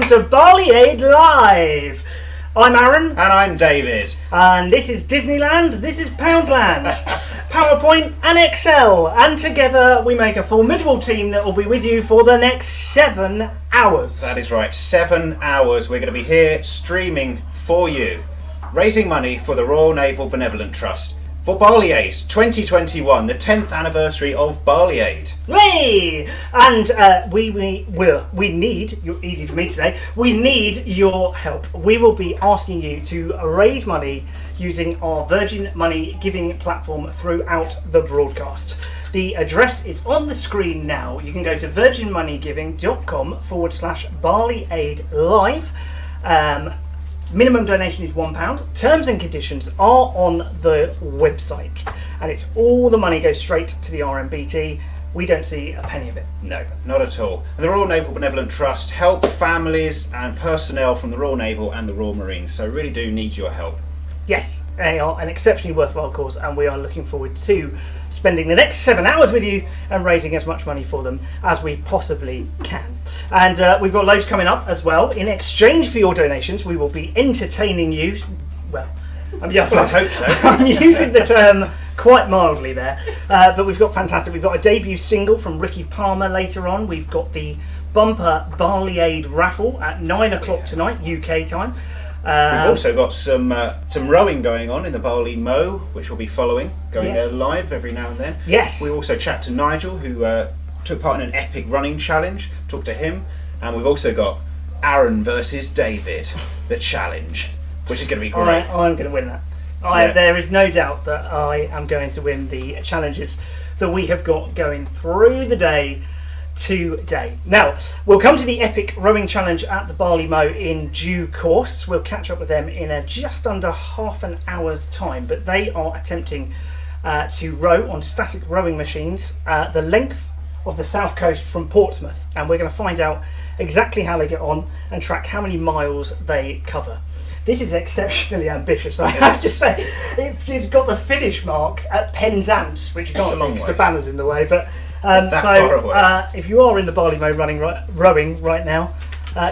to Barley Aid Live. I'm Aaron. And I'm David. And this is Disneyland, this is Poundland, PowerPoint and Excel. And together we make a formidable team that will be with you for the next 7 hours. That is right, 7 hours. We're going to be here streaming for you, raising money for the Royal Naval Benevolent Trust. For Barley Aid 2021, the 10th anniversary of Barley Aid. Whee! And we need, easy for me to say, we need your help. We will be asking you to raise money using our Virgin Money giving platform throughout the broadcast. The address is on the screen now. You can go to virginmoneygiving.com/Barley Aid Live. Minimum donation is £1. Terms and conditions are on the website, and it's all the money goes straight to the RMBT. We don't see a penny of it. No, not at all. And the Royal Naval Benevolent Trust helps families and personnel from the Royal Naval and the Royal Marines, so really do need your help. Yes, they are an exceptionally worthwhile cause, and we are looking forward to spending the next 7 hours with you and raising as much money for them as we possibly can. And we've got loads coming up as well. In exchange for your donations, we will be entertaining you. Well, Let's hope so. I'm using the term quite mildly there, but we've got fantastic. We've got a debut single from Ricky Palmer later on. We've got the bumper Barley Aid Raffle at 9 o'clock tonight, UK time. We've also got some rowing going on in the Barley Mow, which we'll be following, going live every now and then. Yes. We also chat to Nigel, who took part in an epic running challenge. Talk to him, and we've also got Aaron versus David, the challenge, which is going to be great. I'm going to win that. There is no doubt that I am going to win the challenges that we have got going through the day today. Now, we'll come to the epic rowing challenge at the Barley Mow in due course. We'll catch up with them in just under half an hour's time, but they are attempting to row on static rowing machines the length of the south coast from Portsmouth, and we're going to find out exactly how they get on and track how many miles they cover. This is exceptionally ambitious, I have to say. It's got the finish marks at Penzance, which you can't see because the banner's in the way, but if you are in the Barley Mow rowing right now,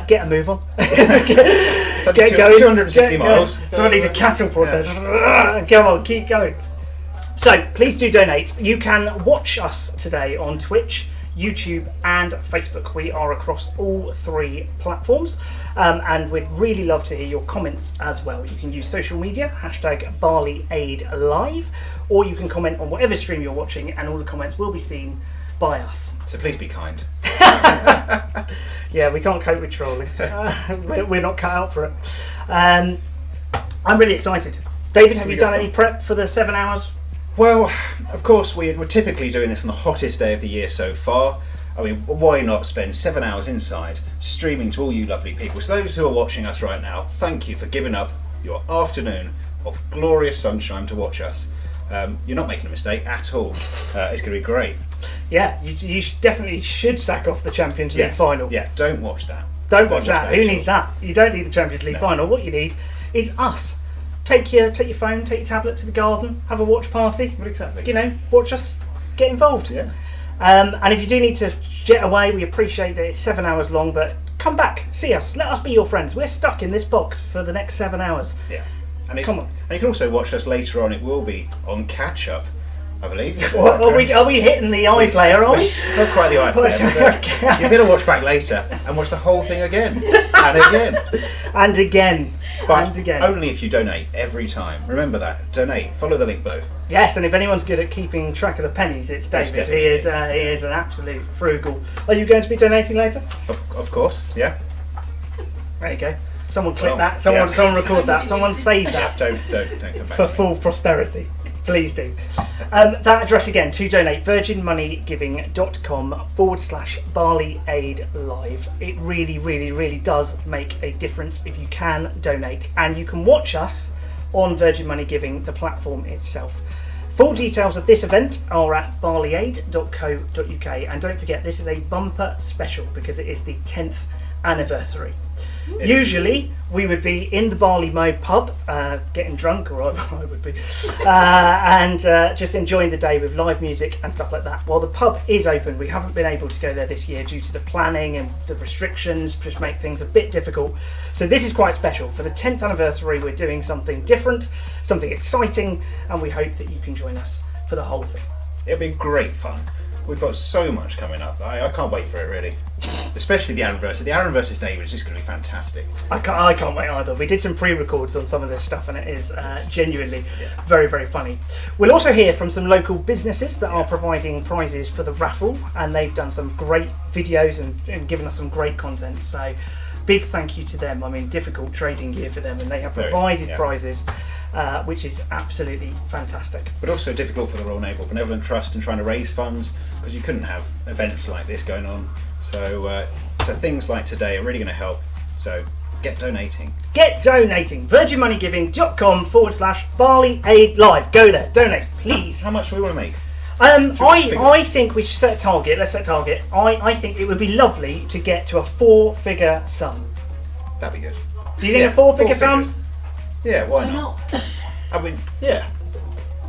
get a move on. Get going. 260 miles. Someone needs a cattle prod there. Come on, keep going. So please do donate. You can watch us today on Twitch, YouTube and Facebook. We are across all three platforms, and we'd really love to hear your comments as well. You can use social media, #BarleyAidLive, or you can comment on whatever stream you're watching, and all the comments will be seen by us. So please be kind. Yeah, we can't cope with trolling. We're not cut out for it. I'm really excited. David, have you done any prep for the 7 hours? Well, of course, we're typically doing this on the hottest day of the year so far. I mean, why not spend 7 hours inside streaming to all you lovely people? So those who are watching us right now, thank you for giving up your afternoon of glorious sunshine to watch us. You're not making a mistake at all. It's going to be great. Yeah, you definitely should sack off the Champions League final. Yeah, don't watch that. Don't watch that. Who needs that? You don't need the Champions League final. What you need is us. Take your phone, take your tablet to the garden, have a watch party. Well, exactly. You know, watch us, get involved. Yeah. And if you do need to jet away, we appreciate that it's 7 hours long, but come back, see us, let us be your friends. We're stuck in this box for the next 7 hours. Yeah. And come on. And you can also watch us later on. It will be on catch up, I believe. Are we hitting the iPlayer, are we? Not quite the iPlayer, but you're going to watch back later and watch the whole thing again and again. And again. But and again. Only if you donate every time. Remember that. Donate. Follow the link below. Yes, and if anyone's good at keeping track of the pennies, it's David. He is an absolute frugal. Are you going to be donating later? Of course, yeah. There you go. Someone clip that. Someone record that. Someone save that. Don't come back for full prosperity. Please do. That address again to donate, virginmoneygiving.com/Barley Aid Live. It really, really, really does make a difference if you can donate. And you can watch us on Virgin Money Giving, the platform itself. Full details of this event are at barleyaid.co.uk. And don't forget, this is a bumper special because it is the 10th anniversary. Usually we would be in the Barley Mow pub getting drunk, or I would be, and just enjoying the day with live music and stuff like that. While the pub is open, we haven't been able to go there this year due to the planning and the restrictions, just make things a bit difficult. So this is quite special. For the 10th anniversary, we're doing something different, something exciting, and we hope that you can join us for the whole thing. It'll be great fun. We've got so much coming up. I can't wait for it, really. Especially the anniversary. The Aaron versus David is just going to be fantastic. I can't wait either. We did some pre-records on some of this stuff, and it is genuinely very, very funny. We'll also hear from some local businesses that are providing prizes for the raffle, and they've done some great videos and given us some great content. So big thank you to them. I mean, difficult trading year for them, and they have provided prizes. Which is absolutely fantastic. But also difficult for the Royal Naval Benevolent Trust and trying to raise funds, because you couldn't have events like this going on. So things like today are really going to help. So Get donating. Get donating. virginmoneygiving.com/Barley Aid Live. Go there. Donate, please. How much do we want to make? I think we should set a target. Let's set a target. I think it would be lovely to get to a 4-figure sum. That'd be good. Do you think a 4-figure sum? Yeah, why not? I mean, yeah.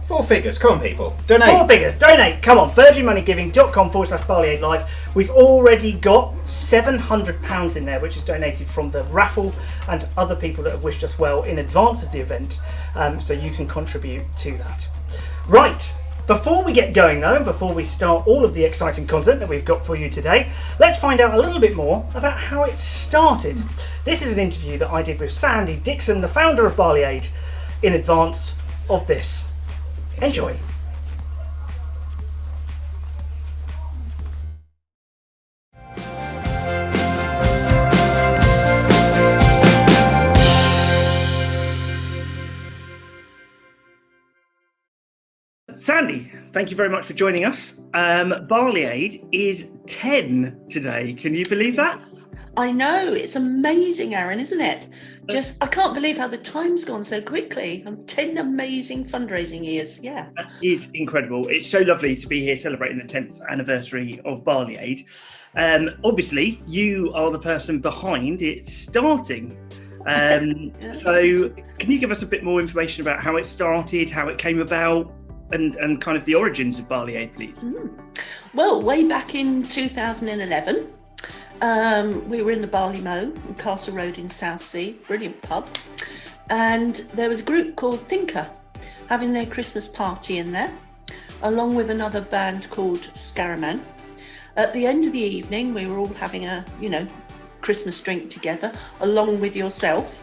4 figures. Come on, people. Donate. 4 figures. Donate. Come on. virginmoneygiving.com/Barley Aid Live. We've already got £700 in there, which is donated from the raffle and other people that have wished us well in advance of the event. So you can contribute to that. Right. Before we get going though, and before we start all of the exciting content that we've got for you today, let's find out a little bit more about how it started. This is an interview that I did with Sandie Dixon, the founder of Barley Aid, in advance of this. Enjoy. Sandie, thank you very much for joining us. Barley Aid is 10 today. Can you believe that? I know, it's amazing, Aaron, isn't it? I can't believe how the time's gone so quickly. 10 amazing fundraising years, yeah. That is incredible. It's so lovely to be here celebrating the 10th anniversary of Barley Aid. Obviously, you are the person behind it starting. So can you give us a bit more information about how it started, how it came about, and kind of the origins of Barley Aid, please? Well, way back in 2011, we were in the Barley Mow on Castle Road in Southsea, brilliant pub, and there was a group called Thinker having their Christmas party in there, along with another band called Scaraman. At the end of the evening, we were all having a, Christmas drink together, along with yourself,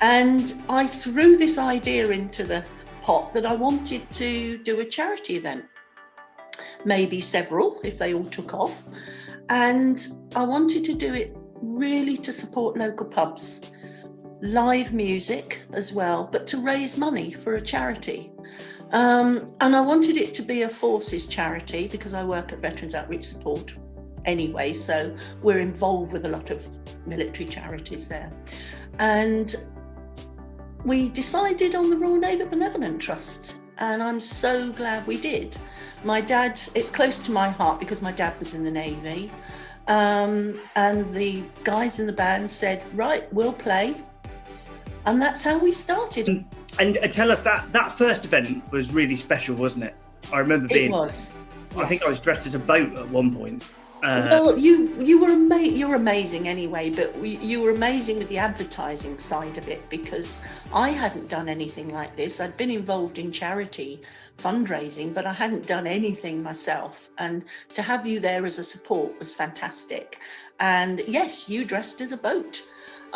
and I threw this idea into the pot that I wanted to do a charity event, maybe several if they all took off, and I wanted to do it really to support local pubs, live music as well, but to raise money for a charity, and I wanted it to be a forces charity because I work at Veterans Outreach Support anyway, so we're involved with a lot of military charities there, and we decided on the Royal Naval Benevolent Trust, and I'm so glad we did. My dad, it's close to my heart because my dad was in the Navy, and the guys in the band said, right, we'll play, and that's how we started. And tell us that first event was really special, wasn't it? I remember being. It was. I think I was dressed as a boat at one point. Well, you're amazing anyway, but you were amazing with the advertising side of it, because I hadn't done anything like this. I'd been involved in charity fundraising, but I hadn't done anything myself, and to have you there as a support was fantastic. And yes, you dressed as a boat.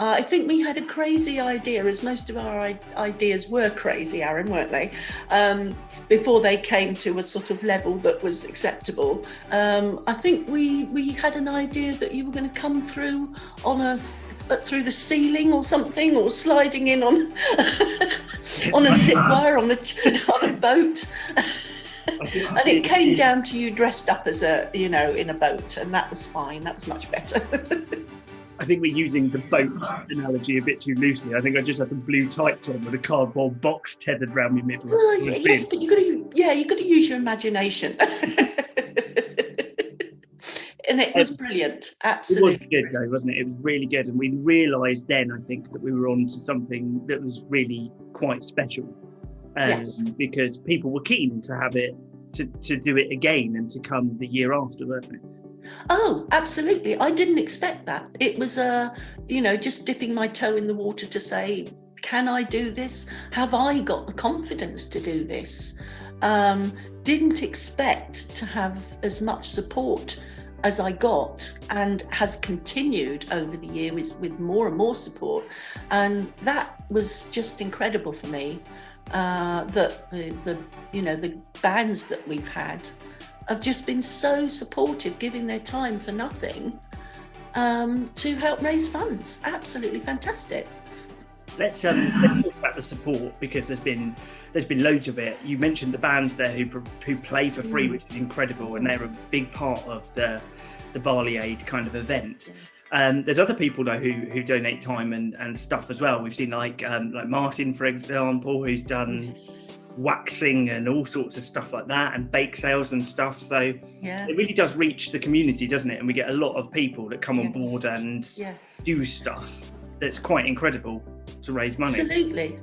I think we had a crazy idea, as most of our ideas were crazy, Aaron, weren't they? Before they came to a sort of level that was acceptable. I think we had an idea that you were going to come through through the ceiling or something, or sliding in on on a zip wire on a boat. And it came down to you dressed up as in a boat, and that was fine. That was much better. I think we're using the boat analogy a bit too loosely. I think I just had some blue tights on with a cardboard box tethered around my middle. Well, yes, but you got to use your imagination. And it was brilliant, absolutely. It was good though, wasn't it? It was really good, and we realised then, I think, that we were on to something that was really quite special. Yes. Because people were keen to have it, to do it again and to come the year after, weren't they? Oh, absolutely. I didn't expect that. It was, just dipping my toe in the water to say, can I do this? Have I got the confidence to do this? Didn't expect to have as much support as I got, and has continued over the year with more and more support. And that was just incredible for me, that the bands that we've had have just been so supportive, giving their time for nothing, to help raise funds. Absolutely fantastic. Let's talk about the support, because there's been loads of it. You mentioned the bands there who play for free, which is incredible, and they're a big part of the Barley Aid kind of event. There's other people though who donate time and stuff as well. We've seen like Martin, for example, who's done waxing and all sorts of stuff like that, and bake sales and stuff. So it really does reach the community, doesn't it? And we get a lot of people that come on board and do stuff that's quite incredible to raise money.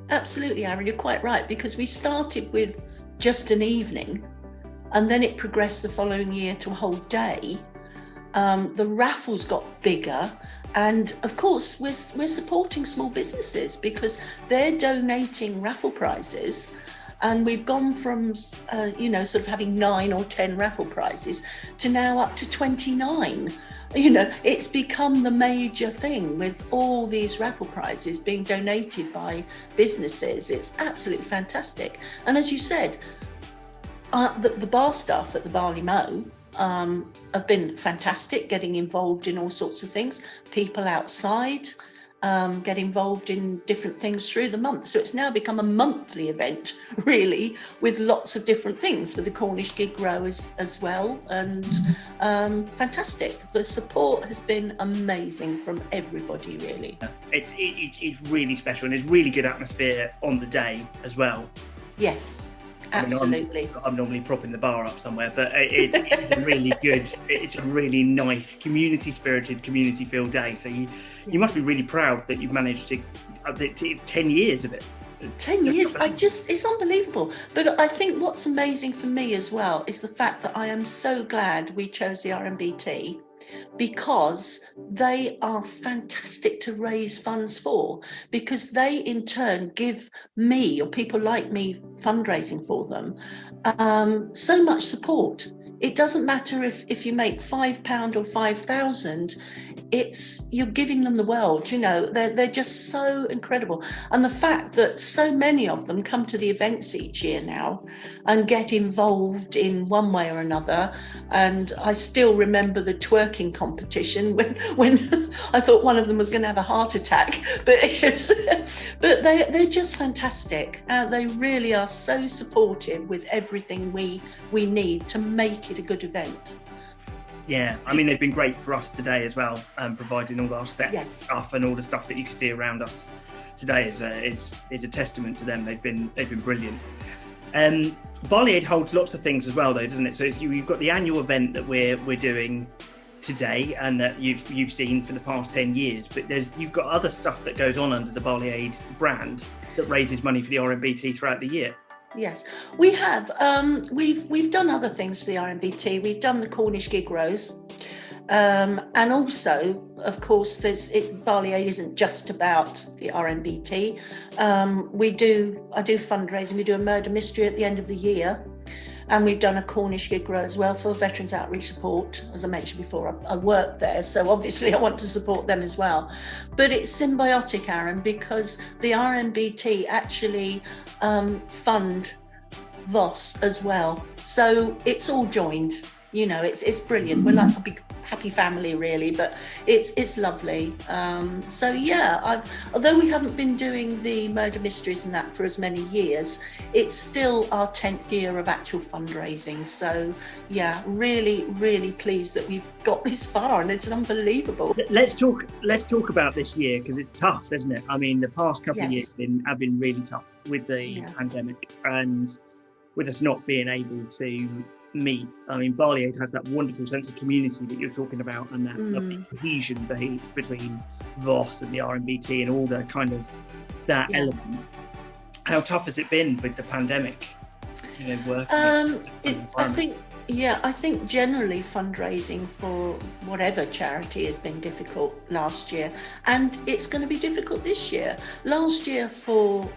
Absolutely, Aaron, you're quite right, because we started with just an evening and then it progressed the following year to a whole day. The raffles got bigger, and of course we're supporting small businesses because they're donating raffle prizes, and we've gone from sort of having 9 or 10 raffle prizes to now up to 29. It's become the major thing with all these raffle prizes being donated by businesses. It's absolutely fantastic. And as you said, the bar staff at the Barley Mow have been fantastic, getting involved in all sorts of things. People outside get involved in different things through the month. So it's now become a monthly event, really, with lots of different things, for the Cornish Gig Row as well. And fantastic. The support has been amazing from everybody, really. It's really special, and there's really good atmosphere on the day as well. Yes. Absolutely. I'm normally propping the bar up somewhere, but it's really good. It's a really nice, community-spirited, community-filled day. So you must be really proud that you've managed to 10 years of it. 10 years, it's unbelievable. But I think what's amazing for me as well is the fact that I am so glad we chose the RNBT, because they are fantastic to raise funds for, because they in turn give me, or people like me fundraising for them, so much support. It doesn't matter if you make £5 or 5,000, you're giving them the world. They're just so incredible. And the fact that so many of them come to the events each year now and get involved in one way or another. And I still remember the twerking competition when I thought one of them was going to have a heart attack, but they're just fantastic. They really are so supportive with everything we need to make it a good event. Yeah, I mean, they've been great for us today as well, providing all our set stuff and all the stuff that you can see around us today is a testament to them. They've been brilliant. Barley Aid holds lots of things as well, though, doesn't it? So you've got the annual event that we're doing today, and that you've seen for the past 10 years. But you've got other stuff that goes on under the Barley Aid brand that raises money for the RNBT throughout the year. Yes, we have. We've done other things for the RNBT. We've done the Cornish Gig Rows, and also, of course, Barley Aid isn't just about the RNBT. I do fundraising. We do a murder mystery at the end of the year, and we've done a Cornish Gig Row as well for Veterans Outreach Support. As I mentioned before, I work there, so obviously I want to support them as well. But it's symbiotic, Aaron, because the RNBT actually fund VOS as well. So it's all joined. It's brilliant. We're like a big happy family, really, but it's lovely. So yeah, although we haven't been doing the murder mysteries and that for as many years, it's still our 10th year of actual fundraising. So yeah, really, really pleased that we've got this far, and it's unbelievable. Let's talk about this year, because it's tough, isn't it? I mean, the past couple of years have been really tough with the pandemic, and with us not being able to meet. I mean, Barley Aid has that wonderful sense of community that you're talking about, and that lovely cohesion between VOS and the RNBT and all the kind of that element. How tough has it been with the pandemic? Working. I think generally fundraising for whatever charity has been difficult last year, and it's going to be difficult this year. Last year for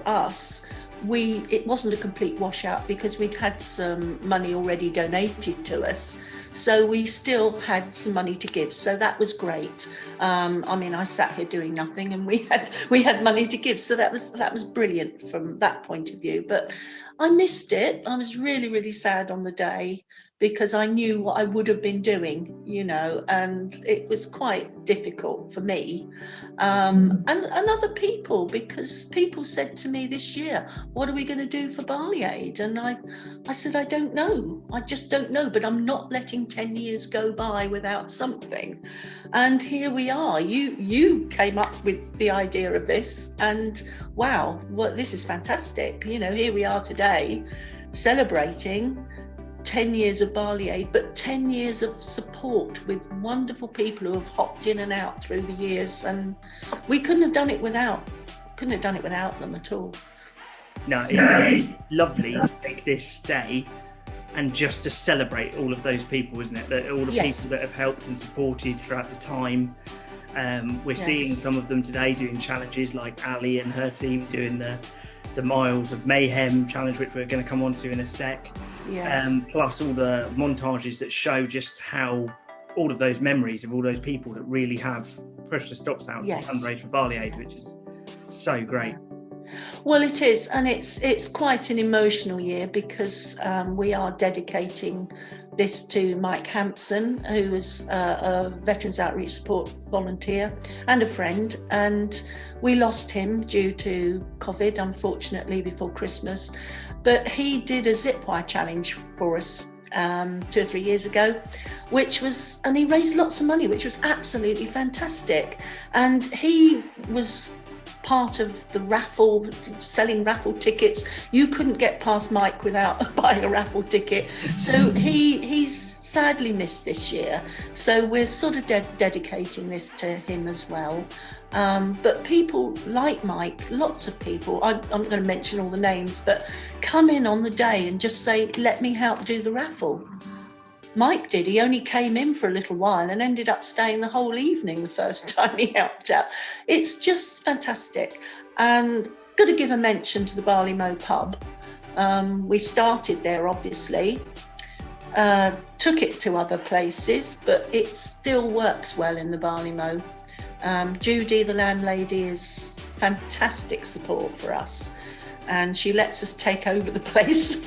us, it wasn't a complete washout because we'd had some money already donated to us, so we still had some money to give, so that was great. I mean, I sat here doing nothing, and we had money to give, so that was brilliant from that point of view. But I missed it. I was really, really sad on the day, because I knew what I would have been doing, and it was quite difficult for me and other people, because people said to me this year, what are we going to do for Barley Aid? And I said, I don't know. I just don't know, but I'm not letting 10 years go by without something. And here we are. You came up with the idea of this, and wow, this is fantastic. Here we are today celebrating 10 years of Barley Aid, but 10 years of support with wonderful people who have hopped in and out through the years, and we couldn't have done it without them at all. No, it's lovely to take this day and just to celebrate all of those people, isn't it? All the people that have helped and supported throughout the time. We're seeing some of them today doing challenges, like Ali and her team doing the Miles of Mayhem challenge, which we're going to come on to in a sec. Plus all the montages that show just how all of those memories of all those people that really have pushed the stops out to fundraise for Barley Aid, which is so great. Well, it is, and it's quite an emotional year, because we are dedicating this to Mike Hampson, who was a Veterans Outreach Support volunteer and a friend, and we lost him due to COVID, unfortunately, before Christmas. But he did a zip wire challenge for us 2 or 3 years ago, and he raised lots of money, which was absolutely fantastic. And he was part of the raffle, selling raffle tickets. You couldn't get past Mike without buying a raffle ticket. So he's sadly missed this year. So we're sort of dedicating this to him as well. But people like Mike, lots of people, I'm not going to mention all the names, but come in on the day and just say, let me help do the raffle. Mike did. He only came in for a little while and ended up staying the whole evening the first time he helped out. It's just fantastic. And got to give a mention to the Barley Mow pub. We started there, obviously, took it to other places, but it still works well in the Barley Mow. Judy, the landlady, is fantastic support for us, and she lets us take over the place.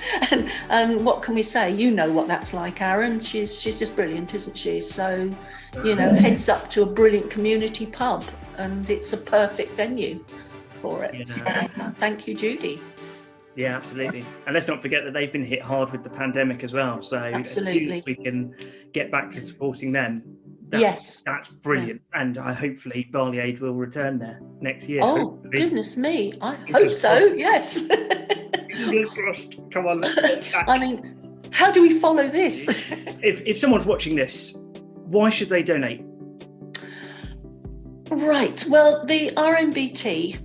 And what can we say? You know what that's like, Aaron. She's just brilliant, isn't she? So, heads up to a brilliant community pub, and it's a perfect venue for it. So, thank you, Judy. Yeah, absolutely. And let's not forget that they've been hit hard with the pandemic as well. So absolutely, as soon as we can get back to supporting them, that's brilliant. Yeah. And hopefully Barley Aid will return there next year. Oh, hopefully. Goodness me. I hope so, yes. Fingers crossed. Come on, let's get back. I mean, how do we follow this? If someone's watching this, why should they donate? Right. Well, the RNBT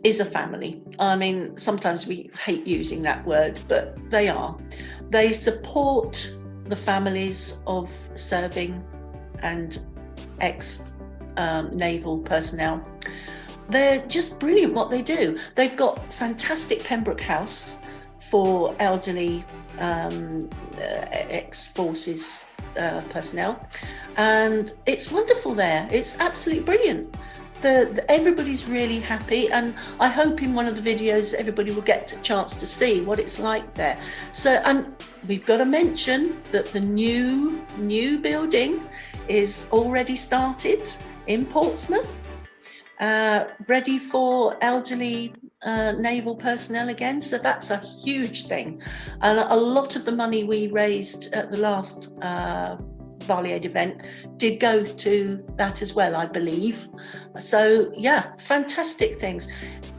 is a family. I mean, sometimes we hate using that word, but they are. They support the families of serving and ex-naval personnel. They're just brilliant what they do. They've got fantastic Pembroke House for elderly ex-forces personnel, and it's wonderful there. It's absolutely brilliant. Everybody's really happy, and I hope in one of the videos everybody will get a chance to see what it's like there. So, and we've got to mention that the new building is already started in Portsmouth, ready for elderly naval personnel again. So that's a huge thing, and a lot of the money we raised at the last Barley Aid event did go to that as well, I believe. So yeah, fantastic things.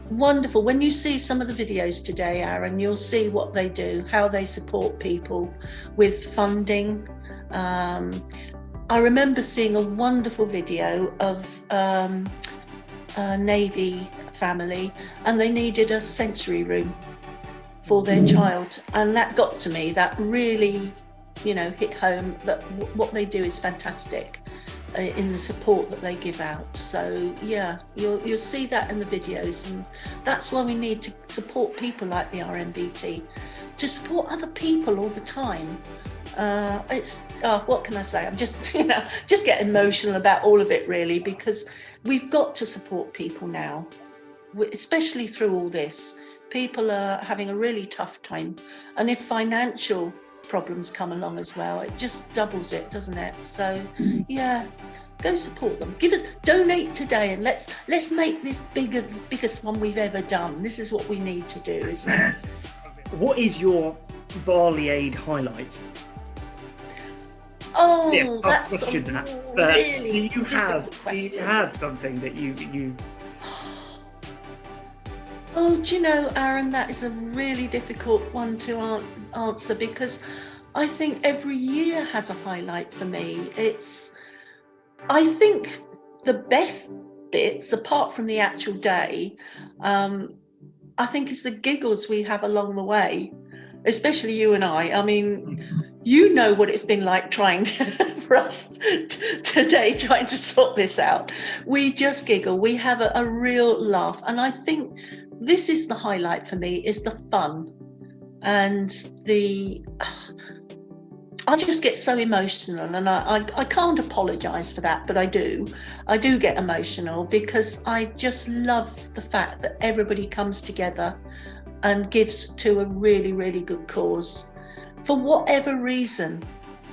Wonderful. When you see some of the videos today, Aaron, you'll see what they do, how they support people with funding. I remember seeing a wonderful video of a Navy family, and they needed a sensory room for their child, and that got to me. That really hit home that what they do is fantastic in the support that they give out. So yeah, you'll see that in the videos, and that's why we need to support people like the RNBT, to support other people all the time. What can I say? I'm just just get emotional about all of it, really, because we've got to support people now, especially through all this. People are having a really tough time, and if financial problems come along as well, it just doubles it, doesn't it? So yeah, go support them. Donate today, and let's make this the biggest one we've ever done. This is what we need to do, isn't it? What is your Barley Aid highlight? Oh, Yeah, that's a question that. But really do you difficult question. have something that you? Oh, do you know, Aaron, that is a really difficult one to answer, because I think every year has a highlight for me. I think the best bits, apart from the actual day, I think it's the giggles we have along the way, especially you and I. I mean, you know what it's been like trying for us today, trying to sort this out. We just giggle. We have a real laugh. And I think this is the highlight for me, is the fun. And I just get so emotional, and I can't apologise for that, but I do get emotional, because I just love the fact that everybody comes together and gives to a really, really good cause. For whatever reason,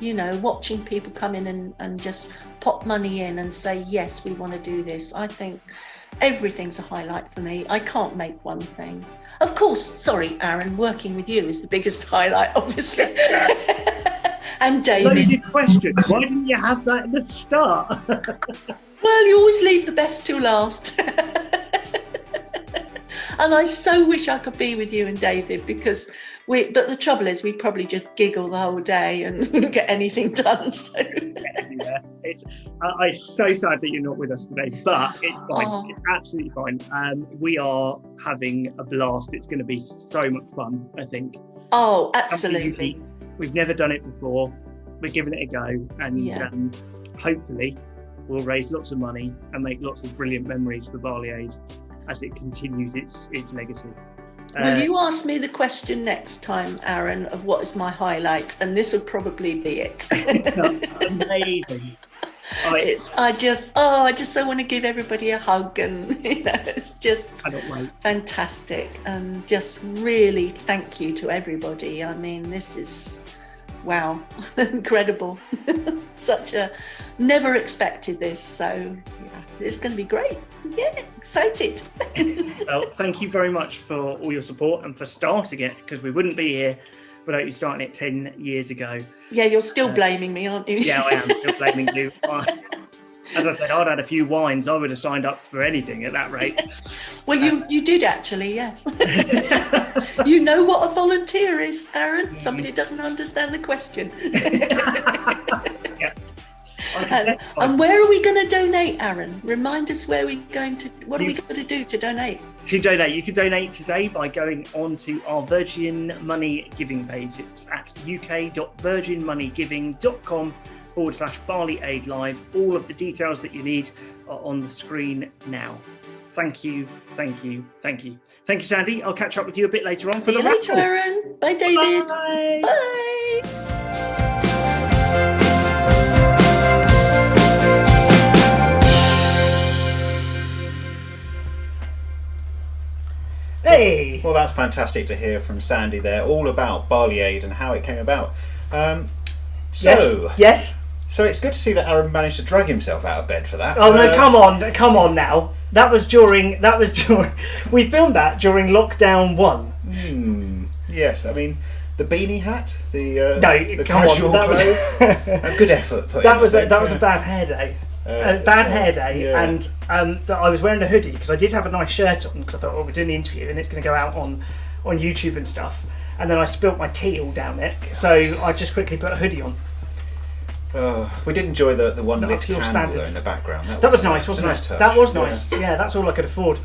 you know, watching people come in and just pop money in and say, yes, we want to do this. I think everything's a highlight for me. I can't make one thing. Of course, sorry, Aaron, working with you is the biggest highlight, obviously. And David. Loaded question. Why didn't you have that at the start? Well, you always leave the best till last. And I so wish I could be with you and David, because but the trouble is, we probably just giggle the whole day and wouldn't get anything done. So yeah, it's so sad that you're not with us today, but it's fine. Oh. It's absolutely fine. We are having a blast. It's going to be so much fun, I think. Oh, absolutely. We've never done it before. We're giving it a go, and hopefully we'll raise lots of money and make lots of brilliant memories for Barley Aid as it continues its legacy. Will you ask me the question next time, Aaron, of what is my highlight? And this will probably be it. Amazing. I just so want to give everybody a hug, and it's just fantastic, and just really thank you to everybody. I mean, this is wow, incredible. Such a never expected this, so yeah, it's going to be great. Yeah, excited. Well, thank you very much for all your support and for starting it, because we wouldn't be here without you starting it 10 years ago. Yeah, you're still blaming me, aren't you? Yeah, I am still blaming you. As I said, I'd had a few wines. I would have signed up for anything at that rate. Well, you did actually, yes. You know what a volunteer is, Aaron? Somebody doesn't understand the question. Yeah. And where are we going to donate, Aaron? Remind us what are we going to do to donate? To donate, you can donate today by going onto our Virgin Money giving page. It's at uk.virginmoneygiving.com/Barley Aid Live. All of the details that you need are on the screen now. Thank you, thank you, thank you. Thank you, Sandie. I'll catch up with you a bit later on for the raffle. See you later, Aaron. Bye, David. Bye. Bye. Hey! Well, that's fantastic to hear from Sandie there, all about Barley Aid and how it came about. Yes. So it's good to see that Aaron managed to drag himself out of bed for that. Oh no! Come on now. That was during. We filmed that during lockdown 1. Yes, I mean the beanie hat, the come casual on, clothes. A good effort. That was a bad hair day. Hair day, yeah. And I was wearing a hoodie because I did have a nice shirt on, because I thought, we're doing the interview and it's going to go out on YouTube and stuff. And then I spilt my tea all down it, so I just quickly put a hoodie on. We did enjoy the one Not lit up to your candle though standards. in the background. That was nice, wasn't it? Nice touch. That was nice. Yeah, that's all I could afford.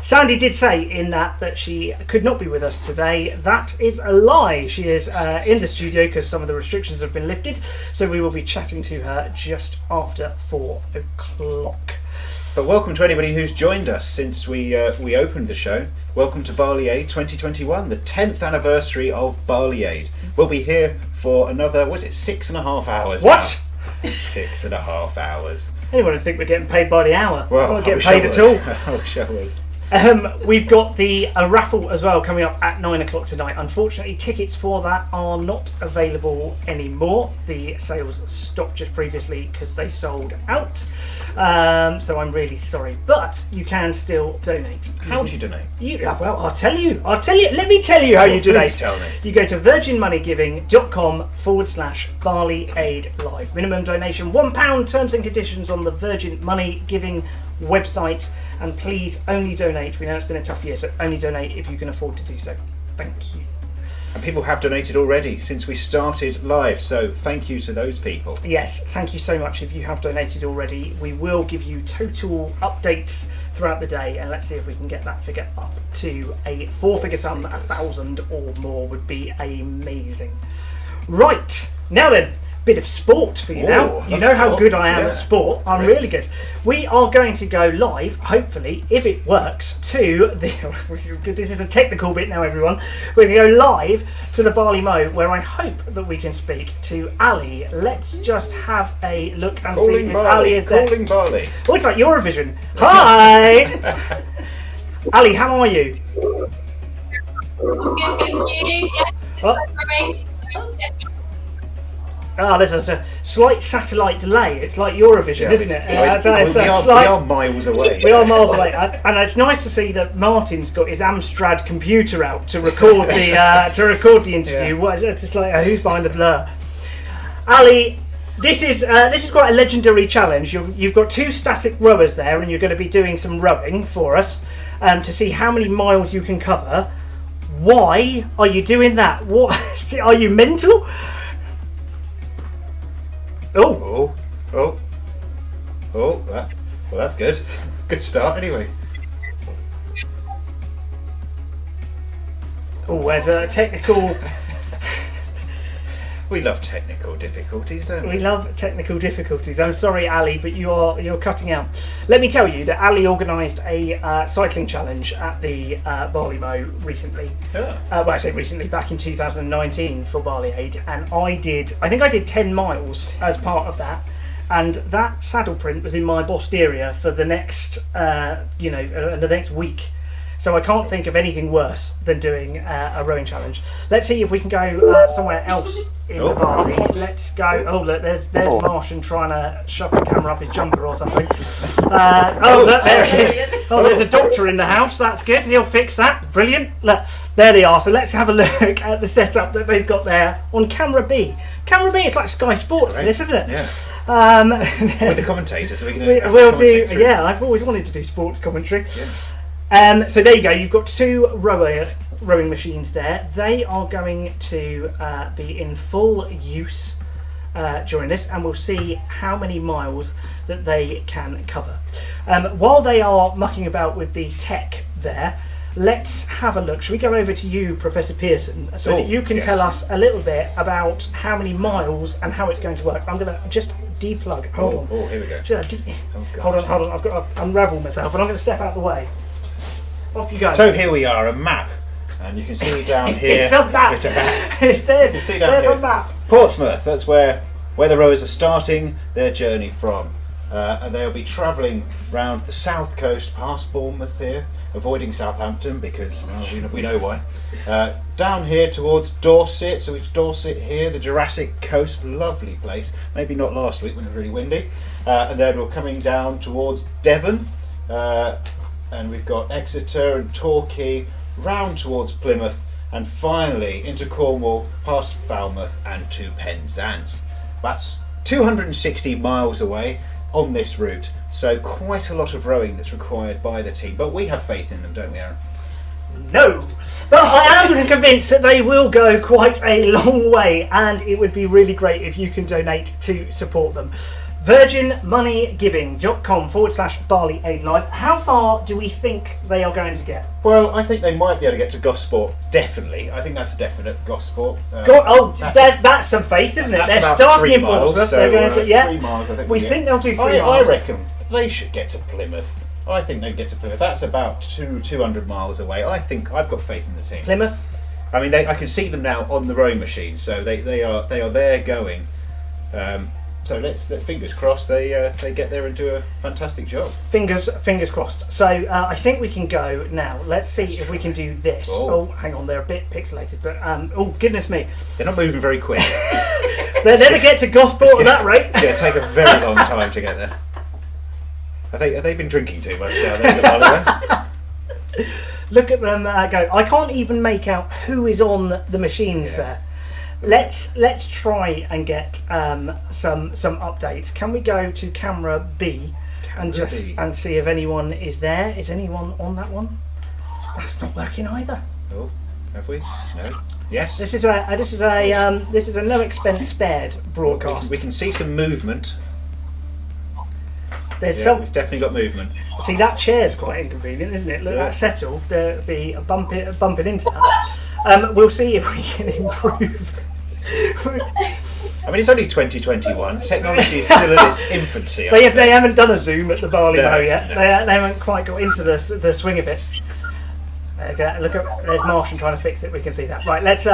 Sandie did say in that she could not be with us today. That is a lie. She is in the studio because some of the restrictions have been lifted, so we will be chatting to her just after 4 o'clock. But welcome to anybody who's joined us since we opened the show. Welcome to Barley Aid 2021, the 10th anniversary of Barley Aid. We'll be here for another, 6.5 hours What? now? 6.5 hours. Anyone would think we're getting paid by the hour. Well, We're not I getting wish paid I at was. all. I wish I was. We've got the raffle as well coming up at 9 o'clock tonight. Unfortunately, tickets for that are not available anymore. The sales stopped just previously because they sold out. So I'm really sorry, but you can still donate. How do you donate? Well, I'll tell you. Let me tell you how you donate. Please tell me. You go to virginmoneygiving.com/Barley Aid Live. Minimum donation £1. Terms and conditions on the Virgin Money Giving website. And please only donate. We know it's been a tough year, so only donate if you can afford to do so. Thank you. And people have donated already since we started live, so thank you to those people. Yes, thank you so much if you have donated already. We will give you total updates throughout the day, and let's see if we can get that figure up to a 4-figure sum. 1,000 or more would be amazing. Right, now then, bit of sport for you now. You know how good I am at sport. I'm really good. We are going to go live, hopefully, if it works, to the... This is a technical bit now, everyone. We're going to go live to the Barley Mow, where I hope that we can speak to Ali. Let's just have a look and see if Ali is there. Calling Barley. Oh, it's like Eurovision. Hi! Ali, how are you? There's a slight satellite delay. It's like Eurovision, isn't it? We are miles away. We are miles away, and it's nice to see that Martin's got his Amstrad computer out to record the interview. Yeah. It's just like who's behind the blur? Ali, this is quite a legendary challenge. You've got 2 static rowers there, and you're going to be doing some rowing for us to see how many miles you can cover. Why are you doing that? What are you mental? That's good. Good start, anyway. There's a technical. We love technical difficulties, don't we? We love technical difficulties. I'm sorry, Ali, but you're cutting out. Let me tell you that Ali organised a cycling challenge at the Barley Mow recently. Yeah. Well, I say recently, back in 2019 for Barley Aid, and I think I did 10 miles as part of that. And that saddle print was in my Bosteria for the next, the next week. So I can't think of anything worse than doing a rowing challenge. Let's see if we can go somewhere else in the Barley. Let's go. Oh, look, there's Martian trying to shove the camera up his jumper or something. Look, there he is. Oh, there's a doctor in the house. That's good. He'll fix that. Brilliant. Look, there they are. So let's have a look at the setup that they've got there on camera B. Camera B, it's like Sky Sports, this, isn't it? Yeah. With the commentators, so we can we'll do. Yeah, I've always wanted to do sports commentary. Yeah. So there you go. You've got 2 rowing machines there. They are going to be in full use during this, and we'll see how many miles that they can cover. While they are mucking about with the tech there, let's have a look. Shall we go over to you, Professor Pearson, so that you can tell us a little bit about how many miles and how it's going to work? I'm going to just deplug. Hold on. Oh, here we go. Hold on. I've got to unravel myself, and I'm going to step out of the way. Off you go. So here we are, a map, and you can see down here. It's a map. It's a map. It's there. You can see down There's here. a map. Portsmouth. That's where the rowers are starting their journey from, and they'll be travelling round the south coast past Bournemouth here, avoiding Southampton because we know why. Down here towards Dorset. So it's Dorset here, the Jurassic Coast, lovely place. Maybe not last week when it was really windy. And then we're coming down towards Devon. And we've got Exeter and Torquay, round towards Plymouth, and finally into Cornwall, past Falmouth and to Penzance. That's 260 miles away on this route, so quite a lot of rowing that's required by the team. But we have faith in them, don't we, Aaron? No, but I am convinced that they will go quite a long way, and it would be really great if you can donate to support them. virginmoneygiving.com/Barley Aid Live. How far do we think they are going to get? Well, I think they might be able to get to Gosport, definitely. I think that's a definite Gosport. That's some faith, isn't it? They're starting in Portsmouth. So, they're going to, 3 miles, I think. We think they'll do 3 I miles. reckon they should get to Plymouth. I think they'd get to Plymouth. That's about 200 miles away. I've got faith in the team. Plymouth? I mean, I can see them now on the rowing machine, so they are there going. So let's fingers crossed they get there and do a fantastic job. Fingers crossed. So I think we can go now. Let's see if we can do this. Oh, hang on, they're a bit pixelated, but oh goodness me, they're not moving very quick. They never get to Gosport at that rate. It's going to take a very long time to get there. Have they been drinking too much down there, by the way? Look at them go. I can't even make out who is on the machines there. Let's try and get some updates. Can we go to camera B and see if anyone is there? Is anyone on that one? That's not working either. Oh, have we? No. Yes. This is a no expense spared broadcast. We can see some movement. There's we've definitely got movement. See, that chair's quite inconvenient, isn't it? Look, that settle, there'll be a bumping into that. We'll see if we can improve. I mean, it's only 2021. Technology is still in its infancy. They haven't done a Zoom at the Barley Mow yet. No. They haven't quite got into the swing of it. Okay, look at there's Martian trying to fix it. We can see that. Right, let's.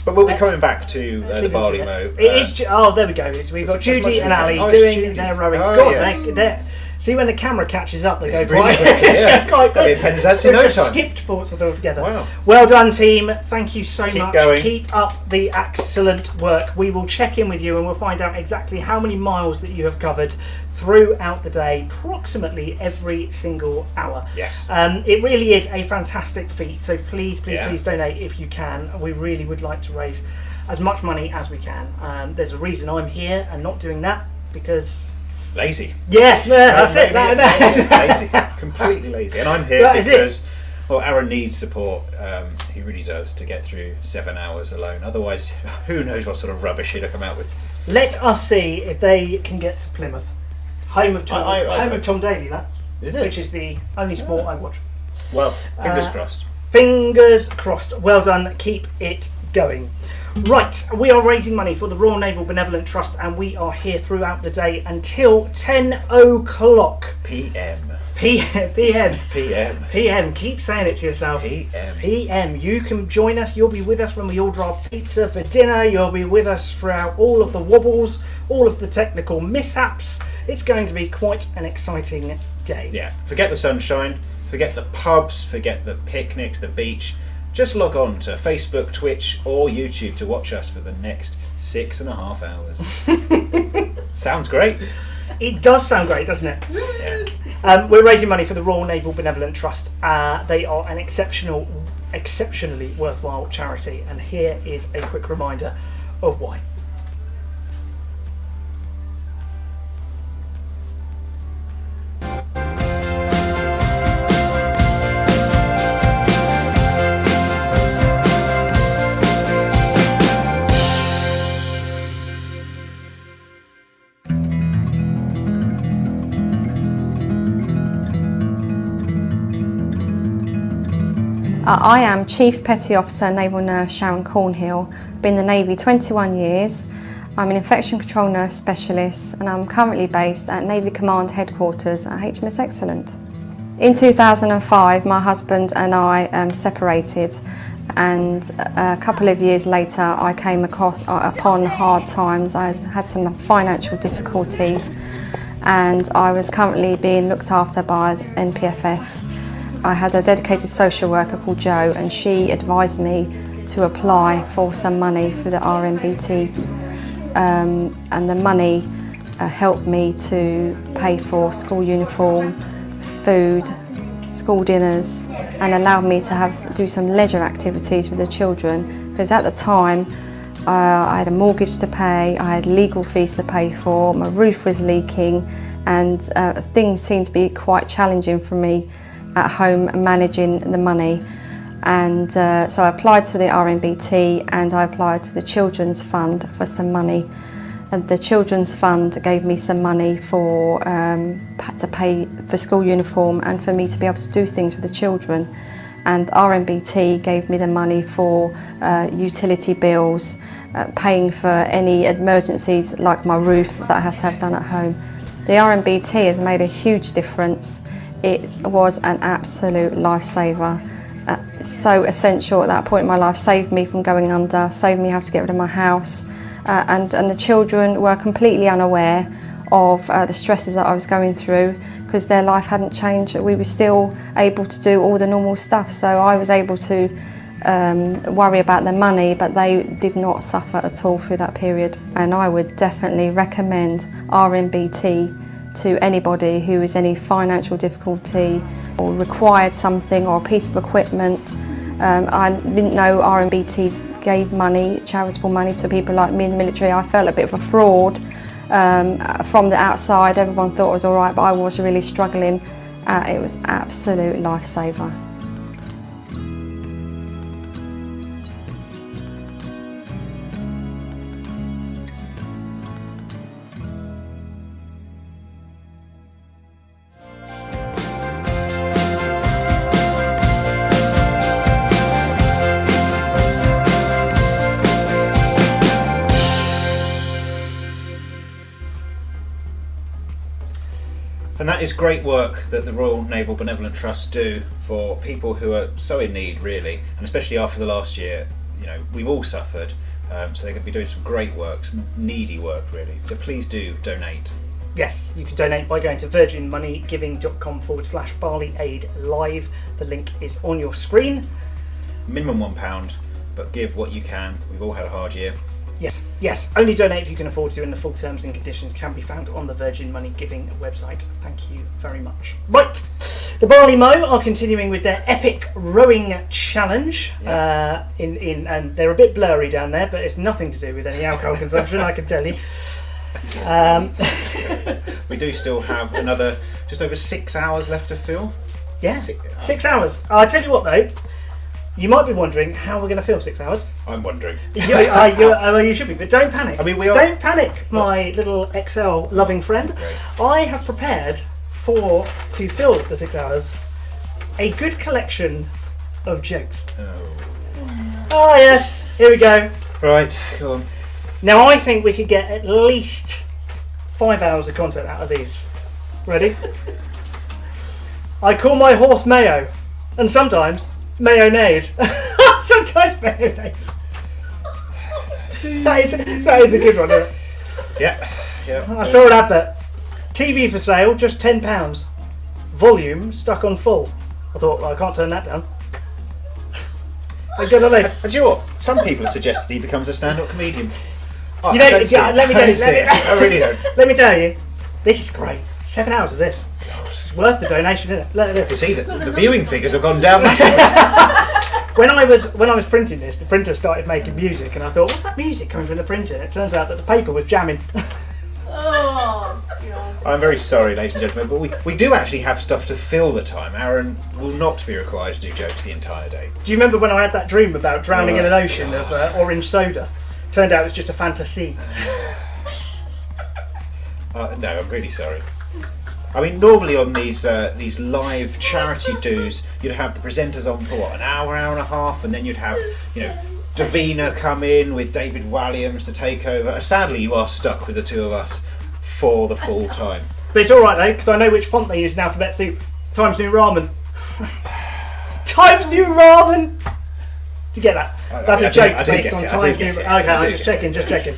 But we'll be coming back to the Barley Mow. It is. Oh, there we go. We've got Judy and Ali doing their rowing. God, see when the camera catches up, they go quite. That'll be a Penzance in no time. Skipped ports of altogether. Wow. Well done, team. Thank you so much. Going. Keep up the excellent work. We will check in with you and we'll find out exactly how many miles that you have covered throughout the day, approximately every single hour. Yes. It really is a fantastic feat. So please donate if you can. We really would like to raise as much money as we can. There's a reason I'm here and not doing that because. Lazy. Yeah, that's it. Just lazy. Completely lazy. And I'm here because Aaron needs support. He really does to get through 7 hours alone. Otherwise, who knows what sort of rubbish he'd come out with. Let us see if they can get to Plymouth. Home of Tom Daly, that is it? Which is the only sport I watch. Well, fingers crossed. Fingers crossed. Well done. Keep it going. Right, we are raising money for the Royal Naval Benevolent Trust and we are here throughout the day until 10 o'clock. PM. Keep saying it to yourself. PM. You can join us. You'll be with us when we order our pizza for dinner. You'll be with us throughout all of the wobbles, all of the technical mishaps. It's going to be quite an exciting day. Yeah, forget the sunshine, forget the pubs, forget the picnics, the beach. Just log on to Facebook, Twitch or YouTube to watch us for the next 6.5 hours. Sounds great. It does sound great, doesn't it? Yeah. We're raising money for the Royal Naval Benevolent Trust. They are an exceptionally worthwhile charity, and here is a quick reminder of why. I am Chief Petty Officer Naval Nurse Sharon Cornhill. Been in the Navy 21 years. I'm an infection control nurse specialist and I'm currently based at Navy Command Headquarters at HMS Excellent. In 2005 my husband and I separated, and a couple of years later I came upon hard times. I had some financial difficulties and I was currently being looked after by NPFS. I had a dedicated social worker called Jo and she advised me to apply for some money for the RMBT, and the money helped me to pay for school uniform, food, school dinners, and allowed me to do some leisure activities with the children, because at the time I had a mortgage to pay, I had legal fees to pay for, my roof was leaking, and things seemed to be quite challenging for me at home managing the money. And so I applied to the RMBT and I applied to the Children's Fund for some money. And the Children's Fund gave me some money for to pay for school uniform and for me to be able to do things with the children. And RMBT gave me the money for utility bills, paying for any emergencies like my roof that I had to have done at home. The RMBT has made a huge difference. It was an absolute lifesaver. So essential at that point in my life, saved me from going under, saved me having to get rid of my house, and the children were completely unaware of the stresses that I was going through, because their life hadn't changed. We were still able to do all the normal stuff, so I was able to worry about their money, but they did not suffer at all through that period. And I would definitely recommend RNBT to anybody who is any financial difficulty or required something or a piece of equipment. I didn't know RNBT gave money, charitable money, to people like me in the military. I felt a bit of a fraud. From the outside, everyone thought it was all right, but I was really struggling. It was absolute lifesaver. And that is great work that the Royal Naval Benevolent Trust do for people who are so in need, really, and especially after the last year. You know, we've all suffered, so they're going to be doing some great work, some needy work, really. So please do donate. Yes, you can donate by going to virginmoneygiving.com/Barley Aid Live. The link is on your screen. Minimum £1, but give what you can. We've all had a hard year. Yes. Only donate if you can afford to, and the full terms and conditions can be found on the Virgin Money Giving website. Thank you very much. Right, the Barley Mow are continuing with their epic rowing challenge. Yeah. And they're a bit blurry down there, but it's nothing to do with any alcohol consumption, I can tell you. We do still have another just over 6 hours left to fill. Yeah, 6 hours. I'll tell you what though. You might be wondering how we're going to fill 6 hours. I'm wondering. You should be, but don't panic. I mean, we are. Don't panic, my little Excel loving friend. Okay. I have prepared to fill the 6 hours a good collection of jokes. Oh yes, here we go. Right, go on. Now I think we could get at least 5 hours of content out of these. Ready? I call my horse Mayo, and sometimes mayonnaise. Sometimes mayonnaise. That is a good one, isn't it? Yeah. I saw an advert. TV for sale, just £10. Volume stuck on full. I thought, well, I can't turn that down. And do you know what? Some people have suggested he becomes a stand-up comedian. Oh, You know, let me tell you. I really don't. Let me tell you, this is great. 7 hours of this. It's worth the donation, isn't it? Look at this. You see that the viewing figures have gone down massively. When I was printing this, the printer started making music, and I thought, what's that music coming from the printer? And it turns out that the paper was jamming. Oh, God. I'm very sorry, ladies and gentlemen, but we do actually have stuff to fill the time. Aaron will not be required to do jokes the entire day. Do you remember when I had that dream about drowning in an ocean of orange soda? Turned out it was just a fantasy. No, I'm really sorry. I mean, normally on these live charity do's, you'd have the presenters on for an hour and a half, and then you'd have, Davina come in with David Walliams to take over. Sadly, you are stuck with the two of us for the full time. But it's all right though, because I know which font they use in alphabet soup. Times New Ramen. Times New Ramen. Did you get that? That's a joke based on Times New. Okay, I'm just checking.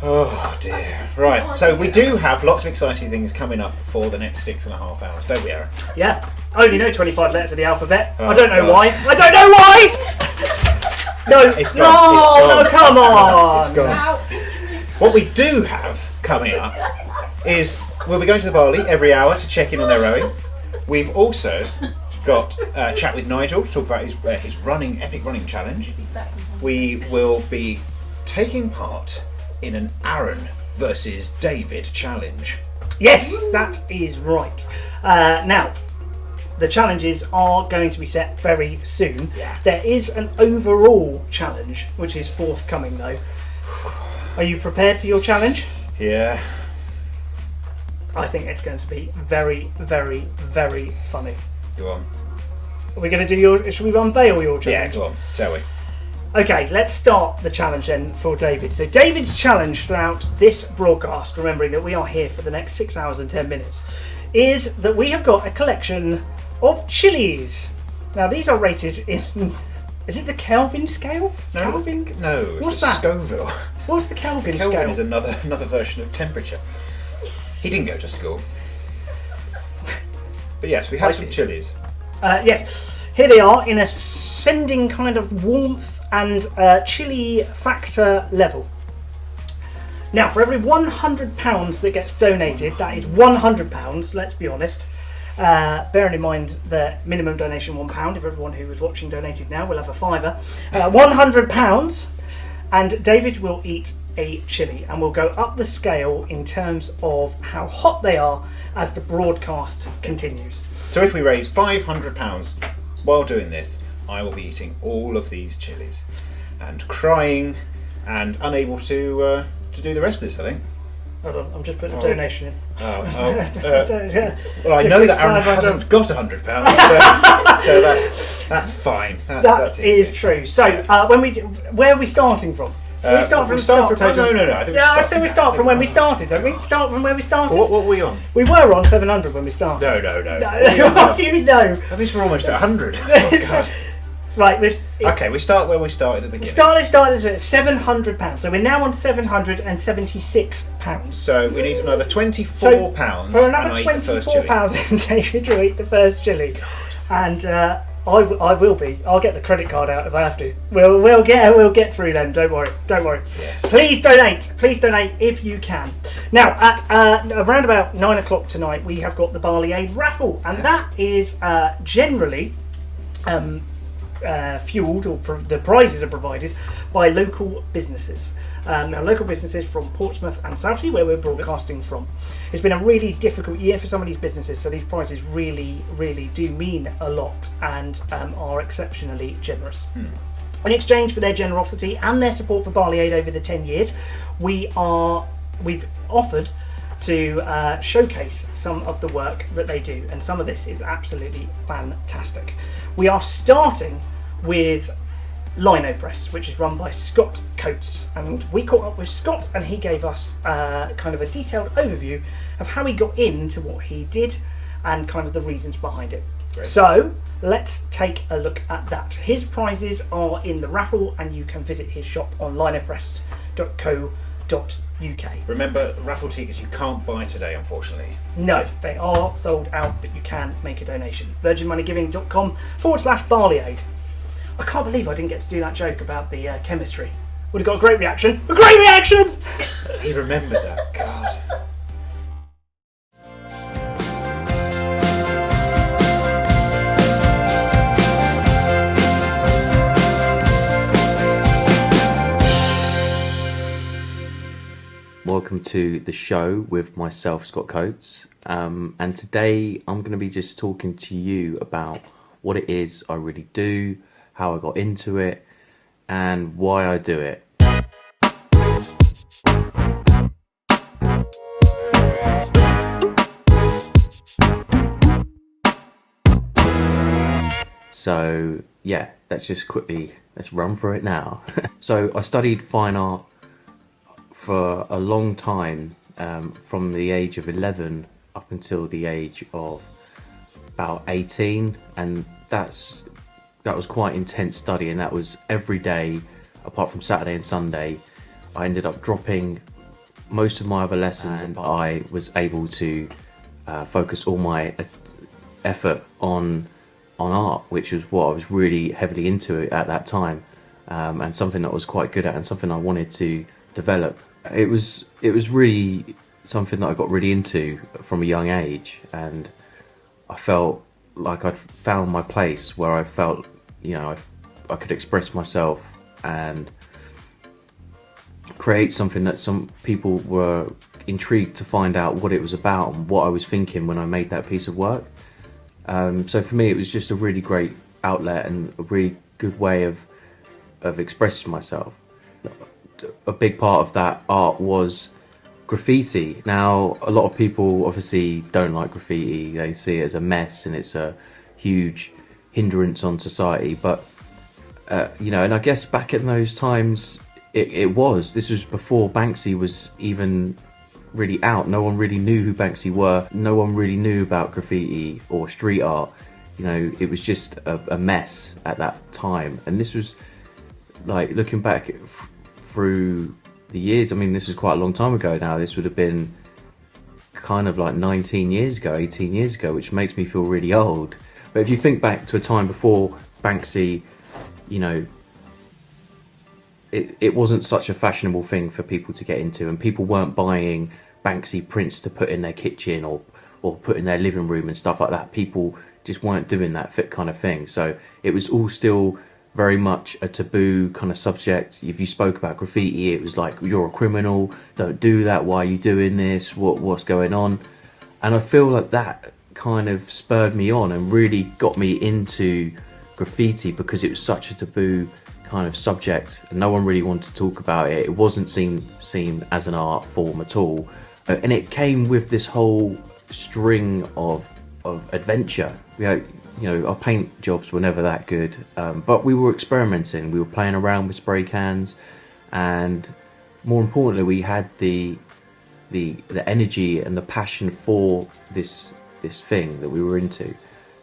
Oh dear. Right, so we do have lots of exciting things coming up for the next 6.5 hours, don't we, Aaron? Yeah. I only know 25 letters of the alphabet. Oh, I don't know God. why. I don't know why! No, It's gone. no, come on! It's gone. What we do have coming up is we'll be going to the Barley every hour to check in on their rowing. We've also got a chat with Nigel to talk about his epic running challenge. We will be taking part in an Aaron versus David challenge. Yes, that is right. Now, the challenges are going to be set very soon. Yeah. There is an overall challenge, which is forthcoming though. Are you prepared for your challenge? Yeah. I think it's going to be very, very, very funny. Go on. Are we going to do should we unveil your challenge? Yeah, go on, shall we? Okay, let's start the challenge then for David. So David's challenge throughout this broadcast, remembering that we are here for the next 6 hours and 10 minutes, is that we have got a collection of chilies. Now these are rated in Is it the Kelvin scale? No, Kelvin? no, it's What's the that? Scoville. What's the Kelvin Kelvin scale? is another version of temperature. He didn't go to school. But yes, we have some chilies. Yes, here they are in ascending kind of warmth and chili factor level. Now, for every £100 that gets donated, that is £100, let's be honest. Bearing in mind the minimum donation £1, if everyone who was watching donated now, we'll have a fiver. £100, and David will eat a chili, and we'll go up the scale in terms of how hot they are as the broadcast continues. So if we raise £500 while doing this, I will be eating all of these chilies and crying and unable to do the rest of this, I think. Hold on, I'm just putting a donation in. Well, I know that Aaron hasn't got £100, so that's fine. That's is easy. true. So where are we starting from? We start from the start. No. I think we start from when we started, don't we? Start from where we started. What were we on? We were on 700 when we started. No. What do you know? At least we're almost at 100. Oh, God. Right. Okay, we start where we started at the beginning. Started at £700. So we're now on £776. So we need another £24 for another and I eat the first chili. £24, David will eat the first chili, and I will be. I'll get the credit card out if I have to. We'll get through them. Don't worry. Yes. Please donate if you can. Now at around about 9 o'clock tonight, we have got the Barley Aid Raffle, and that is generally fueled, or the prizes are provided by local businesses. Now, local businesses from Portsmouth and Southsea, where we're broadcasting from. It's been a really difficult year for some of these businesses, so these prizes really, really do mean a lot and are exceptionally generous. In exchange for their generosity and their support for Barley Aid over the 10 years, we've offered to showcase some of the work that they do, and some of this is absolutely fantastic. We are starting with Lino Press, which is run by Scott Coates, and we caught up with Scott and he gave us kind of a detailed overview of how he got into what he did and kind of the reasons behind it. Great. So let's take a look at that. His prizes are in the raffle, and you can visit his shop on linopress.co.uk. Remember, raffle tickets you can't buy today, unfortunately. No, they are sold out, but you can make a donation. virginmoneygiving.com/Barley Aid. I can't believe I didn't get to do that joke about the chemistry. Would have got a great reaction. A great reaction! He remembered that. God. Welcome to the show with myself, Scott Coates, and today I'm going to be just talking to you about what it is I really do, how I got into it, and why I do it. So yeah, let's run for it now. So I studied fine art for a long time, from the age of 11 up until the age of about 18, and that was quite intense study, and that was every day apart from Saturday and Sunday. I ended up dropping most of my other lessons, and I was able to focus all my effort on art, which was what I was really heavily into at that time, and something that I was quite good at and something I wanted to develop. It was really something that I got really into from a young age, and I felt like I'd found my place where I felt, I could express myself and create something that some people were intrigued to find out what it was about and what I was thinking when I made that piece of work. So for me, it was just a really great outlet and a really good way of expressing myself. A big part of that art was graffiti. Now, a lot of people obviously don't like graffiti. They see it as a mess and it's a huge hindrance on society. But, and I guess back in those times, this was before Bexy was even really out. No one really knew who Bexy were. No one really knew about graffiti or street art. You know, it was just a mess at that time. And this was like, looking back through the years, I mean, this was quite a long time ago now. This would have been kind of like 19 years ago, 18 years ago, which makes me feel really old. But if you think back to a time before Banksy, you know, it wasn't such a fashionable thing for people to get into, and people weren't buying Banksy prints to put in their kitchen or put in their living room and stuff like that. People just weren't doing that fit kind of thing. So it was all still very much a taboo kind of subject. If you spoke about graffiti, it was like, you're a criminal, don't do that, why are you doing this, what's going on? And I feel like that kind of spurred me on and really got me into graffiti, because it was such a taboo kind of subject and no one really wanted to talk about it. It wasn't seen as an art form at all, and it came with this whole string of adventure. You know, our paint jobs were never that good, but we were experimenting, we were playing around with spray cans, and more importantly, we had the energy and the passion for this thing that we were into.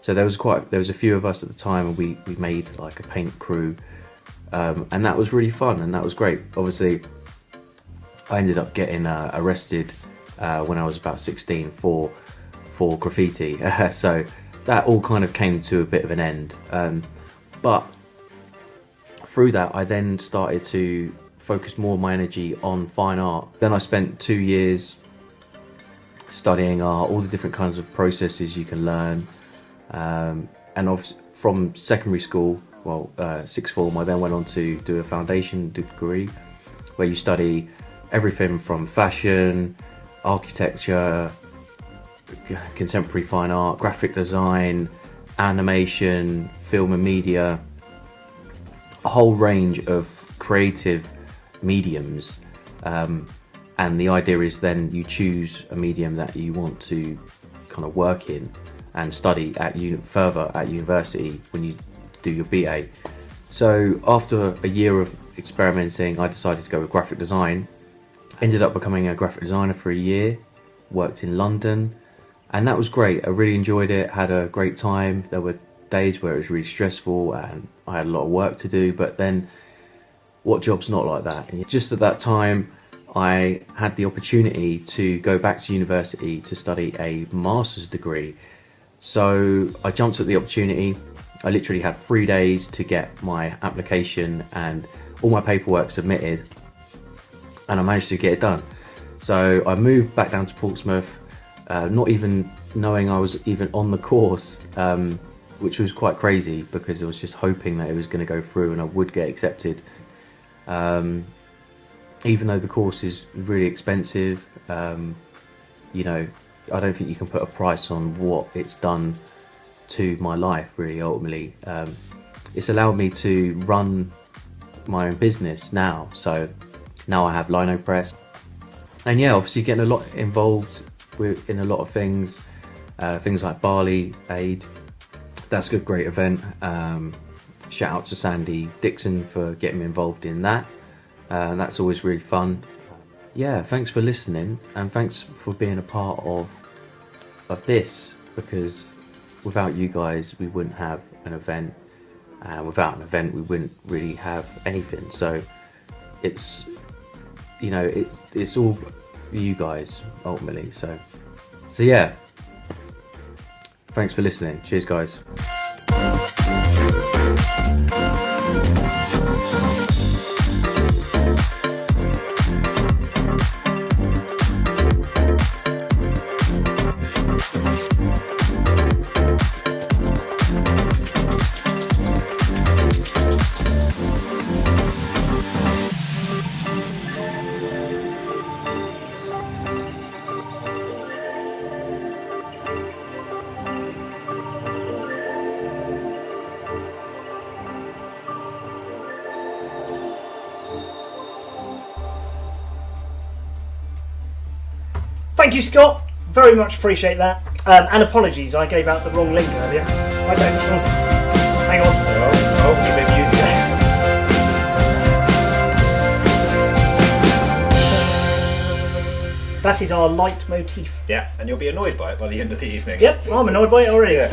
So there was a few of us at the time, and we made like a paint crew, and that was really fun and that was great. Obviously, I ended up getting arrested when I was about 16 for graffiti, so that all kind of came to a bit of an end. But through that, I then started to focus more of my energy on fine art. Then I spent 2 years studying art, all the different kinds of processes you can learn. And from secondary school, sixth form, I then went on to do a foundation degree where you study everything from fashion, architecture, contemporary fine art, graphic design, animation, film and media, a whole range of creative mediums. And the idea is then you choose a medium that you want to kind of work in and study further at university when you do your BA. So after a year of experimenting, I decided to go with graphic design. Ended up becoming a graphic designer for a year, worked in London, and that was great. I really enjoyed it, had a great time. There were days where it was really stressful and I had a lot of work to do, but then what job's not like that? And just at that time, I had the opportunity to go back to university to study a master's degree. So I jumped at the opportunity. I literally had 3 days to get my application and all my paperwork submitted, and I managed to get it done. So I moved back down to Portsmouth, not even knowing I was even on the course, which was quite crazy because I was just hoping that it was going to go through and I would get accepted. Even though the course is really expensive, you know, I don't think you can put a price on what it's done to my life, really, ultimately. It's allowed me to run my own business now. So now I have Lino Press. And yeah, obviously getting a lot involved in a lot of things like Barley Aid. That's a great event. Shout out to Sandie Dixon for getting me involved in that. That's always really fun. Yeah, thanks for listening, and thanks for being a part of this, because without you guys we wouldn't have an event, and without an event we wouldn't really have anything. So it's, you know, it's all you guys ultimately. So yeah, thanks for listening. Cheers, guys. Thank you, Scott. Very much appreciate that. And apologies, I gave out the wrong link earlier. I don't. Hang on. Oh, you've been used that is our leitmotif. Yeah, and you'll be annoyed by it by the end of the evening. Yep, I'm annoyed by it already. Yeah.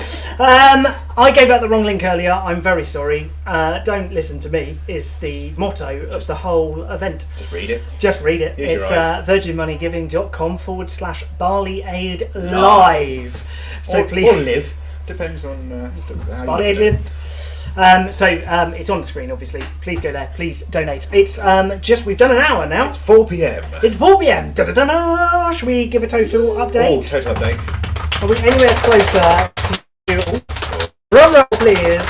I gave out the wrong link earlier. I'm very sorry. Don't listen to me is the motto of the whole event. Just read it. Just read it. Use your It's eyes. virginmoneygiving.com/Barley Aid Live. So please. Or live. Depends on how Barley you Aid look at it. Live. It's on the screen, obviously. Please go there. Please donate. It's we've done an hour now. It's 4 p.m. It's 4 p.m. Da-da-da-da. Should we give a total update? Oh, total update. Are we anywhere closer to... Drum roll, please.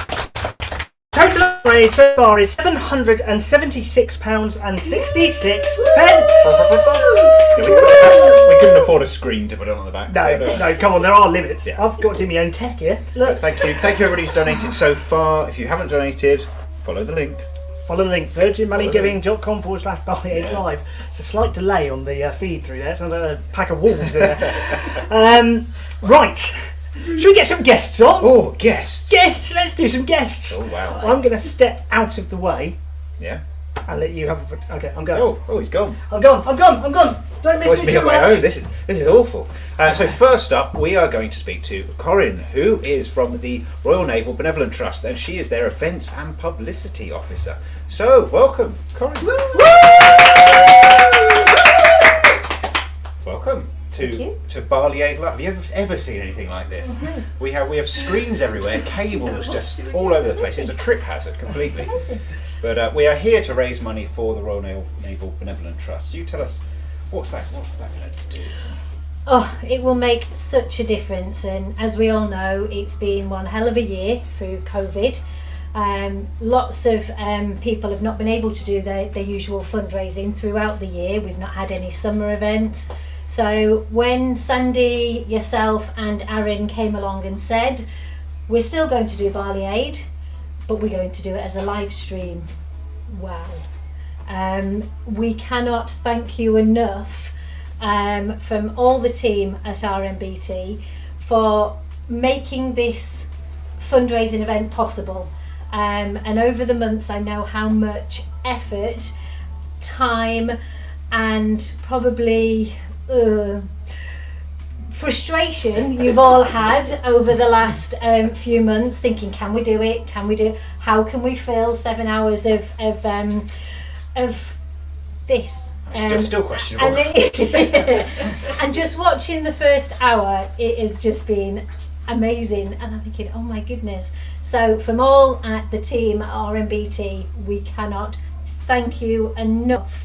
Total raise so far is £776.66. We couldn't afford a screen to put on the back. No, come on, there are limits. Yeah. I've got to do my own tech here. Look, Thank you everybody who's donated so far. If you haven't donated, follow the link. follow the link, virginmoneygiving.com/Barley Aid Live. It's a slight delay on the feed through there. It's not a pack of wolves in there. Right. Should we get some guests on? Oh, guests. Guests, let's do some guests. Oh, wow. I'm going to step out of the way Yeah. and let you have a... Okay, I'm going. Oh, he's gone. I'm gone. Don't miss Voice me me too on my own. much. This is awful. So first up, we are going to speak to Corinne, who is from the Royal Naval Benevolent Trust, and she is their events and publicity officer. So welcome, Corinne. Welcome to Barley Aid Live. Have you ever seen anything like this? We have screens everywhere, cables just all over the place. It's a trip hazard completely. But we are here to raise money for the Royal Naval Benevolent Trust. You tell us, what's that going to do? Oh, it will make such a difference, and as we all know, it's been one hell of a year through COVID. Lots of people have not been able to do their usual fundraising throughout the year. We've not had any summer events. So when Sandie, yourself and Aaron came along and said, we're still going to do Barley Aid, but we're going to do it as a live stream. Wow. We cannot thank you enough from all the team at RMBT for making this fundraising event possible. And over the months, I know how much effort, time, and probably frustration you've all had over the last few months, thinking, can we do it? How can we fill 7 hours of this? Still questionable. And just watching the first hour, it has just been amazing, and I'm thinking, oh my goodness. So from all at the team at RMBT, we cannot thank you enough,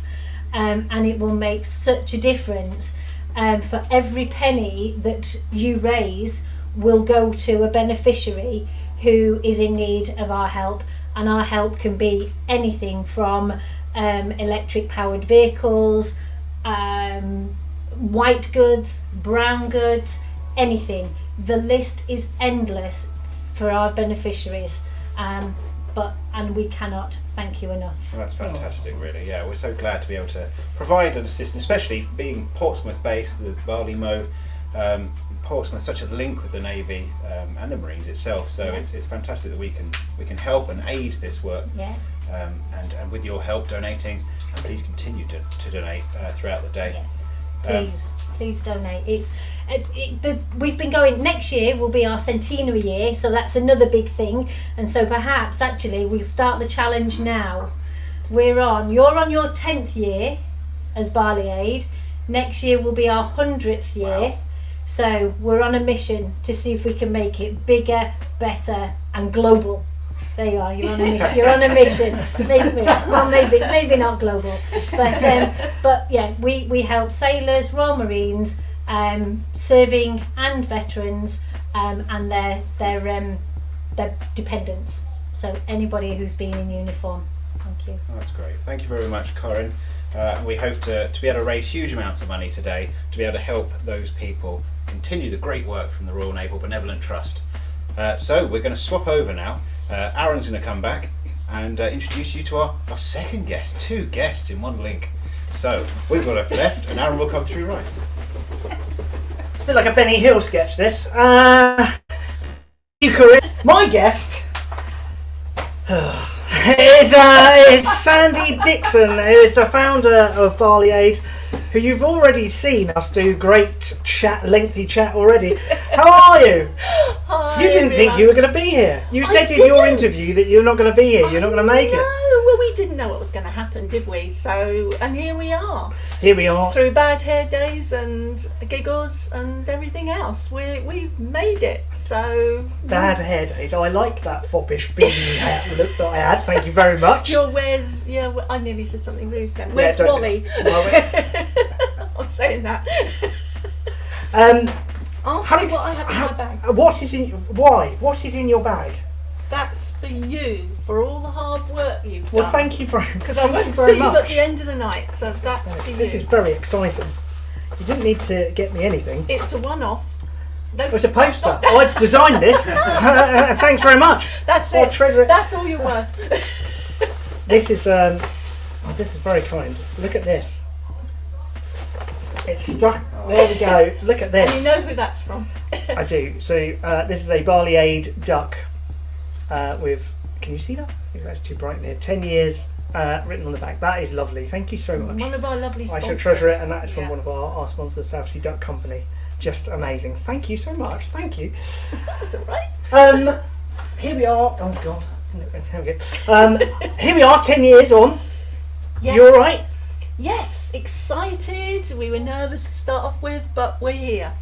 and it will make such a difference. For every penny that you raise will go to a beneficiary who is in need of our help, and our help can be anything from electric powered vehicles, white goods, brown goods, anything. The list is endless for our beneficiaries, and we cannot thank you enough. Well, that's fantastic, really. Yeah, we're so glad to be able to provide an assistance, especially being Portsmouth-based, the Barley Mow. Portsmouth, such a link with the Navy and the Marines itself. So it's fantastic that we can help and aid this work. Yeah. And with your help donating, and please continue to donate throughout the day. Yeah. Please donate. We've been going. Next year will be our centenary year, so that's another big thing. And so perhaps actually we'll start the challenge now. You're on your 10th year as Barley Aid. Next year will be our 100th year. Wow. So we're on a mission to see if we can make it bigger, better, and global. There you are. You're on a mission. Maybe not global, but yeah, we help sailors, Royal Marines, serving and veterans, and their dependents. So anybody who's been in uniform. Thank you. Oh, that's great. Thank you very much, Corinne. We hope to be able to raise huge amounts of money today to be able to help those people continue the great work from the Royal Naval Benevolent Trust. So we're going to swap over now. Aaron's going to come back and introduce you to our second guest. 2 guests in one link. So we'll go left and Aaron will come through right. It's a bit like a Benny Hill sketch, this. You Corinne. My guest is Sandie Dixon, who is the founder of Barley Aid, who you've already seen us do great chat, lengthy chat already. How are you? Hi, You didn't think you were going to be here. You said in your interview that you're not going to be here. You're not going to make it. No, well, we didn't know what was going to happen, did we? So, and here we are. Here we are. Through bad hair days and giggles and everything else, we've made it. So Bad hair days. I like that foppish beanie hat look that I had. Thank you very much. where's I nearly said something rude then. Where's don't do Wally? I'm saying that. Ask me what I have in my bag. What is in? Why? What is in your bag? That's for you, for all the hard work you've done. Well, thank you very much. Because I won't see you at the end of the night, so that's for you. This is very exciting. You didn't need to get me anything. It's a one-off. It's a poster. I designed this. Thanks very much. That's I'll it. treasure it. That's all you're worth. This is very kind. Look at this. It's stuck. There we go. Look at this. And you know who that's from. I do. So this is a Barley Aid duck with. Can you see that? I think that's too bright in here. 10 years written on the back. That is lovely. Thank you so much. One of our lovely I sponsors. shall treasure it, and that is from one of our sponsors, Southsea Duck Company. Just amazing. Thank you so much. Thank you. That's all right. Here we are. Oh God. There we go. Here we are. 10 years on. Yes. You all right? Yes, excited. We were nervous to start off with, but we're here.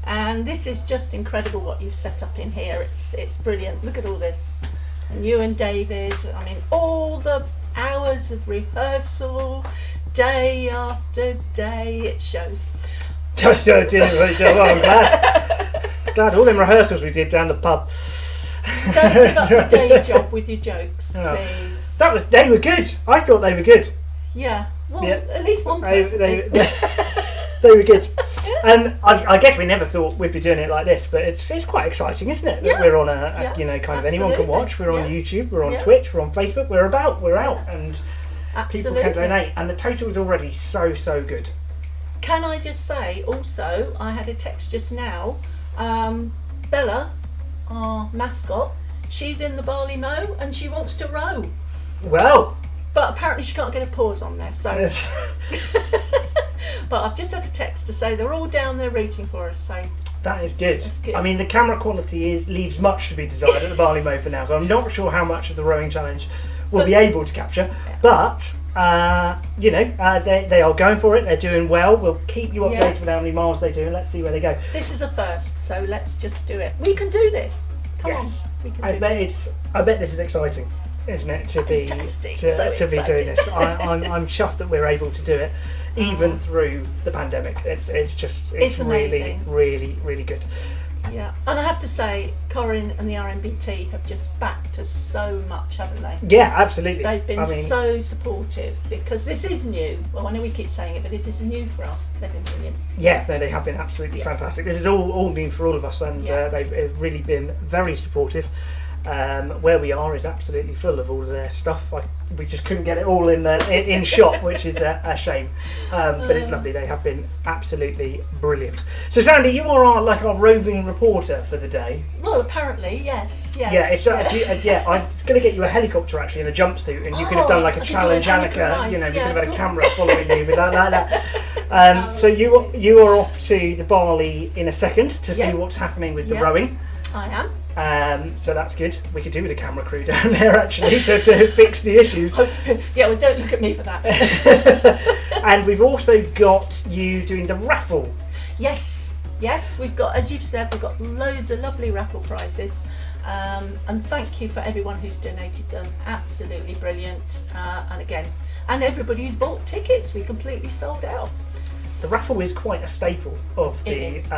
And this is just incredible what you've set up in here. It's brilliant. Look at all this. And you and David, I mean, all the hours of rehearsal, day after day, it shows. Just I'm glad all them rehearsals we did down the pub. Don't give up your day job with your jokes, No. please. They were good. I thought they were good. Yeah. Well, Yeah. at least one person did. They were good. And I guess we never thought we'd be doing it like this, but it's quite exciting, isn't it? That Yeah. we're on Yeah. kind of anyone can Absolutely. watch. We're on Yeah. YouTube, we're on Yeah. Twitch, we're on Facebook, we're out, and Absolutely. people can donate. And the total is already so good. Can I just say also, I had a text just now. Bella, our mascot, she's in the Barley Mow and she wants to row. Well, But apparently she can't get a pause on there, so. it's- But I've just had a text to say they're all down there rooting for us, so. that is good. That's good. I mean, the camera quality leaves much to be desired at the Barley Mow for now, so I'm not sure how much of the rowing challenge we'll be able to capture. But they are going for it. They're doing well. We'll keep you updated Yeah. with how many miles they do, and let's see where they go. This is a first, so let's just do it. We can do this. Come Yes. on. We can I do bet this. this is exciting, isn't it? To be Fantastic. to, So to be doing excited. this. I'm chuffed that we're able to do it, even through the pandemic. It's amazing. really good. Yeah. And I have to say, Corinne and the RMBT have just backed us so much, haven't they? Yeah, absolutely. They've been I mean, so supportive because this is new. Well, I know we keep saying it, but this is new for us. They've been brilliant. yeah, no, they have been absolutely Yeah. fantastic. This is all new for all of us, and Yeah. they've really been very supportive. Where we are is absolutely full of all of their stuff. We just couldn't get it all in shot, which is a shame. But it's lovely. They have been absolutely brilliant. So, Sandy, you are our roving reporter for the day. Well, apparently, yes. Yeah, it's I'm going to get you a helicopter actually in a jumpsuit, and you could have done like a I could do challenge, a Annika Annika. Rice, You could yeah. have had a camera following you with that like that. So you are off to the Barley in a second to see Yeah. what's happening with the Yeah. rowing. I am. So that's good. We could do with a camera crew down there actually to fix the issues. Yeah, well, don't look at me for that. And we've also got you doing the raffle. Yes, we've got, as you've said, we've got loads of lovely raffle prizes. And thank you for everyone who's donated them. Absolutely brilliant. And everybody who's bought tickets, we completely sold out. The raffle is quite a staple of It the is.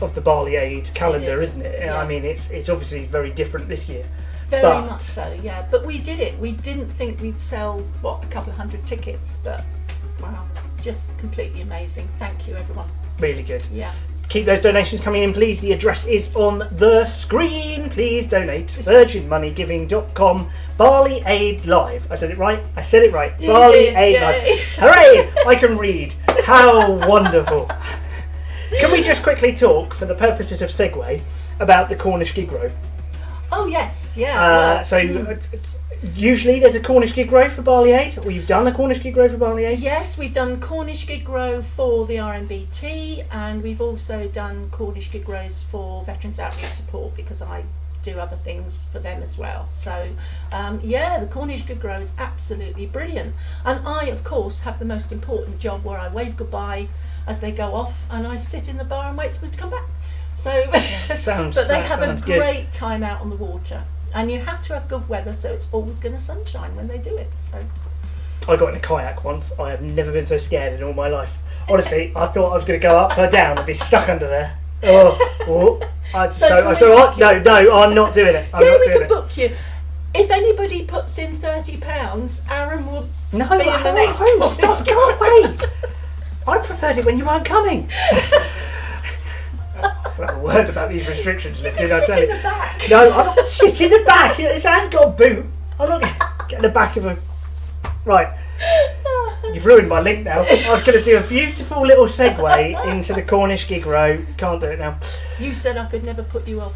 of the Barley Aid calendar, is, isn't it? yeah. I mean, it's obviously very different this year. Very But- much so, yeah. But we did it. We didn't think we'd sell, a couple of hundred tickets, but wow, just completely amazing. Thank you, everyone. Really good. Yeah. Keep those donations coming in, please. The address is on the screen. Please donate. VirginMoneyGiving.com. Barley Aid Live. I said it right. You Barley did, Aid yay. Live. Hooray! I can read. How wonderful. Can we just quickly talk, for the purposes of segue, about the Cornish Gig Row? Oh yes, yeah. Usually there's a Cornish Gig Row for Barley Aid, or you've done a Cornish Gig Row for Barley Aid? Yes, we've done Cornish Gig Row for the RMBT, and we've also done Cornish Gig Rows for Veterans Outreach Support, because I do other things for them as well. So yeah, the Cornish Gig Row is absolutely brilliant, and I of course have the most important job where I wave goodbye as they go off, and I sit in the bar and wait for them to come back. So but they have a great time out on the water, and you have to have good weather, so it's always going to sunshine when they do it. So I got in a kayak once. I have never been so scared in all my life. Honestly, I thought I was going to go upside down and be stuck under there. No, I'm not doing it. We could book you. If anybody puts in £30, Aaron will be in the next one. Stop, go away. I preferred it when you weren't coming. A word about these restrictions lifted. You can sit in the back. No, I'm not sitting in the back. It has got a boot. I'm not going to get in the back of a... Right. You've ruined my link now. I was going to do a beautiful little segue into the Cornish Gig Row. Can't do it now. You said I could never put you off.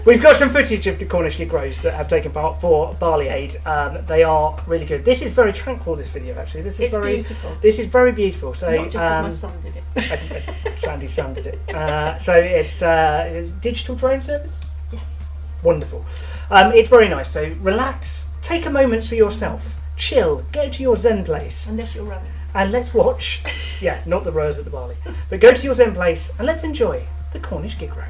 We've got some footage of the Cornish Gig Rows that have taken part for Barley Aid. They are really good. This is very tranquil, this video, actually. It's very beautiful. This is very beautiful. So, not just because my son did it. Sandy's son did it. So it's digital drone services? Yes. Wonderful. It's very nice. So relax. Take a moment for yourself. Chill. Go to your Zen place. Unless you're rowing. And let's watch. Yeah, not the rowers at the Barley. But go to your Zen place and let's enjoy the Cornish Gig Row.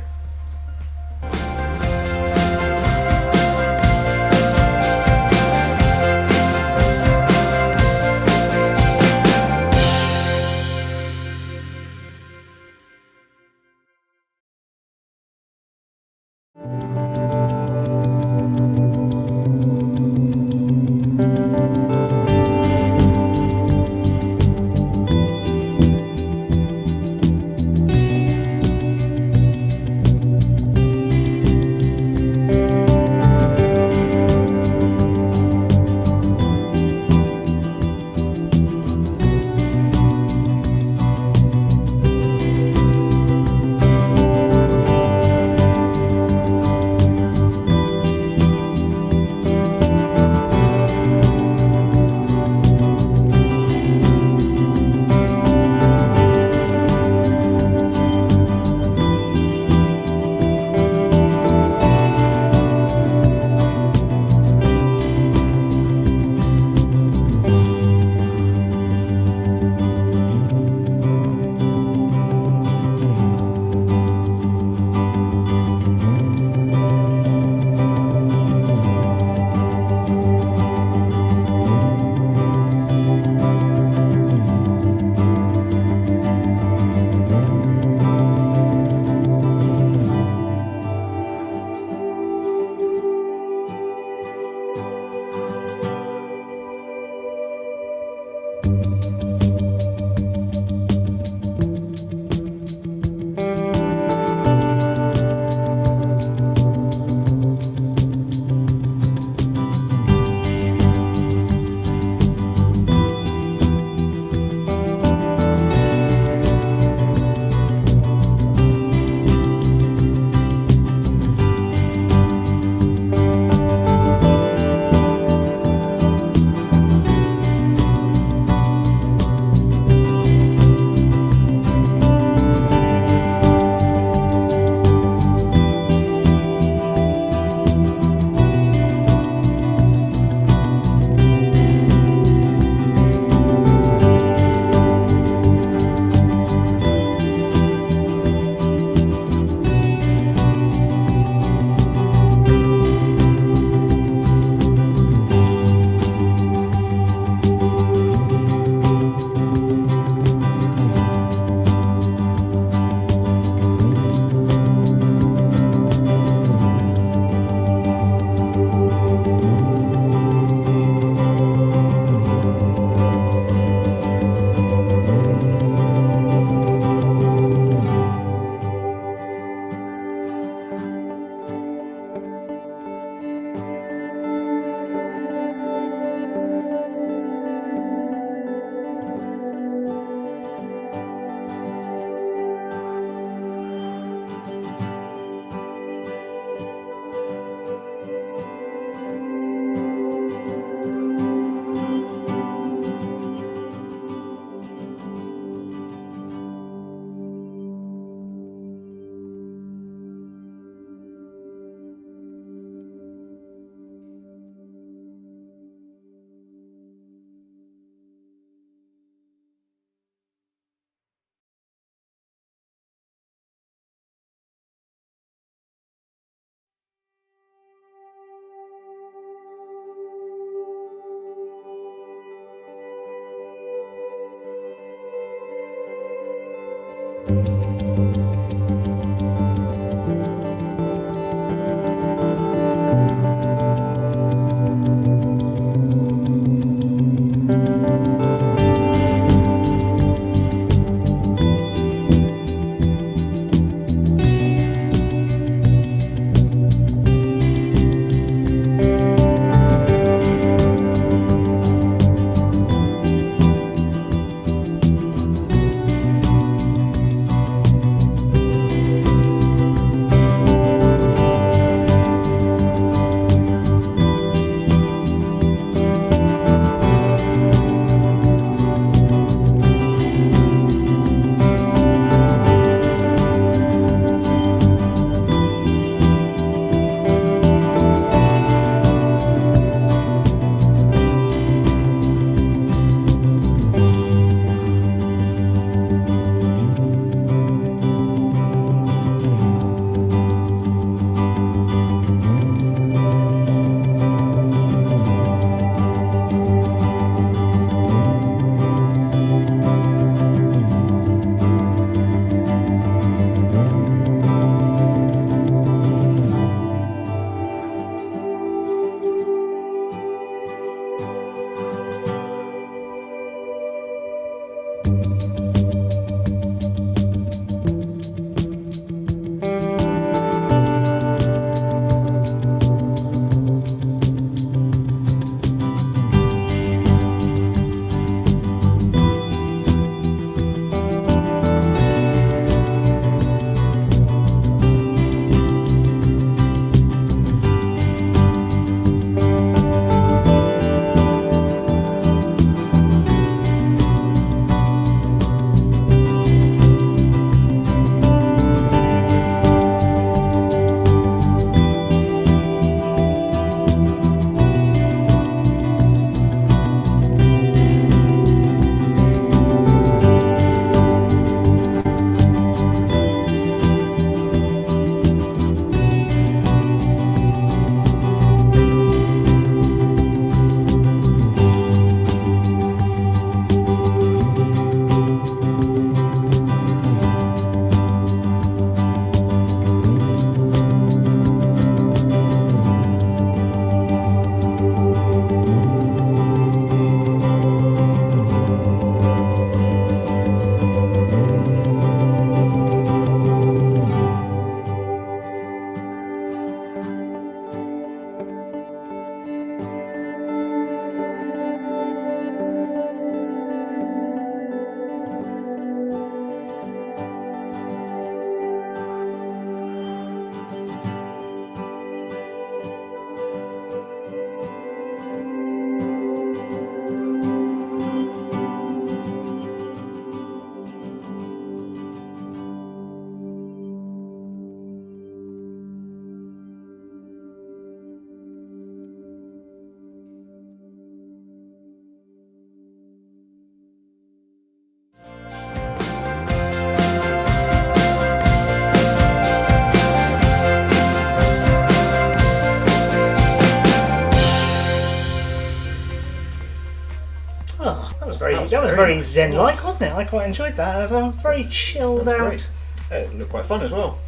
Oh, that was very zen-like, wasn't it? I quite enjoyed that. I was very chilled out. Great. It looked quite fun as well.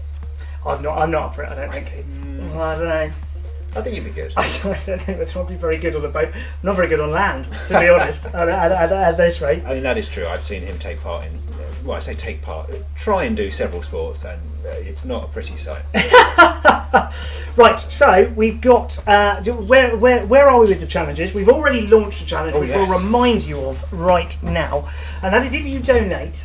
I'm not up for it. I don't think. Well, I don't know. I think you'd be good. I don't think it's probably very good on a boat. Not very good on land, to be honest. At this rate. I mean, that is true. I've seen him take part in. Well, I say take part. Try and do several sports, and it's not a pretty sight. Right, so we've got where are we with the challenges? We've already launched a challenge, which we'll remind you of right now, and that is if you donate,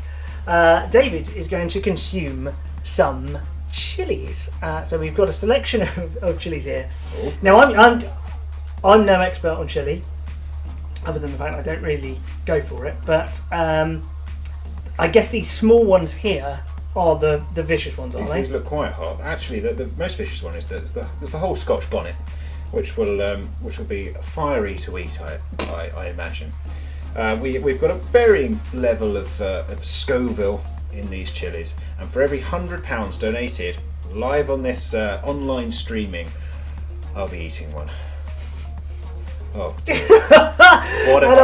David is going to consume some chilies. So we've got a selection of chilies here. Oh. Now I'm no expert on chili, other than the fact I don't really go for it, but I guess these small ones here are the vicious ones, aren't they? These look quite hot. Actually, the most vicious one is there's the whole Scotch bonnet, which will be fiery to eat. I imagine. We've got a varying level of Scoville in these chilies, and for every £100 donated live on this online streaming, I'll be eating one. Oh dear. What and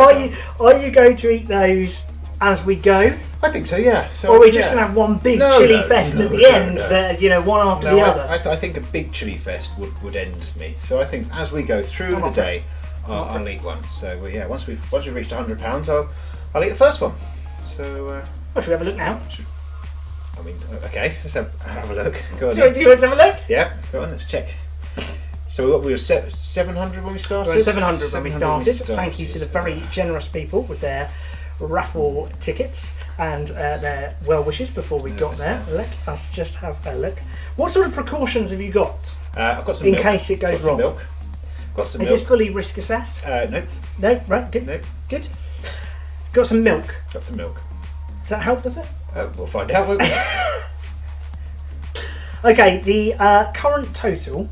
are you going to eat those as we go? I think so, yeah. So, or are we just going to have one big chili fest at the end, one after the other? I think a big chili fest would end me. So I think as we go through the day, I'll eat one. So once we've reached £100, I'll eat the first one. So. Should we have a look now? I mean, okay, let's have a look. Go on. Do you want to have a look? Yeah, go on, let's check. So we were 700 when we started? We were 700 when we started. Thank you to the very generous people with their raffle tickets and their well wishes before we got there. Let us just have a look. What sort of precautions have you got? I've got some in milk. Case it goes wrong. Milk. Got some Is milk. this fully risk assessed? No. No, right, good. No. Good. Got some milk. Got some milk. Does that help, does it? We'll find out, won't we? Okay, the current total.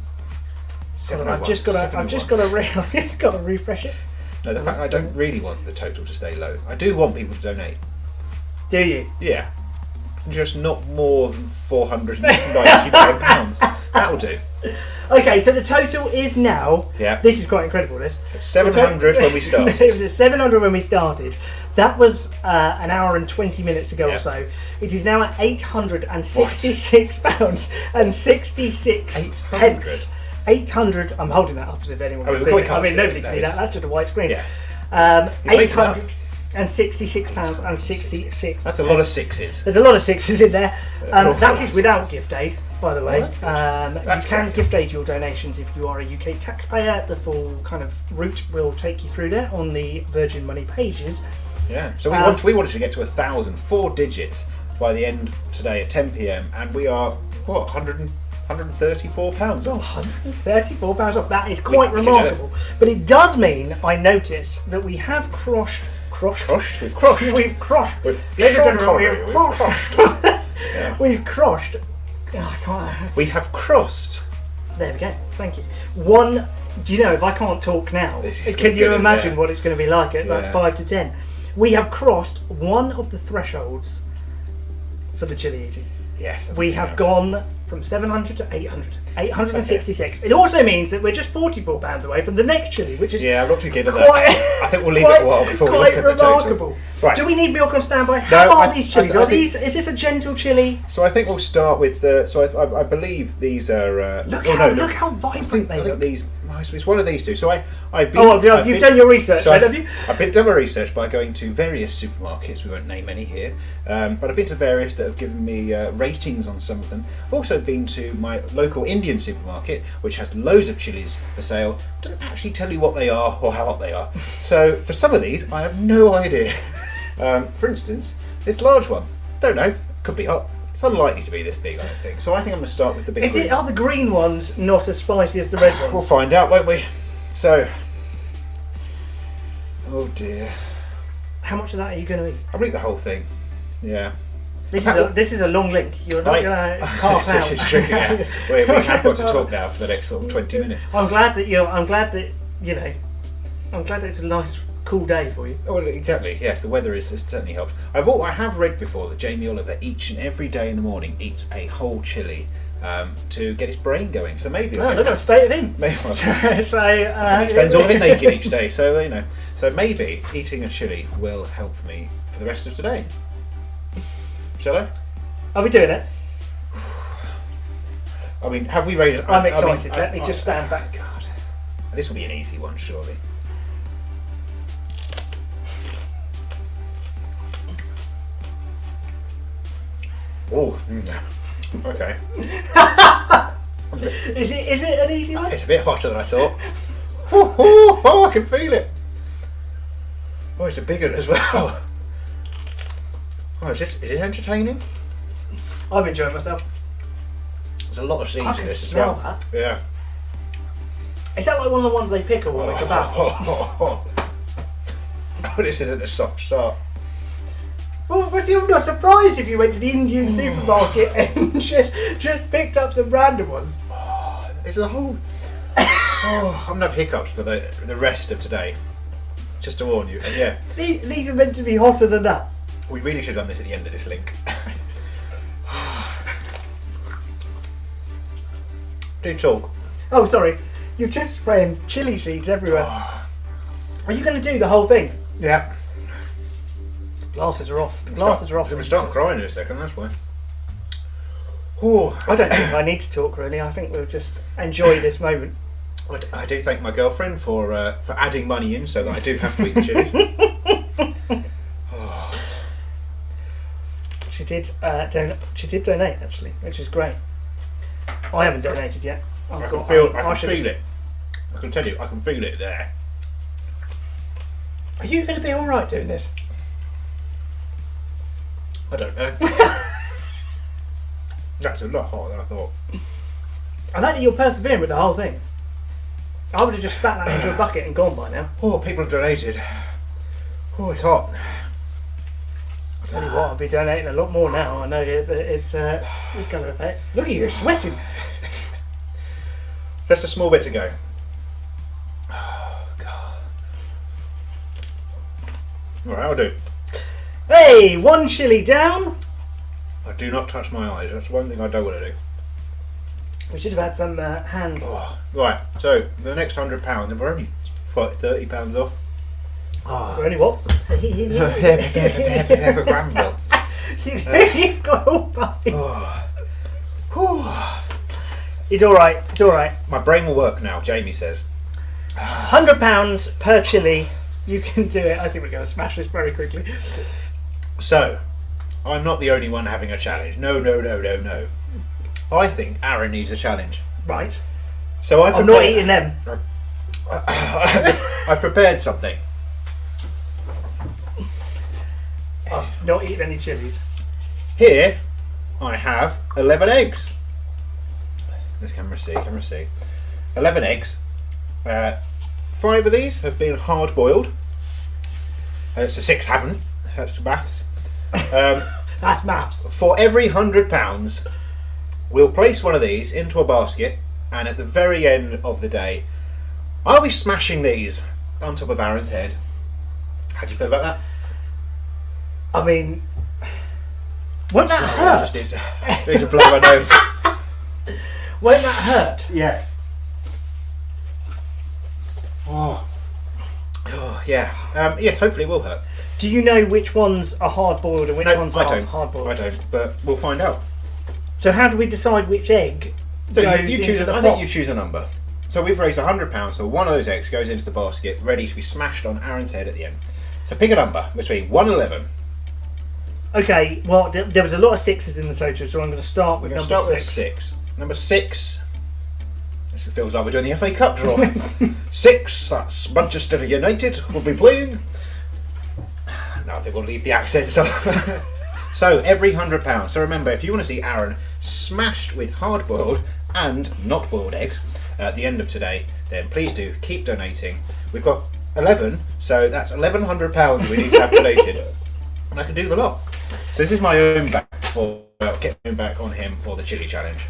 I've just got to refresh it. No, the fact I don't really want the total to stay low. I do want people to donate. Do you? Yeah. Just not more than £499. That'll do. Okay, so the total is now. Yeah. This is quite incredible. This. So 700 when we started. It was 700 when we started. That was an hour and 20 minutes ago or so. It is now at £866 and 66 pence. 800. I'm holding that up as if anyone can see it. I mean, nobody can see that. That's just a white screen. Yeah. £866 and 66. That's a lot of sixes. There's a lot of sixes in there. That is without gift aid, by the way. You can gift aid your donations if you are a UK taxpayer. The full kind of route will take you through there on the Virgin Money pages. Yeah. So we wanted to get to 1,000, 4 digits by the end today at 10 PM, and we are what £134 off. £134 off. That is quite remarkable. But it does mean I notice that we have crossed. We've crossed. We have crossed. There we go. Thank you. One. Do you know, if I can't talk now, can you imagine what it's going to be like at like 5 to 10? We have crossed one of the thresholds for the chili eating. Yes. We have gone from 700 to 800. 866. It also means that we're just £44 away from the next chili, which is I'm not too keen on that. I think we'll leave it a while before we look at the total. Right. Do we need milk on standby? How are these chilies? Is this a gentle chili? So I think we'll start with the. So I believe these are. Look how vibrant they look. These. It's one of these two. So I've been. You've done your research, have you? I've done my research by going to various supermarkets. We won't name any here, but I've been to various that have given me ratings on some of them. I've also been to my local Indian supermarket, which has loads of chilies for sale. Doesn't actually tell you what they are or how hot they are. So for some of these, I have no idea. For instance, this large one. Don't know. Could be hot. It's unlikely to be this big, I don't think. So I think I'm going to start with the big green. Are the green ones not as spicy as the red ones? We'll find out, won't we? So, oh dear. How much of that are you going to eat? I'll eat the whole thing. Yeah. This is a long link. You're not going to half out. This is true. Yeah. We have got to talk now for the next sort of 20 minutes. I'm glad that I'm glad it's a nice, cool day for you. Oh, well, exactly. Yes, the weather has certainly helped. I have read before that Jamie Oliver each and every day in the morning eats a whole chili to get his brain going. So maybe Oh, look at the state of him. maybe So, he spends all of it naked each day. So you know. So maybe eating a chili will help me for the rest of today. Shall I? Are we doing it? I mean, have we raised? I'm excited. Let me just stand back. God, this will be an easy one, surely. Oh, okay. Is it an easy one? It's a bit hotter than I thought. Oh, I can feel it. Oh, it's a big one as well. Oh, is it entertaining? I'm enjoying myself. There's a lot of seeds I in can this as smell well. that. Yeah. Is that like one of the ones they pickle on a kebab? Oh, this isn't a soft start. Well, but I'm not surprised if you went to the Indian supermarket and just picked up some random ones. There's a whole. Oh, I'm gonna have hiccups for the rest of today. Just to warn you. And yeah, These are meant to be hotter than that. we really should have done this at the end of this link. Do talk. Oh, sorry. You're just spraying chili seeds everywhere. Are you going to do the whole thing? Yeah. Glasses are off. The glasses are off. I'm gonna start crying in a second. That's why. Oh, I don't think I need to talk really. I think we'll just enjoy this moment. I do thank my girlfriend for adding money in so that I do have to eat the chilies. She did donate actually, which is great. I haven't donated yet. I can feel it. I can tell you, I can feel it there. Are you going to be all right doing this? I don't know. That's a lot hotter than I thought. I like that you're persevering with the whole thing. I would have just spat that into a bucket and gone by now. Oh, people have donated. Oh, it's hot. I'll tell you what, I'll be donating a lot more now. I know it's going to affect. Look at you, you're sweating. Just a small bit to go. Oh, God. Alright, I'll do. Hey, one chili down. I do not touch my eyes. That's one thing I don't want to do. We should have had some hand. Oh, right, so the next £100, and we're only £30 off. Oh. Only what? Granville. You've got all right. Oh. It's all right. It's all right. My brain will work now, Jamie says. £100 per chili. You can do it. I think we're going to smash this very quickly. So, I'm not the only one having a challenge. No. I think Aaron needs a challenge. Right. So I'm not eating them. I've prepared something. I've not eaten any chilies. Here, I have 11 eggs. Let's camera see. 11 eggs. 5 of these have been hard boiled. So 6 haven't. That's the maths. That's maths. For every £100, we'll place one of these into a basket, and at the very end of the day, I'll be smashing these on top of Aaron's head. How do you feel about that? I mean, won't that hurt? Need to blow my nose. Won't that hurt? Yes. Oh, yeah. Yes, hopefully it will hurt. Do you know which ones are hard boiled and which ones aren't hard boiled? I don't, but we'll find out. So how do we decide which egg So goes you choose. into the I pot? think you choose a number. So we've raised £100, so one of those eggs goes into the basket, ready to be smashed on Aaron's head at the end. So pick a number between 1 and 11. Okay, well, there was a lot of 6s in the total, so I'm going to start with We're going to number start 6. with 6. Number 6. This feels like we're doing the FA Cup draw. 6. That's Manchester United. Will be playing. No, I think we'll leave the accents off. So every £100. So remember, if you want to see Aaron smashed with hard-boiled and not boiled eggs at the end of today, then please do keep donating. We've got 11, so that's £1,100 we need to have donated, and I can do the lot. So this is my own back for get my own back on him for the chili challenge.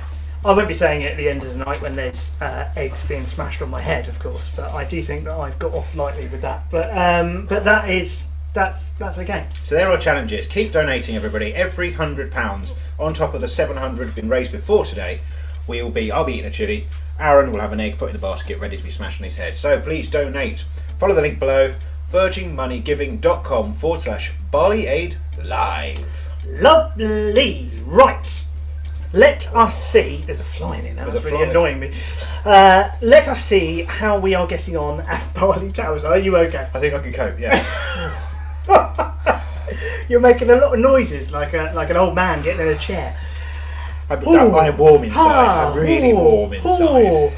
I won't be saying it at the end of the night when there's eggs being smashed on my head, of course. But I do think that I've got off lightly with that. But that's okay. So there are challenges. Keep donating, everybody. Every £100 on top of the 700 been raised before today. I'll be eating a chili. Aaron will have an egg put in the basket ready to be smashed on his head. So please donate. Follow the link below. virginmoneygiving.com/Barley Aid Live. Lovely. Right. Let us see. There's a fly in there. That's really annoying me. Let us see how we are getting on at Barley Towers. Are you okay? I think I can cope. Yeah. You're making a lot of noises like an old man getting in a chair. I'm warm inside. I'm really warm inside.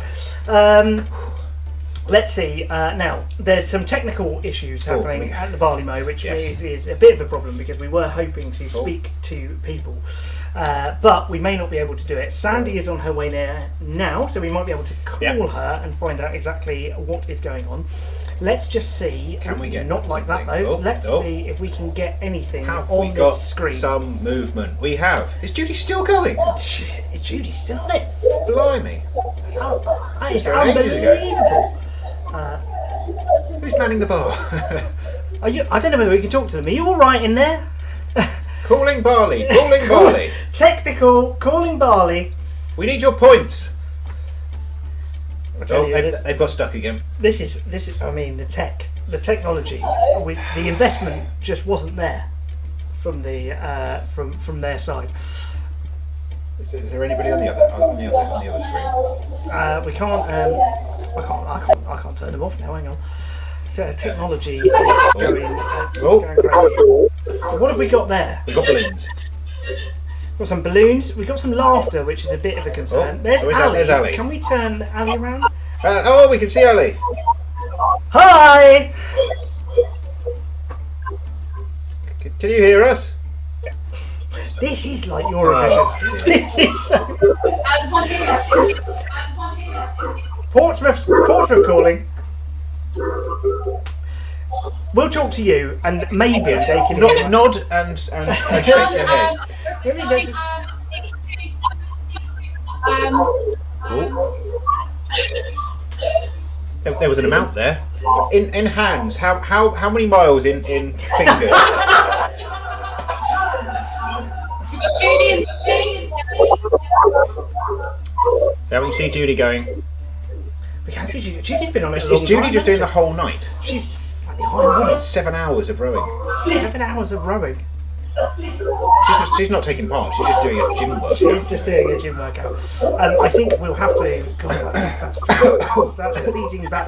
Let's see. Now, there's some technical issues happening at the Barley Mow, which is a bit of a problem because we were hoping to speak to people, but we may not be able to do it. Sandie is on her way there now, so we might be able to call her and find out exactly what is going on. Let's just see. Can we get not like that though? Let's see if we can get anything on the screen. Some movement. We have. Is Judy still going? Shit, is Judy still on it? Blimey. That is unbelievable. Who's manning the bar? I don't know whether we can talk to them. Are you all right in there? Calling Barley. Calling Barley. Technical. Calling Barley. We need your points. They've got stuck again. This is. I mean, the technology, the investment just wasn't there from the from their side. Is there anybody on the other screen? We can't. I can't turn them off now. Hang on. So technology is going crazy. What have we got there? We've got balloons. We've got some balloons. We've got some laughter, which is a bit of a concern. There's Ali. Can we turn Ali around? We can see Ali. Hi! Can you hear us? This is like Eurovision. This is so... Portsmouth calling. We'll talk to you, and maybe they can nod and shake your head. There was an amount there. In hands, how many miles in fingers? Now we see Judy going. We can't see Judy. Judy's been on it. Is Judy just doing the whole night? She's 7 hours of rowing. 7 hours of rowing. She's not taking part. She's just doing a gym workout. She's just doing a gym workout. I think we'll have to. God, that's feeding back.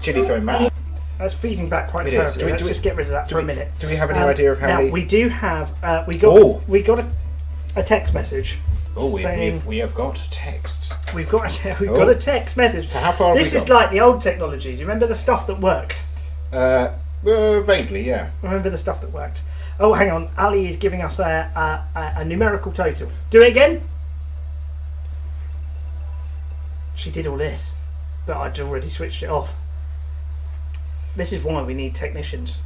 Chili's going mad. That's feeding back quite terribly. Let's just get rid of that for a minute. Do we have any idea of how many? We do have. We got a text message. We have got texts. We've got a text message. So how far? This is like the old technology. Do you remember the stuff that worked? Vaguely, yeah. Remember the stuff that worked. Oh, hang on. Ali is giving us a numerical total. Do it again. She did all this, but I'd already switched it off. This is why we need technicians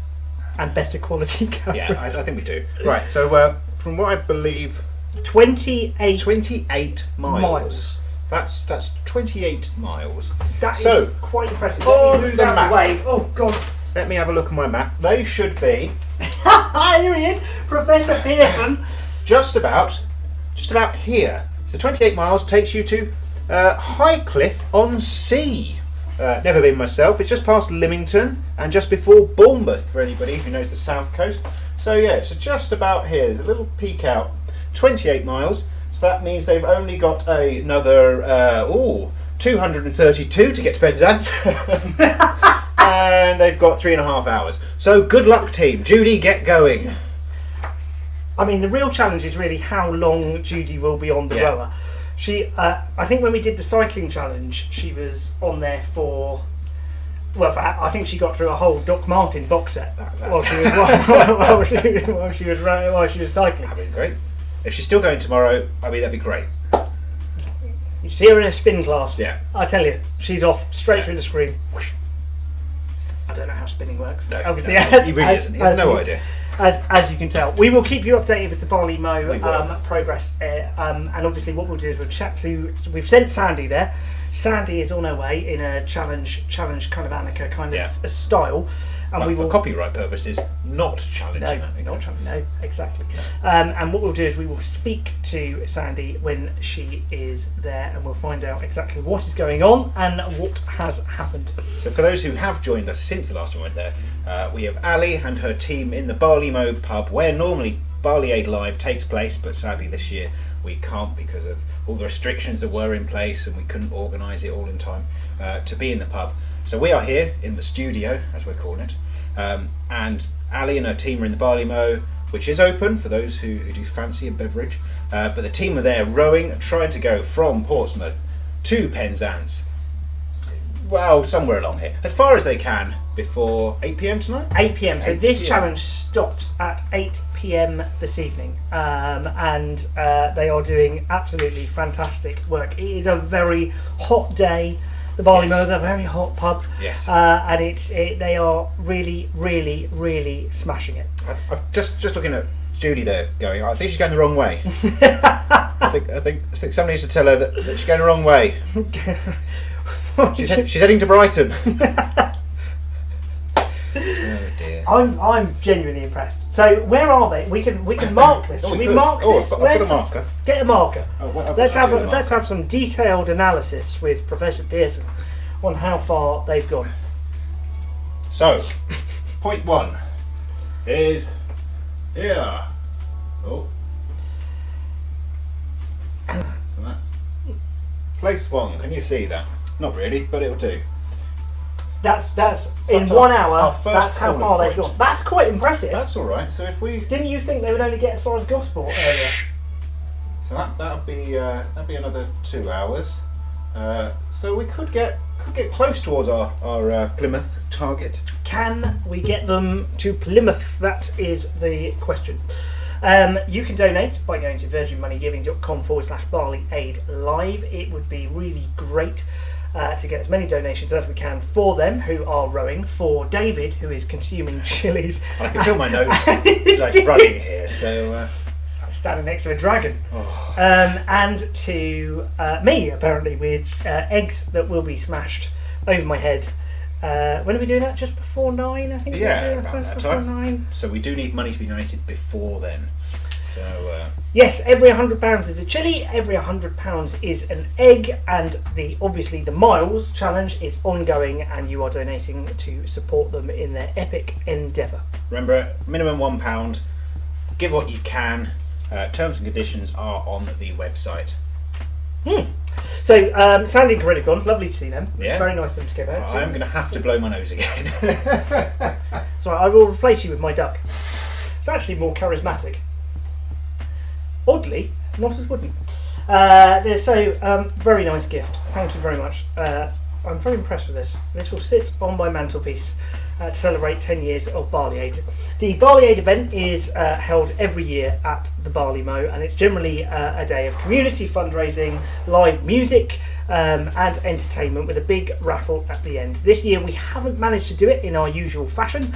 and better quality cameras. Yeah, I think we do. Right, so from what I believe... 28 miles. That's 28 miles. That is quite impressive. On the map. Oh, God. Let me have a look at my map. They should be... Here he is, Professor Pearson. Just about here. So 28 miles takes you to Highcliffe-on-Sea. Never been myself. It's just past Lymington and just before Bournemouth, for anybody who knows the south coast. So yeah, so just about here. There's a little peak out. 28 miles. So that means they've only got another 232 to get to Penzance. And they've got 3.5 hours. So good luck, team. Judy, get going. I mean, the real challenge is really how long Judy will be on the rower. She, I think when we did the cycling challenge, she was on there for. Well, I think she got through a whole Doc Martin box set while she was cycling. That'd be great. If she's still going tomorrow, that'd be great. You see her in a spin class. Yeah. I tell you, she's off straight through the screen. I don't know how spinning works. No, obviously, he really doesn't. He has no idea. as you can tell. We will keep you updated with the Barley We Mow will. progress, and obviously what we'll do is we'll chat to. We've sent Sandie there. Sandie is on her way in a challenge kind of Annika kind of style, and But we for will. copyright purposes, not challenging. No, exactly. And what we'll do is we will speak to Sandie when she is there, and we'll find out exactly what is going on and what has happened. So for those who have joined us since the last time we went there, we have Ali and her team in the Barley Mow pub, where normally Barley Aid Live takes place, but sadly this year we can't because of all the restrictions that were in place, and we couldn't organise it all in time to be in the pub. So we are here in the studio, as we're calling it, and Ali and her team are in the Barley Mow, which is open for those who do fancy a beverage. But the team are there rowing, trying to go from Portsmouth to Penzance. Well, somewhere along here, as far as they can before 8 p.m. tonight. 8 p.m. So 8 this p.m. challenge stops at 8 p.m. this evening, and they are doing absolutely fantastic work. It is a very hot day. The Barley Mow is a very hot pub, Yes. and they are really, really, really smashing it. I'm just looking at Judy there going, I think she's going the wrong way. I think somebody needs to tell her that she's going the wrong way. She's heading to Brighton. Oh dear. I'm genuinely impressed. So where are they? We can mark this. Should we mark this? I've Where's got a the- marker. Get a marker. Let's I'll do the have marker. some detailed analysis with Professor Pearson on how far they've gone. So, point 1 is here. Oh. So that's place 1. Can you see that? Not really, but it'll do. That's in That's 1 our hour. first That's how far corner they've point. gone. That's quite impressive. That's all right. So if we, Didn't you think they would only get as far as Gosport earlier? so that'll be another 2 hours. So we could get close towards our Plymouth target. Can we get them to Plymouth? That is the question. You can donate by going to virginmoneygiving.com/Barley Aid Live. It would be really great to get as many donations as we can for them who are rowing, for David who is consuming chilies. I can feel my nose like running here. So Standing next to a dragon. oh. And to me, apparently, with eggs that will be smashed over my head. When are we doing that? Just before 9, I think. Yeah, we're doing about just that before time. 9. So we do need money to be donated before then. So Yes, every £100 is a chili, every £100 is an egg, and obviously the miles challenge is ongoing, and you are donating to support them in their epic endeavour. remember, minimum £1. Give what you can. Terms and conditions are on the website. So Sandie and Corinne have gone. Lovely to see them. It's Yeah. very nice of them to go out. I'm going to have to blow my nose again. So I will replace you with my duck. It's actually more charismatic. Oddly, not as wooden. Very nice gift. Thank you very much. I'm very impressed with this. This will sit on my mantelpiece to celebrate 10 years of Barley Aid. The Barley Aid event is held every year at the Barley Mow, and it's generally a day of community fundraising, live music, and entertainment with a big raffle at the end. This year we haven't managed to do it in our usual fashion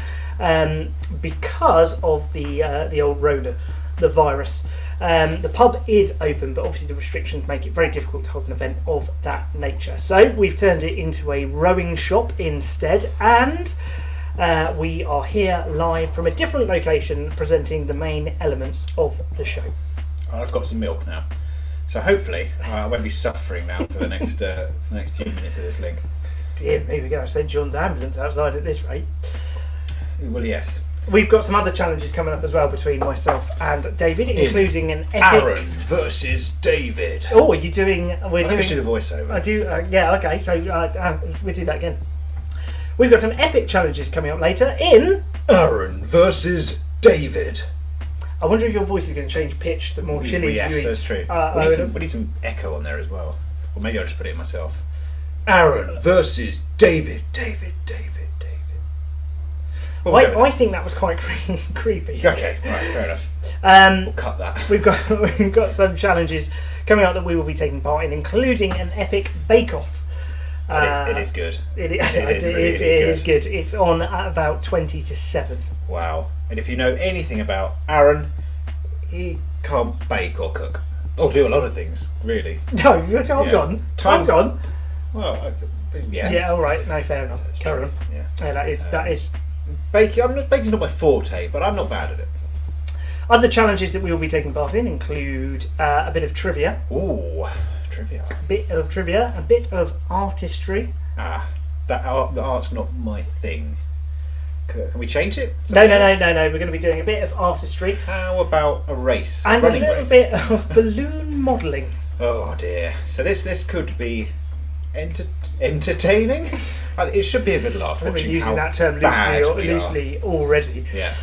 because of the old Rona, the virus. The pub is open, but obviously the restrictions make it very difficult to hold an event of that nature. So we've turned it into a rowing shop instead, and we are here live from a different location presenting the main elements of the show. I've got some milk now. So hopefully I won't be suffering now for the next few minutes of this link. Dear me, we're going to send John's ambulance outside at this rate. Well, yes. We've got some other challenges coming up as well between myself and David, including an epic... Aaron versus David. Oh, are you doing... We're I think we should do the voiceover. I do, yeah, okay, so we'll do that again. We've got some epic challenges coming up later in... Aaron versus David. I wonder if your voice is going to change pitch the more chilies Yes, you eat. that's true. We need some echo on there as well. Or maybe I'll just put it in myself. Aaron versus David. David. Well, I think that was quite creepy. okay, right, fair enough. We'll cut that. We've got some challenges coming up that we will be taking part in, including an epic bake-off. It is good. It is really is good. It's on at about 20 to 7. Wow. And if you know anything about Aaron, he can't bake or cook. Or do a lot of things, really. No, hold on. Hold on. Well, yeah. Yeah, all right. No, fair enough. Carry on. Yeah. That is. Baking's not my forte, but I'm not bad at it. Other challenges that we will be taking part in include a bit of trivia. Ooh, trivia. A bit of artistry. The art's not my thing. Can we change it? No. We're going to be doing a bit of artistry. How about a race? And running a little race? bit of balloon modelling. Oh dear. So this could be entertaining. It should be a good laugh. I've been Watching using how that term bad we are. loosely already. Yeah.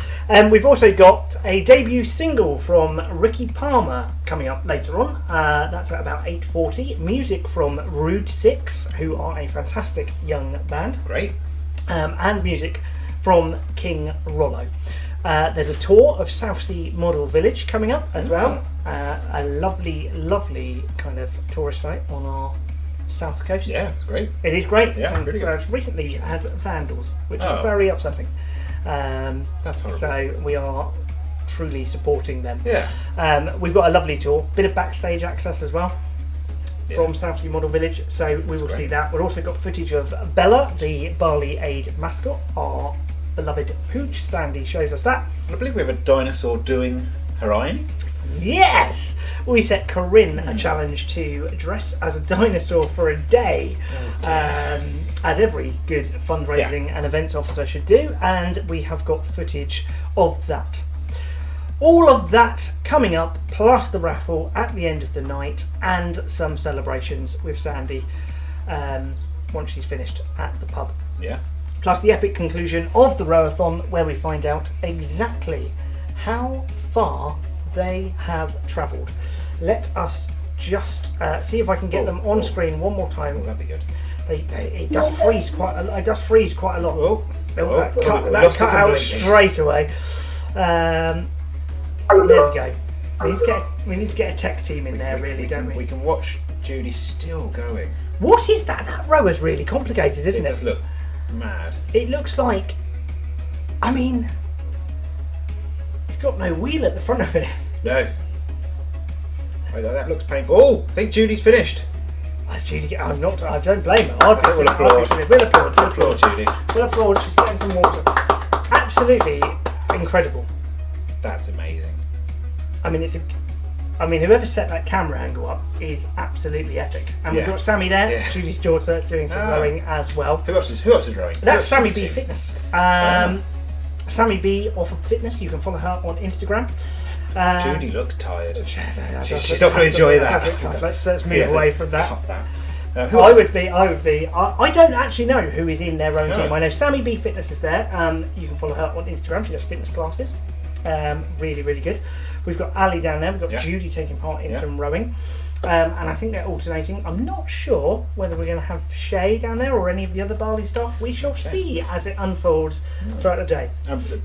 We've also got a debut single from Ricky Palmer coming up later on. That's at about 8:40. Music from Rude Six, who are a fantastic young band. Great. And music from King Rollo. There's a tour of Southsea Model Village coming up as well. A lovely, lovely kind of tourist site on our south coast. Yeah, it's great. It is great. Yeah, and really good. it's recently had vandals, which is Oh. very upsetting. That's horrible. So we are truly supporting them. Yeah. We've got a lovely tour, bit of backstage access as well Yeah. from Southsea Model Village, so we will great. see that. We've also got footage of Bella, the Barley Aid mascot, our beloved pooch. Sandie shows us that. I believe we have a dinosaur doing her ironing. Yes! We set Corinne a challenge to dress as a dinosaur for a day, as every good fundraising and events officer should do, and we have got footage of that. All of that coming up, plus the raffle at the end of the night, and some celebrations with Sandie once she's finished at the pub. Yeah. Plus the epic conclusion of the Row-a-thon, where we find out exactly how far they have travelled. Let us just see if I can get them on screen one more time. Oh, that'd be good. It does freeze quite a lot. Oh. That We cut lost it out completely. straight away. There we go. We need to get a tech team in there, really, don't we? We can watch Judy still going. What is that? That row is really complicated, isn't It it? does look mad. It looks like, it's got no wheel at the front of it. No. Oh, that looks painful. Oh, I think Judy's finished. That's Judy. I don't blame her. I think we'll applaud. We'll applaud. Applaud, Judy. We'll applaud. She's getting some water. Absolutely incredible. That's amazing. Whoever set that camera angle up is absolutely epic. And we've Yeah. got Sammy there, Yeah. Judy's daughter, doing some rowing as well. Who else is rowing? Who That's else Sammy is B team? Fitness. Sammy B off of Fitness. You can follow her on Instagram. Judy looks tired. She's She's not going to enjoy that. Let's move away from that. Cut that. I would be. I don't actually know who is in their own No. team. I know Sammy B Fitness is there. You can follow her on Instagram. She does fitness classes. Really, really good. We've got Ali down there. We've got Judy taking part in some rowing. And I think they're alternating. I'm not sure whether we're going to have Shay down there or any of the other Barley staff. We shall see as it unfolds throughout the day.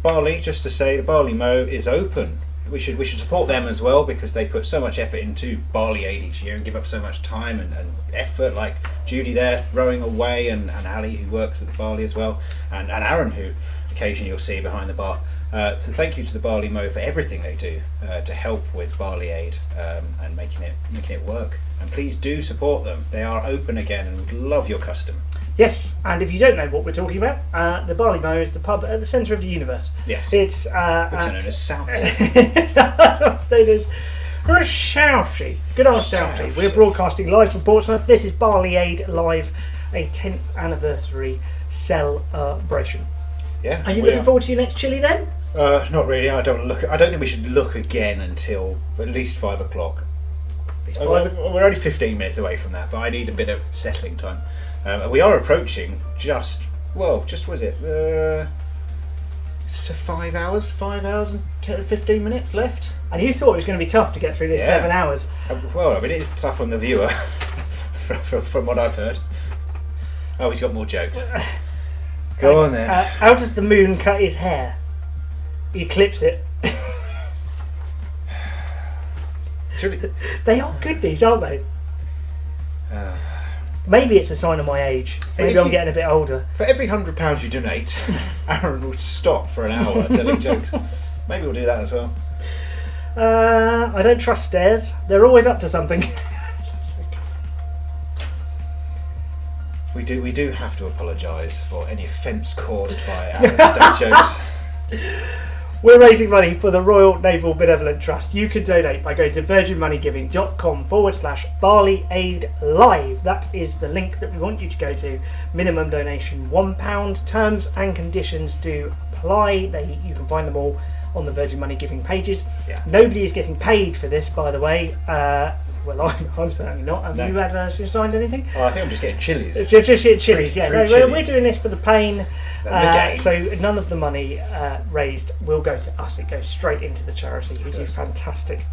Barley, just to say, the Barley Mow is open. We should support them as well, because they put so much effort into Barley Aid each year and give up so much time and effort, like Judy there rowing away, and Ali, who works at the Barley as well, and Aaron, who occasionally you'll see behind the bar. So thank you to the Barley Mow for everything they do to help with Barley Aid and making it work. And please do support them. They are open again, and we'd love your custom. Yes, and if you don't know what we're talking about, the Barley Mow is the pub at the centre of the universe. Yes. It's known as Southsea. it's known as Southsea. Good old Southsea. Southsea. We're broadcasting live from Portsmouth. This is Barley Aid Live, a 10th anniversary celebration. Yeah. Are you looking forward to your next chili then? Not really. I don't think we should look again until at least 5 o'clock. We're only 15 minutes away from that, but I need a bit of settling time. We are approaching just was it 5 hours? 5 hours and 15 minutes left. And you thought it was going to be tough to get through this 7 hours. It is tough on the viewer, from what I've heard. Oh, he's got more jokes. Go on then. How does the moon cut his hair? He clips it. They are good, these, aren't they? Maybe it's a sign of my age. Maybe I'm getting a bit older. For every £100 you donate, Aaron will stop for an hour telling jokes. Maybe we'll do that as well. I don't trust stairs. They're always up to something. We do have to apologise for any offence caused by Aaron's dad jokes. We're raising money for the Royal Naval Benevolent Trust. You can donate by going to virginmoneygiving.com/Barley Aid Live. That is the link that we want you to go to. Minimum donation £1. Terms and conditions do apply. You can find them all on the Virgin Money Giving pages. Yeah. Nobody is getting paid for this, by the way. Well, I'm certainly not. Have you signed anything? Oh, I think I'm just getting chilies. Just chilies, yeah. Free So chilies. we're doing this for the pain. The So none of the money raised will go to us. It goes straight into the charity, who do fantastic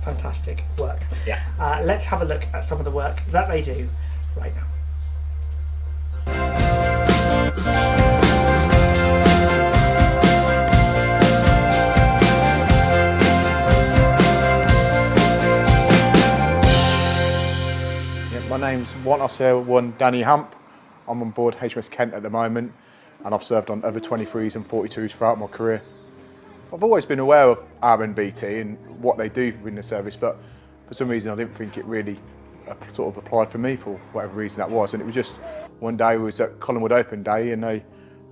work. Yeah. Let's have a look at some of the work that they do right now. My name's one Danny Hamp. I'm on board HMS Kent at the moment, and I've served on other 23s and 42s throughout my career. I've always been aware of RNBT and what they do in the service, but for some reason I didn't think it really sort of applied for me for whatever reason that was. And it was just one day, we was at Collingwood Open Day, and they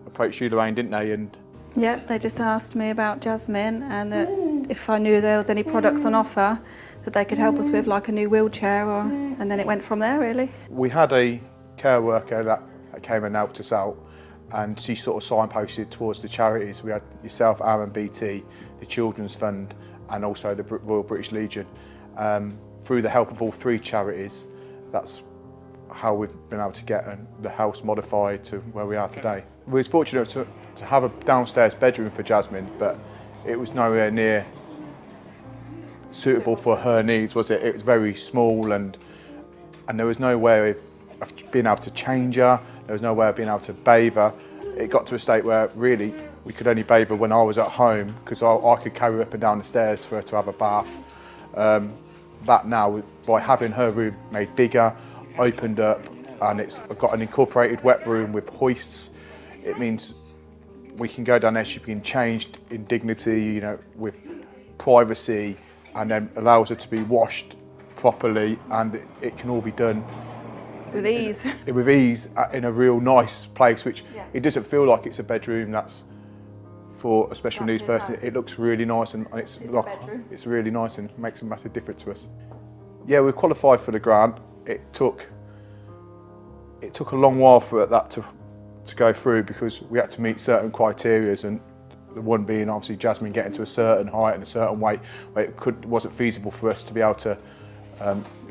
approached you, Lorraine, didn't they? And yep, they just asked me about Jasmine and that if I knew there was any products on offer that they could help us with, like a new wheelchair, and then it went from there, really. we had a care worker that came and helped us out, and she sort of signposted towards the charities. We had yourself, RNBT, the Children's Fund, and also the Royal British Legion. Through the help of all three charities, that's how we've been able to get the house modified to where we are today. We was fortunate to have a downstairs bedroom for Jasmine, but it was nowhere near suitable for her needs, was it? It was very small, and there was no way of being able to change her. There was no way of being able to bathe her. It got to a state where really we could only bathe her when I was at home, because I could carry her up and down the stairs for her to have a bath. That now, by having her room made bigger, opened up, and it's got an incorporated wet room with hoists, it means we can go down there, she's being changed in dignity, you know, with privacy, and then allows her to be washed properly, and it can all be done With ease. with ease in a real nice place, which it doesn't feel like it's a bedroom that's for a special needs person. It looks really nice, and it's like, it's really nice and makes a massive difference to us. Yeah, we qualified for the grant. It took a long while for that to go through, because we had to meet certain criteria, and the one being obviously Jasmine getting to a certain height and a certain weight where it wasn't feasible for us to be able to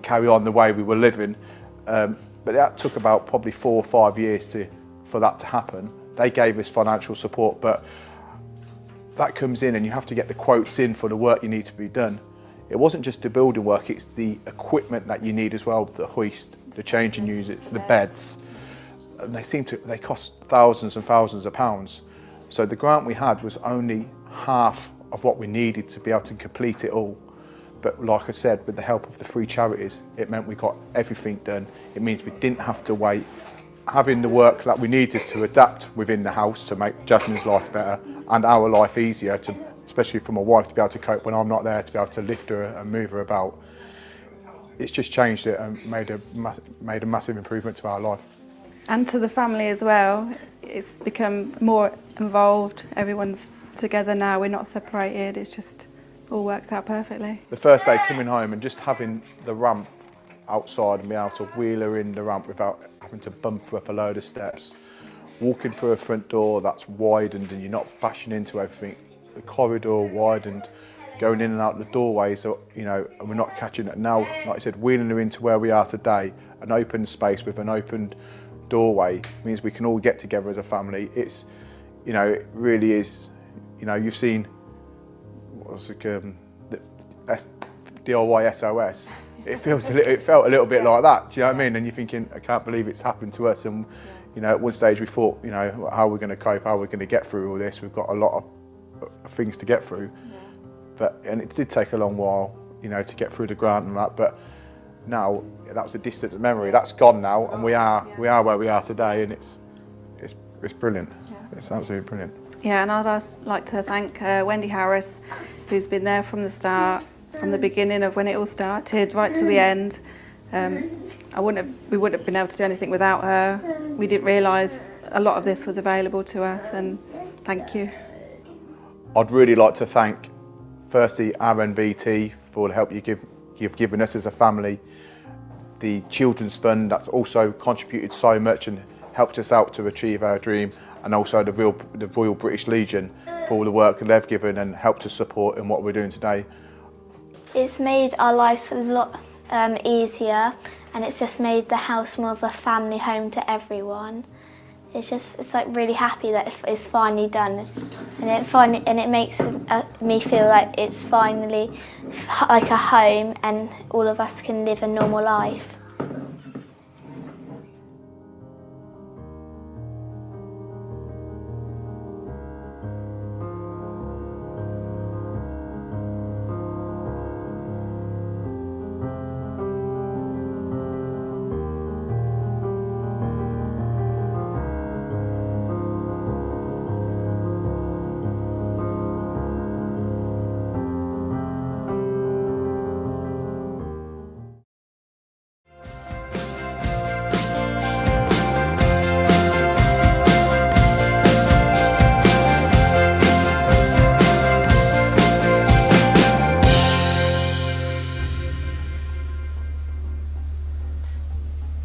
carry on the way we were living. But that took about probably 4 or 5 years for that to happen. They gave us financial support, but that comes in and you have to get the quotes in for the work you need to be done. It wasn't just the building work, it's the equipment that you need as well, the hoist, the changing units, the beds. And they cost thousands and thousands of pounds. So the grant we had was only half of what we needed to be able to complete it all. But like I said, with the help of the three charities, it meant we got everything done. It means we didn't have to wait. Having the work that we needed to adapt within the house to make Jasmine's life better and our life easier, especially for my wife to be able to cope when I'm not there, to be able to lift her and move her about. It's just changed it and made a massive improvement to our life. And to the family as well. It's become more involved. Everyone's together now. We're not separated. It's just all works out perfectly. The first day coming home and just having the ramp outside and being able to wheel her in the ramp without having to bump her up a load of steps, walking through a front door that's widened and you're not bashing into everything, the corridor widened, going in and out the doorways, you know, and we're not catching it. Now, like I said, wheeling her into where we are today, an open space with an open doorway means we can all get together as a family. It's, you know, it really is, you know, you've seen the DIY SOS. It felt a little bit like that. Do you know what I mean? And you're thinking, I can't believe it's happened to us. And you know, at one stage we thought, you know, how are we going to cope? How are we going to get through all this? We've got a lot of things to get through. And it did take a long while, you know, to get through the grant and that. But now that was a distant memory. That's gone now, and we are where we are today, and it's brilliant. It's absolutely brilliant. Yeah, and I'd just like to thank Wendy Harris, who's been there from the start, from the beginning of when it all started, right to the end. We wouldn't have been able to do anything without her. We didn't realise a lot of this was available to us, and thank you. I'd really like to thank, firstly, Aaron BT for the help you've given us as a family, the Children's Fund that's also contributed so much and helped us out to achieve our dream, and also the Royal British Legion for all the work they've given and helped us support in what we're doing today. It's made our lives a lot easier, and it's just made the house more of a family home to everyone. It's like really happy that it's finally done, and it makes me feel like it's finally like a home, and all of us can live a normal life.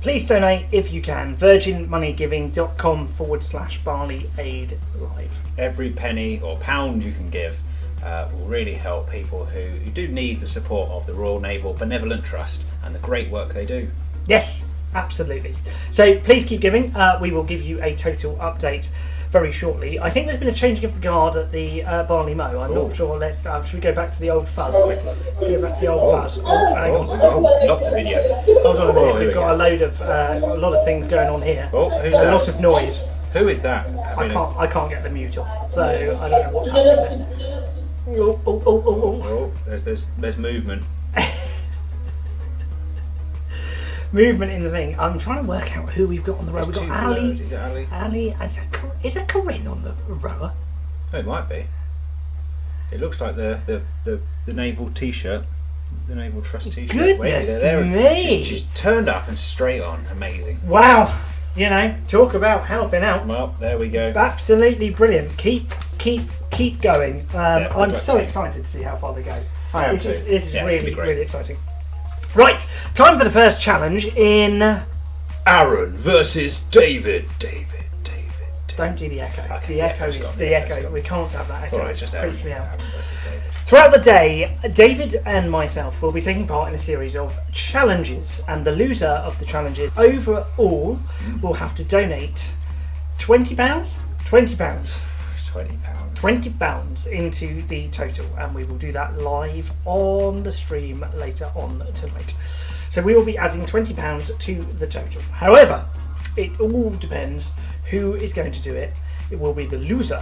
Please donate if you can. virginmoneygiving.com/Barley Aid Live. Every penny or pound you can give will really help people who do need the support of the Royal Naval Benevolent Trust and the great work they do. Yes, absolutely. So please keep giving. We will give you a total update very shortly. I think there's been a changing of the guard at the Barley Mow. I'm not sure. Should we go back to the old fuzz? Let's go back to the old fuzz. Oh, hang on. Lots of videos. Hold on a minute. We've got a lot of things going on here. Oh, who's a that? lot of noise. Who is that? I can't get the mute off, so I don't know what's happening there. Oh, there's movement. Movement in the thing. I'm trying to work out who we've got on the row. We've got Ali. Is it Ali? Ali. Is that Corinne on the rower? Oh, it might be. It looks like the naval T-shirt, the Naval Trust T-shirt. Goodness me! She's turned up and straight on. Amazing. Wow. You know, talk about helping out. Well, there we go. Absolutely brilliant. Keep going. I'm so team. excited to see how far they go. I am This too. is Yeah, it's gonna really be great. really exciting. Right, time for the first challenge in. Aaron versus David. Don't do the echo. Okay, The echo it's is gone, the the echo's echo. gone. We can't have that echo. All right, just Aaron. Freaks me out. Aaron versus David. Throughout the day, David and myself will be taking part in a series of challenges, and the loser of the challenges overall will have to donate £20. £20 into the total, and we will do that live on the stream later on tonight. So we will be adding £20 to the total. However, it all depends who is going to do it. It will be the loser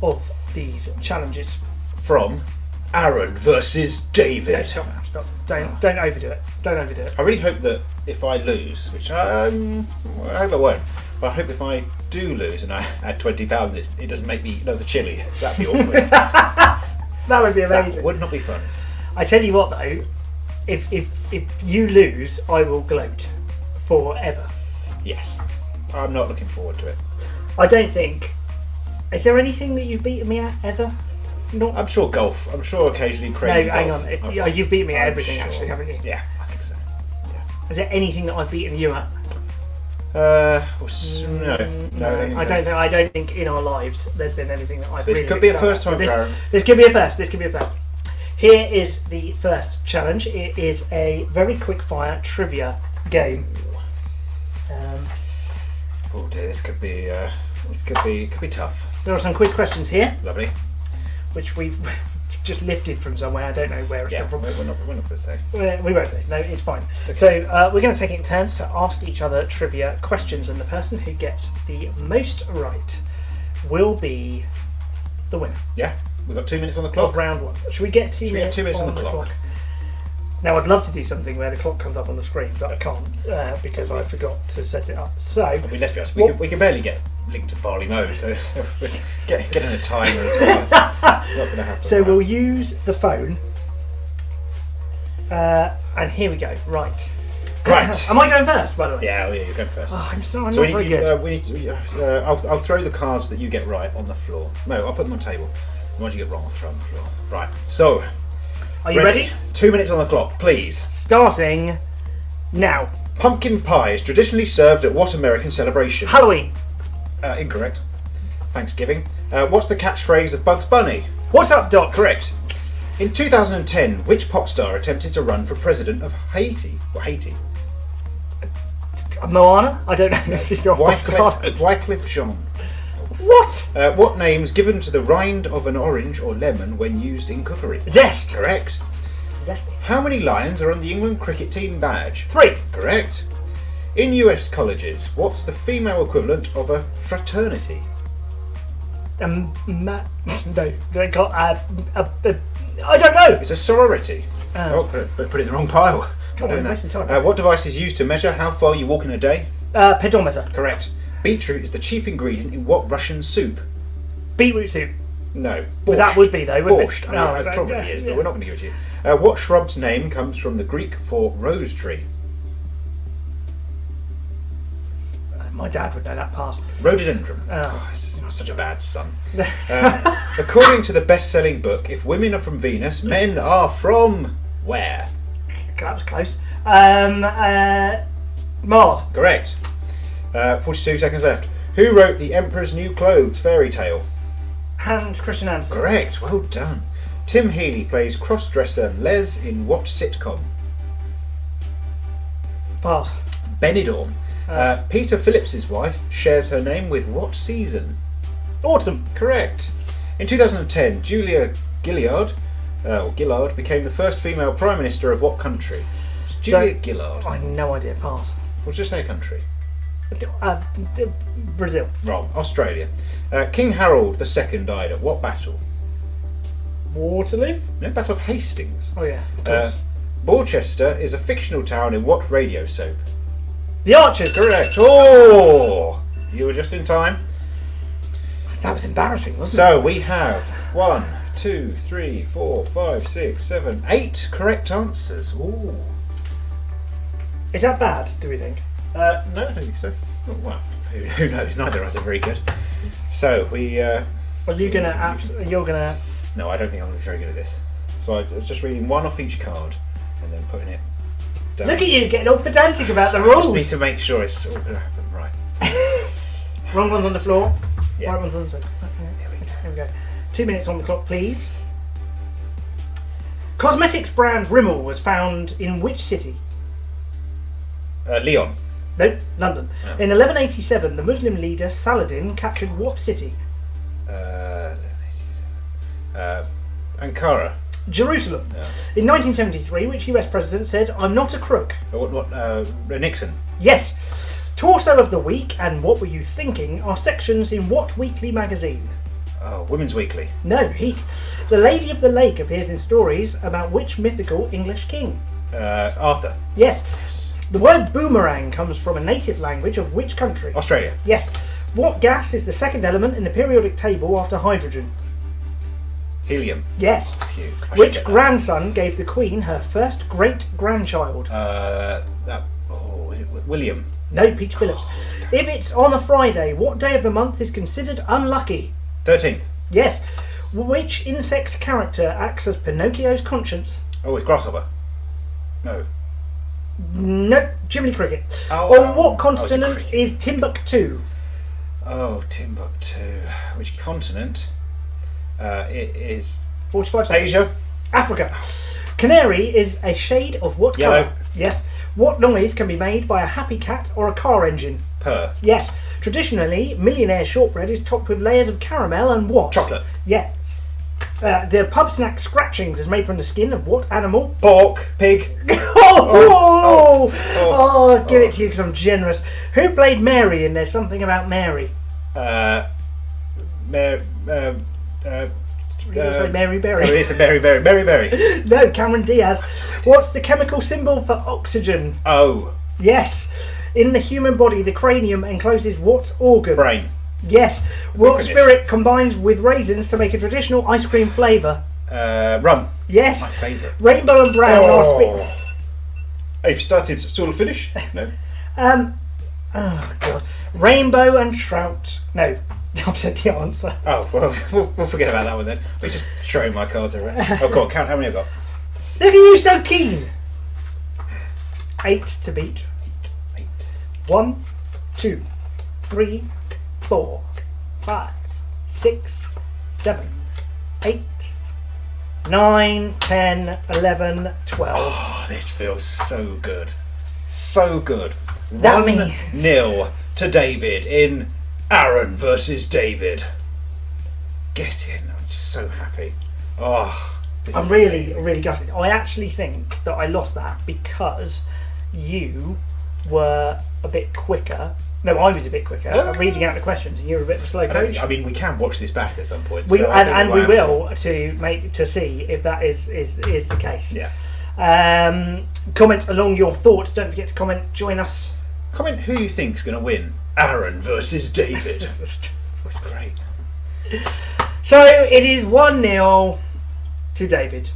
of these challenges. From Aaron versus David. No, stop. Don't overdo it. Don't overdo it. I really hope that if I lose, which I hope I won't, but I hope if I do lose and I add £20, it doesn't make me another chili. That'd be awkward. That would be amazing. That would not be fun. I tell you what though, if you lose, I will gloat forever. Yes. I'm not looking forward to it. I don't think. Is there anything that you've beaten me at ever? Not. I'm sure golf. I'm sure occasionally crazy No, hang golf. on. You've beaten me at I'm everything, sure. actually, haven't you? Yeah, I think so. Yeah. Is there anything that I've beaten you at? No. I don't know. I don't think in our lives there's been anything that I've This really could be a excelled first at. time, Karen. This could be a first. This could be a first. Here is the first challenge. It is a very quick fire trivia game. Oh dear, this could be tough. There are some quiz questions here, Lovely. which we've just lifted from somewhere. I don't know where it's Yeah, come from. we're not going to say. We won't say. No, it's fine. So we're going to take it in turns to ask each other trivia questions, and the person who gets the most right will be the winner Yeah, we've got 2 minutes on the of clock. round one. Should we get 2 Should we get minutes? 2 minutes on the clock? Now, I'd love to do something where the clock comes up on the screen, but I can't because I forgot to set it up. So, I mean, let's be honest, we can barely get linked to Barley Mode, so getting a timer as well. It's not going to happen. So we'll use the phone, and here we go. Right. Am I going first, by the way? Yeah, you're going first. Oh, I'm so not very good. I'll throw the cards that you get right on the floor. No, I'll put them on the table. The ones you get wrong, I'll throw on the floor. Right. So, are you ready? 2 minutes on the clock, please. Starting now. Pumpkin pie is traditionally served at what American celebration? Halloween. Incorrect. Thanksgiving. What's the catchphrase of Bugs Bunny? What's up, Doc? Correct. In 2010, which pop star attempted to run for president of Haiti? Or Haiti? Moana? I don't know. Wycliffe Jean. What? What name's given to the rind of an orange or lemon when used in cookery? Zest. Correct. Zesty. How many lions are on the England cricket team badge? 3. Correct. In US colleges, what's the female equivalent of a fraternity? No, they got I don't know. It's a sorority. Put it in the wrong pile. Not doing that. What device is used to measure how far you walk in a day? Pedometer. Correct. Beetroot is the chief ingredient in what Russian soup? Beetroot soup. No. But that would be though, wouldn't Borscht. it? I mean, it probably is, but we're not going to give it to you. What shrub's name comes from the Greek for rose tree? My dad would know that part. Rhododendron. This is such a bad son. According to the best-selling book, if women are from Venus, men are from where? That was close. Mars. Correct. 42 seconds left. Who wrote The Emperor's New Clothes fairy tale? Hans Christian Andersen. Correct. Well done. Tim Healy plays cross-dresser Les in what sitcom? Pass. Benidorm. Peter Phillips's wife shares her name with what season? Autumn. Correct. In 2010, Julia Gillard became the first female Prime Minister of what country? It's Julia Gillard. I have no idea. Pass. Well, just say a country. Brazil. Wrong. Australia. King Harold II died at what battle? Waterloo? No, Battle of Hastings. Oh yeah, of course. Borchester is a fictional town in what radio soap? The Archers. Correct. Oh! You were just in time. That was embarrassing, wasn't it? So we have 1, 2, 3, 4, 5, 6, 7, 8 correct answers. Ooh. Is that bad, do we think? No, I don't think so. Oh, well, who knows? Neither of us are very good. So we. Are you gonna? You're gonna. No, I don't think I'm going to be very good at this. So I was just reading one off each card and then putting it down. Look at you getting all pedantic about the rules. I just need to make sure it's all going to happen right. Wrong one's on the floor. Yeah. Right one's on the floor. Here we go. 2 minutes on the clock, please. Cosmetics brand Rimmel was found in which city? Leon. Nope, London. Oh. In 1187, the Muslim leader Saladin captured what city? 1187. Ankara. Jerusalem. Yeah. In 1973, which US president said, "I'm not a crook"? Nixon. Yes. Torso of the Week and What Were You Thinking are sections in what weekly magazine? Oh, Women's Weekly. No, Heat. The Lady of the Lake appears in stories about which mythical English king? Arthur. Yes. The word boomerang comes from a native language of which country? Australia. Yes. What gas is the second element in the periodic table after hydrogen? Helium. Yes. Which grandson gave the Queen her first great-grandchild? Was it William? No, Peach Phillips. If it's on a Friday, what day of the month is considered unlucky? 13th. Yes. Which insect character acts as Pinocchio's conscience? Oh, it's Grasshopper. No. No, Jiminy Cricket. On what continent is Timbuktu? Oh, Timbuktu. Which continent? It is 45 seconds. Asia. Africa. Canary is a shade of what Yellow. colour? Yes. What noise can be made by a happy cat or a car engine? Purr. Yes. Traditionally, millionaire shortbread is topped with layers of caramel and what? Chocolate. Yes. The pub snack Scratchings is made from the skin of what animal? Pork. Pig. Give it to you because I'm generous. Who played Mary in There's Something About Mary? You say Mary Berry. Oh, it's a Mary Berry. Mary Berry. No, Cameron Diaz. What's the chemical symbol for oxygen? Oh. Yes. In the human body, the cranium encloses what organ? Brain. Yes. What finished. spirit combines with raisins to make a traditional ice cream flavour? Rum. Yes. My favourite. Rainbow and brown are Have you started sort of finish? No. Oh god. Rainbow and trout. No, I've said the answer. Oh, well, we'll forget about that one then. We're just throwing my cards around. Oh, go on, count how many I've got. Look at you, so keen. 8 to beat. 8. 1, 2, 3, 4, 5, 6, 7, 8, 9, 10, 11, 12. Oh, this feels so good. So good. That means 1-0 to David in Aaron versus David. Get in. I'm so happy. Oh, I'm really gutted. I actually think that I lost that because you were a bit quicker. No, I was a bit quicker at reading out the questions, and you were a bit of a slow coach. I mean, we can watch this back at some point. We, so and we will to see if that is the case. Yeah. Comment along your thoughts. Don't forget to comment. Join us. Comment who you think's going to win. Aaron versus David. That's great. So it is 1-0 to David.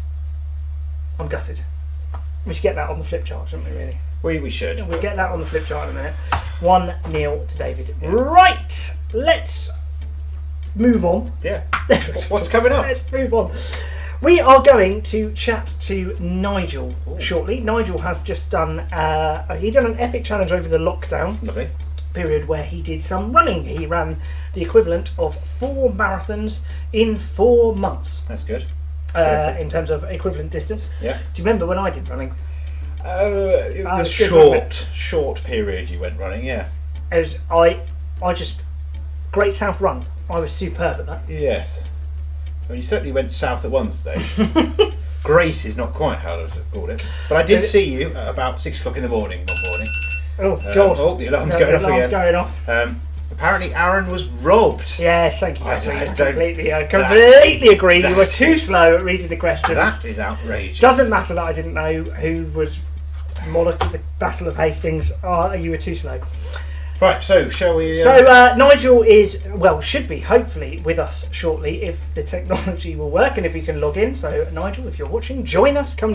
I'm gutted. We should get that on the flip chart, shouldn't we? Really. We should. We'll get that on the flip chart in a minute. 1-0 to David. Yeah. Right. Let's move on. Yeah. What's coming up? Let's move on. We are going to chat to Nigel shortly. Nigel has just done an epic challenge over the lockdown period where he did some running. He ran the equivalent of 4 marathons in 4 months. That's good. In terms of equivalent distance. Yeah. Do you remember when I did running? It was short period you went running, yeah. It was I just Great South Run. I was superb at that. Yes. Well, you certainly went south at one stage. Great is not quite how I would have called it. But I did see you at about 6 o'clock in the morning one morning. Oh, God. Oh, the alarm's going off again. Going off. Apparently Aaron was robbed. Yes, thank you. I completely agree. You were too slow at reading the questions. That is outrageous. Doesn't matter that I didn't know who was monarch at the Battle of Hastings. You were too slow. Right, so shall we... So Nigel should be hopefully with us shortly if the technology will work and if we can log in. So Nigel, if you're watching, join us, come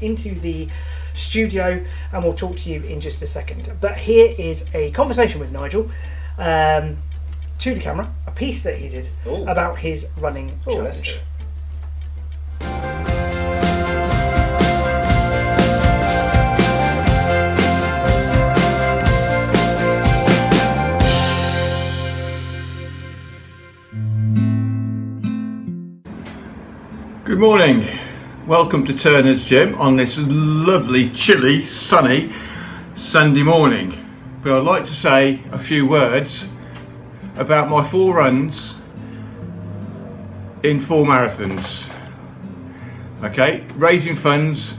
into the studio and we'll talk to you in just a second. But here is a conversation with Nigel to the camera, a piece that he did about his running challenge. Good morning, welcome to Turner's Gym on this lovely, chilly, sunny Sunday morning. But I'd like to say a few words about my 4 runs in 4 marathons. Okay, raising funds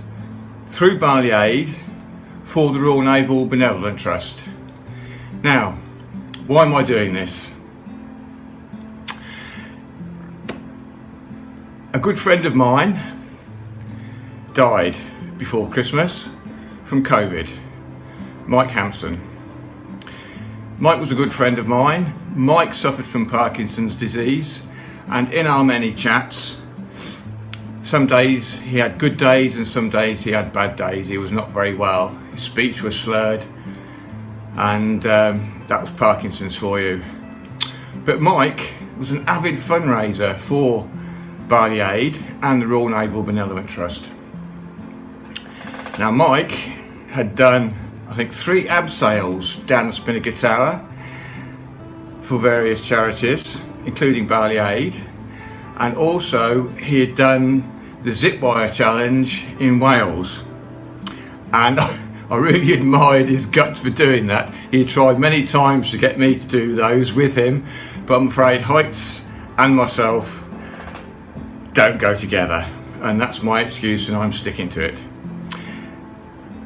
through Barley Aid for the Royal Naval Benevolent Trust. Now, why am I doing this? A good friend of mine died before Christmas from COVID, Mike Hampson. Mike was a good friend of mine. Mike suffered from Parkinson's disease, and in our many chats, some days he had good days and some days he had bad days. He was not very well. His speech was slurred, and that was Parkinson's for you. But Mike was an avid fundraiser for Barley Aid and the Royal Naval Benevolent Trust. Now Mike had done, I think, 3 abseils down the Spinnaker Tower for various charities, including Barley Aid, and also he had done the zip wire challenge in Wales. And I really admired his guts for doing that. He had tried many times to get me to do those with him, but I'm afraid heights and myself don't go together, and that's my excuse and I'm sticking to it.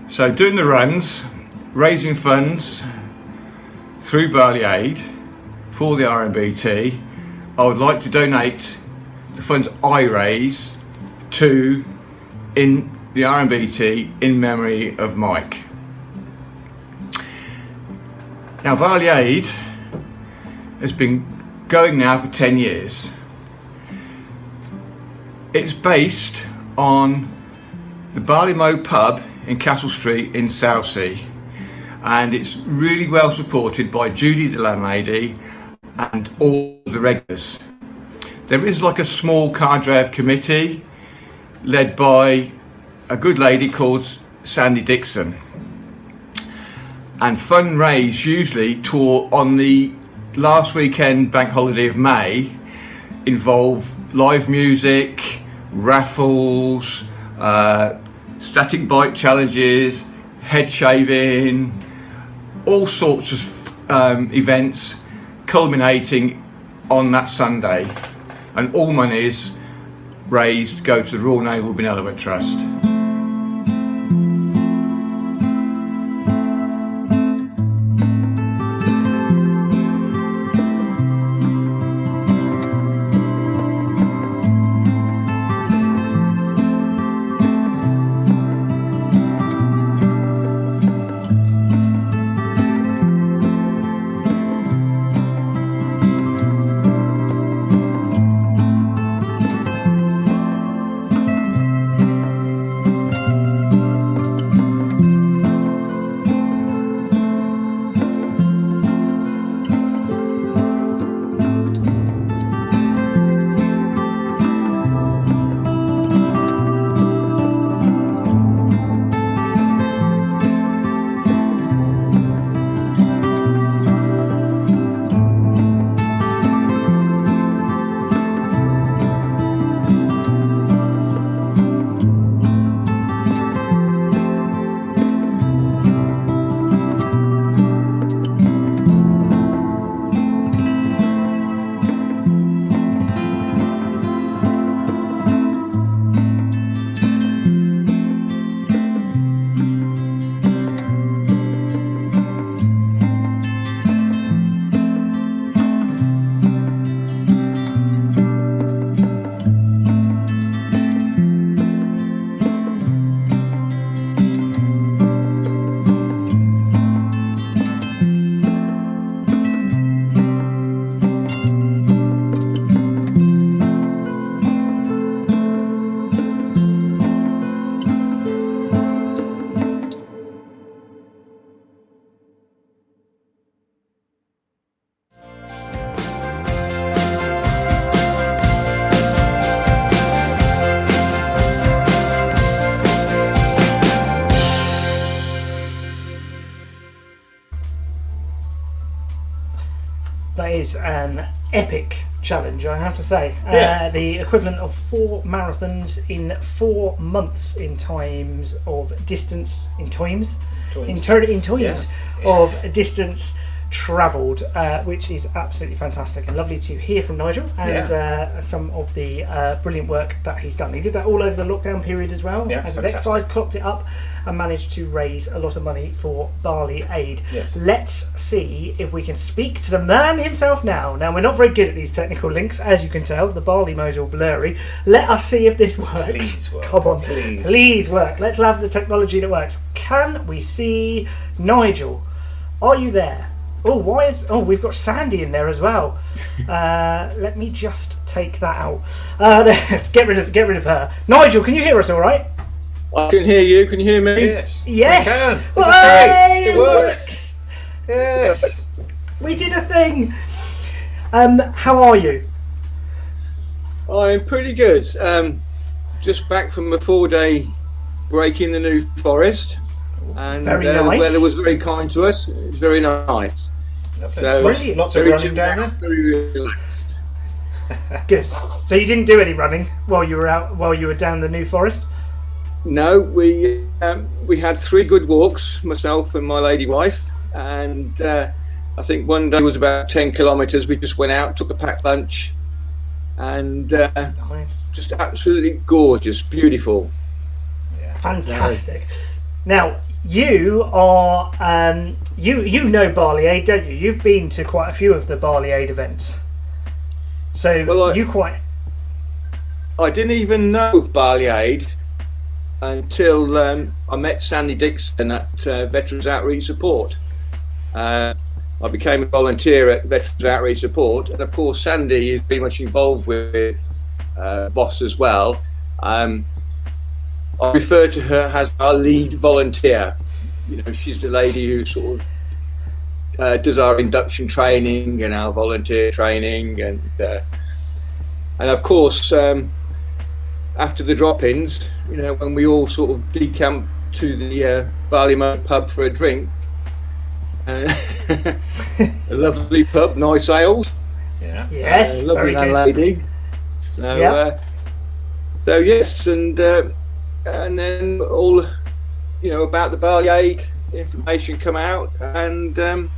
So doing the runs, raising funds through Barley Aid for the RNBT, I would like to donate the funds I raise to in the RMBT in memory of Mike. Now, Barley Aid has been going now for 10 years. It's based on the Barley Mow pub in Castle Street in Southsea, and it's really well supported by Judy the landlady and all the regulars. There is like a small cadre of committee led by a good lady called Sandie Dixon, and fundraise usually on the last weekend bank holiday of May involve live music, raffles, static bike challenges, head shaving, all sorts of events culminating on that Sunday, and all monies raised go to the Royal Naval Benevolent Trust. That is an epic challenge, I have to say. Yeah. The equivalent of 4 marathons in 4 months in times of distance, in times of distance travelled, which is absolutely fantastic and lovely to hear from Nigel and some of the brilliant work that he's done. He did that all over the lockdown period as well. Yeah, As fantastic. exercise, clocked it up and managed to raise a lot of money for Barley Aid. Yes. Let's see if we can speak to the man himself now. Now, we're not very good at these technical links, as you can tell. The Barley Mow's all blurry. Let us see if this works. Please work. Come on, Please. please work. Let's have the technology that works. Can we see Nigel? Are you there? Oh, we've got Sandie in there as well. Let me just take that out. Get rid of her. Nigel, can you hear us all right? I can hear you. Can you hear me? Yes. Yes. We can. This is Hey, great. It works. Yes. We did a thing. How are you? I'm pretty good. Just back from a 4-day break in the New Forest, and Very the nice. weather was very kind to us. It was very nice. So, Brilliant. lots of very running down there. very relaxed. Good. So you didn't do any running while you were down the New Forest? No, we had 3 good walks, myself and my lady wife, and I think one day was about 10 kilometres. We just went out, took a packed lunch, and Nice. just absolutely gorgeous, beautiful. Fantastic. Now, you are you know Barley Aid, don't you? You've been to quite a few of the Barley Aid events. So Well, I didn't even know of Barley Aid until I met Sandy Dixon at Veterans Outreach Support. I became a volunteer at Veterans Outreach Support, and of course Sandy is very much involved with VOS as well. I refer to her as our lead volunteer. You know, she's the lady who sort of does our induction training and our volunteer training, and of course after the drop-ins, you know, when we all sort of decamp to the Barley Mow pub for a drink, a lovely pub, nice ales. Yeah. Yes. Lovely very good. landlady. So, so yes, and then all, you know, about the Barley Aid information come out, and I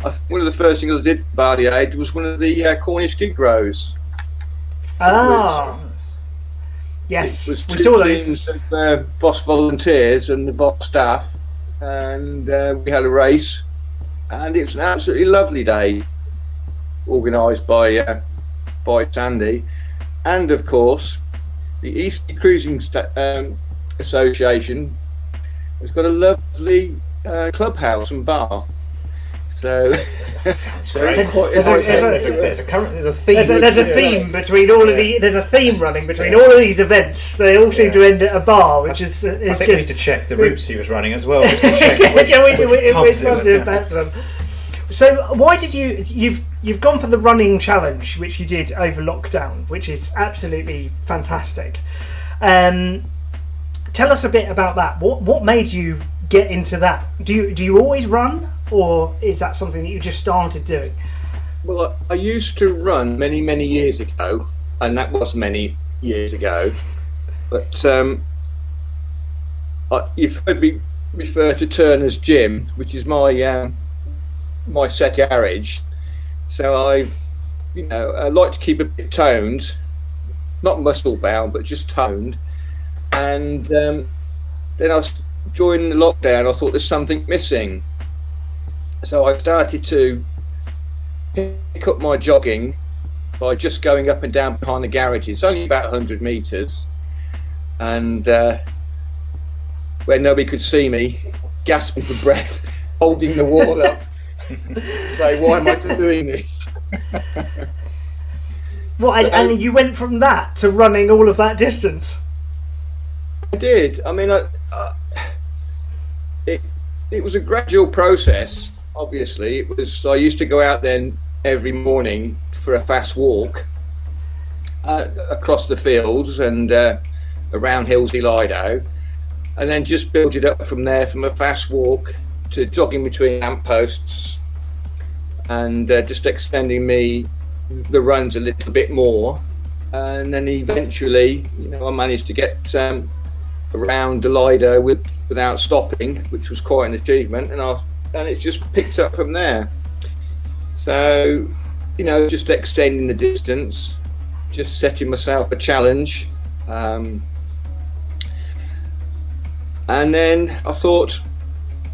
think one of the first things I did for Barley Aid was one of the Cornish Gig Rows. Ah. Yes, It was we two saw those. teams of VOS volunteers and the VOS staff, and we had a race, and it was an absolutely lovely day, organised by Sandy, and of course the East Cruising Association has got a lovely clubhouse and bar. So Sounds great. There's a theme. There's a theme between all of the. There's a theme running between all of these events. They all seem to end at a bar, which is I think good. we need to check the routes he was running as well, just to check which pubs it was. So why did you've gone for the running challenge, which you did over lockdown, which is absolutely fantastic. Tell us a bit about that. What made you get into that? Do you always run, or is that something that you just started doing? Well, I used to run many years ago, and that was many years ago. But you've heard me refer to Turner's Gym, which is my my set garage. So I like to keep a bit toned, not muscle bound, but just toned. And then during the lockdown, I thought there's something missing. So I started to pick up my jogging by just going up and down behind the garage. It's only about 100 metres. And where nobody could see me, gasping for breath, holding the wall up, say, why am I doing this? And you went from that to running all of that distance? I did. I mean, it was a gradual process. Obviously, I used to go out then every morning for a fast walk across the fields and around Hillsey Lido, and then just built it up from there, from a fast walk to jogging between lampposts, and just extending the runs a little bit more, and then eventually, I managed to get around the Lido without stopping, which was quite an achievement, and it just picked up from there. So, just extending the distance, just setting myself a challenge, and then I thought,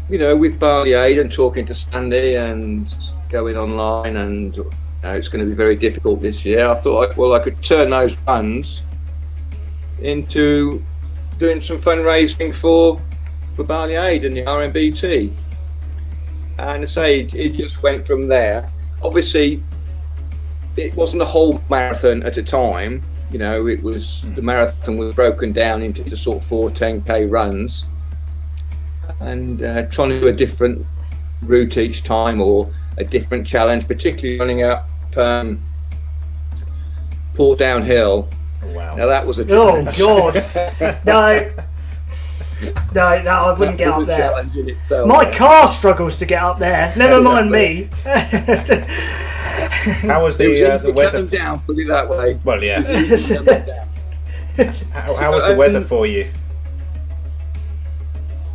with Barley Aid and talking to Sandy and going online, and it's going to be very difficult this year, I thought, I could turn those funds into doing some fundraising for Barley Aid and the RMBT. And I say it just went from there. Obviously, it wasn't a whole marathon at a time. It was, the marathon was broken down into the sort of 4 10k runs, and trying to do a different route each time, or a different challenge, particularly running up Port Downhill. Oh, wow. Now that was a challenge. Oh God, no, I wouldn't get up there. My car struggles to get up there. Never mind me. How was the weather? Down, put it that way. Well, yeah. How was the weather for you?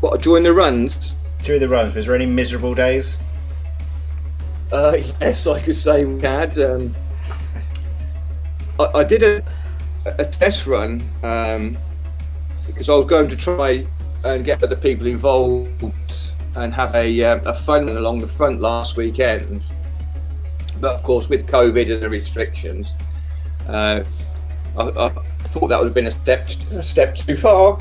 What, during the runs? During the runs, was there any miserable days? Yes, I could say we had. I did a test run because I was going to try and get other people involved and have a fun run along the front last weekend. But of course, with COVID and the restrictions, I thought that would have been a step too far.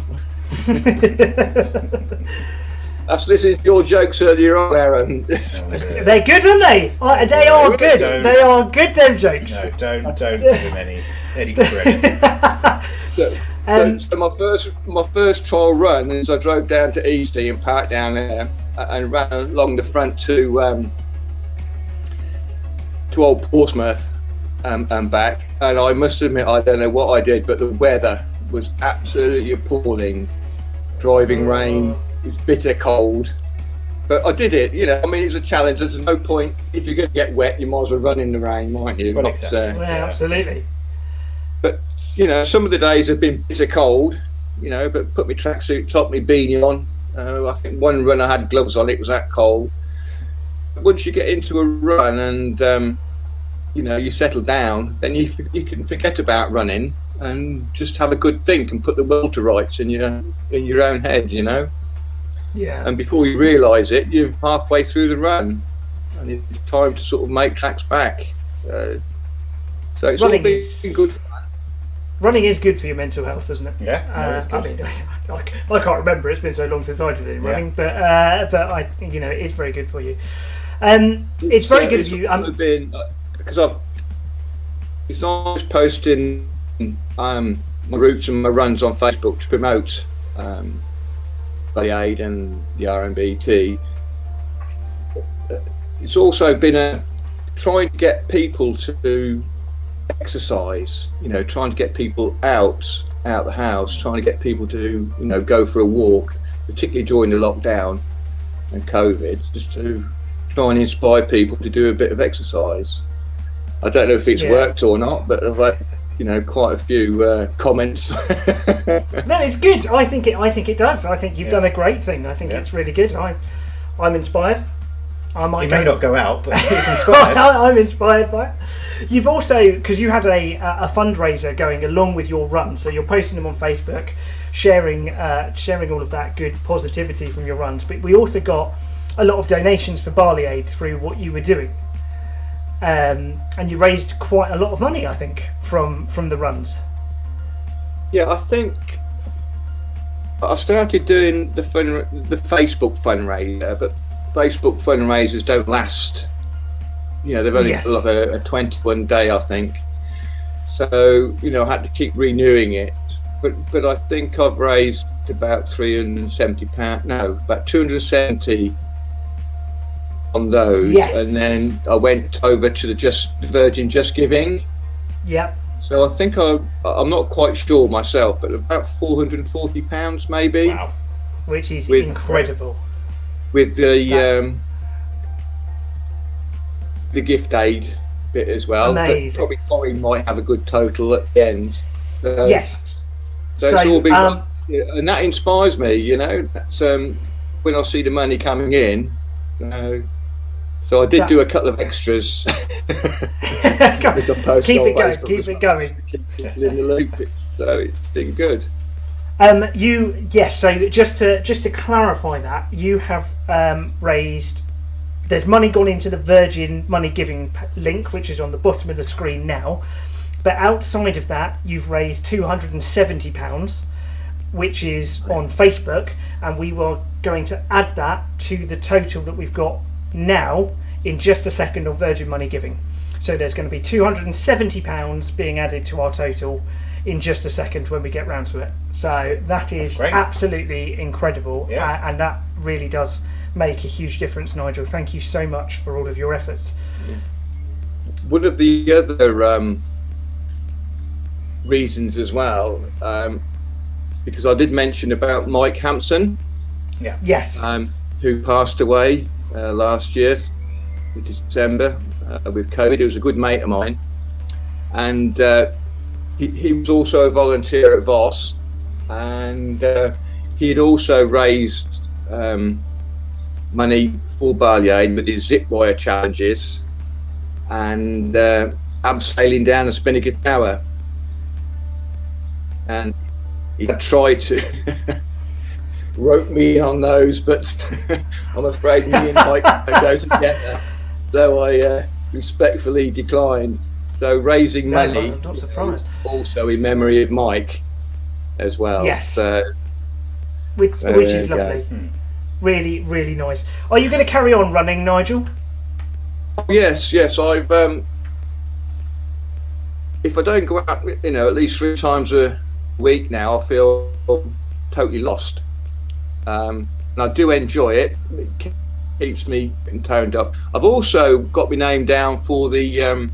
This is your jokes earlier on, Aaron. They're good, aren't they? They are good. They are good, them jokes. No, don't give him any credit. So my first trial run is I drove down to Eastley and parked down there and ran along the front to Old Portsmouth and back. And I must admit, I don't know what I did, but the weather was absolutely appalling. Driving rain, it was bitter cold. But I did it, I mean, it's a challenge. There's no point, if you're going to get wet, you might as well run in the rain, mightn't you? Well, exactly. Absolutely. But, some of the days have been bitter cold, but put my tracksuit top, my beanie on. I think one run I had gloves on, it was that cold. But once you get into a run and, you settle down, then you can forget about running and just have a good think and put the will to rights in your own head, Yeah. And before you realise it, you're halfway through the run, and it's time to sort of make tracks back. So it's all been good fun. Running is good for your mental health, isn't it? Yeah. It's good. I mean, I can't remember. It's been so long since I did any running, but I, it is very good for you. It's very good for you. Because it's always posting my routes and my runs on Facebook to promote Barley Aid and the RNBT. It's also been trying to get people to exercise, trying to get people out the house, trying to get people to go for a walk, particularly during the lockdown and COVID, just to try and inspire people to do a bit of exercise. I don't know if it's worked or not, but I've had quite a few comments. No, it's good. I think it does. I think you've done a great thing. I think it's really good. I'm inspired. I might. You may not go out, but it's inspired. I'm inspired by it. You've also, because you had a fundraiser going along with your run, so you're posting them on Facebook, sharing all of that good positivity from your runs. But we also got a lot of donations for Barley Aid through what you were doing. And you raised quite a lot of money, I think, from the runs. Yeah, I think I started doing the Facebook fundraiser, but Facebook fundraisers don't last. They've only like a 21 day, I think. So I had to keep renewing it. But I think I've raised about £370. No, about 270. On those, and then I went over to the Virgin Just Giving. Yep. So I think I'm not quite sure myself, but about £440 maybe. Wow. Which is incredible. With the gift aid bit as well. Amazing. But probably Corinne might have a good total at the end. Yes. So it's all been, and that inspires me. That's when I see the money coming in. So I did do a couple of extras. Keep it going. Keep people in the loop. So it's been good. So just to clarify that, you have raised. There's money gone into the Virgin Money Giving link, which is on the bottom of the screen now. But outside of that, you've raised £270, which is on Facebook, and we were going to add that to the total that we've got now in just a second on Virgin Money Giving. So there's going to be £270 being added to our total in just a second when we get round to it. So that is absolutely incredible, and that really does make a huge difference, Nigel. Thank you so much for all of your efforts. One of the other reasons as well, because I did mention about Mike Hampson, who passed away last year in December with COVID. He was a good mate of mine, and he was also a volunteer at Voss, and he had also raised money for Barley Aid with his zip wire challenges and abseiling down the Spinnaker Tower. And he tried to rope me on those, but I'm afraid me and Mike don't go together. So I respectfully declined. So raising No, money, I'm not surprised. also in memory of Mike as well. Yes. So, Which is lovely. Really, really nice. Are you going to carry on running, Nigel? yes. I've if I don't go out, at least 3 times a week now, I feel totally lost. And I do enjoy it. It keeps me toned up. I've also got my name down for the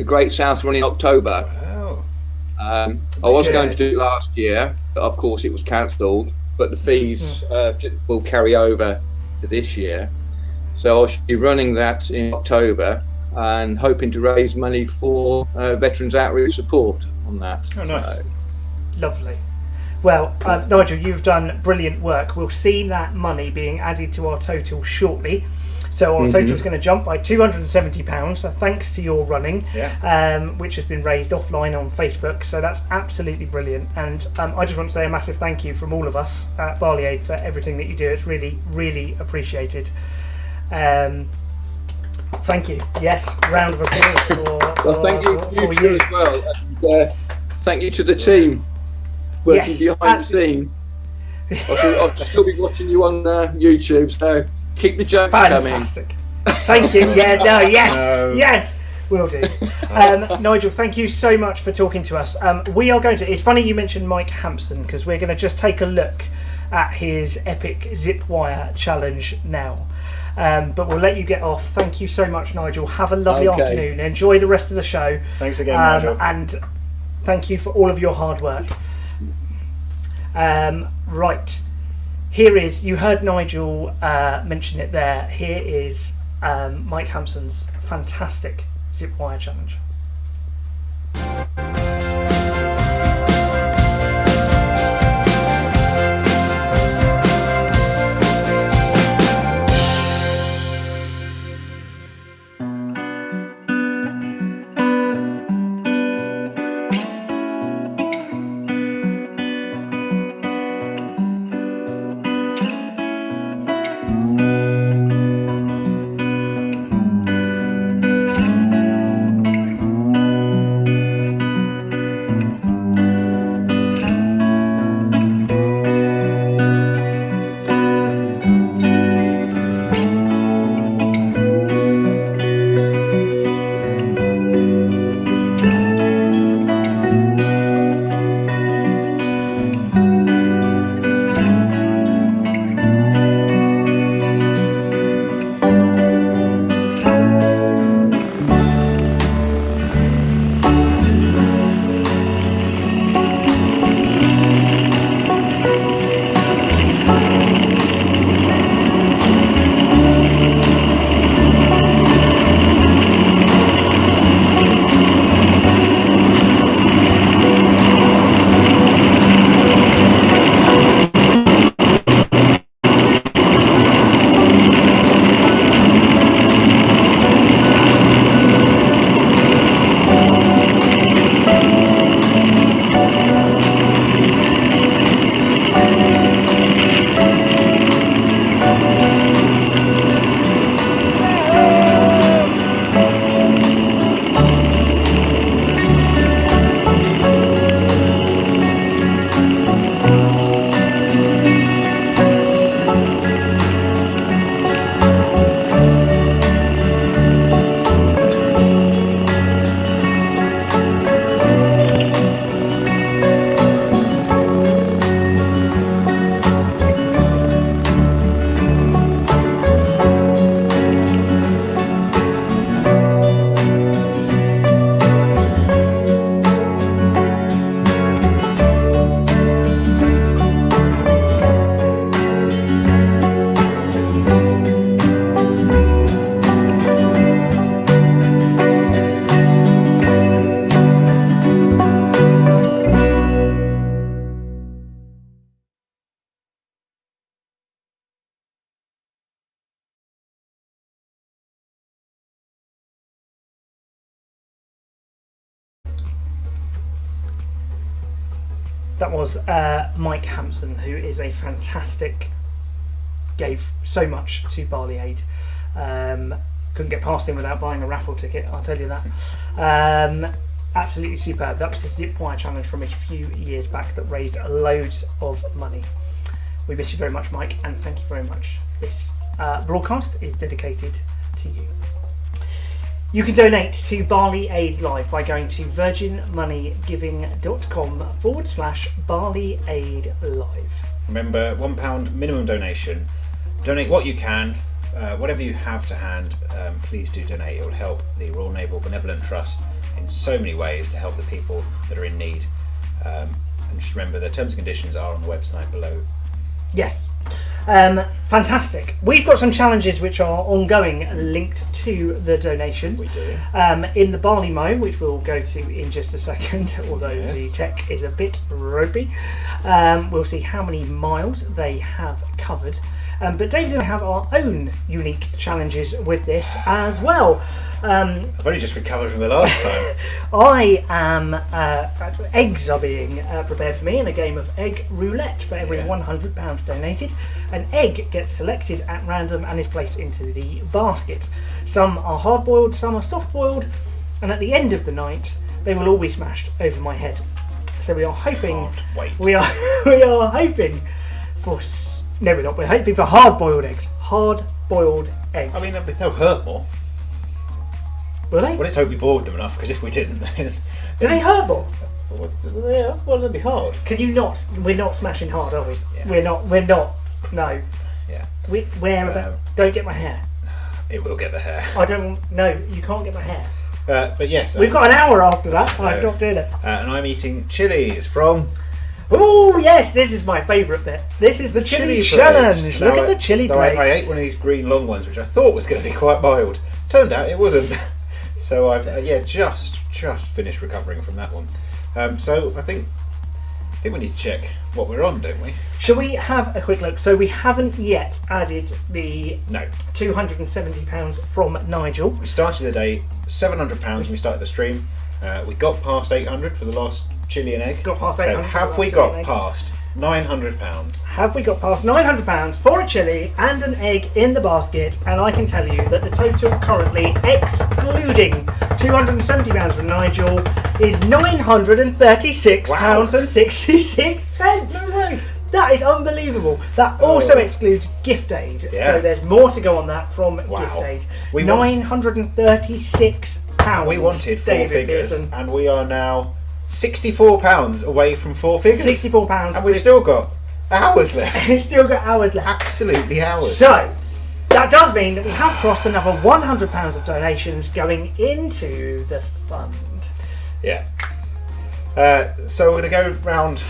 Great South Run in October. Wow. I was going to do it last year, but of course it was cancelled. But the fees will carry over to this year. So I should be running that in October and hoping to raise money for veterans outreach support on that. Oh, nice. So, Lovely. Well, Nigel, you've done brilliant work. We'll see that money being added to our total shortly. So our total is going to jump by £270, so thanks to your running, which has been raised offline on Facebook. So that's absolutely brilliant. And I just want to say a massive thank you from all of us at Barley Aid for everything that you do. It's really, really appreciated. Thank you. Yes, round of applause for thank you you. as well. And, thank you to the team working behind the scenes. I'll still be watching you on YouTube, so keep the jokes Fantastic. Coming. Thank you. Yes, will do. Nigel, thank you so much for talking to us. We are going to. It's funny you mentioned Mike Hampson because we're going to just take a look at his epic zip wire challenge now. But we'll let you get off. Thank you so much, Nigel. Have a lovely afternoon. Enjoy the rest of the show. Thanks again, Nigel. And thank you for all of your hard work. Right. Here is, you heard Nigel mention it there. Here is Mike Hampson's fantastic zip wire challenge. That was Mike Hampson, who is a fantastic, gave so much to Barley Aid, couldn't get past him without buying a raffle ticket, I'll tell you that. Absolutely superb. That was the Zip Wire challenge from a few years back that raised loads of money. We miss you very much, Mike, and thank you very much. This broadcast is dedicated to you. You can donate to Barley Aid Live by going to virginmoneygiving.com/Barley Aid Live. Remember, £1 minimum donation. Donate what you can, whatever you have to hand. Please do donate. It will help the Royal Naval Benevolent Trust in so many ways to help the people that are in need. And just remember, the terms and conditions are on the website below. Yes. Fantastic. We've got some challenges which are ongoing linked to the donations. We do. In the Barley Mow, which we'll go to in just a second, although Yes. the tech is a bit ropey. We'll see how many miles they have covered. But David and I have our own unique challenges with this as well. I've only just recovered from the last time. I am. Eggs are being prepared for me in a game of egg roulette. For every £100 donated, an egg gets selected at random and is placed into the basket. Some are hard boiled, some are soft boiled, and at the end of the night, they will all be smashed over my head. So we are hoping. Can't wait. We are hoping for. No, we're not. We're hoping for hard boiled eggs. Hard boiled eggs. I mean, they'll hurt more. Will they? Well, let's hope we bored them enough, because if we didn't, then... Do they hurt more? Yeah, well, they'll be hard. Can you not? We're not smashing hard, are we? Yeah. We're not. No. Yeah. Don't get my hair. It will get the hair. I don't. No, you can't get my hair. But yes. We've got an hour after that. I'm not doing it. And I'm eating chilies from... Oh yes, this is my favourite bit. This is the chili challenge. Look at the chili plate. I ate one of these green long ones, which I thought was going to be quite mild. Turned out it wasn't. So I've just finished recovering from that one. So I think we need to check what we're on, don't we? Shall we have a quick look? So we haven't yet added the £270 from Nigel. We started the day £700 when we started the stream. We got past 800 for the last chili and egg. Got past so 800 have we got past £900? Have we got past £900 for a chili and an egg in the basket? And I can tell you that the total currently, excluding £270 from Nigel, is £936.66. No way. That is unbelievable. That also excludes gift aid. Yeah. So there's more to go on that from gift aid. £936. We wanted four David figures, Pearson. and we are now £64 away from four figures. £64. And we've still got hours left. We've still got hours left. Absolutely hours. So, that does mean that we have crossed another £100 of donations going into the fund. Yeah. So we're going to go round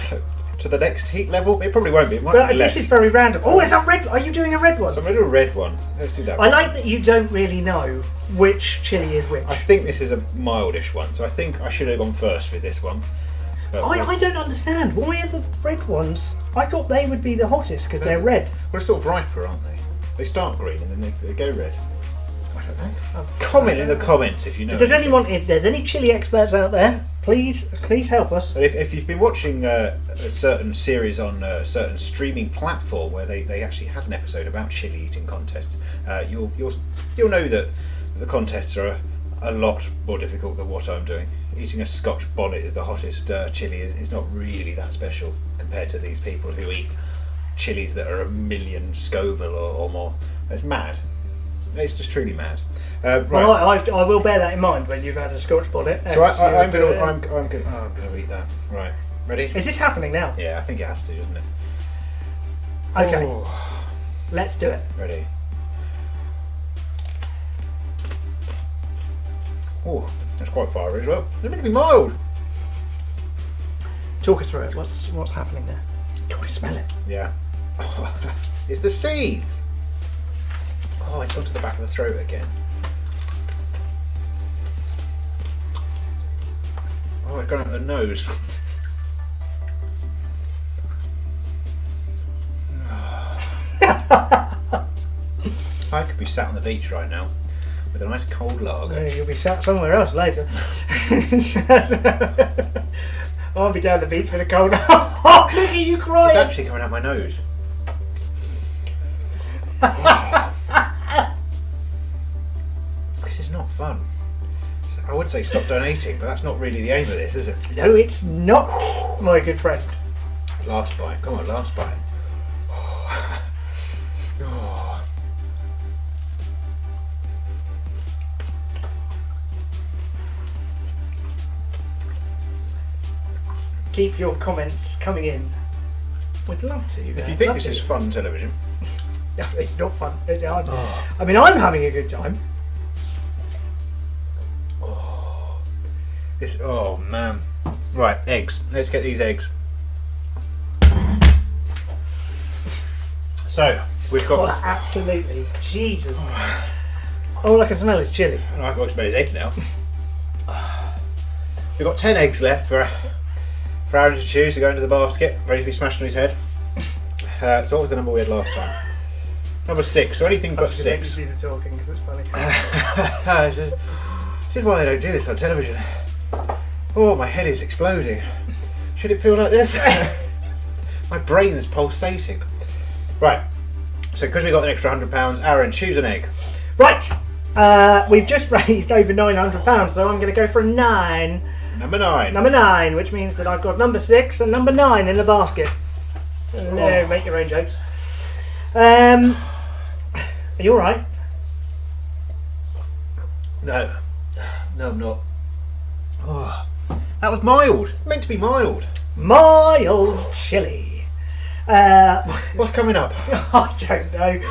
to the next heat level. It probably won't be. It might be less. This is very random. Oh, it's a red. Are you doing a red one? So I'm going to do a red one. Let's do that I one. like that you don't really know which chili is which. I think this is a mildish one, so I think I should have gone first with this one. But I don't understand. Why are the red ones? I thought they would be the hottest because they're red. Well, sort of riper, aren't they? They start green and then they go red. I don't know. Comment in the comments if you know. Does anyone, if there's any chili experts out there, please help us. But if you've been watching a certain series on a certain streaming platform where they actually had an episode about chili eating contests, you'll know that the contests are a lot more difficult than what I'm doing. Eating a Scotch bonnet is the hottest chili is not really that special compared to these people who eat chilies that are 1,000,000 Scoville or more. It's mad. It's just truly mad. Right. Well, I will bear that in mind when you've had a Scotch bonnet. So I'm gonna eat that. Right. Ready? Is this happening now? Yeah, I think it has to, doesn't it? Okay. Oh. Let's do it. Ready? Oh, that's quite fiery as well. It's meant to be mild. Talk us through it. What's happening there? Can we smell it? Yeah. It's the seeds. Oh, it's gone to the back of the throat again. Oh, it's gone out the nose. I could be sat on the beach right now with a nice cold lager. You'll be sat somewhere else later. I'll be down the beach with a cold. Oh, look at you crying! It's actually coming out my nose. fun. I would say stop donating, but that's not really the aim of this, is it? No, it's not, my good friend. Last bite. Come on, last bite. Oh. Keep your comments coming in. We'd love to. If you think this is fun television. Yeah, it's not fun. I mean, I'm having a good time. Oh man. Right, eggs. Let's get these eggs. So, we've got... Oh, absolutely. Jesus. All I can smell is chilli. I can smell his egg now. We've got 10 eggs left for Aaron to choose to go into the basket, ready to be smashed on his head. So what was the number we had last time? Number 6, so anything but 6. You do the talking because it's funny. This is why they don't do this on television. Oh, my head is exploding. Should it feel like this? My brain's pulsating. Right, so because we got an extra £100, Aaron, choose an egg. Right, we've just raised over £900, so I'm going to go for a 9. Number 9. Number 9, which means that I've got number 6 and number 9 in the basket. No, make your own jokes. Are you alright? No, I'm not. Oh, that was mild. Meant to be mild. Mild chili. What's coming up? I don't know.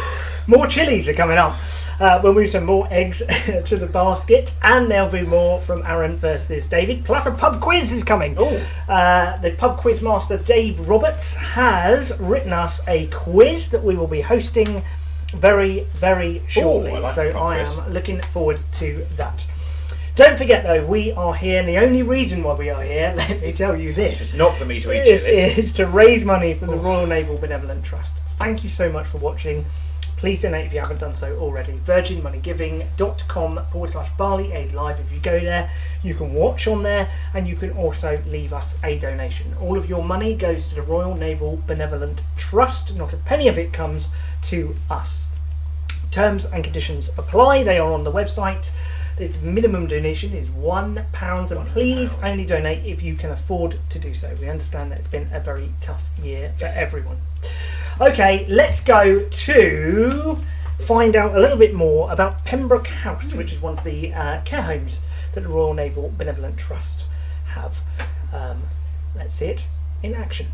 More chilies are coming up. We'll move some more eggs to the basket, and there'll be more from Aaron versus David. Plus a pub quiz is coming. The pub quiz master Dave Roberts has written us a quiz that we will be hosting very, very shortly. I like so pub I quiz. am looking forward to that. Don't forget though, we are here, and the only reason why we are here, let me tell you this. It's not for me to eat you this. Is to raise money for the Royal Naval Benevolent Trust. Thank you so much for watching. Please donate if you haven't done so already. virginmoneygiving.com/Barley Aid Live. If you go there, you can watch on there, and you can also leave us a donation. All of your money goes to the Royal Naval Benevolent Trust. Not a penny of it comes to us. Terms and conditions apply. They are on the website. The minimum donation is £1, and please only donate if you can afford to do so. We understand that it's been a very tough year for everyone. Okay, let's go to find out a little bit more about Pembroke House, which is one of the care homes that the Royal Naval Benevolent Trust have. Let's see it in action.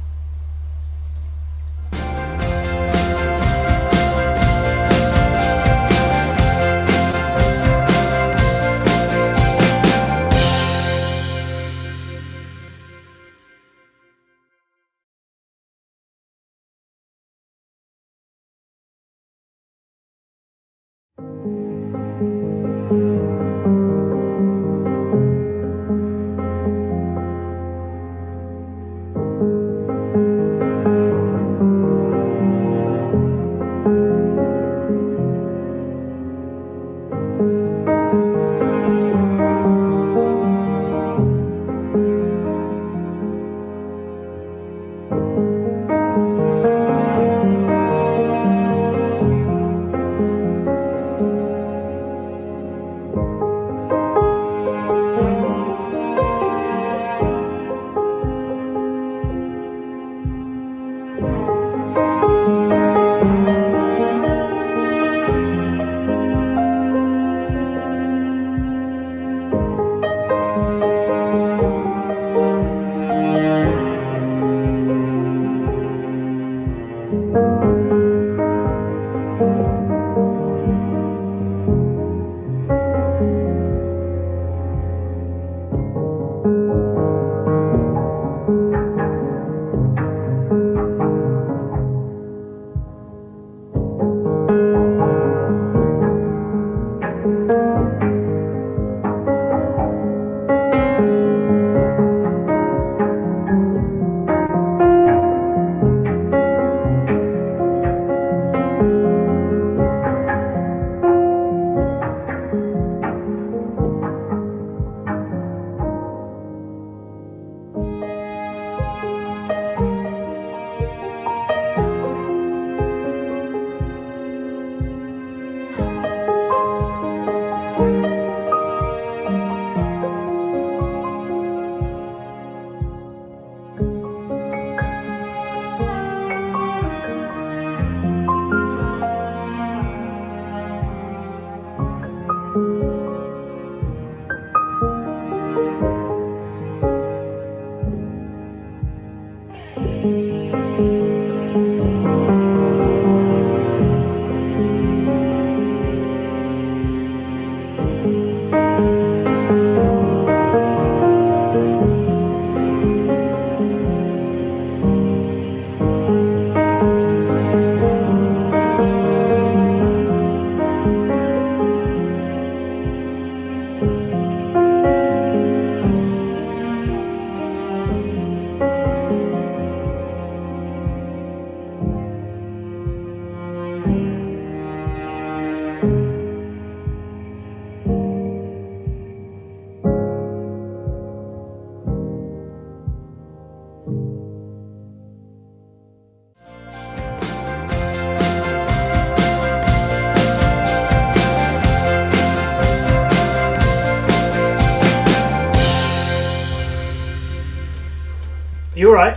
You all right?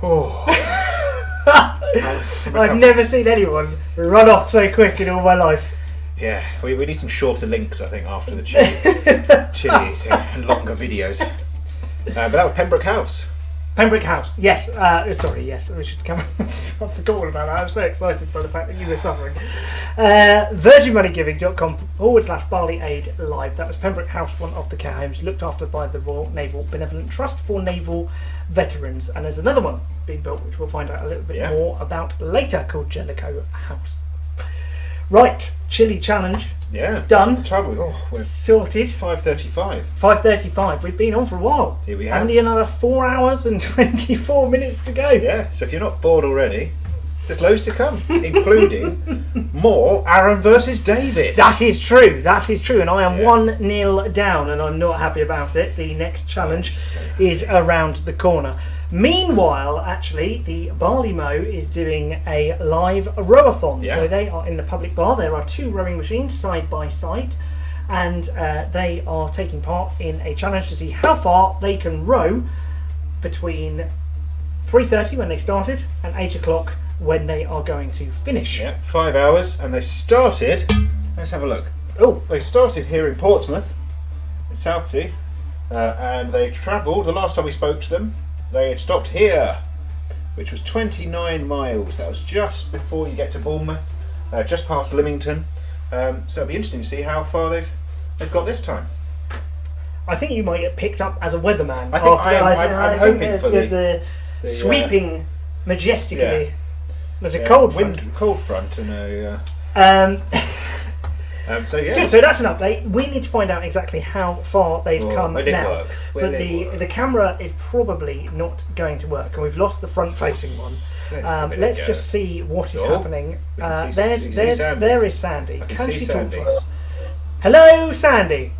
Oh. I've never seen anyone run off so quick in all my life. Yeah, we need some shorter links, I think, after the chili eating and longer videos. But that was Pembroke House. Pembroke House, yes. Sorry, yes. We should come. I forgot all about that. I'm so excited by the fact that you were suffering. VirginMoneyGiving.com/Barley Aid Live. That was Pembroke House, one of the care homes looked after by the Royal Naval Benevolent Trust for naval veterans. And there's another one being built, which we'll find out a little bit more about later, called Jellicoe House. Right, chili challenge. Yeah. Done. We're sorted. 5:35. 5:35. We've been on for a while. Here we have. Only another 4 hours and 24 minutes to go. Yeah, so if you're not bored already, there's loads to come, including more Aaron versus David. That is true. That is true. And I am 1-0 down, and I'm not happy about it. The next challenge is around the corner. Meanwhile, actually, the Barley Mow is doing a live row-a-thon. Yeah. So they are in the public bar. There are 2 rowing machines side by side, and they are taking part in a challenge to see how far they can row between 3:30 when they started and 8 o'clock when they are going to finish. Yeah, 5 hours, and they started. Let's have a look. Oh, they started here in Portsmouth, in Southsea, and they travelled. The last time we spoke to them, they had stopped here, which was 29 miles. That was just before you get to Bournemouth, just past Lymington. So it'll be interesting to see how far they've got this time. I think you might get picked up as a weatherman. I think I'm hoping for the sweeping majestically. Yeah. There's a cold front. Cold front and a. So yeah. Good. So that's an update. We need to find out exactly how far they've come will it now. work? But the camera is probably not going to work, and we've lost the front-facing one. Let's just see what is happening. There is Sandie. Can she talk to us? Hello, Sandie.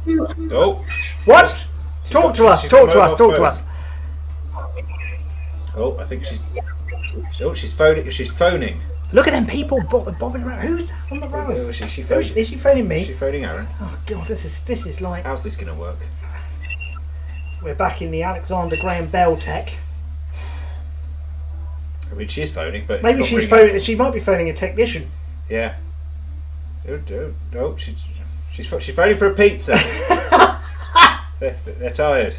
Oh. What? Talk to us. Talk to us. Talk to us. Oh, I think she's. Oh, she's phoning. She's phoning. Look at them people bobbing around. Who's on the rowers? Is she phoning? Is she phoning me? Is she phoning Aaron? Oh God, this is like. How's this going to work? We're back in the Alexander Graham Bell tech. I mean, she's phoning, but maybe she's phoning. She might be phoning a technician. Yeah. No, she's phoning for a pizza. they're tired.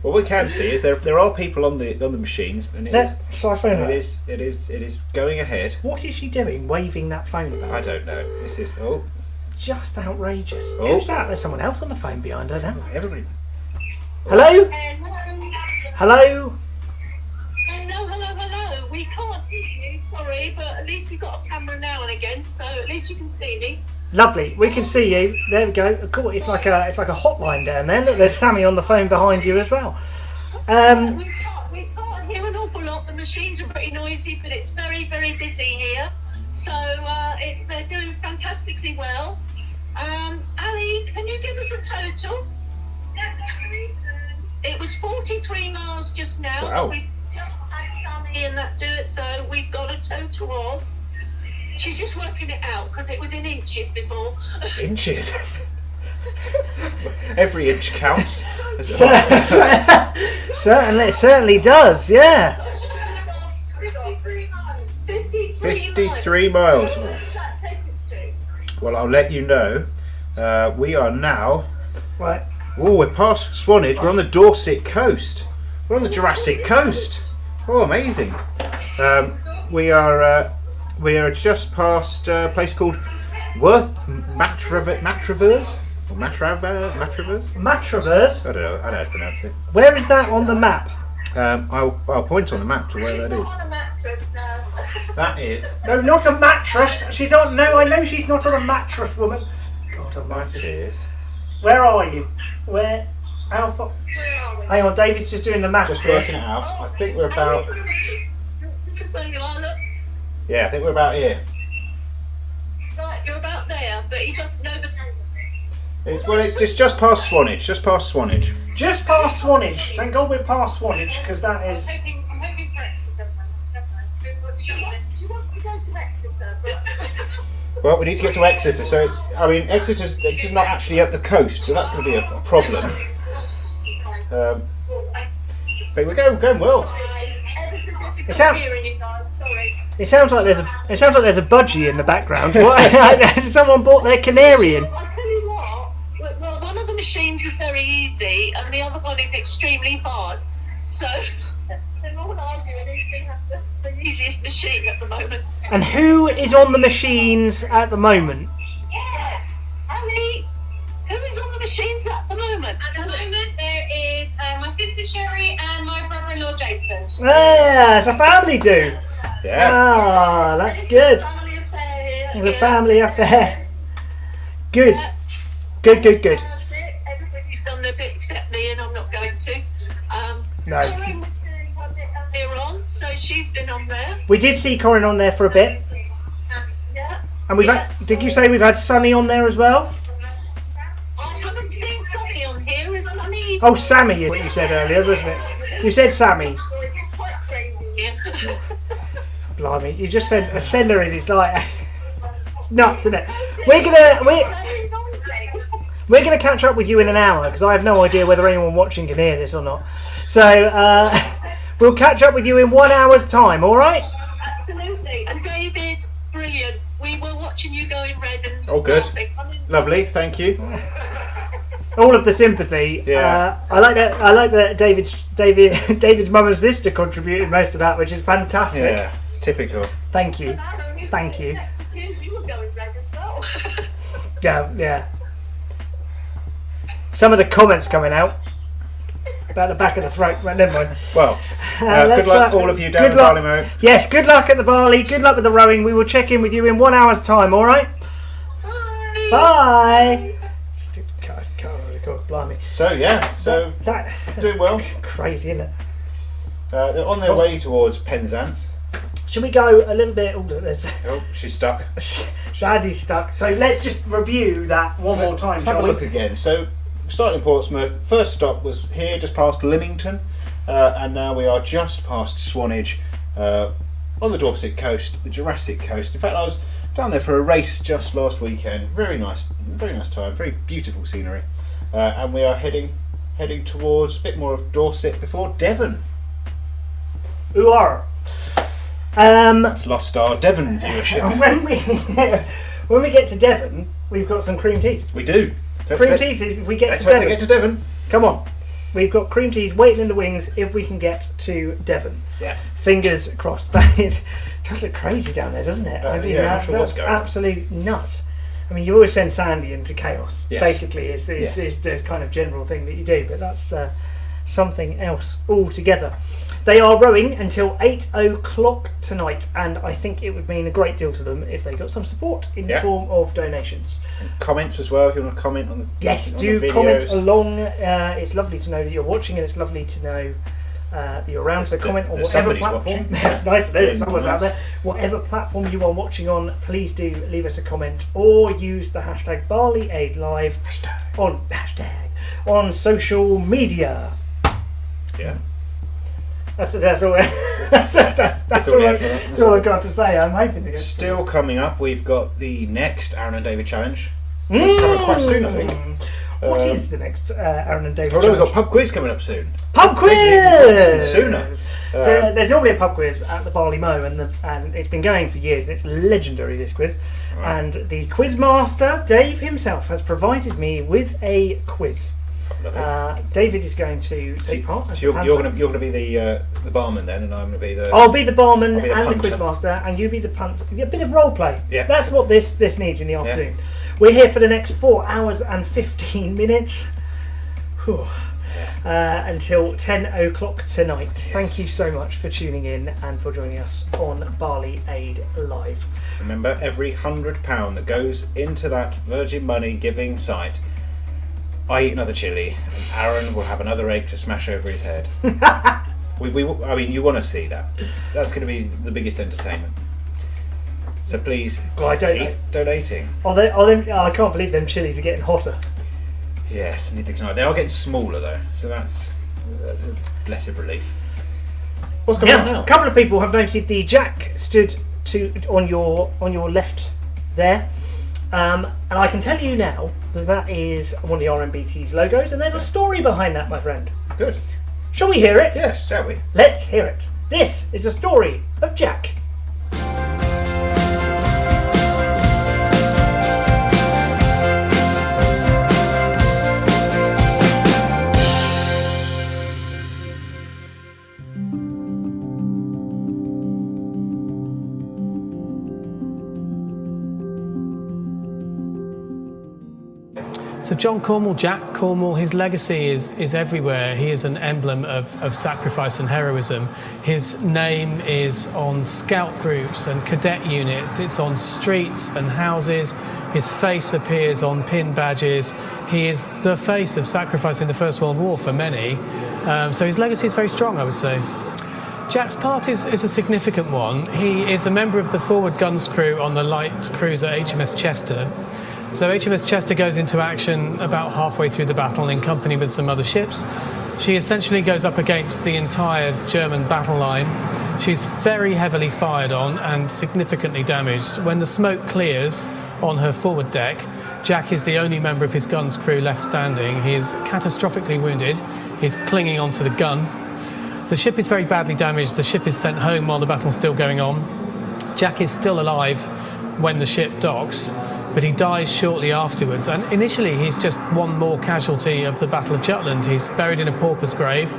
What we can see is there are people on the machines, and it is going ahead. What is she doing, waving that phone about? I don't know. This is just outrageous. Oh. Who's that? There's someone else on the phone behind her now. Everybody. Hello? Hello? Hello. We can't see you, sorry, but at least we've got a camera now and again, so at least you can see me. Lovely, we can see you. There we go. Cool. It's like a hotline down there. Look, there's Sammy on the phone behind you as well. We can't hear an awful lot. The machines are pretty noisy, but it's very, very busy here. So they're doing fantastically well. Ali, can you give us a total? It was 43 miles just now. Wow. We just had Sammy and that do it, so we've got a total of. She's just working it out because it was in inches before. Inches? Every inch counts. Certainly, it certainly does, yeah. 53 miles. Well, I'll let you know. We are now. Right. Oh, we're past Swanage. We're on the Dorset coast. We're on the Jurassic coast. Oh, amazing. We are just past a place called Worth Matravers? Or Matravers? Matravers? I don't know how to pronounce it. Where is that on the map? I'll point on the map to where that is. That is. No, not a mattress. She don't know. I know she's not on a mattress, woman. God almighty. That is. Where are you? Where? How far? Hang on, David's just doing the maths. Just working it out. I think we're about. Yeah, I think we're about here. Right, you're about there, but he doesn't know the It's just past Swanage. Just past Swanage. Just past Swanage. Thank God we're past Swanage, because that is. I'm hoping for Exeter. Well, we need to get to Exeter, so Exeter's not actually at the coast, so that's going to be a problem. But we're going well. It sounds. hearing you guys, sorry. It sounds like there's a budgie in the background. What? Someone bought their canary in. I'll tell you what, well, one of the machines is very easy and the other one is extremely hard. So, they're all arguing who's going to have the easiest machine at the moment. And who is on the machines at the moment? Yeah, Ali, who is on the machines at the moment? At the moment, there is my sister Sherry and my brother-in-law Jason. Yeah, it's a family do. Yeah. Ah, that's good. Family affair here. The family affair. Good. Good. Everybody's done their bit except me, and I'm not going to. No. Corinne was doing her bit earlier on, so she's been on there. We did see Corinne on there for a bit, Yeah. and we've had. Did you say we've had Sunny on there as well? I haven't seen Sammy on here. Is Sammy? Oh, Sammy is what you said earlier, wasn't it? You said Sammy. It's quite crazy here. Blimey, you just said a sender in. It's like it's nuts, isn't it? We're gonna catch up with you in an hour because I have no idea whether anyone watching can hear this or not. So we'll catch up with you in 1 hour's time. All right? Absolutely. And David, brilliant. We were watching you go in red and. Oh, good. Lovely. Thank you. All of the sympathy. Yeah. I like that David's mum and sister contributed most of that, which is fantastic. Yeah. Typical. Thank you. You were going red as well. Yeah. Some of the comments coming out about the back of the throat, but never mind. Well, good luck all of you down at the Barley Mow. Yes, good luck at the Barley. Good luck with the rowing. We will check in with you in 1 hour's time. All right. Bye. God, blimey. So doing well. Crazy, isn't it? They're on their way towards Penzance. Should we go a little bit? Oh, she's stuck. Sandie's stuck. So let's just review that one more time. Let's have a look again. So, starting in Portsmouth, first stop was here, just past Lymington, and now we are just past Swanage, on the Dorset coast, the Jurassic coast. In fact, I was down there for a race just last weekend. Very nice time. Very beautiful scenery, and we are heading towards a bit more of Dorset before Devon. Who are? That's lost our Devon viewership. When we get to Devon, we've got some cream teas. We do. Cream teas if we get let's to hope Devon. they get to Devon. Come on. We've got cream teas waiting in the wings if we can get to Devon. Yeah. Fingers crossed. It does look crazy down there, doesn't it? I'm not sure what's going on. Absolute nuts. I mean, you always send Sandie into chaos. Yes. Basically, is the kind of general thing that you do, but that's something else altogether. They are rowing until 8 o'clock tonight, and I think it would mean a great deal to them if they got some support in the form of donations. And comments as well, if you want to comment on the Yes, on do the videos. comment along. It's lovely to know that you're watching, and it's lovely to know that you're around. So comment on whatever platform. It's nice to know that someone's out there. Whatever platform you are watching on, please do leave us a comment or use the hashtag Barley Aid Live on social media. Yeah. That's all I've got to say. I'm hoping to get. Still coming up, we've got the next Aaron and David challenge. Coming quite soon, I think. What is the next Aaron and David We've challenge? got pub quiz coming up soon. Pub quiz! Sooner. So there's normally a pub quiz at the Barley Mow, and it's been going for years, and it's legendary, this quiz. Right. And the quiz master, Dave himself, has provided me with a quiz. David is going to take part. So you're going to be the barman then, and I'm going to be the. I'll be the barman and the punter. quizmaster, and you be the punter. A bit of role play. Yeah. That's what this needs in the afternoon. We're here for the next 4 hours and 15 minutes. Whew. Until 10 o'clock tonight. Yes. Thank you so much for tuning in and for joining us on Barley Aid Live. Remember, every £100 that goes into that Virgin Money giving site, I eat another chilli, and Aaron will have another egg to smash over his head. I mean, you want to see that. That's going to be the biggest entertainment. So please, keep donating. I can't believe them chilies are getting hotter. Yes, neither can I. They are getting smaller though, so that's a blessed relief. What's going on now? A couple of people have noted the jack stood on your left there. And I can tell you now that is one of the RMBT's logos, and there's a story behind that, my friend. Good. Shall we hear it? Yes, shall we? Let's hear it. This is the story of Jack. So John Cornwall, Jack Cornwall, his legacy is everywhere. He is an emblem of sacrifice and heroism. His name is on scout groups and cadet units. It's on streets and houses. His face appears on pin badges. He is the face of sacrifice in the First World War for many. So his legacy is very strong, I would say. Jack's part is a significant one. He is a member of the forward guns crew on the light cruiser HMS Chester. So HMS Chester goes into action about halfway through the battle in company with some other ships. She essentially goes up against the entire German battle line. She's very heavily fired on and significantly damaged. When the smoke clears on her forward deck, Jack is the only member of his gun's crew left standing. He is catastrophically wounded. He's clinging onto the gun. The ship is very badly damaged. The ship is sent home while the battle's still going on. Jack is still alive when the ship docks, but he dies shortly afterwards. And initially, he's just one more casualty of the Battle of Jutland. He's buried in a pauper's grave.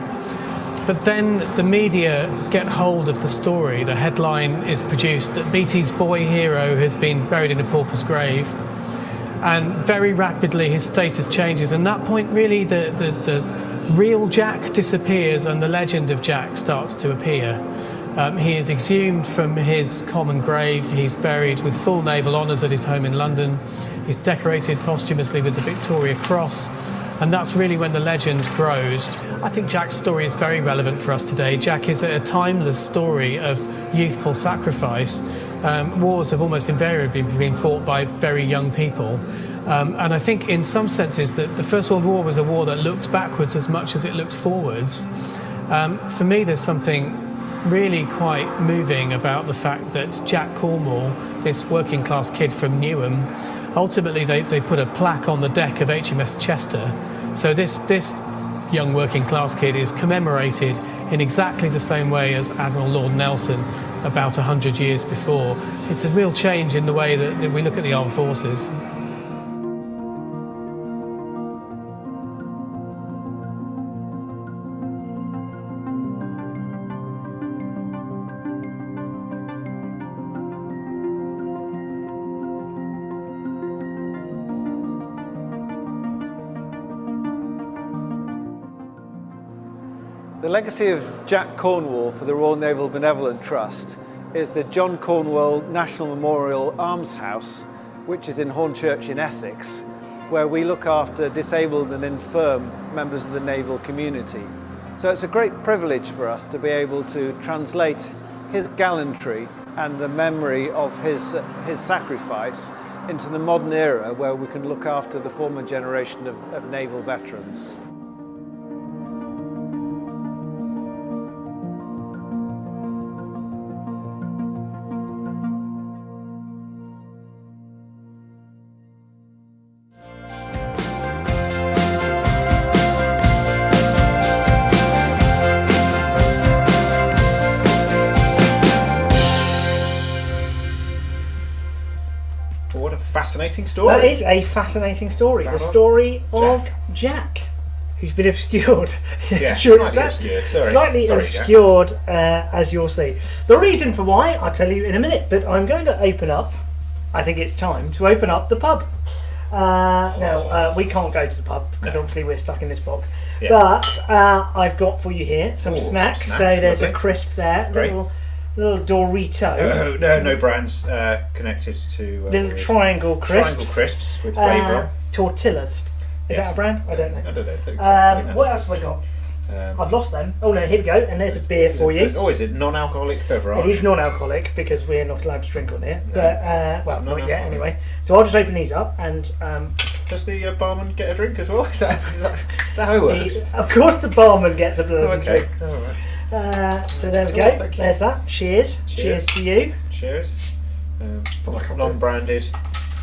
But then the media get hold of the story. The headline is produced that Beattie's boy hero has been buried in a pauper's grave. And very rapidly, his status changes. And at that point, really, the real Jack disappears and the legend of Jack starts to appear. He is exhumed from his common grave. He's buried with full naval honours at his home in London. He's decorated posthumously with the Victoria Cross. And that's really when the legend grows. I think Jack's story is very relevant for us today. Jack is a timeless story of youthful sacrifice. Wars have almost invariably been fought by very young people. And I think in some senses that the First World War was a war that looked backwards as much as it looked forwards. For me, there's something really quite moving about the fact that Jack Cornwall, this working class kid from Newham, ultimately they put a plaque on the deck of HMS Chester. So this young working class kid is commemorated in exactly the same way as Admiral Lord Nelson about 100 years before. It's a real change in the way that we look at the armed forces. The legacy of Jack Cornwall for the Royal Naval Benevolent Trust is the John Cornwall National Memorial Arms House, which is in Hornchurch in Essex, where we look after disabled and infirm members of the naval community. So it's a great privilege for us to be able to translate his gallantry and the memory of his sacrifice into the modern era where we can look after the former generation of naval veterans. What a fascinating story. That is a fascinating story. The story of Jack, who's been obscured. Yeah, slightly obscured. Slightly obscured, as you'll see. The reason for why, I'll tell you in a minute, but I'm going to open up, I think it's time to open up the pub. Now, we can't go to the pub because obviously we're stuck in this box. Yeah. But I've got for you here some snacks. So there's a crisp there, little Dorito. No brands connected to. Little triangle crisps. Triangle crisps with flavour on. Tortillas. Is that a brand? I don't know. I don't think so. What else have I got? I've lost them. Oh no, here we go. And there's a beer for you. Oh, is it non-alcoholic beverage? It is non-alcoholic because we're not allowed to drink on here. No. But well, not yet anyway. So I'll just open these up and. Does the barman get a drink as well? Is that how it works? Of course, the barman gets a drink. Okay. All right. So there we go. There's that. Cheers. Cheers to you. Cheers. Non-branded,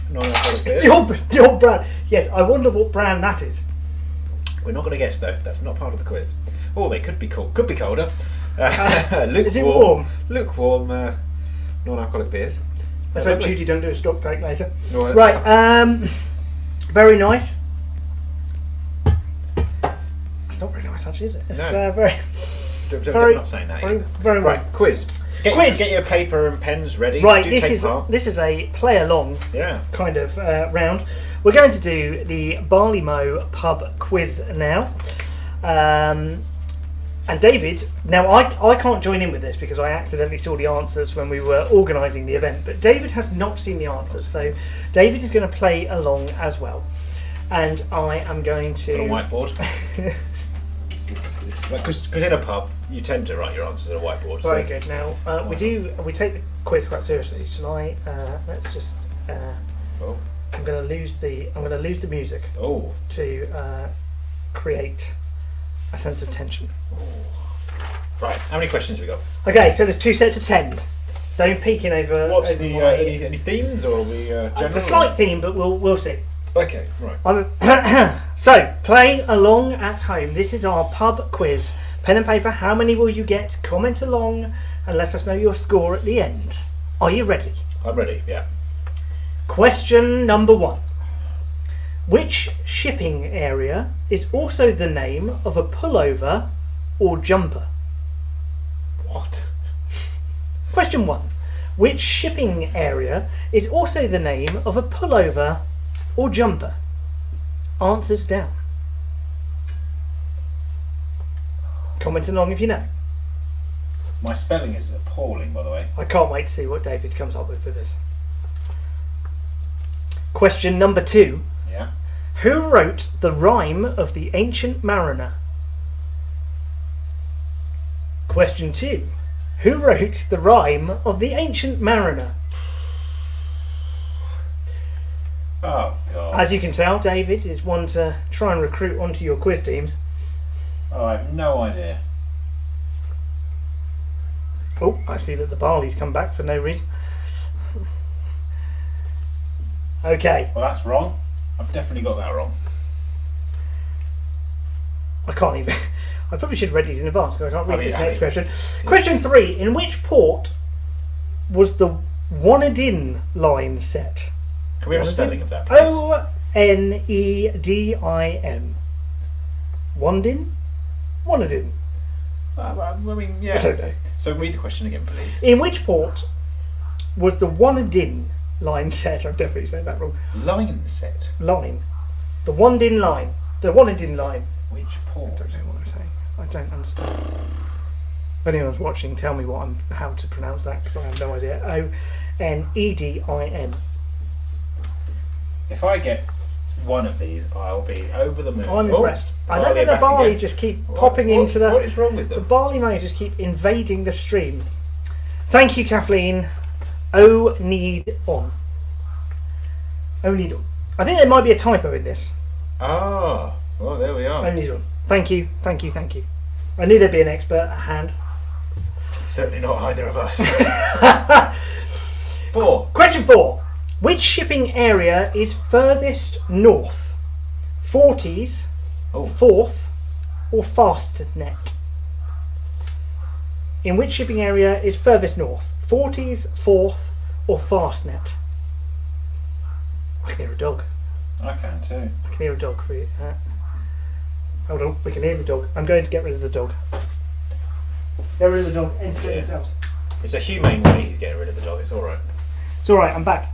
non-alcoholic beer. Your brand. Yes, I wonder what brand that is. We're not going to guess though. That's not part of the quiz. Oh, they could be cold. Could be colder. Is it warm? Lukewarm non-alcoholic beers. Let's hope Judy don't do a stock take later. No, Right, very nice. It's not very nice, actually, is it? It's No. very, I'm not saying that. very, either. very Right, well. quiz. Get your paper and pens ready. Right, Do this take is part. a play along kind of round. We're going to do the Barley Mow pub quiz now. And David, now I can't join in with this because I accidentally saw the answers when we were organising the event, but David has not seen the answers, so David is going to play along as well. And I am going to... On a whiteboard. Because in a pub, you tend to write your answers on a whiteboard. Very good. Now, we take the quiz quite seriously tonight. Let's just... I'm going to lose the music to create a sense of tension. Right, how many questions have we got? Okay, so there's 2 sets of 10. Don't peek in over. What's over the my- any themes, or are we general? It's a slight theme, but we'll see. Okay, right. So, playing along at home. This is our pub quiz. Pen and paper. How many will you get? Comment along and let us know your score at the end. Are you ready? I'm ready. Yeah. Question number 1. Which shipping area is also the name of a pullover or jumper? What? Question 1. Which shipping area is also the name of a pullover or jumper? Answers down. Comment along if you know. My spelling is appalling, by the way. I can't wait to see what David comes up with for this. Question number 2. Yeah. Who wrote the rhyme of the Ancient Mariner? Question 2. Who wrote the rhyme of the Ancient Mariner? Oh, God. As you can tell, David is one to try and recruit onto your quiz teams. Oh, I have no idea. Oh, I see that the Barley's come back for no reason. Okay. Well, that's wrong. I've definitely got that wrong. I can't even... I probably should have read these in advance because I can't read this next yeah. question. Question 3. In which port was the Wanadin line set? Can we have a spelling of that, please? O-N-E-D-I-N. Wanadin? Wanadin. I mean, yeah. I don't know. So read the question again, please. In which port was the Wanadin line set? I've definitely said that wrong. Line set? Line. The Wanadin line. The Wanadin line. Which port? I don't know what I'm saying. I don't understand. If anyone's watching, tell me how to pronounce that because I have no idea. O-N-E-D-I-N. If I get one of these, I'll be over the moon. I'm impressed. I don't know the back Barley again. just keep popping into the... What is wrong with The them? Barley may just keep invading the stream. Thank you, Kathleen. O need on. O need on. I think there might be a typo in this. Ah, well, there we are. O need on. Thank you, thank you, thank you. I knew there'd be an expert at hand. Certainly not either of us. 4. Question 4. Which shipping area is furthest north? 40s, 4th, or Fastnet? In which shipping area is furthest north? 40s, 4th, or Fastnet? I can hear a dog. I can too. I can hear a dog. Hold on, we can hear the dog. I'm going to get rid of the dog. Get rid of the dog. Entertain yourselves. It's a humane way he's getting rid of the dog. It's all right. It's all right. I'm back.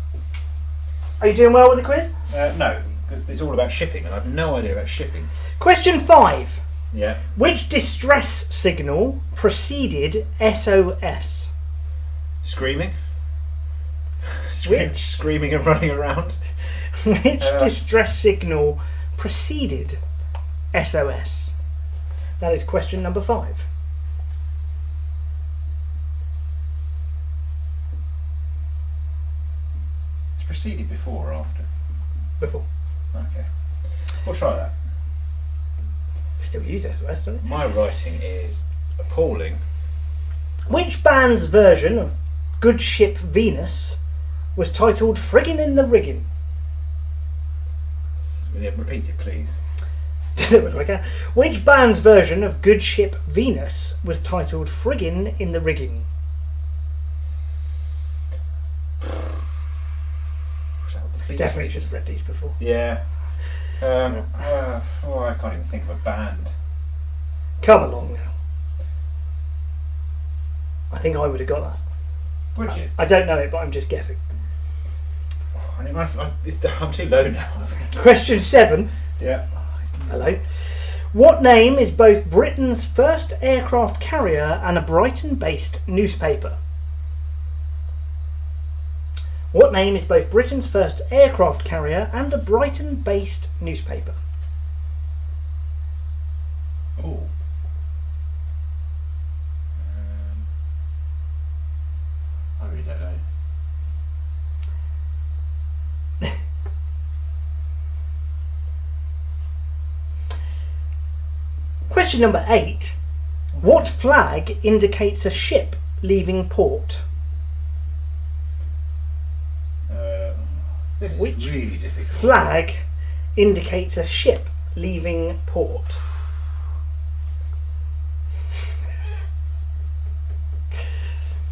Are you doing well with the quiz? No, because it's all about shipping, and I have no idea about shipping. Question 5. Yeah. Which distress signal preceded SOS? Screaming. Which? Screaming and running around. Which distress signal preceded SOS? That is question number 5. It's preceded before or after? Before. Okay. We'll try that. Still use SOS, don't it? My writing is appalling. Which band's version of Good Ship Venus was titled Friggin' in the Riggin'? Yeah, repeat it, please. Which band's version of Good Ship Venus was titled Friggin' in the Rigging? Definitely should have read these before. Yeah. I can't even think of a band. Come along now. I think I would have got that. Would you? I don't know it, but I'm just guessing. I'm too low now. Question 7. Yeah. Hello. What name is both Britain's first aircraft carrier and a Brighton-based newspaper? What name is both Britain's first aircraft carrier and a Brighton-based newspaper? Oh. I really don't know. Question number 8. What flag indicates a ship leaving port? This Which is really difficult. flag indicates a ship leaving port?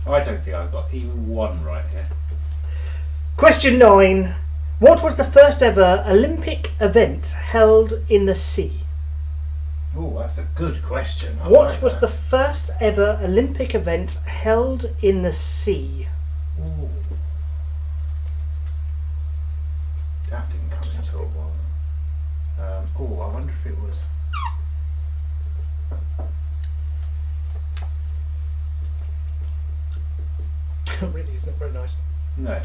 I don't think I've got even one right here. Question 9. What was the first ever Olympic event held in the sea? Oh, that's a good question. I What like was that. the first ever Olympic event held in the sea? Ooh. That didn't come into a while. I wonder if it was. Really, it's not very nice. No.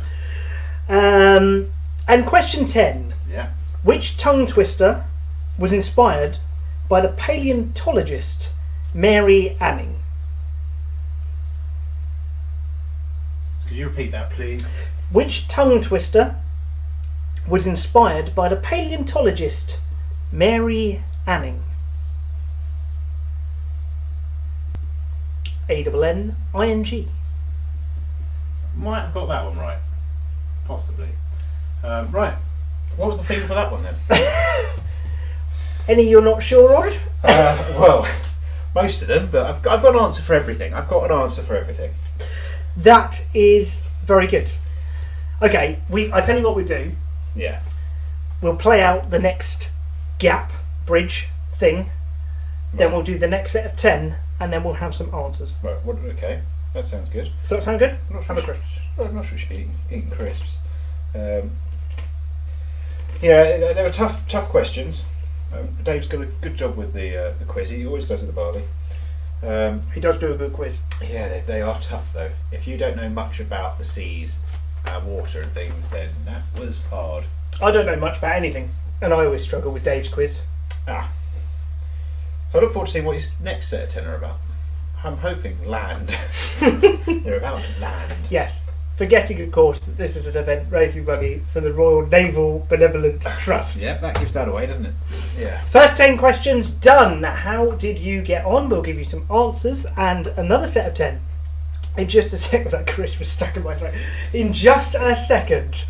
And question 10. Yeah. Which tongue twister was inspired by the paleontologist Mary Anning? Could you repeat that, please? Which tongue twister was inspired by the paleontologist Mary Anning? A-N-N-I-N-G. Might have got that one right. Possibly. Right. What was the theme for that one then? Any you're not sure on? Well, most of them, but I've got an answer for everything. That is very good. Okay, I tell you what we do. Yeah. We'll play out the next gap bridge thing. Then we'll do the next set of 10, and then we'll have some answers. Right. Okay. That sounds good. Does that sound good? I'm not Have a crisp. I'm not sure we should be eating crisps. Yeah, they were tough questions. Dave's got a good job with the quiz. He always does at the Barley. He does do a good quiz. Yeah, they are tough though. If you don't know much about the seas, water and things, then that was hard. I don't know much about anything, and I always struggle with Dave's quiz. So I look forward to seeing what his next set of 10 are about. I'm hoping land. They're about land. Yes. Forgetting, of course, that this is an event raising money for the Royal Naval Benevolent Trust. Yep, that gives that away, doesn't it? Yeah. First 10 questions done. How did you get on? We'll give you some answers and another set of 10. In just a second, that crisp was stuck in my throat. In just a second.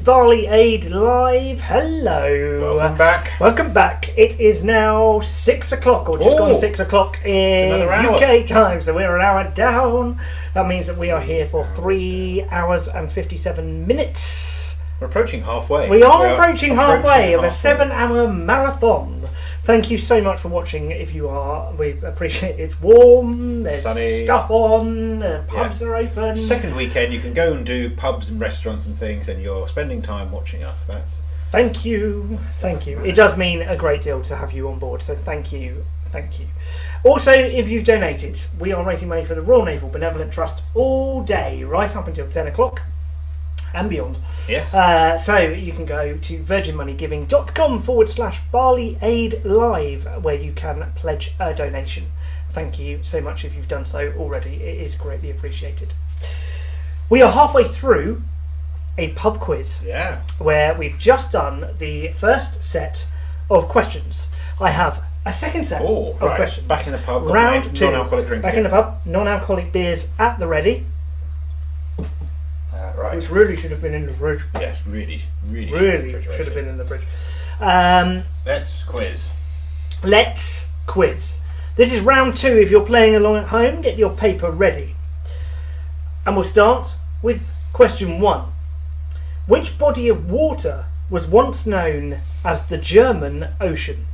Barley Aid Live. Hello. Welcome back. Welcome back. It is now 6 o'clock, or just gone 6 o'clock in another hour. UK time, so we're an hour down. That means that we are here for 3 hours and 57 minutes. We're approaching halfway. We are approaching halfway of a 7-hour marathon. Thank you so much for watching. If you are, we appreciate it. It's warm, there's Sunny. stuff on, pubs are open. Second weekend, you can go and do pubs and restaurants and things, and you're spending time watching us. Thank you. Thank you. It does mean a great deal to have you on board, so thank you. Thank you. Also, if you've donated, we are raising money for the Royal Naval Benevolent Trust all day, right up until 10 o'clock. And beyond. Yes. So you can go to virginmoneygiving.com/Barley Aid Live, where you can pledge a donation. Thank you so much if you've done so already. It is greatly appreciated. We are halfway through a pub quiz. Yeah. Where we've just done the first set of questions. I have a second set of questions. Back in the pub. Round 2. Non-alcoholic drinking. Back in the pub. Non-alcoholic beers at the ready. Right. Which really should have been in the fridge. Yes, really should have been in the fridge. Let's quiz. Let's quiz. This is round 2. If you're playing along at home, get your paper ready. And we'll start with question 1. Which body of water was once known as the German Ocean?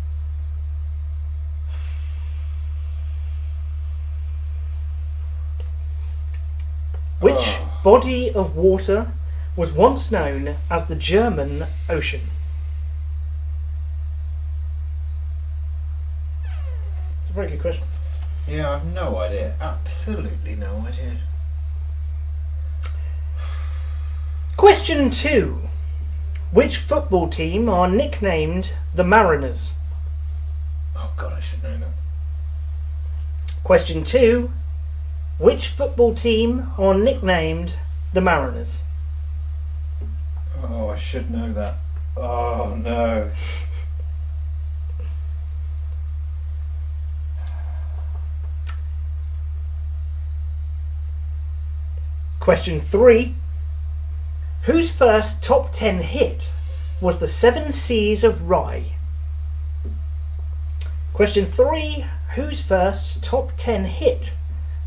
Which body of water was once known as the German Ocean? It's a very good question. Yeah, I've no idea. Absolutely no idea. Question 2. Which football team are nicknamed the Mariners? Oh God, I should know that. Question 2. Which football team are nicknamed the Mariners? Oh, I should know that. Oh no. Question 3. Whose first top 10 hit was the 7 Seas of Rye? Question 3. Whose first top 10 hit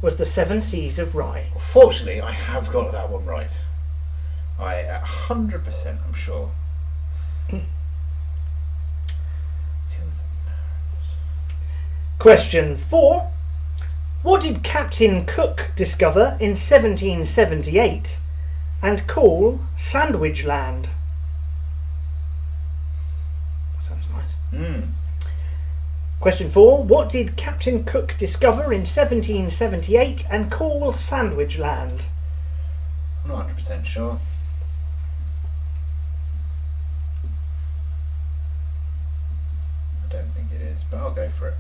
was the 7 Seas of Rye? Fortunately, I have got that one right. 100% I'm sure. Question 4. What did Captain Cook discover in 1778 and call Sandwich Land? That sounds nice. Question 4. What did Captain Cook discover in 1778 and call Sandwich Land? I'm not 100% sure. I don't think it is, but I'll go for it.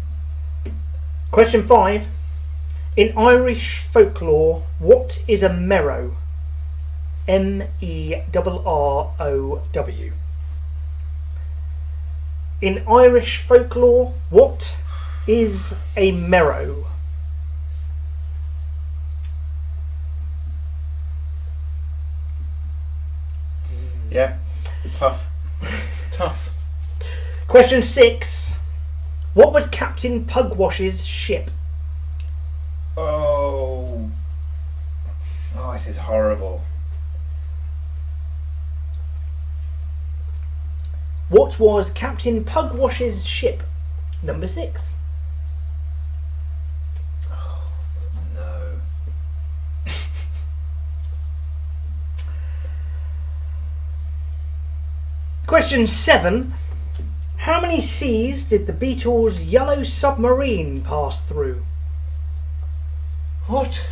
Question 5. In Irish folklore, what is a merrow? M-E-R-R-O-W. In Irish folklore, what is a merrow? Yeah, tough. Tough. Question 6. What was Captain Pugwash's ship? Oh, this is horrible. What was Captain Pugwash's ship? Number 6. Oh, no. Question 7. How many seas did the Beatles' Yellow Submarine pass through? What?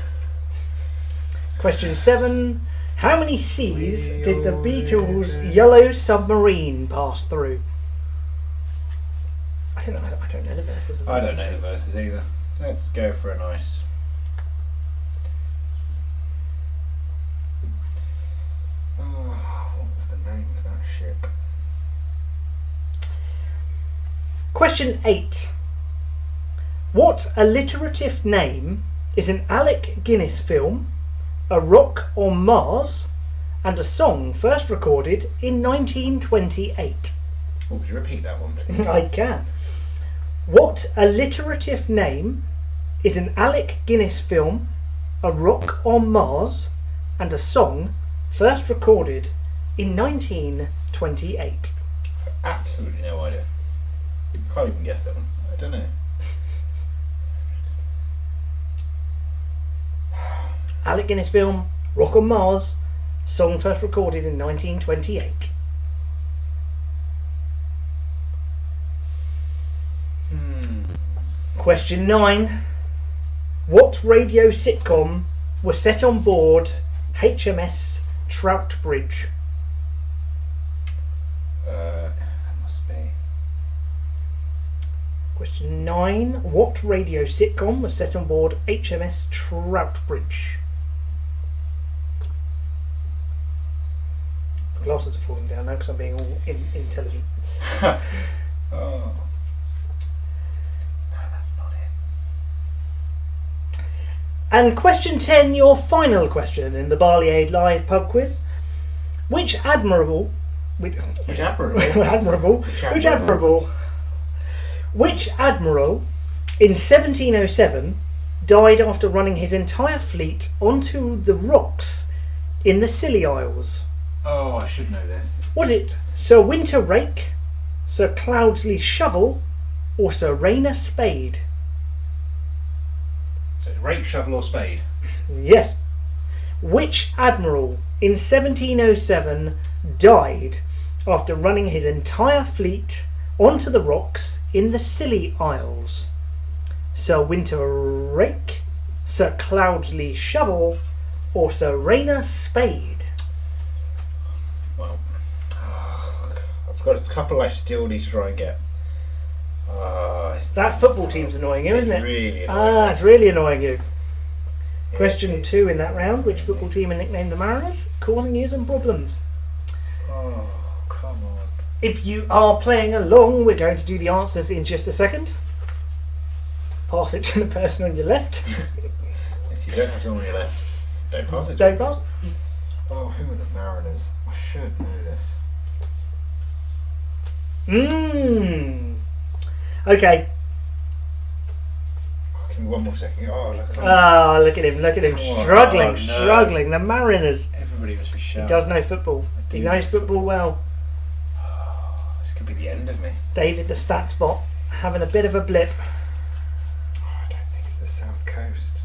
Question 7. How many seas did the Beatles' Yellow Submarine pass through? I don't know the verses. I don't know the verses either. Let's go for a nice. What was the name of that ship? Question 8. What alliterative name is an Alec Guinness film, A Rock on Mars, and a song first recorded in 1928? Oh, could you repeat that one, please? I can. What alliterative name is an Alec Guinness film, a rock on Mars, and a song first recorded in 1928? Absolutely no idea. Can't even guess that one. I don't know. Alec Guinness film, Rock on Mars, song first recorded in 1928. Question 9. What radio sitcom was set on board HMS Troutbridge? That must be. Question 9. What radio sitcom was set on board HMS Troutbridge? My glasses are falling down now because I'm being all intelligent. Oh. No, that's not it. And question 10, your final question in the Barley Aid Live pub quiz. Which admiral in 1707 died after running his entire fleet onto the rocks in the Scilly Isles? Oh, I should know this. Was it Sir Winter Rake, Sir Cloudsley Shovel, or Sir Rayner Spade? So it's rake, shovel, or spade? Yes. Which admiral in 1707 died after running his entire fleet onto the rocks in the Scilly Isles? Sir Winter Rake, Sir Cloudsley Shovel, or Sir Rayner Spade? Well, I've got a couple I still need to try and get. That football team's annoying you, isn't it? Really annoying. It's really annoying you. Question 2 in that round. Which football team are nicknamed the Mariners? Causing you some problems. Oh, come on. If you are playing along, we're going to do the answers in just a second. Pass it to the person on your left. If you don't have someone on your left, don't pass it. Don't pass. Oh, who are the Mariners? I should know this. Okay. Give me one more second. Oh, look at him. Struggling. The Mariners. Everybody must be shouting. He does know football. He knows football well. This could be the end of me. David, the stats bot, having a bit of a blip. I don't think it's the South Coast.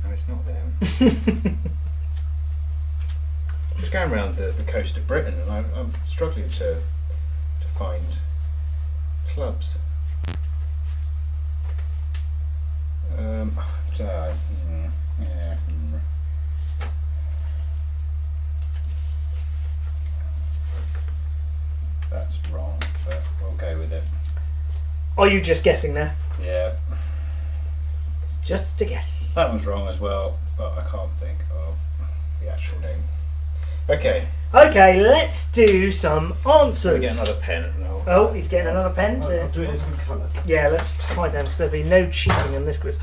No, it's not them. I'm just going around the coast of Britain and I'm struggling to find clubs. That's wrong, but we'll go with it. Are you just guessing there? Yeah. It's just a guess. That one's wrong as well, but I can't think of the actual name. Okay. Okay, let's do some answers. We get another pen. No. Oh, he's getting another pen. I'll do it in a different colour. Yeah, let's try them because there'll be no cheating on this quiz.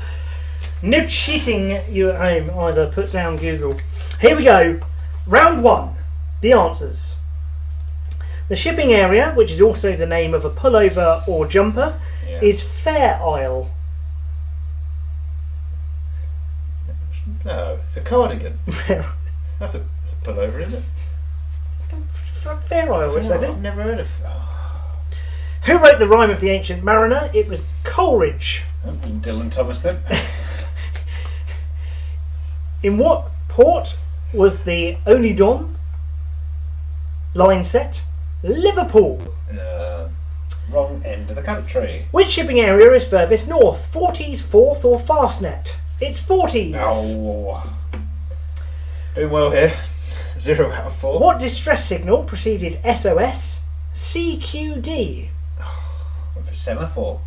No cheating, you at home. Either put down Google. Here we go. Round 1. The answers. The shipping area, which is also the name of a pullover or jumper, is Fair Isle. No, it's a cardigan. That's a pullover, isn't it? Fair Isle, which says it. I've never heard of. Who wrote the rhyme of the Ancient Mariner? It was Coleridge. Dylan Thomas then. In what port was the Only Don line set? Liverpool. Wrong end of the country. Which shipping area is furthest north? Forties, Forth, or Fastnet? It's Forties. Oh. Doing well here. 0 out of 4. What distress signal preceded SOS? CQD. For semaphore.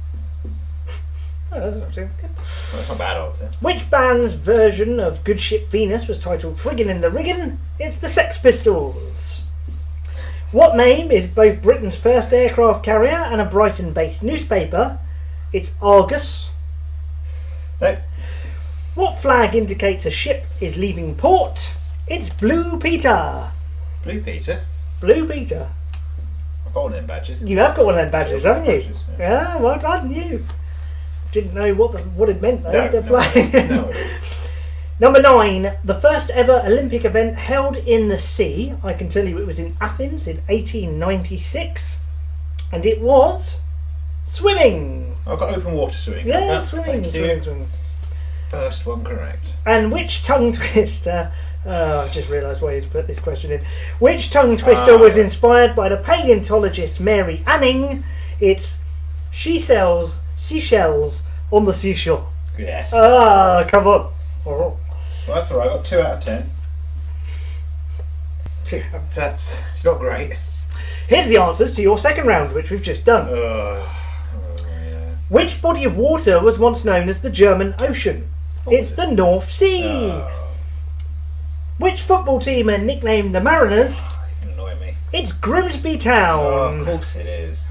Oh, that's not too good. Well, that's not bad, answer. Which band's version of Good Ship Venus was titled Friggin' in the Riggin'? It's the Sex Pistols. What name is both Britain's first aircraft carrier and a Brighton-based newspaper? It's Argus. No. What flag indicates a ship is leaving port? It's Blue Peter. Blue Peter. Blue Peter. I've got one of them badges. You have got one of them badges, haven't you? Badges, yeah, well done, you. Didn't know what it meant though. No, the flag. No. Number 9, the first ever Olympic event held in the sea. I can tell you it was in Athens in 1896, and it was swimming. I've got open water swimming. Yeah, swimming. Thank you. Swimming. First one correct. And which tongue twister? I've just realised why he's put this question in. Which tongue twister was inspired by the paleontologist Mary Anning? It's she sells seashells on the seashore. Yes. Come on. Well, that's alright. I got 2 out of 10. 2. It's not great. Here's the answers to your second round, which we've just done. Yeah. Which body of water was once known as the German Ocean? It's the North Sea. Which football team are nicknamed the Mariners? You annoy me. It's Grimsby Town. Of course it is.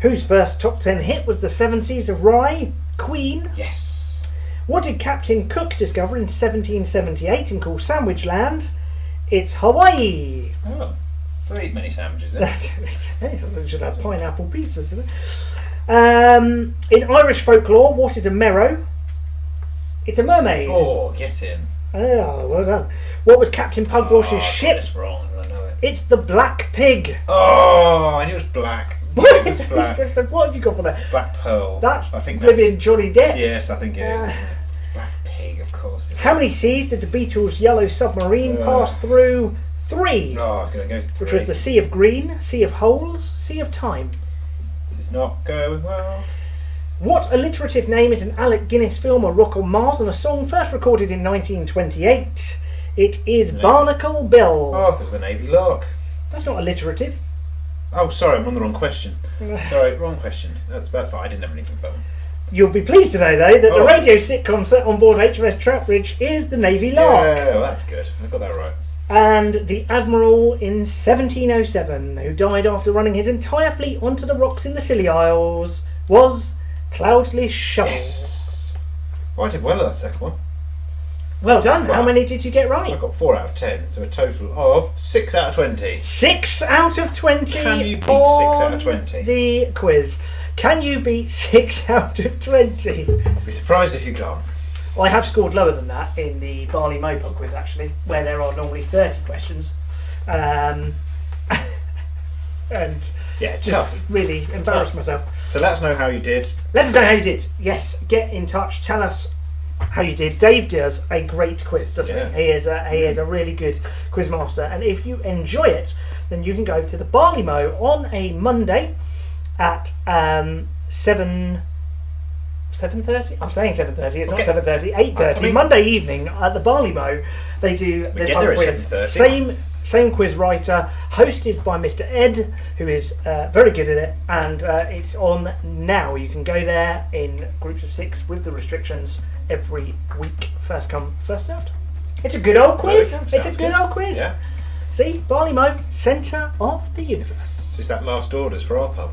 Whose first top 10 hit was the Seven Seas of Rye? Queen. Yes. What did Captain Cook discover in 1778 and call Sandwich Land? It's Hawaii. Oh, don't eat many sandwiches then. Just have pineapple pizzas, isn't it? In Irish folklore, what is a merrow? It's a mermaid. Oh, get in. Oh, well done. What was Captain Pugwash's ship? That's wrong. I know it. It's the Black Pig. Oh, I knew it was black. It was black. What have you got for that? Black Pearl. That's I think living Johnny Depp. Yes, I think it is. Black Pig, of course. How many seas did the Beatles' Yellow Submarine pass through? 3. Oh, I'm going to go 3. Which was the Sea of Green, Sea of Holes, Sea of Time. This is not going well. What alliterative name is an Alec Guinness film, A Rock on Mars, and a song first recorded in 1928? It is Barnacle Bill. Oh, that was the Navy Lark. That's not alliterative. Oh, sorry, I'm on the wrong question. Sorry, wrong question. That's fine. I didn't have anything for them. You'll be pleased to know, though, that the radio sitcom set on board HMS Trowbridge is the Navy Lark. Yeah, well, that's good. I got that right. And the Admiral in 1707, who died after running his entire fleet onto the rocks in the Scilly Isles, was Cloudsley Shovel. Yes. Well, I did well at that second one. Well done. How many did you get right? I got 4 out of 10, so a total of 6 out of 20. 6 out of 20. Can you beat 6 out of 20? The quiz. Can you beat 6 out of 20? I'd be surprised if you can't. I have scored lower than that in the Barley Mo pub quiz, actually, where there are normally 30 questions. And yeah, it's just tough. Really embarrassed myself. So let us know how you did. Let us know how you did. Yes, get in touch. Tell us how you did. Dave does a great quiz, doesn't he? He is a really good quiz master. And if you enjoy it, then you can go to the Barley Mo on a Monday at 7:30. I'm saying 7:30. It's not 7:30. 8:30. Monday evening at the Barley Mo, they do the get there at quiz. 7:30. Same quiz writer, hosted by Mr. Ed, who is very good at it, and it's on now. You can go there in groups of 6 with the restrictions every week. First come, first served. It's a good old quiz. It's a good old quiz. Yeah. See, Barley Mo, centre of the universe. Is that last orders for our pub?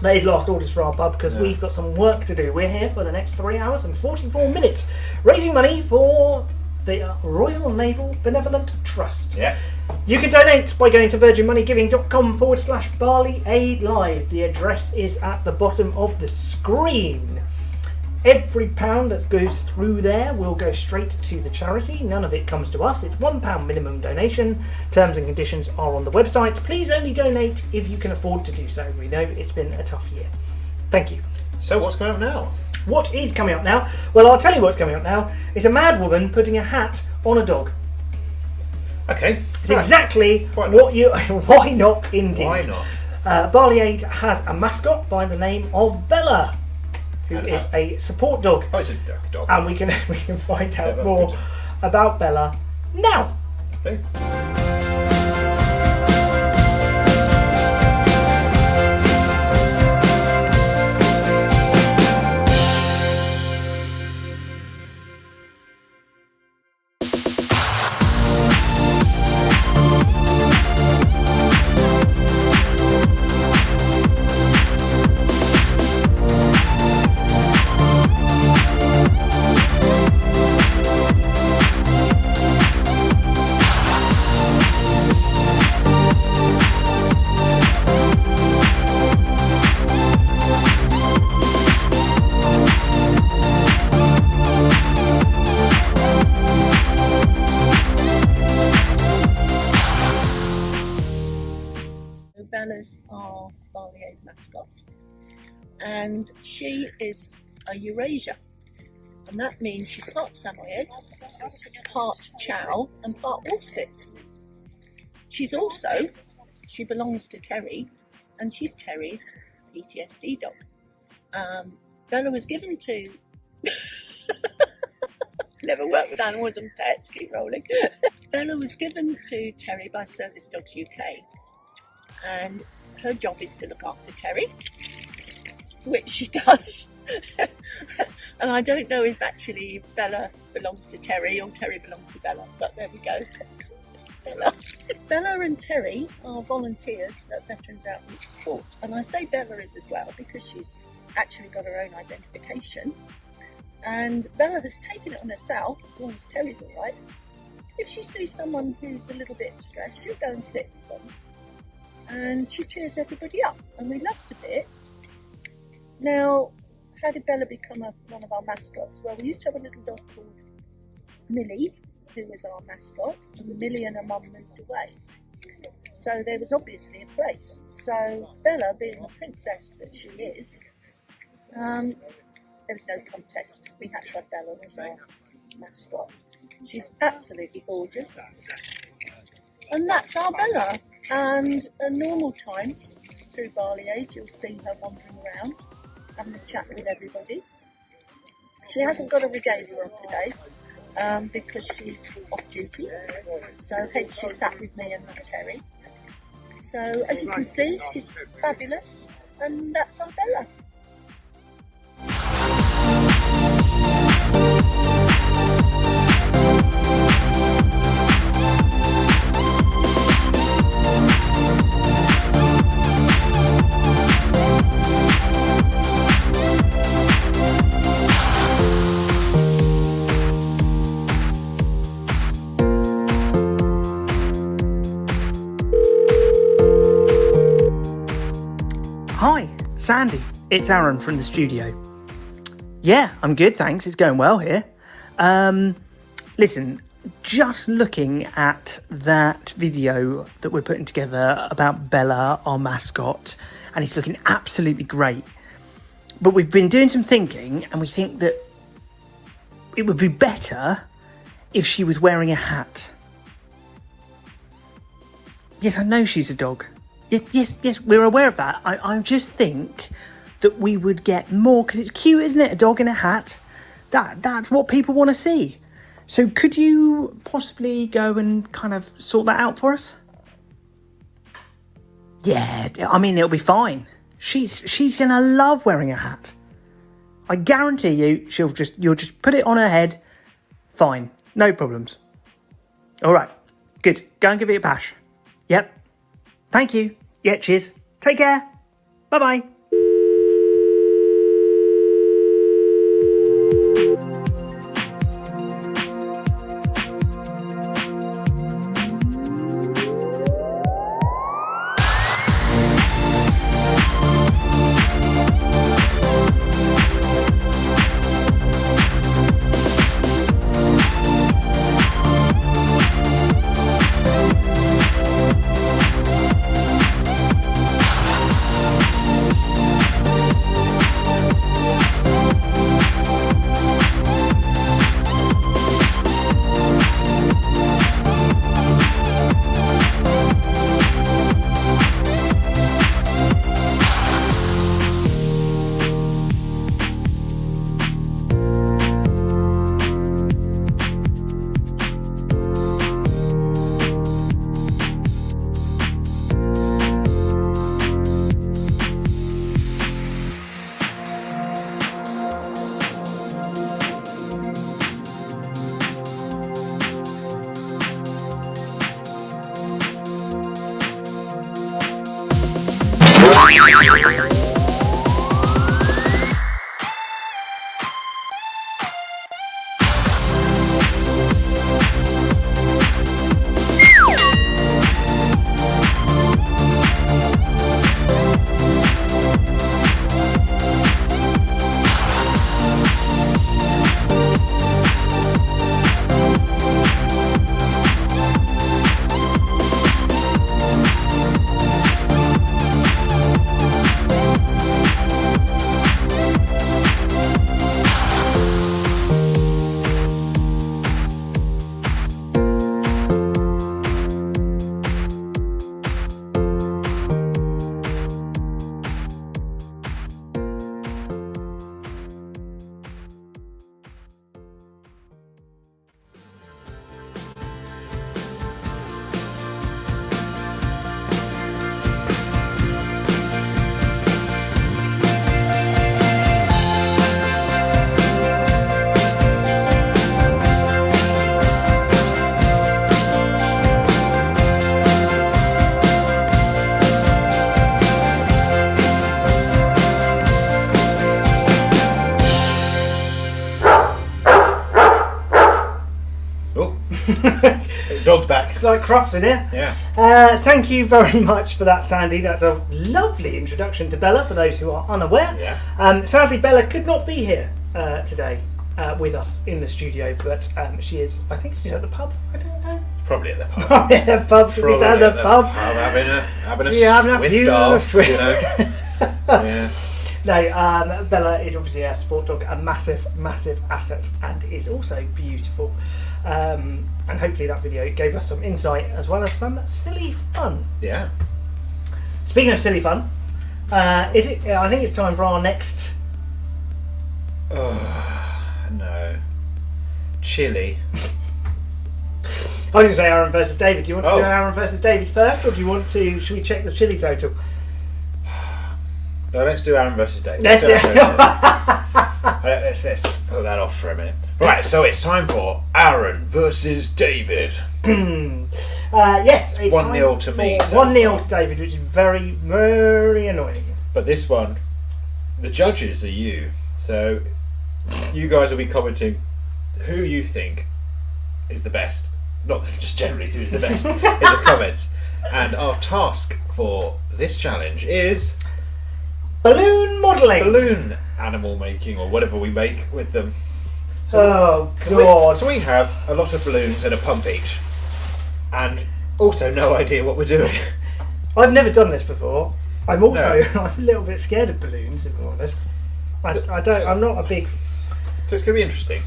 That is last orders for our pub because we've got some work to do. We're here for the next 3 hours and 44 minutes, raising money for the Royal Naval Benevolent Trust. Yeah. You can donate by going to virginmoneygiving.com/Barley Aid Live. The address is at the bottom of the screen. Every pound that goes through there will go straight to the charity. None of it comes to us. It's £1 minimum donation. Terms and conditions are on the website. Please only donate if you can afford to do so. We know it's been a tough year. Thank you. So what's going up now? What is coming up now? Well, I'll tell you what's coming up now. It's a mad woman putting a hat on a dog. Okay. It's exactly what you... Why not, indeed? Why not? Barley Aid has a mascot by the name of Bella, who is a support dog. Oh, it's a dog. And we can find out that's more good. about Bella now. Okay. our Barley Aid mascot. And she is a Eurasia. And that means she's part Samoyed, part Chow, and part Wolfspitz. She belongs to Terry, and she's Terry's PTSD dog. Bella was given to... Never worked with animals and pets, keep rolling. Bella was given to Terry by Service Dogs UK. And her job is to look after Terry, which she does. And I don't know if actually Bella belongs to Terry or Terry belongs to Bella, but there we go. Bella. Bella and Terry are volunteers at Veterans Outreach Support. And I say Bella is as well because she's actually got her own identification. And Bella has taken it on herself, as long as Terry's all right. If she sees someone who's a little bit stressed, she'll go and sit with them. And she cheers everybody up, and we love to bits. Now, how did Bella become one of our mascots? Well, we used to have a little dog called Millie, who was our mascot, and Millie and her mum moved away. So there was obviously a place. So Bella, being the princess that she is, there was no contest. We had to have Bella as our mascot. She's absolutely gorgeous. And that's our Bella. And at normal times, through Barley Aid, you'll see her wandering around, having a chat with everybody. She hasn't got a regalia on today, because she's off duty. So hence she sat with me and Terry. So as you can see, she's fabulous. And that's our Bella. Hi, Sandie. It's Aaron from the studio. Yeah, I'm good, thanks. It's going well here. Listen, just looking at that video that we're putting together about Bella, our mascot, and it's looking absolutely great. But we've been doing some thinking, and we think that it would be better if she was wearing a hat. Yes, I know she's a dog. Yes, we're aware of that. I just think that we would get more, because it's cute, isn't it? A dog in a hat. That's what people want to see. So could you possibly go and kind of sort that out for us? Yeah, I mean, it'll be fine. She's going to love wearing a hat. I guarantee you, you'll just put it on her head. Fine, no problems. All right, good. Go and give it a bash. Yep. Thank you. Yeah, cheers. Take care. Bye-bye. Dog's back. It's like Crufts in here. Yeah. Thank you very much for that, Sandie. That's a lovely introduction to Bella, for those who are unaware. Yeah. Sadly, Bella could not be here today with us in the studio, but she is, I think she's at the pub. I don't know. Probably at the pub. Probably at the pub. She'll be down at the pub. Having a Swift, you know. Yeah. No, Bella is obviously a sport dog, a massive, massive asset, and is also beautiful. And hopefully that video gave us some insight as well as some silly fun. Yeah. Speaking of silly fun, is it? I think it's time for our next. Oh no, chili. I was going to say Aaron versus David. Do you want to do Aaron versus David first, or do you want to? Should we check the chili total? No, let's do Aaron versus David. Let's put that off for a minute. Right, so it's time for Aaron versus David. Yes, it's 1-0 to me. 1-0 to David, which is very, very annoying. But this one, the judges are you. So you guys will be commenting who you think is the best. Not just generally who's the best in the comments. And our task for this challenge is balloon modelling. Balloon animal making, or whatever we make with them. So God. So we have a lot of balloons and a pump each. And also no idea what we're doing. I've never done this before. I'm also I'm a little bit scared of balloons, if I'm honest. I'm not a big. So it's going to be interesting.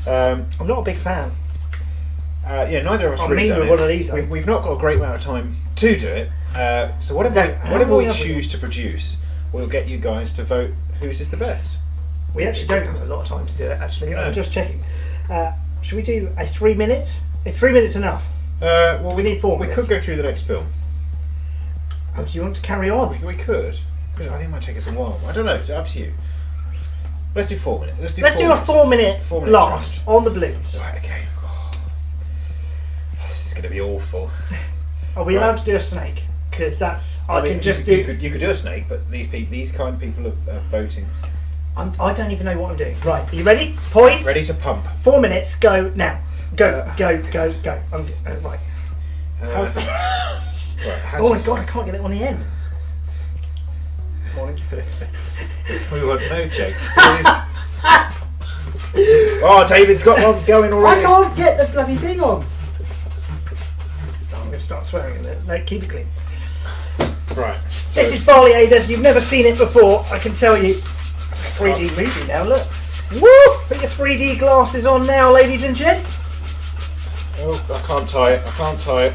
I'm not a big fan. Yeah, neither of us I'm really mean done with it. one of these, We've not got a great amount of time to do it. So whatever we choose to produce, we'll get you guys to vote whose is the best. We actually don't have a lot of time to do it. Actually, No. I'm just checking. Should we do a 3 minutes? Is 3 minutes enough? Well, we need 4 We minutes. could go through the next film. Oh, do you want to carry on? We could. I think it might take us a while. I don't know. It's up to you. Let's do 4 minutes. Let's do a 4 minute blast challenge. on the balloons. Right, okay. Oh, this is going to be awful. Are we allowed to do a snake? Because that's I mean, can just do. You could do a snake, but these kind of people are voting. I don't even know what I'm doing. Right, are you ready? Poised? Ready to pump. 4 minutes. Go now. Go. Right. Oh my God! I can't get it on the end. Morning. We want no jokes, please. Oh, David's got one going already. I can't get the bloody thing on. I'm going to start swearing in it. No, keep it clean. Right. So this is Barley Aid. You've never seen it before, I can tell you. 3D movie now, look. Woo! Put your 3D glasses on now, ladies and gents. Oh, I can't tie it.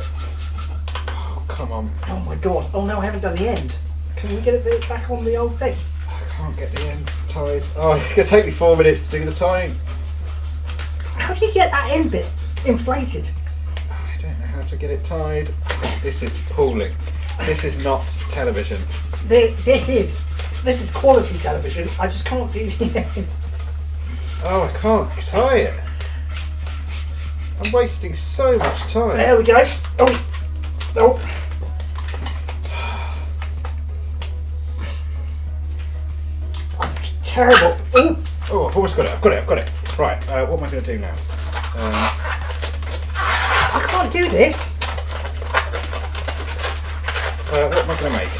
Oh, come on. Oh my God. Oh no, I haven't done the end. Can we get it back on the old thing? I can't get the end tied. Oh, it's going to take me 4 minutes to do the tying. How do you get that end bit inflated? I don't know how to get it tied. This is appalling. This is not television. This is quality television. I just can't do the end. Oh, I can't tie it. I'm wasting so much time. There we go. Oh. Terrible. Oh, I've almost got it. I've got it. Right, what am I going to do now? I can't do this. What am I going to make?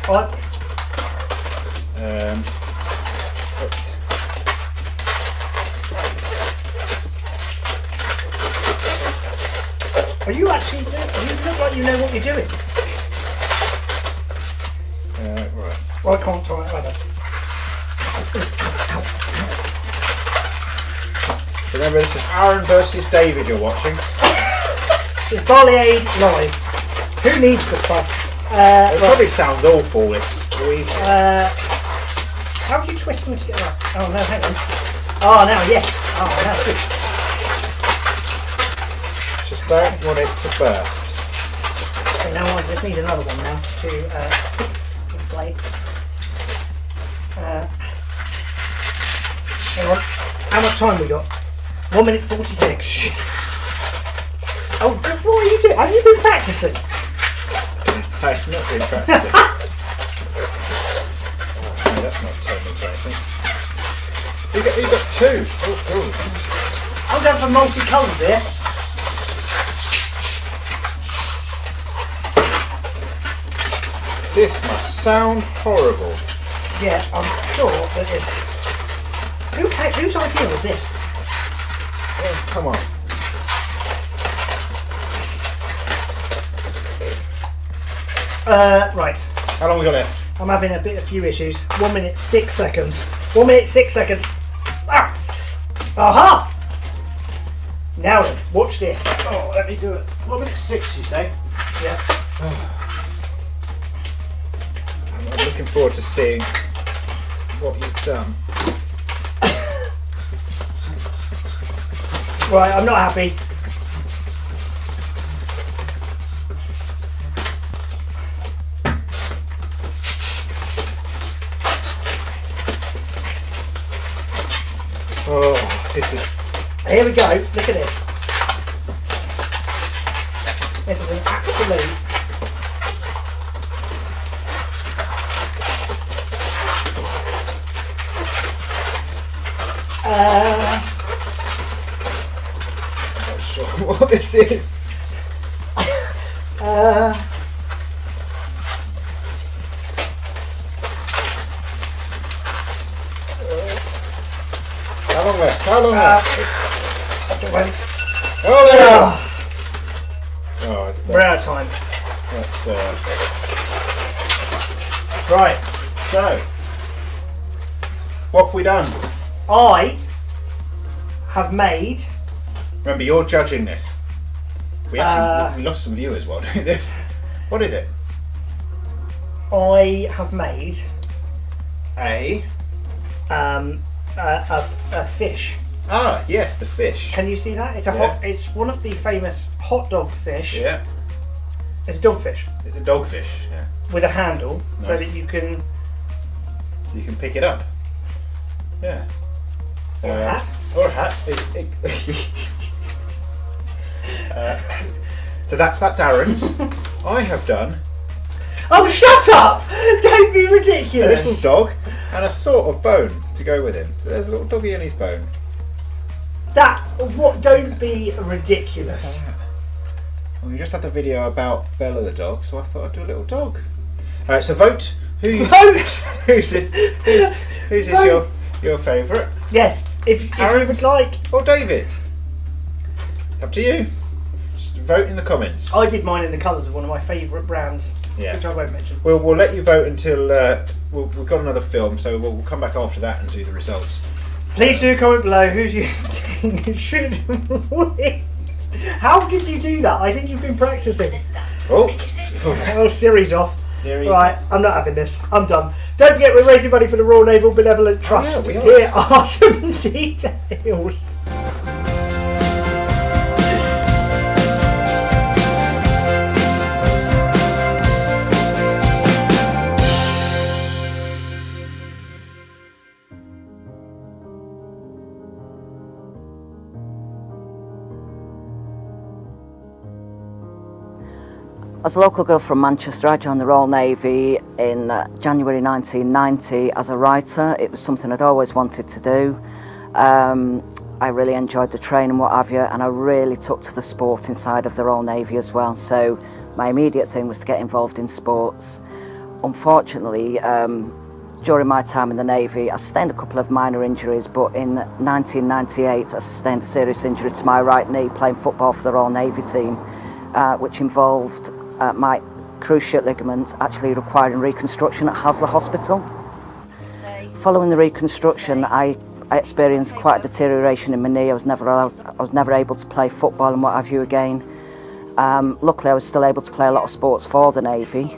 What? Are you actually? You look like you know what you're doing. Right. Well, I can't tie it either. Remember, this is Aaron versus David you're watching. It's Barley Aid live. Who needs the fuck? It probably sounds awful. It's squeaky. How do you twist them together? Oh no, hang on. Oh, now yes. Oh, now. Just don't want it to burst. Okay, now I just need another one now to inflate. Hang on. How much time we got? 1 minute 46. Oh, what are you doing? Have you been practicing? I've not been practicing. No, that's not turning to anything. You got two. I'm going for multicolours here. This must sound horrible. Yeah, I'm sure that this. Whose idea was this? Oh, come on. Right. How long we got left? I'm having a few issues. 1 minute 6 seconds. 1 minute 6 seconds. Ah! Aha! Now then, watch this. Oh, let me do it. 1 minute 6, you say? Yeah. I'm looking forward to seeing what you've done. Right, I'm not happy. Oh, this is... Here we go. Look at this. This is an absolute... I'm not sure what this is. How long left? How long left? Oh, there we go. Oh, we're out of time. That's right. So, what have we done? I have made. Remember, you're judging this. We actually we lost some viewers while doing this. What is it? I have made a fish. Ah, yes, the fish. Can you see that? It's it's one of the famous hot dog fish. Yeah. It's a dogfish. It's a dogfish. Yeah. With a handle, Nice. so that you can. So you can pick it up. Yeah. Or a hat. Or a hat. So that's Aaron's. I have done. Oh, shut up! Don't be A ridiculous. little dog and a sort of bone to go with him. So there's a little doggy and his bone. Don't be ridiculous. Well, we just had the video about Bella the dog, so I thought I'd do a little dog. So vote. Who's this? Who's Vote. your favourite? Yes, if you would like. Or David? It's up to you. Just vote in the comments. I did mine in the colours of one of my favourite brands, which I won't mention. We'll let you vote until we've got another film, so we'll come back after that and do the results. Please do comment below who's you should win. How did you do that? I think you've been practicing. Oh, Siri's off. Siri's right, I'm not having this. I'm done. Don't forget we're raising money for the Royal Naval Benevolent Trust. we are. Here are some details. As a local girl from Manchester, I joined the Royal Navy in January 1990 as a writer. It was something I'd always wanted to do. I really enjoyed the training and what have you, and I really took to the sporting side of the Royal Navy as well. So my immediate thing was to get involved in sports. Unfortunately, during my time in the Navy, I sustained a couple of minor injuries, but in 1998 I sustained a serious injury to my right knee playing football for the Royal Navy team, which involved my cruciate ligament actually requiring reconstruction at Haslar Hospital. Following the reconstruction, I experienced quite a deterioration in my knee. I was never able to play football and what have you again. Luckily, I was still able to play a lot of sports for the Navy.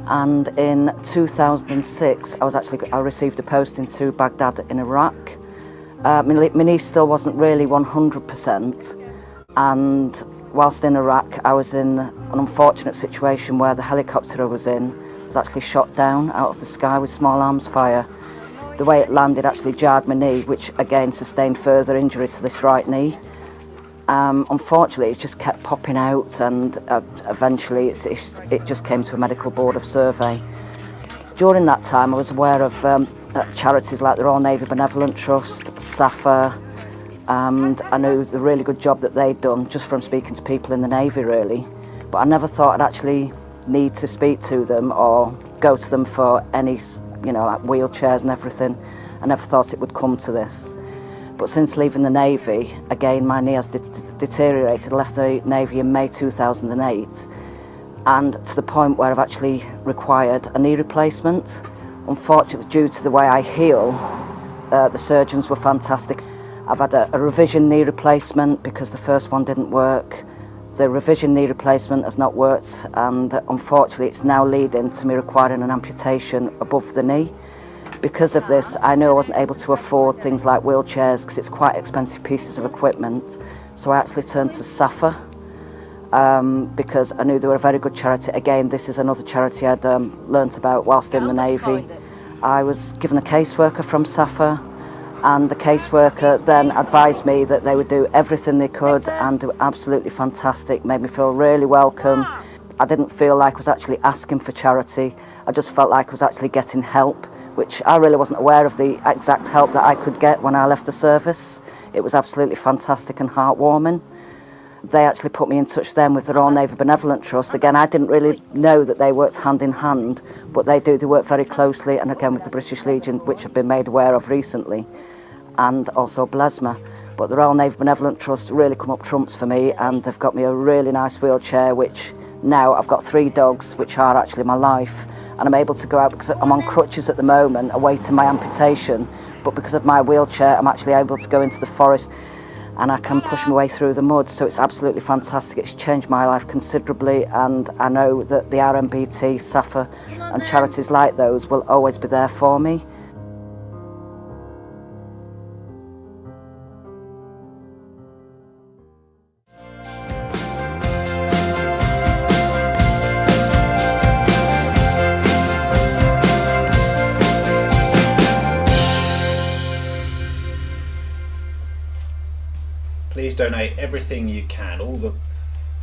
And in 2006, I received a posting to Baghdad in Iraq. My knee still wasn't really 100%, and whilst in Iraq, I was in an unfortunate situation where the helicopter I was in was actually shot down out of the sky with small arms fire. The way it landed actually jarred my knee, which again sustained further injury to this right knee. Unfortunately, it just kept popping out, and eventually it just came to a medical board of survey. During that time, I was aware of charities like the Royal Naval Benevolent Trust, SAFA, and I knew the really good job that they'd done just from speaking to people in the Navy really, but I never thought I'd actually need to speak to them or go to them for any, you know, like wheelchairs and everything. I never thought it would come to this. But since leaving the Navy, again my knee has deteriorated. I left the Navy in May 2008, and to the point where I've actually required a knee replacement. Unfortunately, due to the way I heal, the surgeons were fantastic. I've had a revision knee replacement because the first one didn't work. The revision knee replacement has not worked, and unfortunately it's now leading to me requiring an amputation above the knee. Because of this, I knew I wasn't able to afford things like wheelchairs because it's quite expensive pieces of equipment. So I actually turned to SAFA because I knew they were a very good charity. Again, this is another charity I'd learnt about whilst in the Navy. I was given a caseworker from SAFA, and the caseworker then advised me that they would do everything they could, and they were absolutely fantastic, made me feel really welcome. I didn't feel like I was actually asking for charity. I just felt like I was actually getting help, which I really wasn't aware of the exact help that I could get when I left the service. It was absolutely fantastic and heartwarming. They actually put me in touch then with the Royal Naval Benevolent Trust. Again, I didn't really know that they worked hand in hand, but they do. They work very closely, and again with the British Legion, which I've been made aware of recently, and also Blesma. But the Royal Naval Benevolent Trust really come up trumps for me, and they've got me a really nice wheelchair, which now I've got 3 dogs, which are actually my life, and I'm able to go out because I'm on crutches at the moment, awaiting my amputation, but because of my wheelchair, I'm actually able to go into the forest and I can push my way through the mud, so it's absolutely fantastic. It's changed my life considerably, and I know that the RMBT, SAFA and charities like those will always be there for me. Please donate everything you can. All the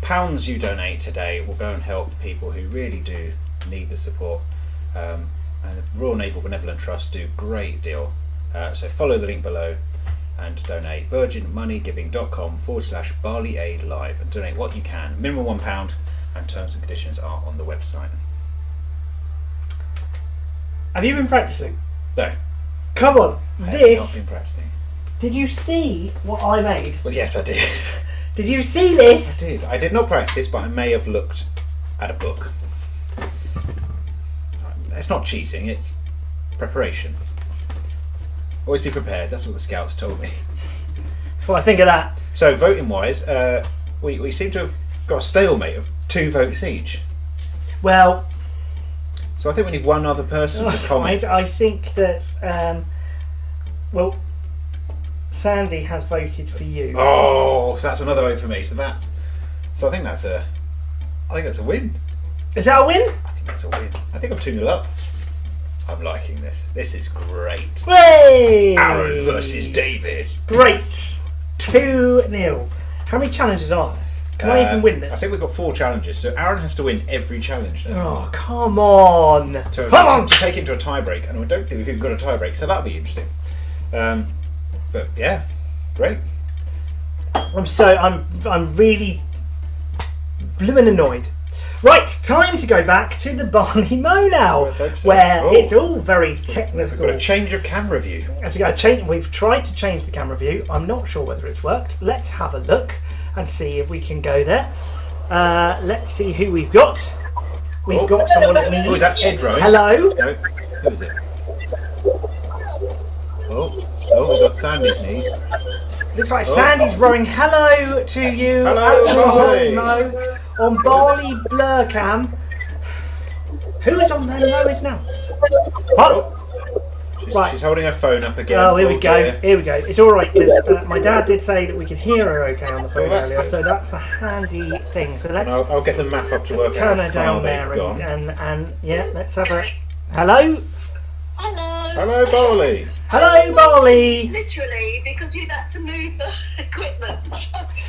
pounds you donate today will go and help people who really do need the support. And the Royal Naval Benevolent Trust do a great deal. So follow the link below and donate. virginmoneygiving.com/Barley Aid Live and donate what you can. Minimum £1, and terms and conditions are on the website. Have you been practicing? No. Come on, I have this. not been practicing. Did you see what I made? Well, yes, I did. Did you see this? I did. I did not practice, but I may have looked at a book. It's not cheating, it's preparation. Always be prepared, that's what the scouts told me. Well, I think of that. So, voting wise, we seem to have got a stalemate of 2 votes each. Well, so I think we need one other person to comment. I think that, well, Sandie has voted for you. Oh, so that's another vote for me. So I think that's a win. Is that a win? I think that's a win. I think I'm 2-0 up. I'm liking this. This is great. Hey! Aaron versus David. Great. 2-0. How many challenges are there? Can I even win this? I think we've got 4 challenges, so Aaron has to win every challenge now. Oh, come on. To take it to a tie-break, and I don't think we've even got a tie-break, so that'll be interesting. But yeah, great. I'm really blooming annoyed. Right, time to go back to the Barley Mow now, where it's all very technical. We've got a change of camera view. We've tried to change the camera view. I'm not sure whether it's worked. Let's have a look and see if we can go there. Let's see who we've got. We've got someone's knees. Oh, is that Ed rowing? Hello? No. Who is it? Oh, we've got Sandie's knees. Looks like Sandie's rowing hello to you. Hello, Barley. On Barley Blur Cam. Who is on their rowers now? What? She's holding her phone up again. Oh, here we go. Here we go. It's all right because my dad did say that we could hear her okay on the phone earlier, good. so that's a handy thing. So let's. I'll get the map up to work turn out her down how there they've gone. and yeah, let's have her. Hello. Hello, Barley. Hello, Barley. Literally, because you'd had to move the equipment.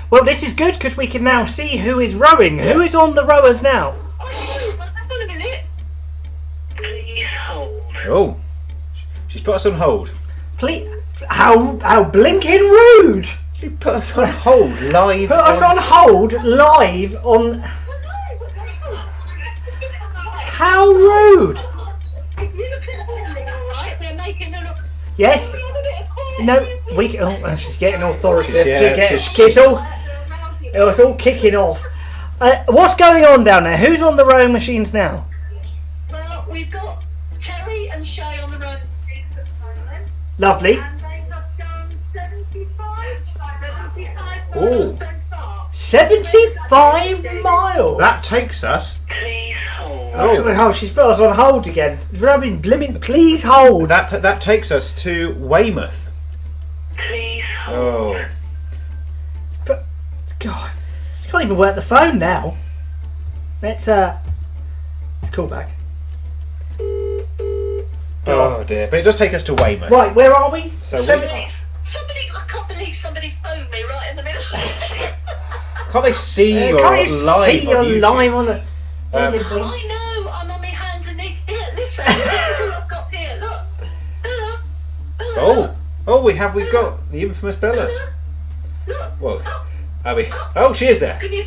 Well, this is good because we can now see who is rowing. Who is on the rowers now? Hold on a minute. Please hold. Oh, she's put us on hold. Please, how blinking rude! You put us on hold live. Put us on hold live on. How rude! Yes. No, we can. Oh, she's getting authoritative. It's all kicking off. What's going on down there? Who's on the rowing machines now? Well, we've got Terry and Shay on the rowing machines at the moment. Lovely. And they have done 75 Ooh. miles so far. 75 miles. That takes us. Oh, she's put us on hold again. Blimmin', please hold. That takes us to Weymouth. Please hold. Oh. But God, you can't even work the phone now. Let's call back. Oh dear, but it does take us to Weymouth. Right, where are we? Somebody, I can't believe somebody phoned me right in the middle. Can't they see you can't you live see on you're YouTube? live on the... I know, I'm on my hands and knees. Here, listen, this is what I've got here, look. We've got the infamous Bella. Whoa. Abby. Oh, she is there. Can you,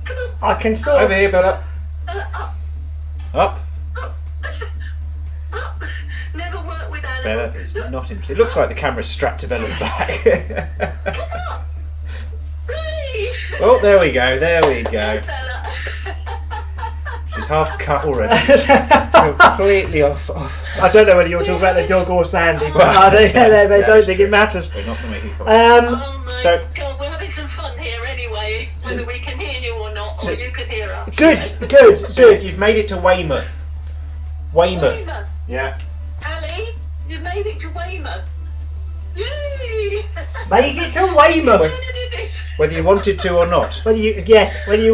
come on. I can sort of... Over here, Bella. Up. Never work with animals. Bella is not interested. It looks like the camera's strapped to Bella's back. Oh, there we go. She's half cut already. Completely off. I don't know whether you're talking about the dog or Sandie, but they don't think it matters. We're not going to make it comment. So, God, we're having some fun here anyway, whether we can hear you or not, or you can hear us. Good. So you've made it to Weymouth. Weymouth. Yeah. Ali, you've made it to Weymouth. Yay! Made it to Weymouth. Whether you wanted to or not. Whether you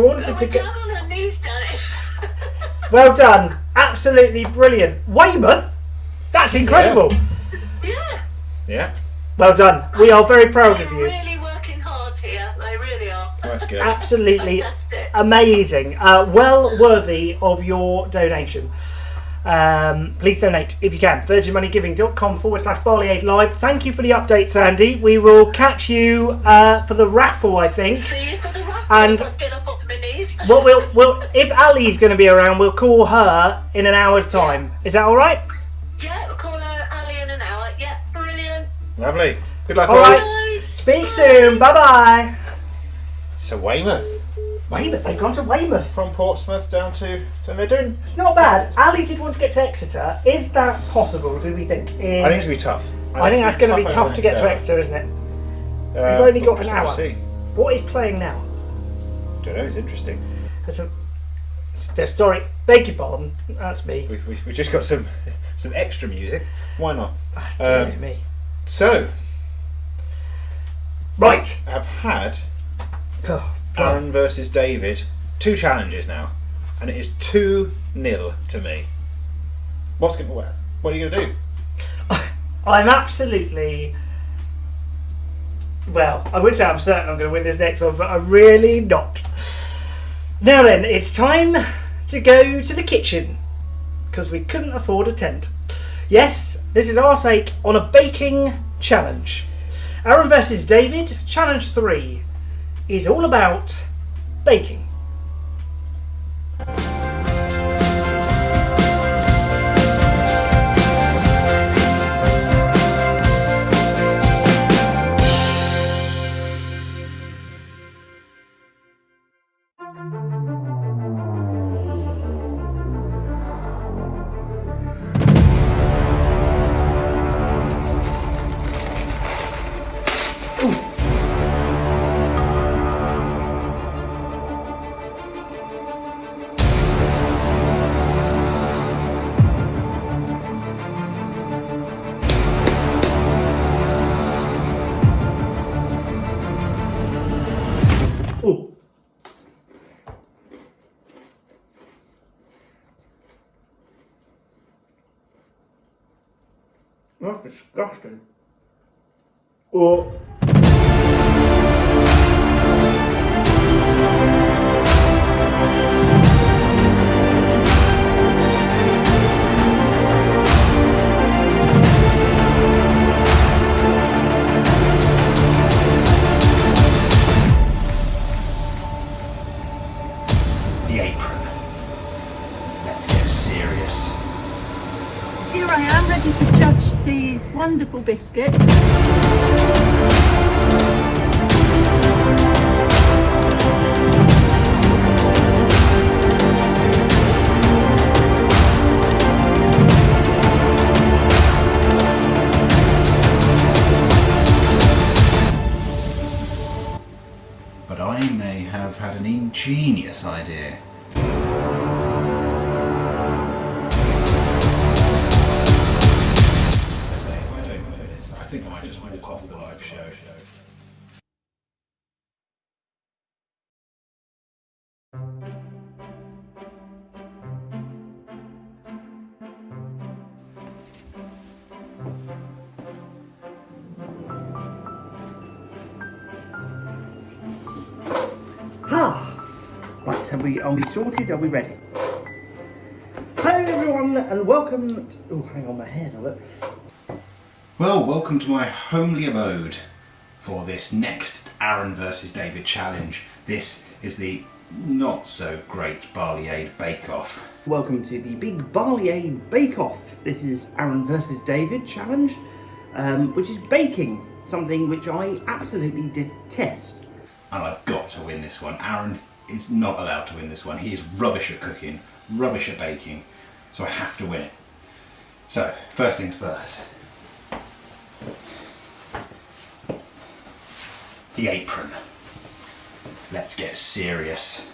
wanted to go. Down on her knees, done it. Well done. Absolutely brilliant. Weymouth? That's incredible. Yeah. Well done. We are very proud of you. Really working hard here. They really are. That's good. Absolutely Fantastic. amazing. Well worthy of your donation. Please donate if you can. virginmoneygiving.com/Barley Aid Live. Thank you for the update, Sandie. We will catch you for the raffle, I think. See you for the raffle. And get up off my knees. we'll if Ali's going to be around, we'll call her in an hour's time. Is that all right? Yeah, we'll call Ali in an hour. Yeah, brilliant. Lovely. Good luck, all Ali. right. Speak soon. Bye bye. So Weymouth. They've gone to Weymouth. From Portsmouth down to... So they're doing... It's not bad. Ali did want to get to Exeter. Is that possible, do we think? I think it's going to be tough. I think that's going to be tough to get to Exeter, isn't it? We've only got an hour. What is playing now? Don't know, it's interesting. Sorry, beg your pardon. That's me. We just got some extra music. Why not? Dear me. So... Right. Have had... Aaron versus David, 2 challenges now, and it is 2-0 to me. What are you going to do? I'm absolutely... Well, I would say I'm certain I'm going to win this next one, but I'm really not. Now then, it's time to go to the kitchen, because we couldn't afford a tent. Yes, this is our take on a baking challenge. Aaron versus David, challenge 3. Is all about baking. That's disgusting. Oh. nice, wonderful biscuits. But I may have had an ingenious idea. I think I might just walk off the live show. Right, are we sorted? Are we ready? Hello everyone and welcome to, oh, hang on, my hair's a look. Well, welcome to my homely abode for this next Aaron versus David challenge. This is the not so great Barley Aid Bake Off. Welcome to the big Barley Aid Bake Off. This is Aaron versus David challenge, which is baking, something which I absolutely detest. And I've got to win this one. Aaron is not allowed to win this one. He is rubbish at cooking, rubbish at baking, so I have to win it. So, first things first. The apron. Let's get serious.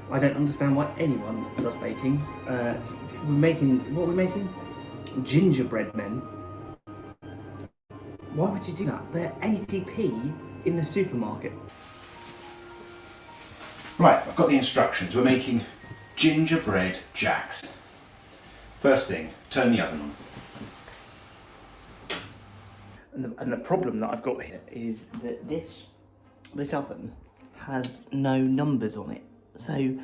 I don't understand why anyone does baking. What are we making? Gingerbread men. Why would you do that? They're 80p in the supermarket. Right, I've got the instructions. We're making gingerbread jacks. First thing, turn the oven on. And the problem that I've got here is that this oven has no numbers on it. So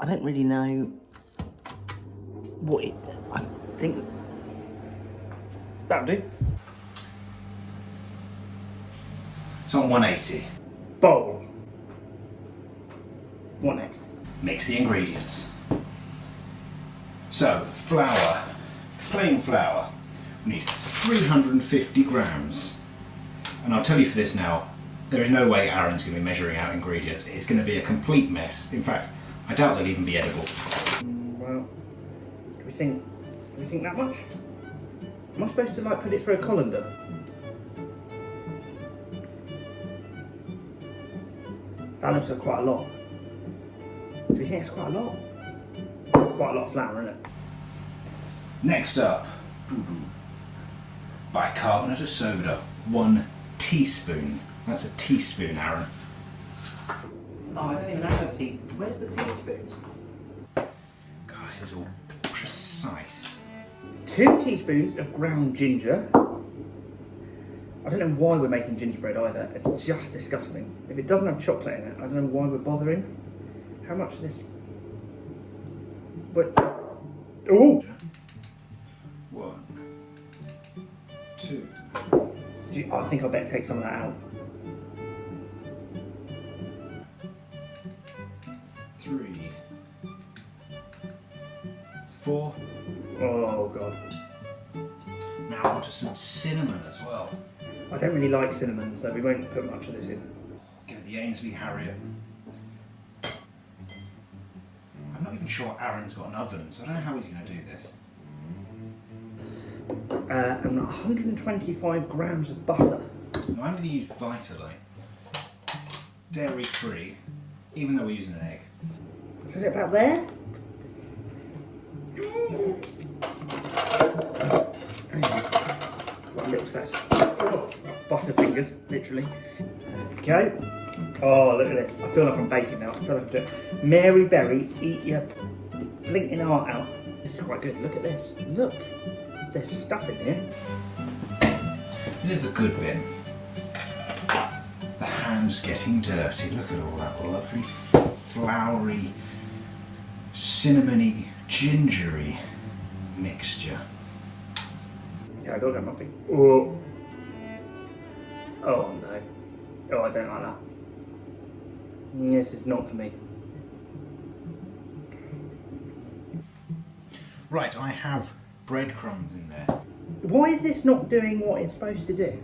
I don't really know what it, I think that'll do. It's on 180. Bowl. What next? Mix the ingredients. So, flour, plain flour. We need 350 grams. And I'll tell you for this now, there is no way Aaron's going to be measuring out ingredients. It's going to be a complete mess. In fact, I doubt they'll even be edible. Well, do we think that much? Am I supposed to like put it through a colander? That looks like quite a lot. Do you think it's quite a lot? It's quite a lot of flour, isn't it? Next up, bicarbonate of soda, 1 teaspoon. That's a teaspoon, Aaron. Oh, I don't even have a teaspoon. Where's the teaspoons? God, this is all precise. 2 teaspoons of ground ginger. I don't know why we're making gingerbread either. It's just disgusting. If it doesn't have chocolate in it, I don't know why we're bothering. How much is this? But oh, 1, 2. I think I better take some of that out. 3. It's 4. Oh god. Now onto some cinnamon as well. I don't really like cinnamon, so we won't put much of this in. Give it the Ainsley Harriet. I'm not even sure Aaron's got an oven, so I don't know how he's going to do this. And 125 grams of butter. Now I'm going to use Vitalite. Dairy free, even though we're using an egg. Is it about there? Got a little set. Oh, butter fingers, literally. Okay. Oh, look at this. I feel like I'm baking now. I feel like I'm doing Mary Berry, eat your blinking heart out. This is quite good. Look at this. Look. There's stuff in here. This is the good bit. The hands getting dirty. Look at all that lovely, floury, cinnamony, gingery mixture. Okay, I don't get nothing. Oh. Oh no. Oh, I don't like that. This is not for me. Right, I have breadcrumbs in there. Why is this not doing what it's supposed to do?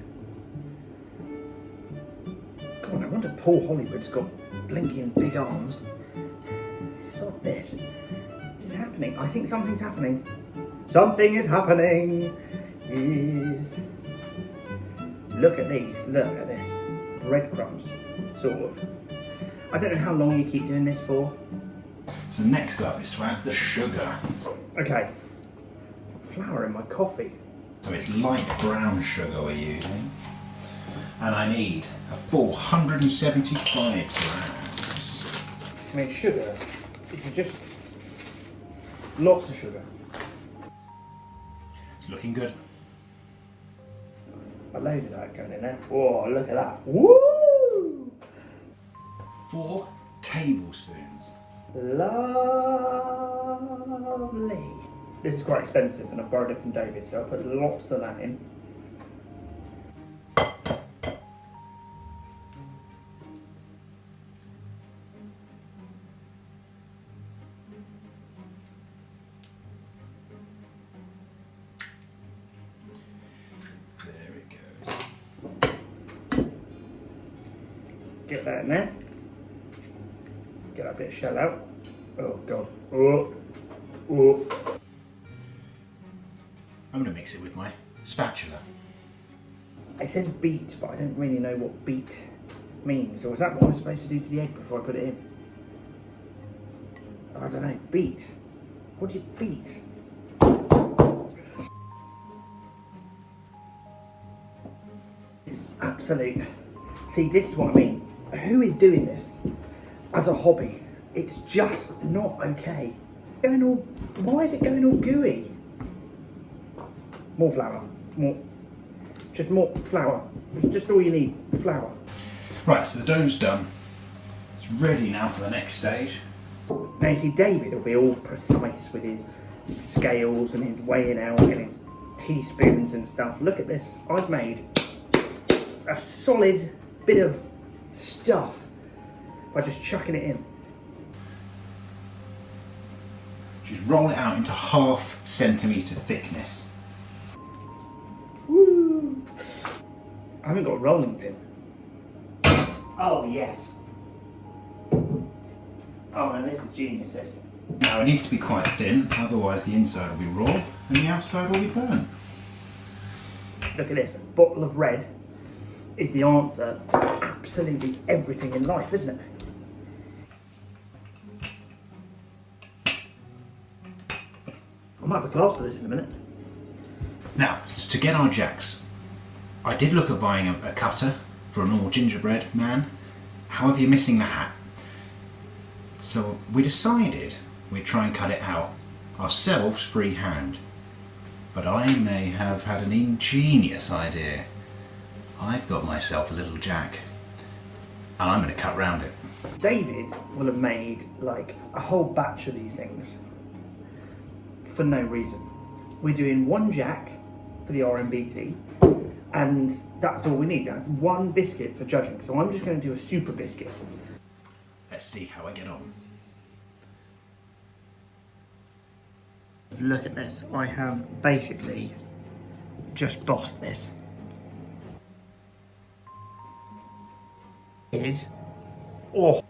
God, no wonder Paul Hollywood's got blinking big arms. Sod this. What's happening? I think something's happening. Something is happening. Look at these. Look at this. Breadcrumbs, sort of. I don't know how long you keep doing this for. So next up is to add the sugar. Okay. Flour in my coffee. So it's light brown sugar we're using. And I need a full 175 grams. I mean, sugar, if you just... Lots of sugar. It's looking good. A load of that going in there. Oh, look at that. Woo! 4 tablespoons. Lovely. This is quite expensive and I borrowed it from David, so I'll put lots of that in. There it goes. Get that in there. Get that bit of shell out. Oh god. Oh. Oh. I'm going to mix it with my spatula. It says beat, but I don't really know what beat means. Or is that what I'm supposed to do to the egg before I put it in? I don't know. Beat. What do you beat? Absolute. See, this is what I mean. Who is doing this as a hobby? It's just not okay. Going all. Why is it going all gooey? More flour. More. Just more flour. It's just all you need. Flour. Right, so the dough's done. It's ready now for the next stage. Now you see, David will be all precise with his scales and his weighing out and his teaspoons and stuff. Look at this. I've made a solid bit of stuff by just chucking it in. Just roll it out into 1/2 centimetre thickness. Woo! I haven't got a rolling pin. Oh yes. Oh man, this is genius, this. Now it needs to be quite thin, otherwise the inside will be raw and the outside will be burnt. Look at this. A bottle of red is the answer to absolutely everything in life, isn't it? I might have a glass of this in a minute. Now, to get our jacks, I did look at buying a cutter for a normal gingerbread man. However, you're missing the hat. So we decided we'd try and cut it out ourselves freehand. But I may have had an ingenious idea. I've got myself a little jack and I'm going to cut round it. David will have made like a whole batch of these things for no reason. We're doing one jack for the RMBT and that's all we need. That's one biscuit for judging. So I'm just going to do a super biscuit. Let's see how I get on. Look at this. I have basically just bossed this. Is oh.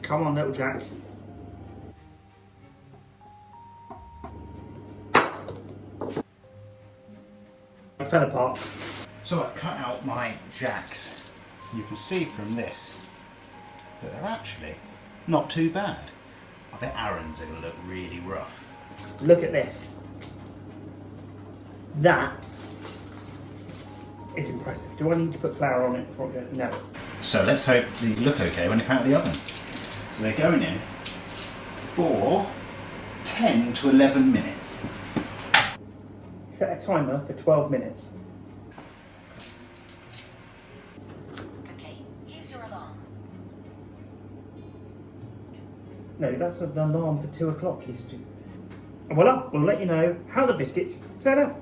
Come on, little Jack. I fell apart. So I've cut out my jacks. You can see from this that they're actually not too bad. I bet Aaron's are going to look really rough. Look at this. That is impressive. Do I need to put flour on it before I go? No. So let's hope these look okay when they come out of the oven. So they're going in for 10 to 11 minutes. Set a timer for 12 minutes. Okay, here's your alarm. No, that's an alarm for 2 o'clock. Voila, we'll let you know how the biscuits turn out.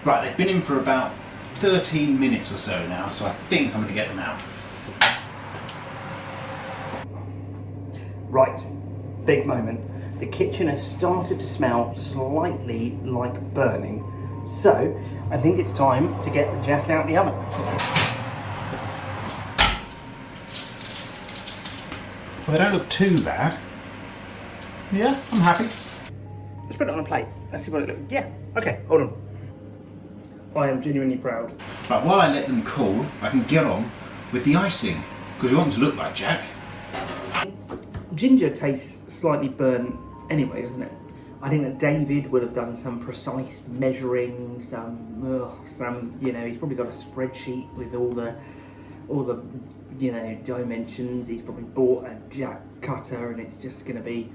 Right, they've been in for about 13 minutes or so now, so I think I'm going to get them out. Right, big moment. The kitchen has started to smell slightly like burning, so I think it's time to get the jack out the oven. Well, they don't look too bad. Yeah, I'm happy. Let's put it on a plate. Let's see what it looks like. Yeah, okay, hold on. I am genuinely proud. Right, while I let them cool, I can get on with the icing, because we want them to look like Jack. Ginger tastes slightly burnt anyway, doesn't it? I think that David would have done some precise measuring, some, you know, he's probably got a spreadsheet with all the, you know, dimensions. He's probably bought a jack cutter, and it's just going to be,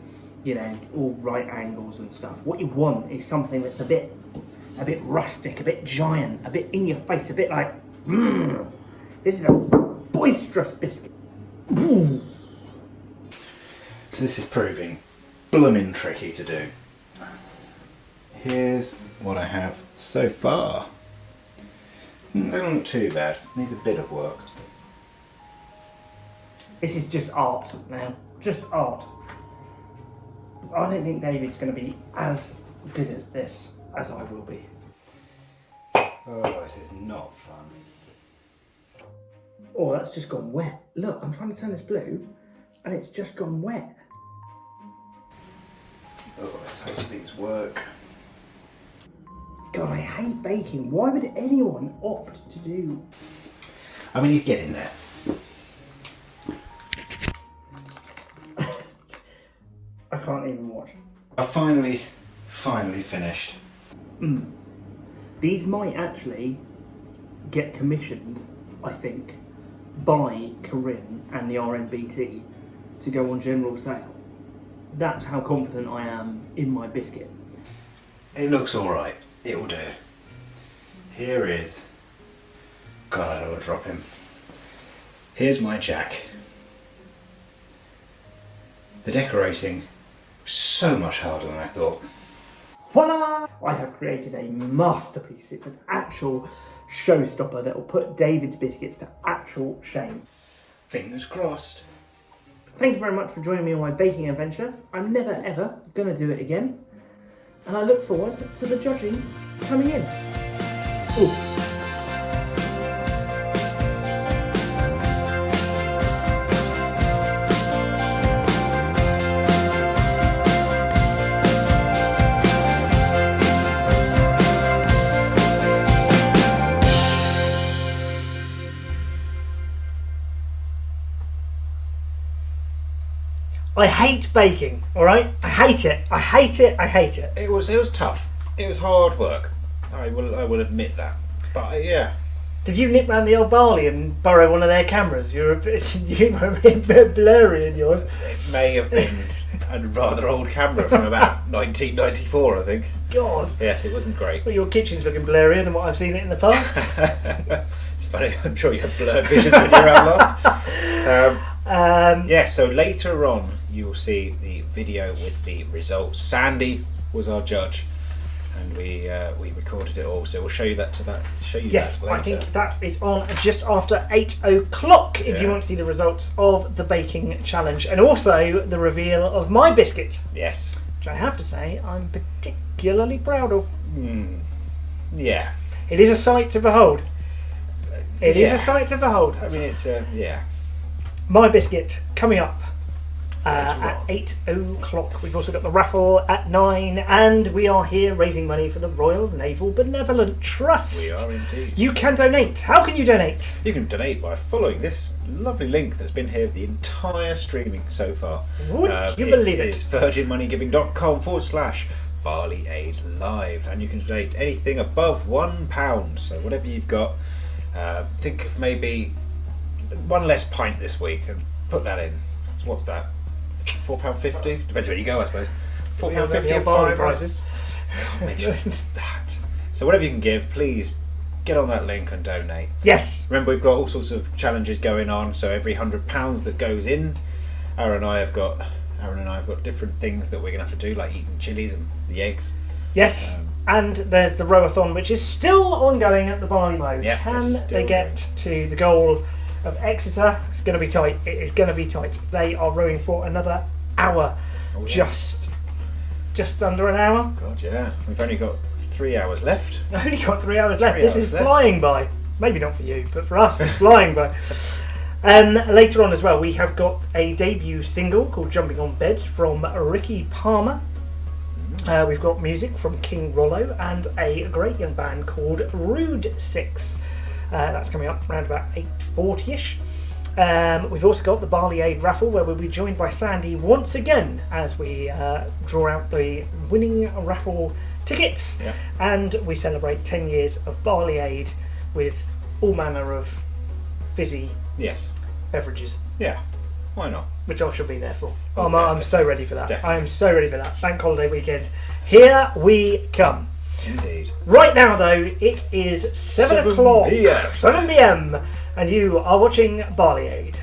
you know, all right angles and stuff. What you want is something that's a bit rustic, a bit giant, a bit in your face, a bit like, this is a boisterous biscuit. So this is proving bloomin' tricky to do. Here's what I have so far. They don't look too bad. Needs a bit of work. This is just art now, just art. I don't think David's going to be as good at this as I will be. Oh, this is not fun. Oh, that's just gone wet. Look, I'm trying to turn this blue, and it's just gone wet. Oh, let's hope these work. God, I hate baking. Why would anyone opt to do? I mean, he's getting there. I can't even watch. I finally finished. These might actually get commissioned, I think, by Corinne and the RNBT to go on general sale. That's how confident I am in my biscuit. It looks alright. It will do. Here is... God, I don't want to drop him. Here's my jack. The decorating was so much harder than I thought. Voila! I have created a masterpiece. It's an actual showstopper that will put David's biscuits to actual shame. Fingers crossed. Thank you very much for joining me on my baking adventure. I'm never ever going to do it again. And I look forward to the judging coming in. Ooh. I hate baking, alright? I hate it. I hate it. I hate it. It was tough. It was hard work. I will admit that. But yeah. Did you nip round the old Barley and borrow one of their cameras? You were a bit blurry in yours. It may have been a rather old camera from about 1994, I think. God. Yes, it wasn't great. Well, your kitchen's looking blurrier than what I've seen it in the past. It's funny, I'm sure you had blurred vision when you were out last. Yeah, so later on you will see the video with the results. Sandie was our judge, and we recorded it all, so we'll show you that Yes, that later. I think that is on just after 8 o'clock if you want to see the results of the baking challenge, and also the reveal of my biscuit. Yes. Which I have to say I'm particularly proud of. Yeah. It is a sight to behold. It is a sight to behold. I mean, it's yeah. My biscuit coming up at 8 o'clock. We've also got the raffle at 9, and we are here raising money for the Royal Naval Benevolent Trust. We are indeed. You can donate. How can you donate? You can donate by following this lovely link that's been here the entire streaming so far. Would you believe it? It's virginmoneygiving.com/Barley Aid Live, and you can donate anything above £1. So whatever you've got, think of maybe one less pint this week and put that in. So what's that? £4.50? Depends where you go, I suppose. £4.50 Yeah, or barley £5. prices. Can't mention that. So whatever you can give, please get on that link and donate. Yes. Remember, we've got all sorts of challenges going on. So every £100 that goes in, Aaron and I have got different things that we're gonna have to do, like eating chilies and the eggs. Yes. And there's the Row-a-thon, which is still ongoing at the Barley Mow. Yep, Can they get to the goal of Exeter? It's going to be tight. It is going to be tight. They are rowing for another hour. Oh, yeah. Just under an hour. God, yeah. We've only got 3 hours left. I've only got 3 hours left. 3 This hours is left. flying by. Maybe not for you, but for us, it's flying by. Later on as well, we have got a debut single called Jumping on Beds from Ricky Palmer. We've got music from King Rollo and a great young band called Rude Six. That's coming up around about 8:40ish. We've also got the Barley Aid Raffle, where we'll be joined by Sandie once again as we draw out the winning raffle tickets. Yeah. And we celebrate 10 years of Barley Aid with all manner of fizzy beverages. Yeah, why not? Which I shall be there for. Oh, I'm so ready for that. Definitely. I am so ready for that. Bank holiday weekend. Here we come. Indeed. Right now, though, it is 7 o'clock. 7 p.m. And you are watching Barley Aid.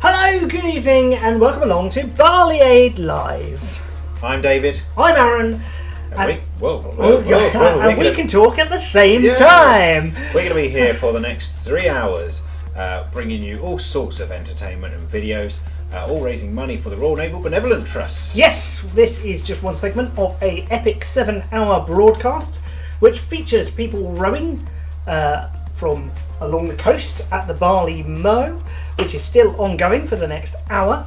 Hello, good evening, and welcome along to Barley Aid Live. I'm David. I'm Aaron. And we can talk at the same time. We're going to be here for the next 3 hours, bringing you all sorts of entertainment and videos, all raising money for the Royal Naval Benevolent Trust. Yes, this is just one segment of a epic 7-hour broadcast, which features people rowing from along the coast at the Barley Mow, which is still ongoing for the next hour.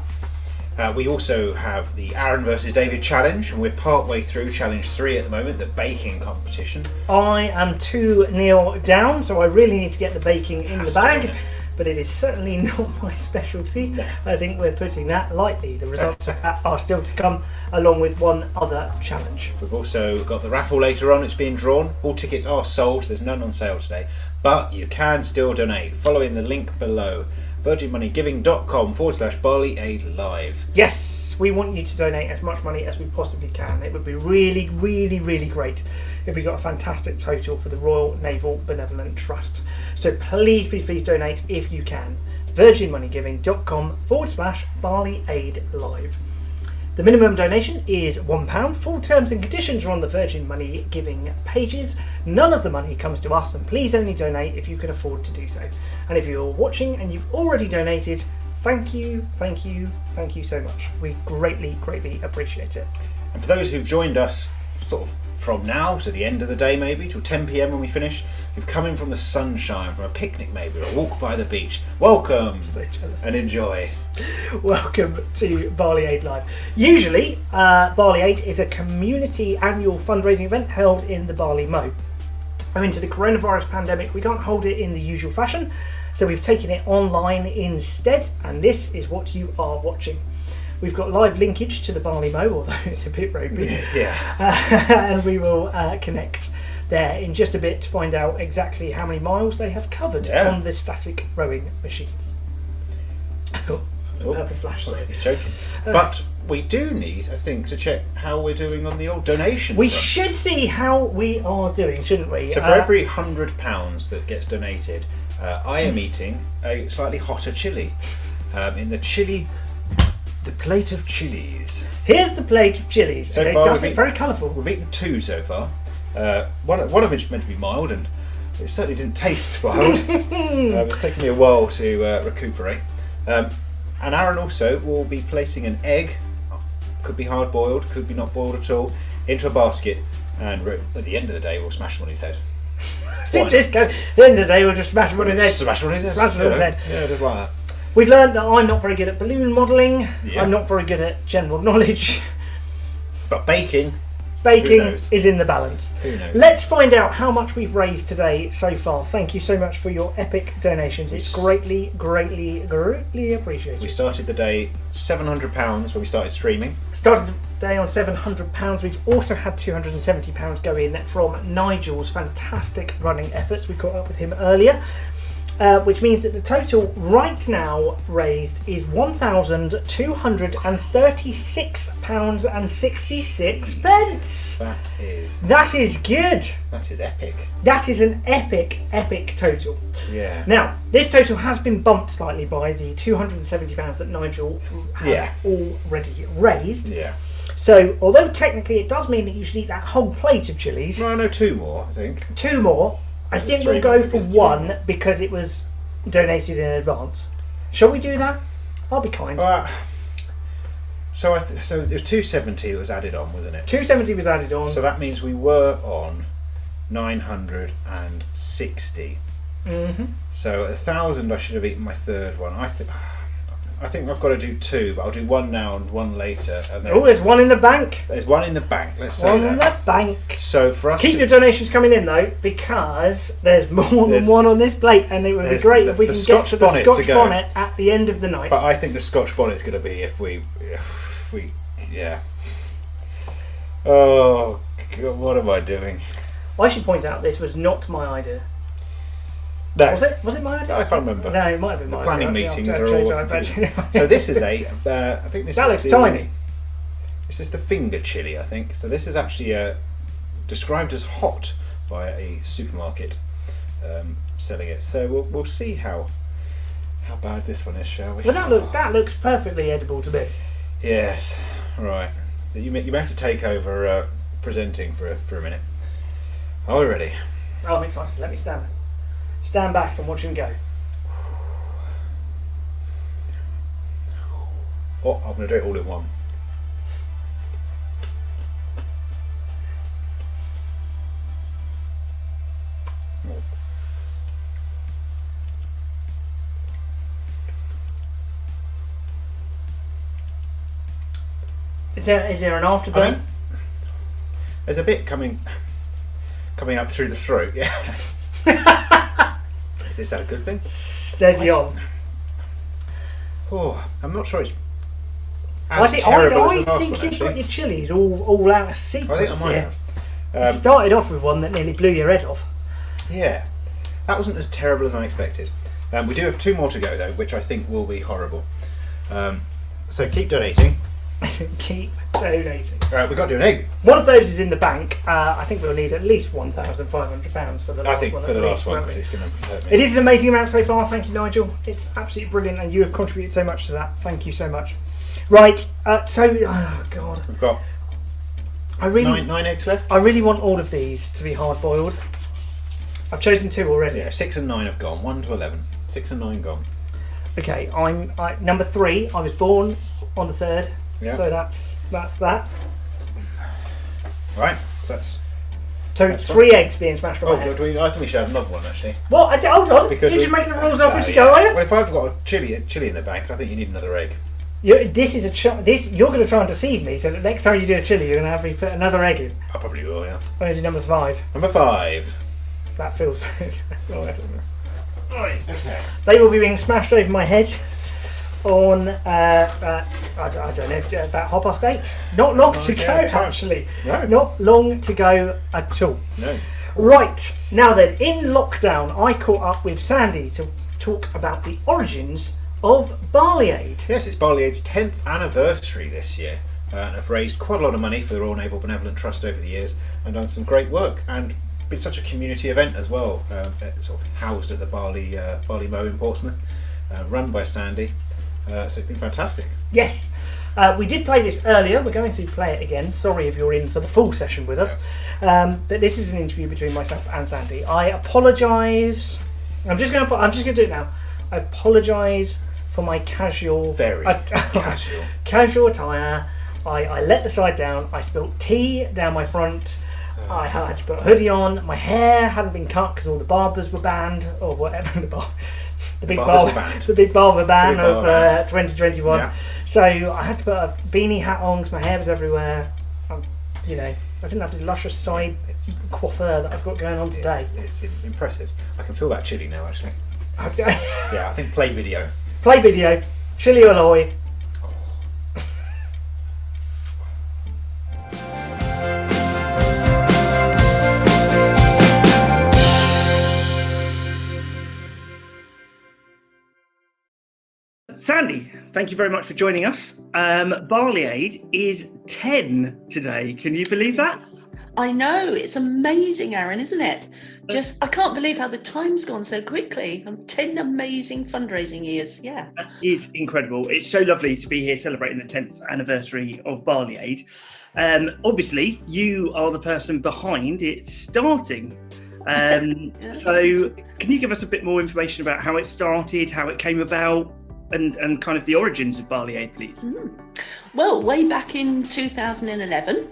We also have the Aaron versus David challenge, and we're part way through challenge 3 at the moment, the baking competition. I am 2-0 down, so I really need to get the baking in the bag, but it is certainly not my specialty. No. I think we're putting that lightly. The results of that are still to come, along with one other challenge. We've also got the raffle later on. It's being drawn. All tickets are sold, so there's none on sale today, but you can still donate following the link below, virginmoneygiving.com/Barley Aid Live. Yes, we want you to donate as much money as we possibly can. It would be really, really, really great if we got a fantastic total for the Royal Naval Benevolent Trust. So please, please, please donate if you can. virginmoneygiving.com/Barley Aid Live. The minimum donation is £1. Full terms and conditions are on the Virgin Money giving pages. None of the money comes to us, and please only donate if you can afford to do so. And if you're watching and you've already donated, thank you so much. We greatly appreciate it. And for those who've joined us sort of from now to the end of the day, maybe till 10 p.m. when we finish, who've come in from the sunshine, from a picnic maybe, or a walk by the beach, welcome and enjoy. Welcome to Barley Aid Live. Usually, Barley Aid is a community annual fundraising event held in the Barley Mow. Owing to the coronavirus pandemic, we can't hold it in the usual fashion, so we've taken it online instead, and this is what you are watching. We've got live linkage to the Barley Mow, although it's a bit ropey. And we will connect there in just a bit to find out exactly how many miles they have covered on the static rowing machines. Purple flash. He's joking. But we do need, I think, to check how we're doing on the old donation We front. should see how we are doing, shouldn't we? So for every £100 that gets donated, I am eating a slightly hotter chilli. In the plate of chilies. Here's the plate of chilies. So it far, does look very colourful. We've eaten 2 so far. One of them is meant to be mild, and it certainly didn't taste mild. It's taken me a while to recuperate. And Aaron also will be placing an egg, could be hard boiled, could be not boiled at all, into a basket, and at the end of the day we'll smash him on his head. At the end of the day we'll just smash him on his head. Smash him on his head. Smash him on his head. Yeah, just like that. We've learned that I'm not very good at balloon modelling. Yeah. I'm not very good at general knowledge. But baking is in the balance. Who knows? Let's find out how much we've raised today so far. Thank you so much for your epic donations. It's greatly appreciated. We started the day £700 when we started streaming. Started the day on £700. We've also had £270 go in from Nigel's fantastic running efforts. We caught up with him earlier. Which means that the total right now raised is £1,236.66. That is good. That is epic. That is an epic total. Yeah. Now, this total has been bumped slightly by the £270 that Nigel has already raised. Yeah. So, although technically it does mean that you should eat that whole plate of chilies. No, 2 more, I think. 2 more. I think we'll go for 1 because it was donated in advance. Shall we do that? I'll be kind. So so it was 270 that was added on, wasn't it? 270 was added on. So that means we were on 960. Mm-hmm. So 1,000 I should have eaten my third one. I think I've got to do 2, but I'll do 1 now and 1 later. And then there's 1 in the bank. There's 1 in the bank. Let's say 1 in the bank. So for us, keep your donations coming in though, because there's more than 1 on this plate, and it would be great if we can get to the Scotch bonnet at the end of the night. But I think the Scotch bonnet's going to be if we, yeah. Oh God, what am I doing? I should point out this was not my idea. No. Was it my idea? I can't remember. No, it might have been my planning idea. meetings are all. So this is I think this that is looks tiny. This is the finger chili, I think. So this is actually described as hot by a supermarket selling it. So we'll see how bad this one is, shall we? Well, that looks perfectly edible to me. Yes. Right. So you may have to take over presenting for a minute. Are we ready? Oh, I'm excited. Let me stand back and watch him go. Oh, I'm going to do it all in one. Is there an afterburn? There's a bit coming up through the throat. Yeah. Is that a good thing? Steady on. Oh, I'm not sure it's as terrible as the last one. I think you've got your chilies all out of sequence. I think I might here. have. You started off with one that nearly blew your head off. Yeah, that wasn't as terrible as I expected. We do have 2 more to go though, which I think will be horrible. So keep donating. Keep donating. Alright, we've got to do an egg. One of those is in the bank. I think we'll need at least £1,500 for the last one. I think for the last one, because it's going to hurt me. It is an amazing amount so far. Thank you, Nigel. It's absolutely brilliant, and you have contributed so much to that. Thank you so much. Right. Oh God. We've got nine eggs left. I really want all of these to be hard boiled. I've chosen 2 already. Yeah, 6 and 9 have gone. 1 to 11. 6 and 9 gone. Okay, I'm number 3. I was born on the 3rd, so that's that. Right, so that's. So 3 eggs being smashed on my head. I think we should have another one actually. What? Hold on. Because You're just making the rules up as you go, are you? Well, if I've got a chili in the bank, I think you need another egg. This is you're going to try and deceive me. So the next time you do a chili, you're going to have me put another egg in. I probably will. Yeah. I'm going to do number 5. Number 5. That feels. Right. Okay. They will be being smashed over my head on I don't know, about 8:30. Not long to go, actually. No. Not long to go at all. No. Right, now then, in lockdown, I caught up with Sandie to talk about the origins of Barley Aid. Yes, it's Barley Aid's 10th anniversary this year. And have raised quite a lot of money for the Royal Naval Benevolent Trust over the years and done some great work. And been such a community event as well, sort of housed at the Barley Mow in Portsmouth, run by Sandie. So it's been fantastic. Yes, we did play this earlier. We're going to play it again. Sorry if you're in for the full session with us, but this is an interview between myself and Sandie. I apologise. I'm just going to do it now. I apologise for my casual attire. I let the side down. I spilt tea down my front. I had to put a hoodie on. My hair hadn't been cut because all the barbers were banned, or whatever. The big barber ban of 2021. Yeah. So I had to put a beanie hat on because my hair was everywhere. I didn't have the luscious side coiffure that I've got going on today. It's impressive. I can feel that chili now, actually. Yeah, I think play video. Play video. Chili Alloy. Sandie, thank you very much for joining us. Barley Aid is 10 today. Can you believe that? I know, it's amazing, Aaron, isn't it? I can't believe how the time's gone so quickly. 10 amazing fundraising years, yeah. That is incredible. It's so lovely to be here celebrating the 10th anniversary of Barley Aid. Obviously, you are the person behind it starting. So can you give us a bit more information about how it started, how it came about, and kind of the origins of Barley Aid, please? Well, way back in 2011,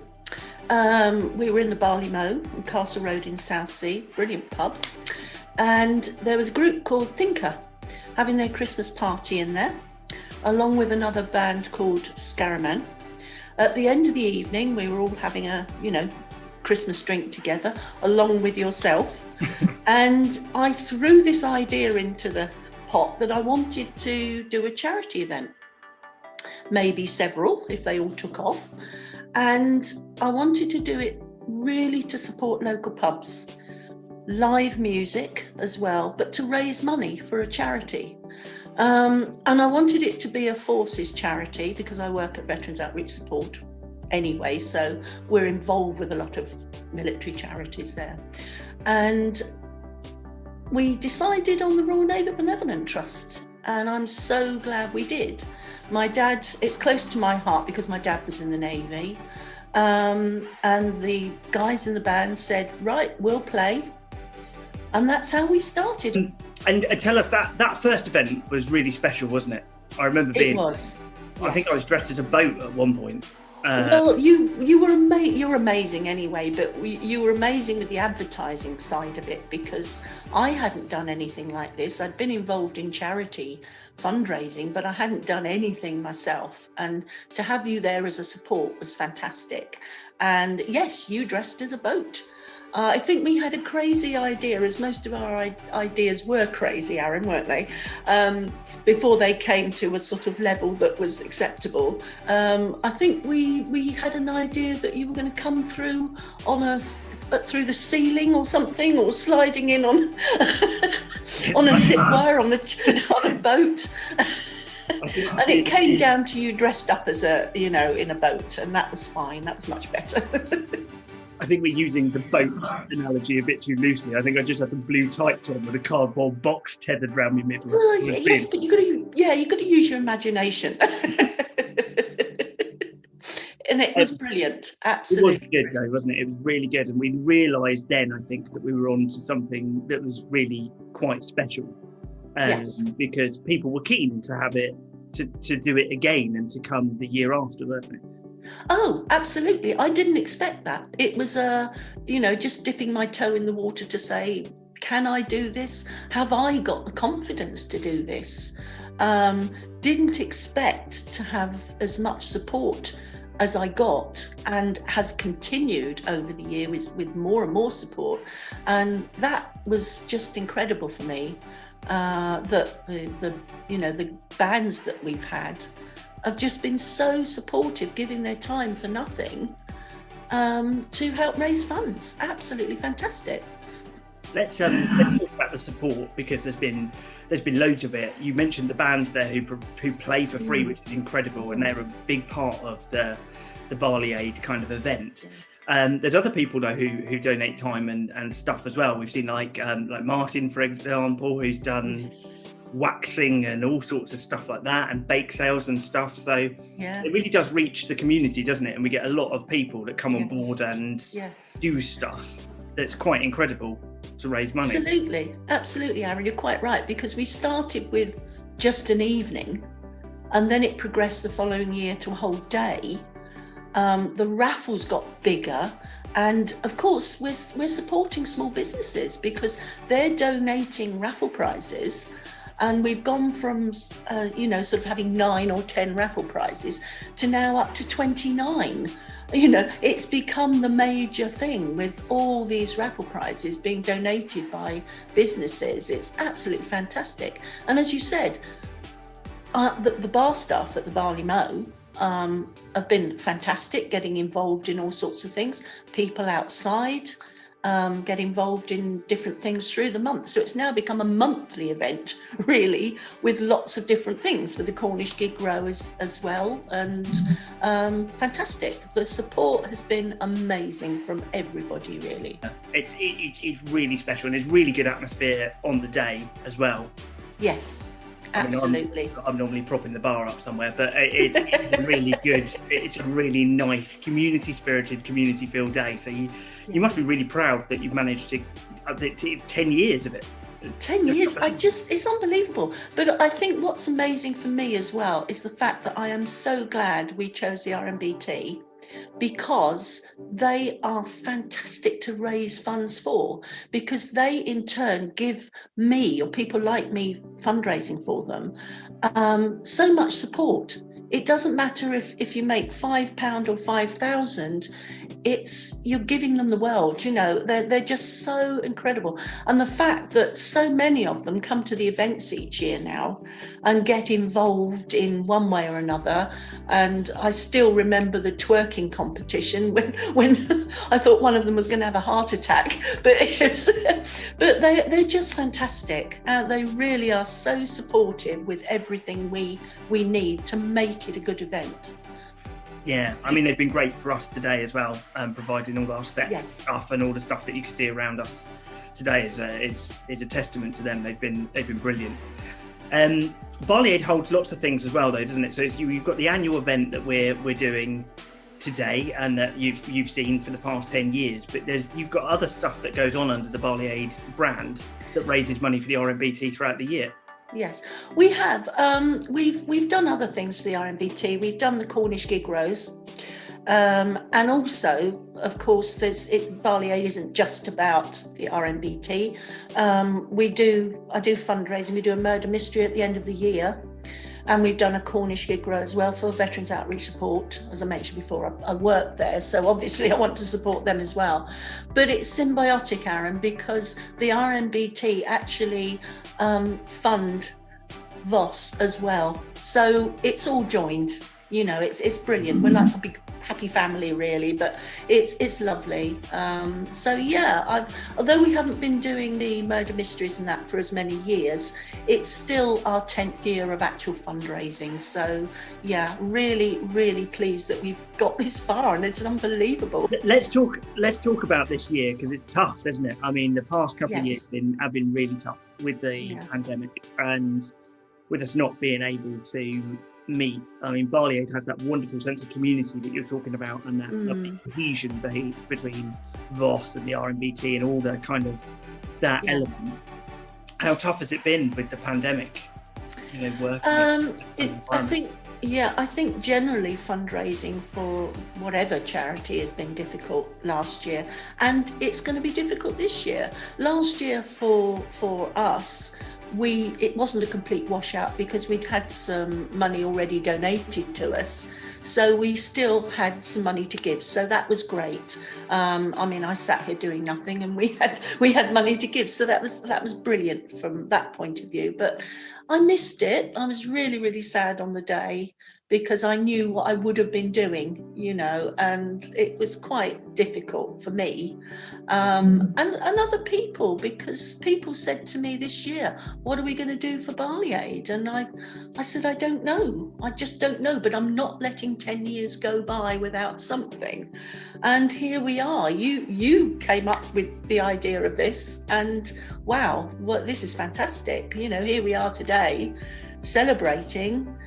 we were in the Barley Mow on Castle Road in Southsea, brilliant pub, and there was a group called Thinker having their Christmas party in there, along with another band called Scaraman. At the end of the evening, we were all having a, Christmas drink together, along with yourself, and I threw this idea into the pot that I wanted to do a charity event, maybe several if they all took off, and I wanted to do it really to support local pubs, live music as well, but to raise money for a charity, and I wanted it to be a forces charity because I work at Veterans Outreach Support anyway, so we're involved with a lot of military charities there. And we decided on the Royal Naval Benevolent Trust, and I'm so glad we did. My dad, it's close to my heart because my dad was in the Navy, and the guys in the band said, right, we'll play, and that's how we started. And tell us that first event was really special, wasn't it? I remember being. It was. I think I was dressed as a boat at one point. Well, you're amazing anyway, but you were amazing with the advertising side of it because I hadn't done anything like this. I'd been involved in charity fundraising, but I hadn't done anything myself. And to have you there as a support was fantastic. And yes, you dressed as a boat. I think we had a crazy idea, as most of our ideas were crazy, Aaron, weren't they? Before they came to a sort of level that was acceptable. I think we had an idea that you were going to come through through the ceiling or something, or sliding in on on a zip wire on a boat. And it came down to you dressed up as in a boat, and that was fine. That was much better. I think we're using the boat analogy a bit too loosely. I think I just had the blue tights on with a cardboard box tethered around my middle. Well, yes, but you've got to use your imagination. and it was brilliant. Absolutely. It was good though, wasn't it? It was really good, and we realised then, I think, that we were on to something that was really quite special. Yes. Because people were keen to have it, to do it again and to come the year after, weren't they? Oh, absolutely. I didn't expect that. It was, just dipping my toe in the water to say, can I do this? Have I got the confidence to do this? Didn't expect to have as much support as I got, and has continued over the year with more and more support. And that was just incredible for me. That the bands that we've had have just been so supportive, giving their time for nothing to help raise funds. Absolutely fantastic. Let's talk about the support, because there's been loads of it. You mentioned the bands there who play for free, which is incredible, and they're a big part of the Barley Aid kind of event. There's other people though who donate time and stuff as well. We've seen like Martin, for example, who's done waxing and all sorts of stuff like that, and bake sales and stuff. So it really does reach the community, doesn't it? And we get a lot of people that come on board and do stuff that's quite incredible to raise money. Absolutely, Aaron, you're quite right, because we started with just an evening, and then it progressed the following year to a whole day. The raffles got bigger, and of course we're supporting small businesses because they're donating raffle prizes, and we've gone from sort of having 9 or 10 raffle prizes to now up to 29. It's become the major thing with all these raffle prizes being donated by businesses. It's absolutely fantastic. And as you said, the bar staff at the Barley Mow have been fantastic, getting involved in all sorts of things. People outside get involved in different things through the month. So it's now become a monthly event, really, with lots of different things for the Cornish Gig Row as well. And fantastic. The support has been amazing from everybody, really. It's really special, and it's really good atmosphere on the day as well. Yes. Absolutely. I'm normally propping the bar up somewhere, but it's really good. It's a really nice, community-spirited, community-filled day. So you must be really proud that you've managed to 10 years of it. 10 years, it's unbelievable. But I think what's amazing for me as well is the fact that I am so glad we chose the RNBT, because they are fantastic to raise funds for, because they in turn give me, or people like me fundraising for them, so much support. It doesn't matter if you make £5 or 5,000, you're giving them the world. They're just so incredible. And the fact that so many of them come to the events each year now and get involved in one way or another. And I still remember the twerking competition when I thought one of them was going to have a heart attack. But they're just fantastic. They really are so supportive with everything we need to make it a good event. Yeah, I mean, they've been great for us today as well, providing all our set stuff and all the stuff that you can see around us today is a testament to them. They've been brilliant. Barley Aid holds lots of things as well, though, doesn't it? So you've got the annual event that we're doing today, and that you've seen for the past 10 years. But you've got other stuff that goes on under the Barley Aid brand that raises money for the RNBT throughout the year. Yes, we have. We've done other things for the RNBT. We've done the Cornish Gig Rows, and also, of course, Barley Aid isn't just about the RNBT. I do fundraising. We do a murder mystery at the end of the year, and we've done a Cornish Gig Row as well for Veterans Outreach Support. As I mentioned before, I work there, so obviously I want to support them as well. But it's symbiotic, Aaron, because the RNBT actually fund VOS as well. So it's all joined. It's brilliant. We're like a big happy family, really, but it's lovely. So yeah, although we haven't been doing the murder mysteries and that for as many years, it's still our 10th year of actual fundraising. So yeah, really, really pleased that we've got this far, and it's unbelievable. Let's talk about this year, because it's tough, isn't it? I mean, the past couple of years have been really tough with the pandemic, and with us not being able to meet. I mean, Barley Aid has that wonderful sense of community that you're talking about, and that lovely cohesion between VOS and the RMBT and all the kind of that element. How tough has it been with the pandemic? You know, working. I think generally fundraising for whatever charity has been difficult last year, and it's going to be difficult this year. Last year for us, it wasn't a complete washout because we'd had some money already donated to us, so we still had some money to give, so that was great. I mean, I sat here doing nothing and we had money to give, so that was brilliant from that point of view. But I missed it. I was really, really sad on the day because I knew what I would have been doing, you know, and it was quite difficult for me and other people, because people said to me this year, what are we going to do for Barley Aid? And I said, I don't know. I just don't know, but I'm not letting 10 years go by without something. And here we are. You came up with the idea of this, and wow, this is fantastic. You know, here we are today celebrating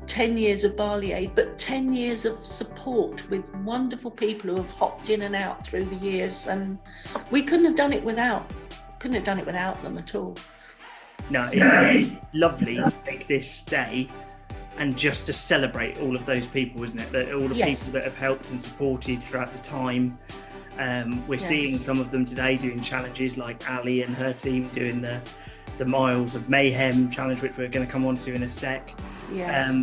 10 years of Barley Aid, but 10 years of support with wonderful people who have hopped in and out through the years, and we couldn't have done it without them at all. No, it's lovely to take this day and just to celebrate all of those people, isn't it? That all the people that have helped and supported throughout the time. We're seeing some of them today doing challenges, like Ali and her team doing the Miles of Mayhem challenge, which we're going to come on to in a sec.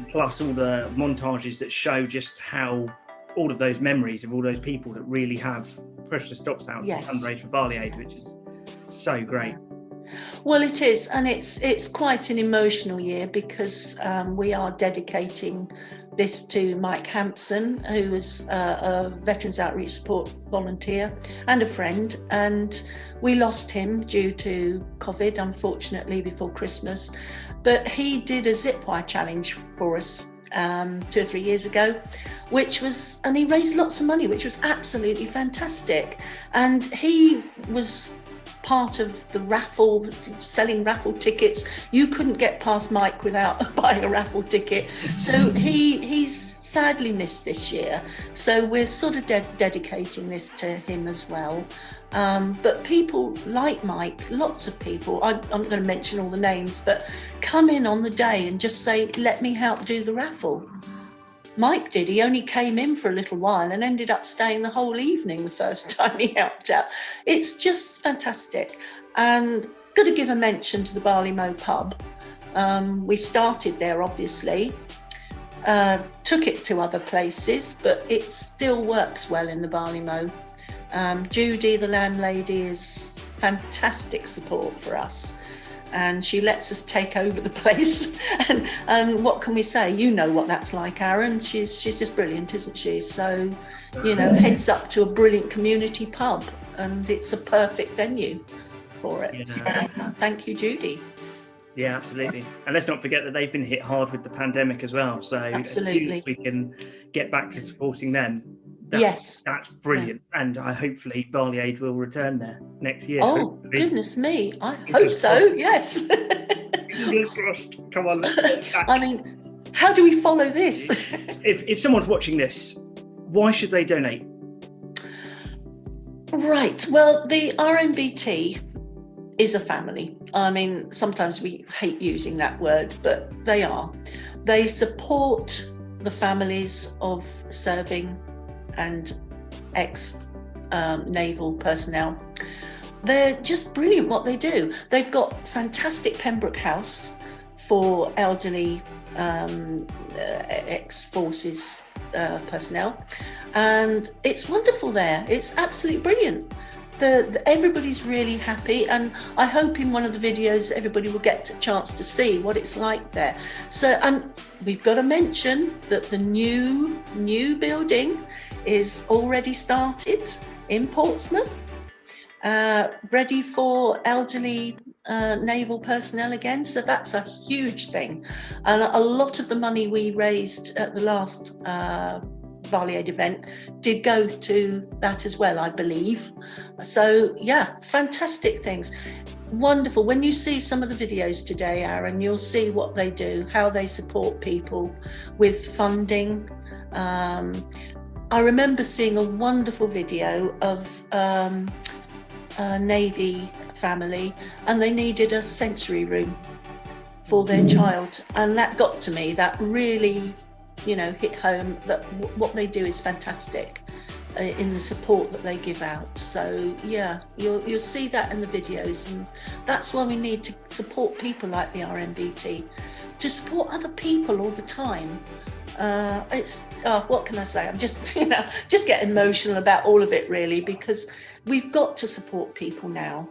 Plus all the montages that show just how all of those memories of all those people that really have pushed the stops out to fundraise for Barley Aid, which is so great. Well, it is, and it's quite an emotional year because we are dedicating this to Mike Hampson, who was a Veterans Outreach Support volunteer and a friend, and we lost him due to COVID, unfortunately, before Christmas. But he did a zip wire challenge for us 2 or 3 years ago, and he raised lots of money, which was absolutely fantastic. And he was part of the raffle, selling raffle tickets. You couldn't get past Mike without buying a raffle ticket. So he's sadly missed this year. So we're sort of dedicating this to him as well. But people like Mike, lots of people, I'm not going to mention all the names, but come in on the day and just say, let me help do the raffle. Mike did. He only came in for a little while and ended up staying the whole evening the first time he helped out. It's just fantastic. And got to give a mention to the Barley Mow pub. We started there, obviously, took it to other places, but it still works well in the Barley Mow. Judy, the landlady, is fantastic support for us. And she lets us take over the place. And what can we say? You know what that's like, Aaron. She's just brilliant, isn't she? So, you know, heads up to a brilliant community pub, and it's a perfect venue for it. So, thank you, Judy. Yeah, absolutely. And let's not forget that they've been hit hard with the pandemic as well. So absolutely, as soon as we can get back to supporting them, that's brilliant. Yeah. And hopefully Barley Aid will return there next year. Oh, hopefully. Goodness me. I hope so, yes. Fingers crossed. Come on, let's get back. I mean, how do we follow this? If someone's watching this, why should they donate? Right. Well, the RMBT is a family. I mean, sometimes we hate using that word, but they are. They support the families of serving and ex-naval personnel. They're just brilliant what they do. They've got fantastic Pembroke House for elderly ex-forces personnel, and it's wonderful there. It's absolutely brilliant. Everybody's really happy, and I hope in one of the videos everybody will get a chance to see what it's like there. So, and we've got to mention that the new building is already started in Portsmouth, ready for elderly naval personnel again. So that's a huge thing, and a lot of the money we raised at the last Barley Aid event did go to that as well, I believe. So yeah, fantastic things. wonderful. When you see some of the videos today, Aaron, you'll see what they do, how they support people with funding. I remember seeing a wonderful video of a Navy family, and they needed a sensory room for their child, and that got to me. That really, hit home that what they do is fantastic in the support that they give out. So yeah, you'll see that in the videos, and that's why we need to support people like the RNBT, to support other people all the time. What can I say? I'm just just get emotional about all of it, really, because we've got to support people now,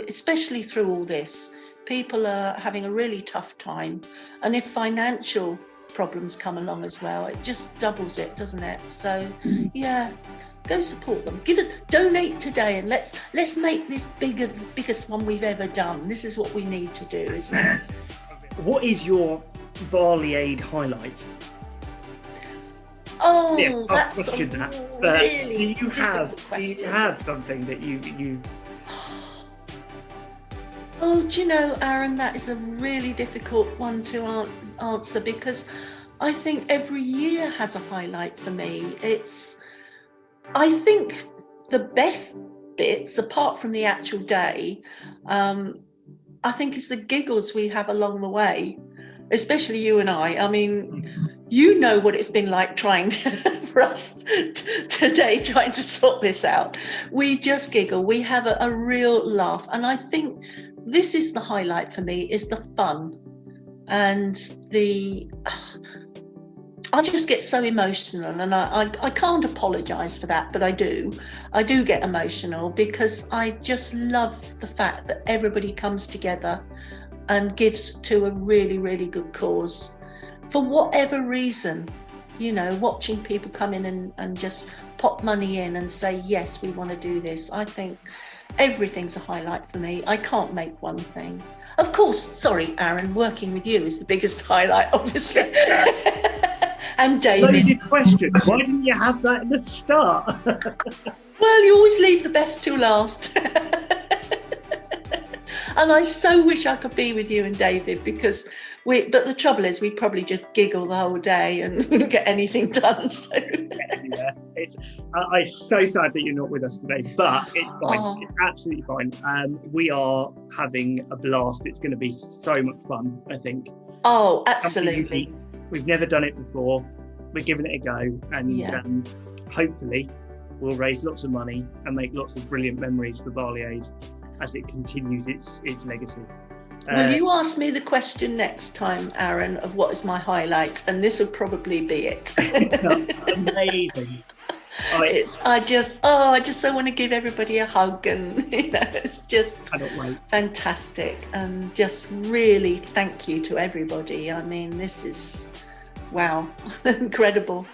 especially through all this. People are having a really tough time, and if financial problems come along as well, it just doubles it, doesn't it? So yeah, go support them. Donate today, and let's make this the biggest one we've ever done. This is what we need to do, isn't it? What is your Barley Aid highlight? Oh, Yeah, that's a really difficult question. Do you have something that you? Oh, do you know, Aaron, that is a really difficult one to answer, because I think every year has a highlight for me. I think the best bits, apart from the actual day, I think it's the giggles we have along the way, especially you and I. I mean, you know what it's been like trying for us today, trying to sort this out. We just giggle. We have a real laugh. And I think this is the highlight for me, is the fun. And I just get so emotional, and I can't apologise for that, but I do get emotional, because I just love the fact that everybody comes together and gives to a really, really good cause. For whatever reason, watching people come in and just pop money in and say, yes, we want to do this. I think everything's a highlight for me. I can't make one thing. Of course, sorry, Aaron, working with you is the biggest highlight, obviously. And David. Loaded question. Why didn't you have that at the start? Well, you always leave the best till last. And I so wish I could be with you and David, because but the trouble is, we probably just giggle the whole day and wouldn't get anything done. So yeah, I'm so sad that you're not with us today, but it's fine. Oh. It's absolutely fine. We are having a blast. It's going to be so much fun, I think. Oh, absolutely. We've never done it before. We're giving it a go, and hopefully we'll raise lots of money and make lots of brilliant memories for Barley Aid as it continues its legacy. Will you ask me the question next time, Aaron, of what is my highlight? And this will probably be it. Amazing. I just so want to give everybody a hug, and it's just fantastic. And just really thank you to everybody. I mean, this is wow, incredible.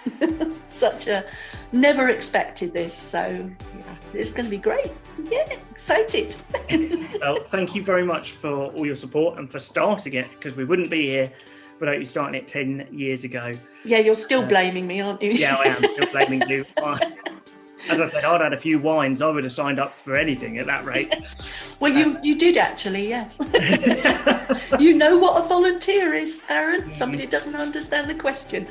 Such a never expected this, so yeah, it's going to be great. Yeah, excited. Well, thank you very much for all your support and for starting it, because we wouldn't be here without you starting it 10 years ago. Yeah, you're still blaming me, aren't you? Yeah, I am still blaming you. As I said, I'd had a few wines. I would have signed up for anything at that rate. Well, you did actually, yes. You know what a volunteer is, Aaron? Somebody doesn't understand the question.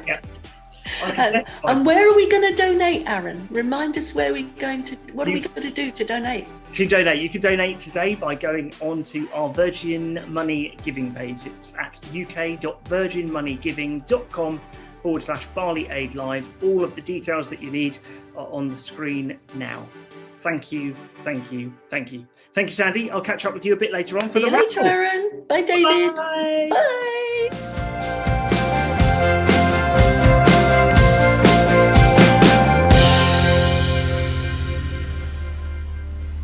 Yeah. And where are we going to donate, Aaron? Remind us what are we going to do to donate? To donate, you can donate today by going onto our Virgin Money giving page. It's at uk.virginmoneygiving.com/Barley Aid Live. All of the details that you need are on the screen now. Thank you, thank you, thank you. Thank you, Sandie. I'll catch up with you a bit later on for the raffle. See you later, Aaron. Bye, David. Bye. Bye.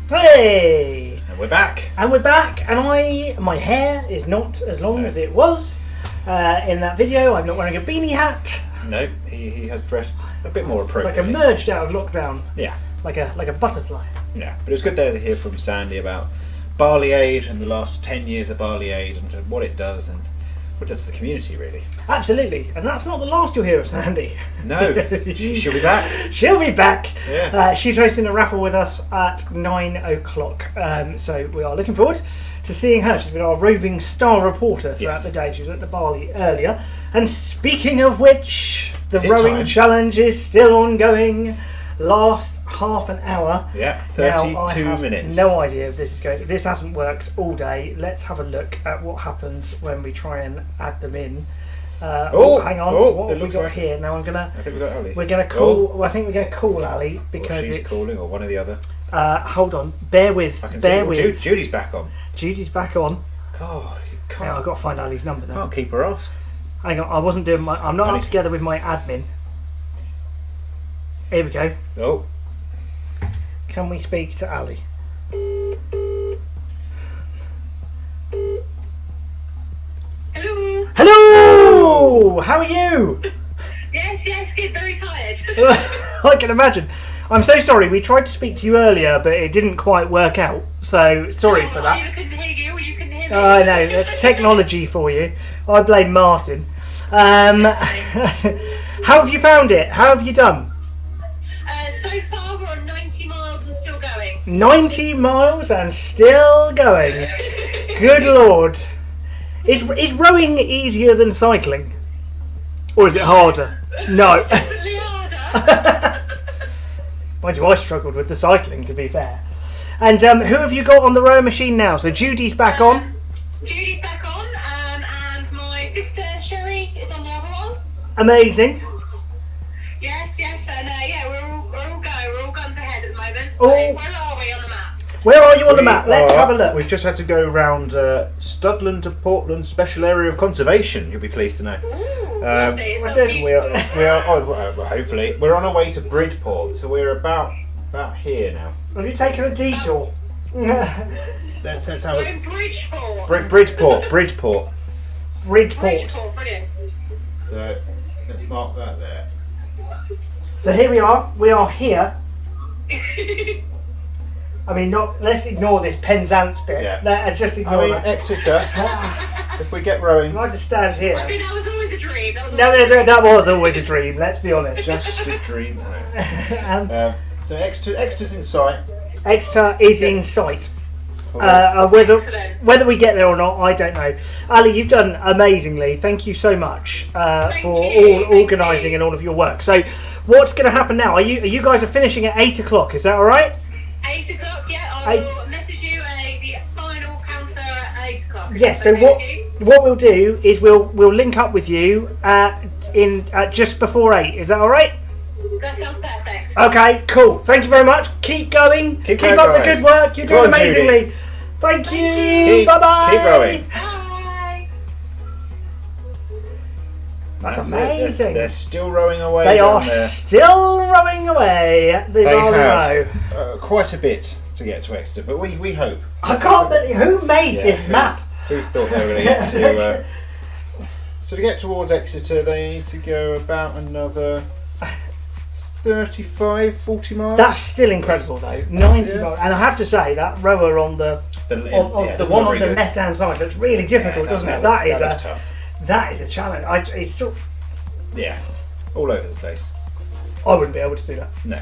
Hey! And we're back. And my hair is not as long as it was in that video. I'm not wearing a beanie hat. No, he has dressed a bit more Like appropriately. emerged out of lockdown. Yeah. Like a butterfly. Yeah, but it was good to hear from Sandie about Barley Aid and the last 10 years of Barley Aid and what it does and what it does for the community, really. Absolutely, and that's not the last you'll hear of Sandie. No, she'll be back. She'll be back. Yeah. She's hosting a raffle with us at 9 o'clock. So we are looking forward to seeing her. She's been our roving star reporter throughout the day. She was at the Barley earlier. And speaking of which, the rowing challenge is still ongoing. Last half an hour. Yeah, 32 now, I have minutes. No idea if this is going. This hasn't worked all day. Let's have a look at what happens when we try and add them in. Hang on. What have we got here? Now I think we got Ali. We're going to call. I think we're going to call Ali because she's it's calling, or one or the other. Hold on. Bear with. Bear with. Judy's back on. Judy's back on. God, you can't. I've got to find Ali's number now. Can't keep her off. Hang on. I wasn't doing my. I'm not up together with my admin. Here we go. Oh. Can we speak to Ali? Hello. Hello. How are you? Yes, good. Very tired. I can imagine. I'm so sorry. We tried to speak to you earlier, but it didn't quite work out. So sorry for that. I either couldn't hear you or you couldn't hear me. I know. That's technology for you. I blame Martin. How have you found it? How have you done? So far, we're on 90 miles and still going. 90 miles and still going. Good Lord. Is rowing easier than cycling? Or is it harder? No. Definitely harder. Mind you, I struggled with the cycling, to be fair. And who have you got on the rowing machine now? So Judy's back on. Judy's back on, and my sister Sherry is on the other one. Amazing. Yes, and we're all going. We're all guns ahead at the moment. Oh. So where are we on the map? Where are you on the map? Let's have a look. We've just had to go round Studland to Portland Special Area of Conservation. You'll be pleased to know. We are. Hopefully, we're on our way to Bridport, so we're about here now. Have you taken a detour? Let's have We're in Bridgeport. Bridport. Bridgeport. Brilliant. So let's mark that there. So here we are. We are here. I mean, let's ignore this Penzance bit. Yeah. Just ignore that. Exeter. If we get rowing. I just stand here. I think that was always a dream. That was always a dream. Let's be honest. Just a dream. So Exeter's in sight. Exeter is in sight. Whether we get there or not, I don't know. Ali, you've done amazingly. Thank you so much for all organising and all of your work. So, what's going to happen now? Are you guys are finishing at 8 o'clock? Is that all right? 8 o'clock. Yeah, I will message you the final counter at 8 o'clock. Yes. So what we'll do is we'll link up with you at just before 8. Is that all right? That sounds perfect. Okay, cool. Thank you very much. Keep going. Keep up the good work. You're doing amazingly. Judy. Thank you. Bye bye. Keep rowing. Bye. That's amazing. They're still rowing away. They are still rowing away at the Barley Row. Quite a bit to get to Exeter, but we hope. I can't believe who made this map. Who thought they were going to get to? So to get towards Exeter, they need to go about another 35, 40 miles. That's still incredible though. 90 miles, and I have to say that rower on the one on the left hand side looks really difficult, doesn't it? That is tough. That is a challenge. It's still all over the place. I wouldn't be able to do that. No,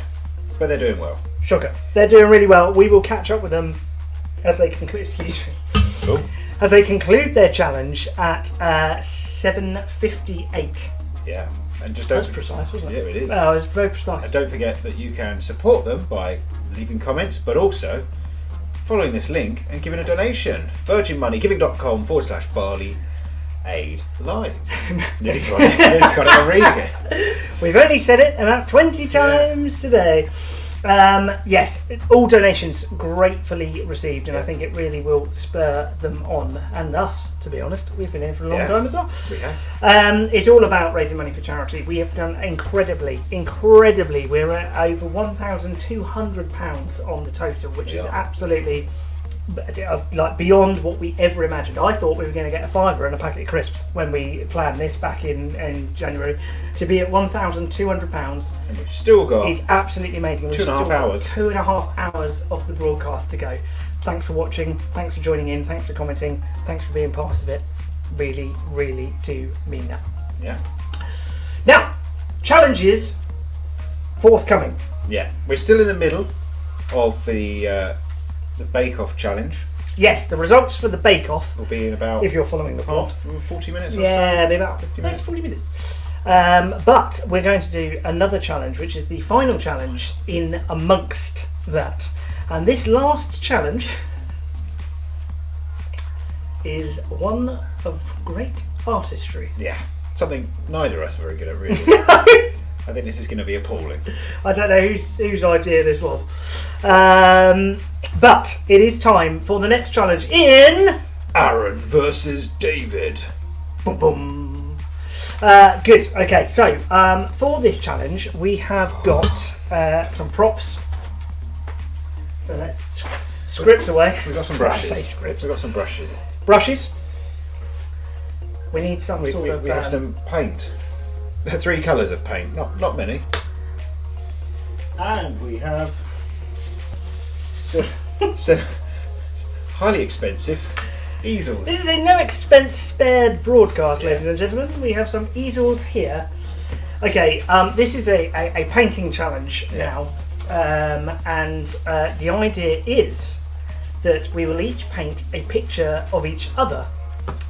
but they're doing well. Shocker. They're doing really well. We will catch up with them as they conclude. Excuse me. Cool. As they conclude their challenge at 7:58. Yeah. And just That's precise, wasn't it? Yeah, it is. Oh, it's very precise. And don't forget that you can support them by leaving comments, but also following this link and giving a donation. virginmoneygiving.com/Barley Aid Live. Nearly got it reading it. We've only said it about 20 times today. Yes, all donations gratefully received, and I think it really will spur them on, and us, to be honest. We've been here for a long time as well. We have. It's all about raising money for charity. We have done incredibly. We're at over £1,200 on the total, which is absolutely like beyond what we ever imagined. I thought we were going to get a £5 and a packet of crisps when we planned this back in January. To be at £1,200 and we've still got is absolutely amazing. 2.5 hours. 2.5 hours of the broadcast to go. Thanks for watching. Thanks for joining in. Thanks for commenting. Thanks for being part of it. really, really do mean that. Yeah. Now, challenges forthcoming. Yeah, we're still in the middle of the bake-off challenge. Yes, the results for the bake-off will be in about, if you're following the plot, 40 minutes or so. Yeah, maybe about 40 minutes. But we're going to do another challenge, which is the final challenge in amongst that. And this last challenge is one of great artistry. Yeah, something neither of us are very good at, really. I think this is going to be appalling. I don't know whose idea this was. But it is time for the next challenge in... Aaron versus David. Boom, boom. Good. Okay, so for this challenge, we have got some props. So let's scripts away. We've got some I brushes. say scripts. We've got some brushes. Brushes. We need some sort of... We have some paint. 3 colours of paint, not many. And we have some highly expensive easels. This is a no expense spared broadcast, ladies and gentlemen. We have some easels here. Okay, this is a painting challenge now. And the idea is that we will each paint a picture of each other,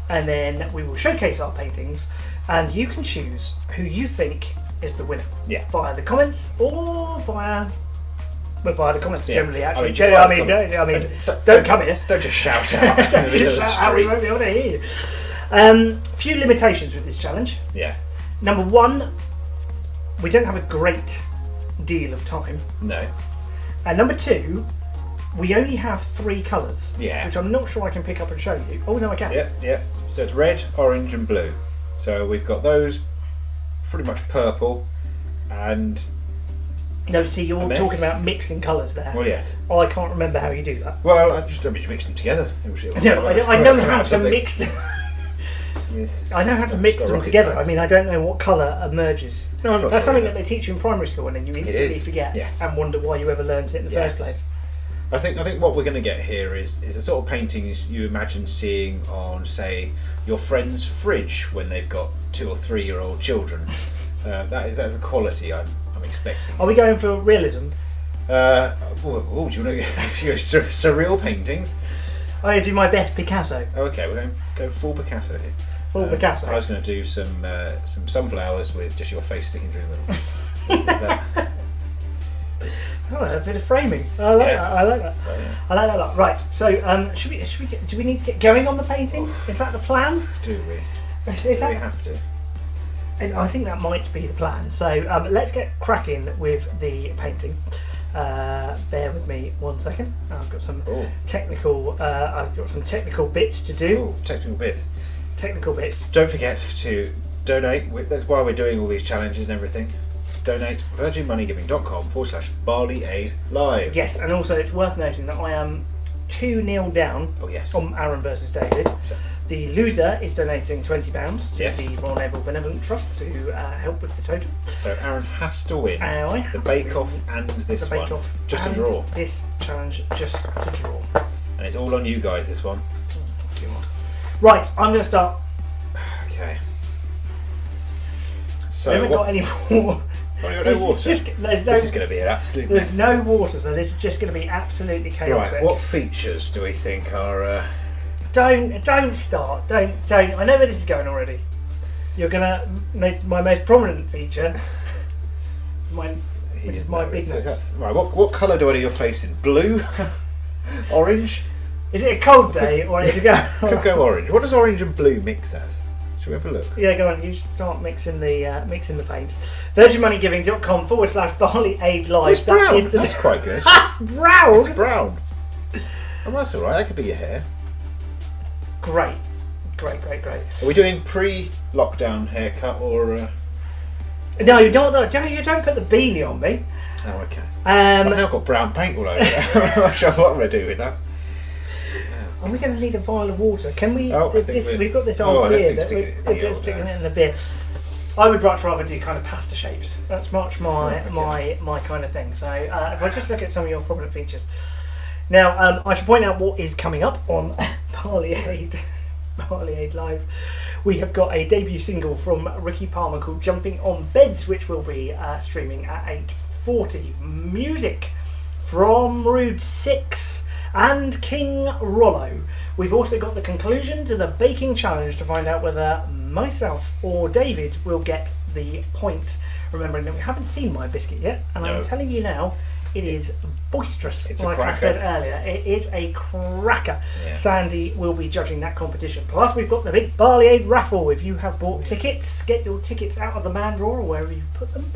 and then we will showcase our paintings, and you can choose who you think is the winner. Yeah. Via the comments or via the comments generally. Actually, don't come here. Don't just shout out in the middle of the street. We won't be able to hear you. Few limitations with this challenge. Yeah. Number 1, we don't have a great deal of time. No. And number 2, we only have 3 colours. Yeah. Which I'm not sure I can pick up and show you. Oh no, I can. Yeah. So it's red, orange, and blue. So we've got those pretty much purple and. No, see, you're talking about mixing colours there. Well, yes. Oh, I can't remember how you do that. Well, I mean, you mix them together. I know how to mix them. I know how to mix them together. I mean, I don't know what colour emerges. No, I'm not That's sure something either. that they teach you in primary school, and then you instantly forget and wonder why you ever learned it in the first place. I think what we're going to get here is the sort of paintings you imagine seeing on, say, your friend's fridge when they've got 2 or 3 year old children. That is the quality I'm expecting. Are we going for realism? Do you want to go surreal paintings? I'm going to do my best Picasso. Oh, okay, we're going to go full Picasso here. Full Picasso. I was going to do some sunflowers with just your face sticking through the middle. Is that? Oh, a bit of framing. I like that. I like that. Yeah. I like that a lot. Right. So, do we need to get going on the painting? Is that the plan? Do we? We have to? I think that might be the plan. So let's get cracking with the painting. Bear with me 1 second. I've got some technical. I've got some technical bits to do. Technical bits. Technical bits. Don't forget to donate. That's why we're doing all these challenges and everything. Donate virginmoneygiving.com/Barley Aid Live. Yes, and also it's worth noting that I am 2-0 down on Aaron versus David. The loser is donating £20 to the Royal Naval Benevolent Trust to help with the total. So Aaron has to win the bake-off and this one. Just to draw. This challenge just to draw. And it's all on you guys, this one. Oh, God. Right, I'm going to start. Okay. So I haven't got any more. No water. This is going to be an absolute mess. There's no water, so this is just going to be absolutely chaotic. Right, what features do we think are... Don't start. Don't. I know where this is going already. You're going to make my most prominent feature, which is my big nose. Right, what colour do I do your face in? Blue? Orange? Is it a cold day or is it go? Could go orange. What does orange and blue mix as? Shall we have a look? Yeah, go on. You start mixing the paints. virginmoneygiving.com/Barley Aid Live. It's brown. That's quite good. Brown. It's brown. Oh, that's all right. That could be your hair. Great. Are we doing pre-lockdown haircut or? No, you don't put the beanie on me. Oh, okay. I've now got brown paint all over it. I'm not sure what I'm going to do with that. Are we going to need a vial of water? Can we? We've got this I old don't beer think that we're sticking it in the beer. I would much rather do kind of pasta shapes. That's much my kind of thing. So if I just look at some of your prominent features. Now, I should point out what is coming up on Barley Aid. Barley Aid Live, we have got a debut single from Ricky Palmer called Jumping on Beds, which will be streaming at 8:40. Music from Rude 6 and King Rollo. We've also got the conclusion to the baking challenge to find out whether myself or David will get the point. Remembering that we haven't seen my biscuit yet, and I'm telling you now, it is boisterous. It's like a cracker. I said earlier, it is a cracker. Yeah. Sandie will be judging that competition. Plus, we've got the big Barley Aid Raffle. If you have bought tickets, get your tickets out of the man drawer or wherever you put them,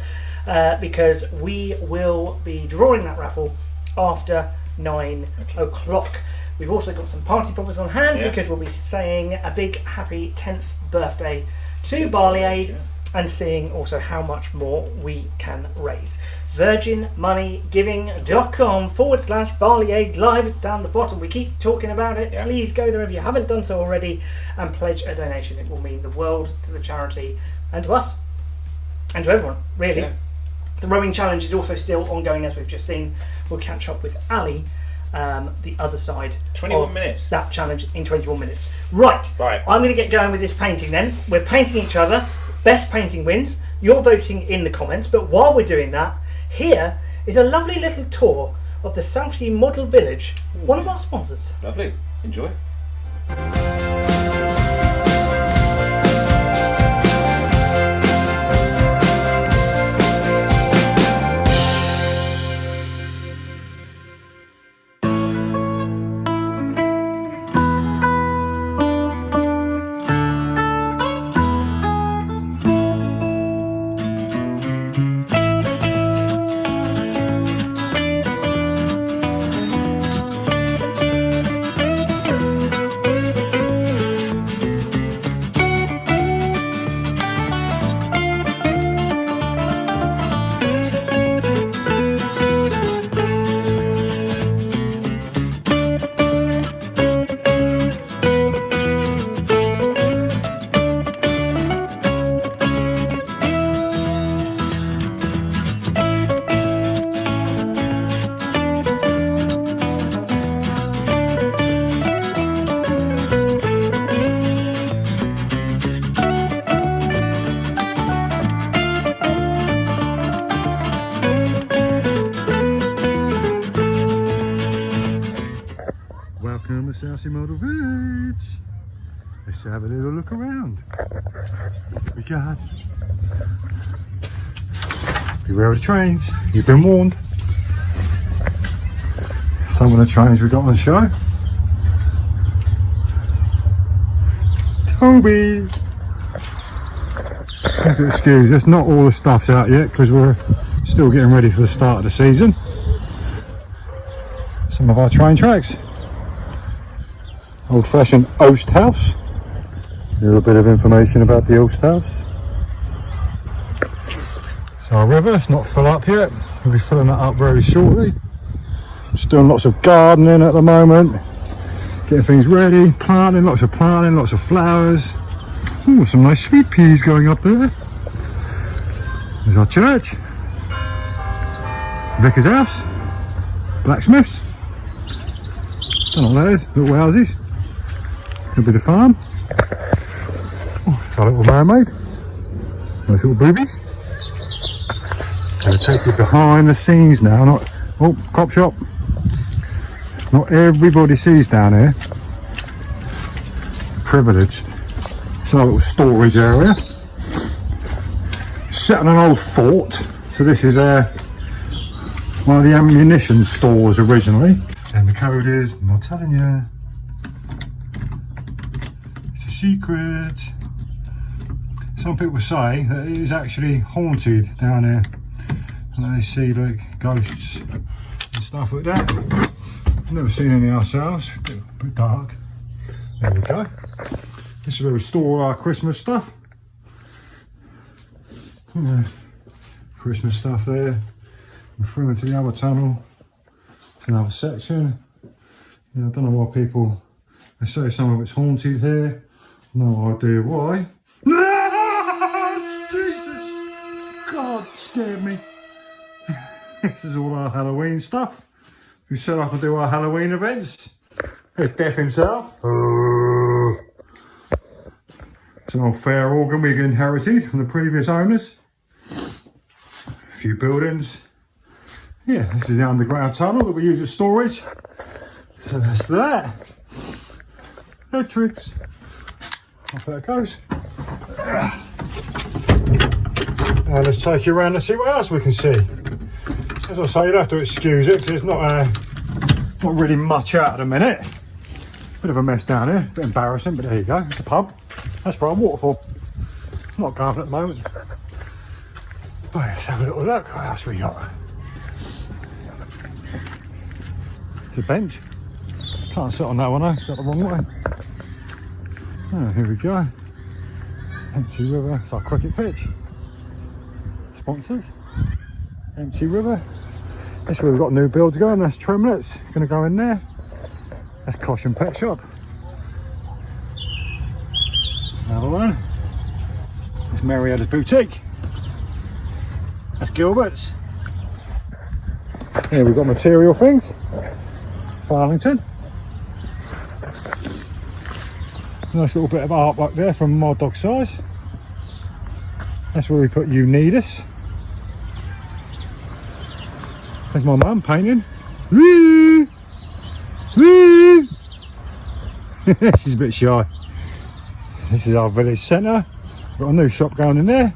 because we will be drawing that raffle after 9 o'clock. We've also got some party poppers on hand because we'll be saying a big happy 10th birthday to Barley Aid and seeing also how much more we can raise. virginmoneygiving.com/Barley Aid Live. It's down the bottom. We keep talking about it. Please go there if you haven't done so already and pledge a donation. It will mean the world to the charity and to us and to everyone, really. Yeah. The rowing challenge is also still ongoing, as we've just seen. We'll catch up with Ali, the other side 21 of minutes. That challenge in 21 minutes. Right. I'm going to get going with this painting then. We're painting each other. Best painting wins. You're voting in the comments, but while we're doing that, here is a lovely little tour of the Southsea Model Village, one of our sponsors. Lovely. Enjoy. Welcome to Southsea Model Village. Let's have a little look around. What we got? Beware of the trains. You've been warned. Some of the trains we got on show. Toby! You have to excuse us, not all the stuff's out yet because we're still getting ready for the start of the season. Some of our train tracks. Old fashioned Oast House. A little bit of information about the Oast House. So our river, it's not full up yet. We'll be filling that up very shortly. Just doing lots of gardening at the moment. Getting things ready, planting, lots of flowers. Ooh, some nice sweet peas going up there. There's our church. Vicar's house. Blacksmiths. Don't know what that is, little houses. Could be the farm. Oh, it's our little mermaid. Nice little boobies. I'll take you behind the scenes now. Not, oh, cop shop. Not everybody sees down here. Privileged. It's our little storage area. Set on an old fort. So this is one of the ammunition stores originally. And the code is, I'm not telling you. It's a secret. Some people say that it is actually haunted down here. And they see like ghosts and stuff like that. Never seen any ourselves. A bit dark. There we go. This is where we store all our Christmas stuff. Yeah. Christmas stuff there. We're through into the other tunnel. It's another section. Yeah, I don't know why people, they say some of it's haunted here. No idea why. Jesus! God, scared me. This is all our Halloween stuff. We set up and do our Halloween events. There's Death himself. It's an old fair organ we inherited from the previous owners. A few buildings. Yeah, this is the underground tunnel that we use as storage. So that's that. Electrics. Off that goes. Now let's take you around and see what else we can see. As I say, you'll have to excuse it because it's not really much out at the minute. Bit of a mess down here, bit embarrassing, but there you go. It's a pub. That's for our waterfall. Not going at the moment. Oh, let's have a little look. What else we got? There's a bench. Can't sit on that one though, it's got the wrong way. Oh, here we go. Empty River, it's our cricket pitch. Sponsors. Empty River. That's where we've got new builds going, that's Tremlets. Gonna go in there. That's Caution Pet Shop. Another one. That's Marietta's Boutique. That's Gilbert's. Here we've got material things. Farlington. Nice little bit of artwork there from My Dog Size. That's where we put You Need Us. There's my mum painting. Woo! Woo! She's a bit shy. This is our village centre. Got a new shop going in there.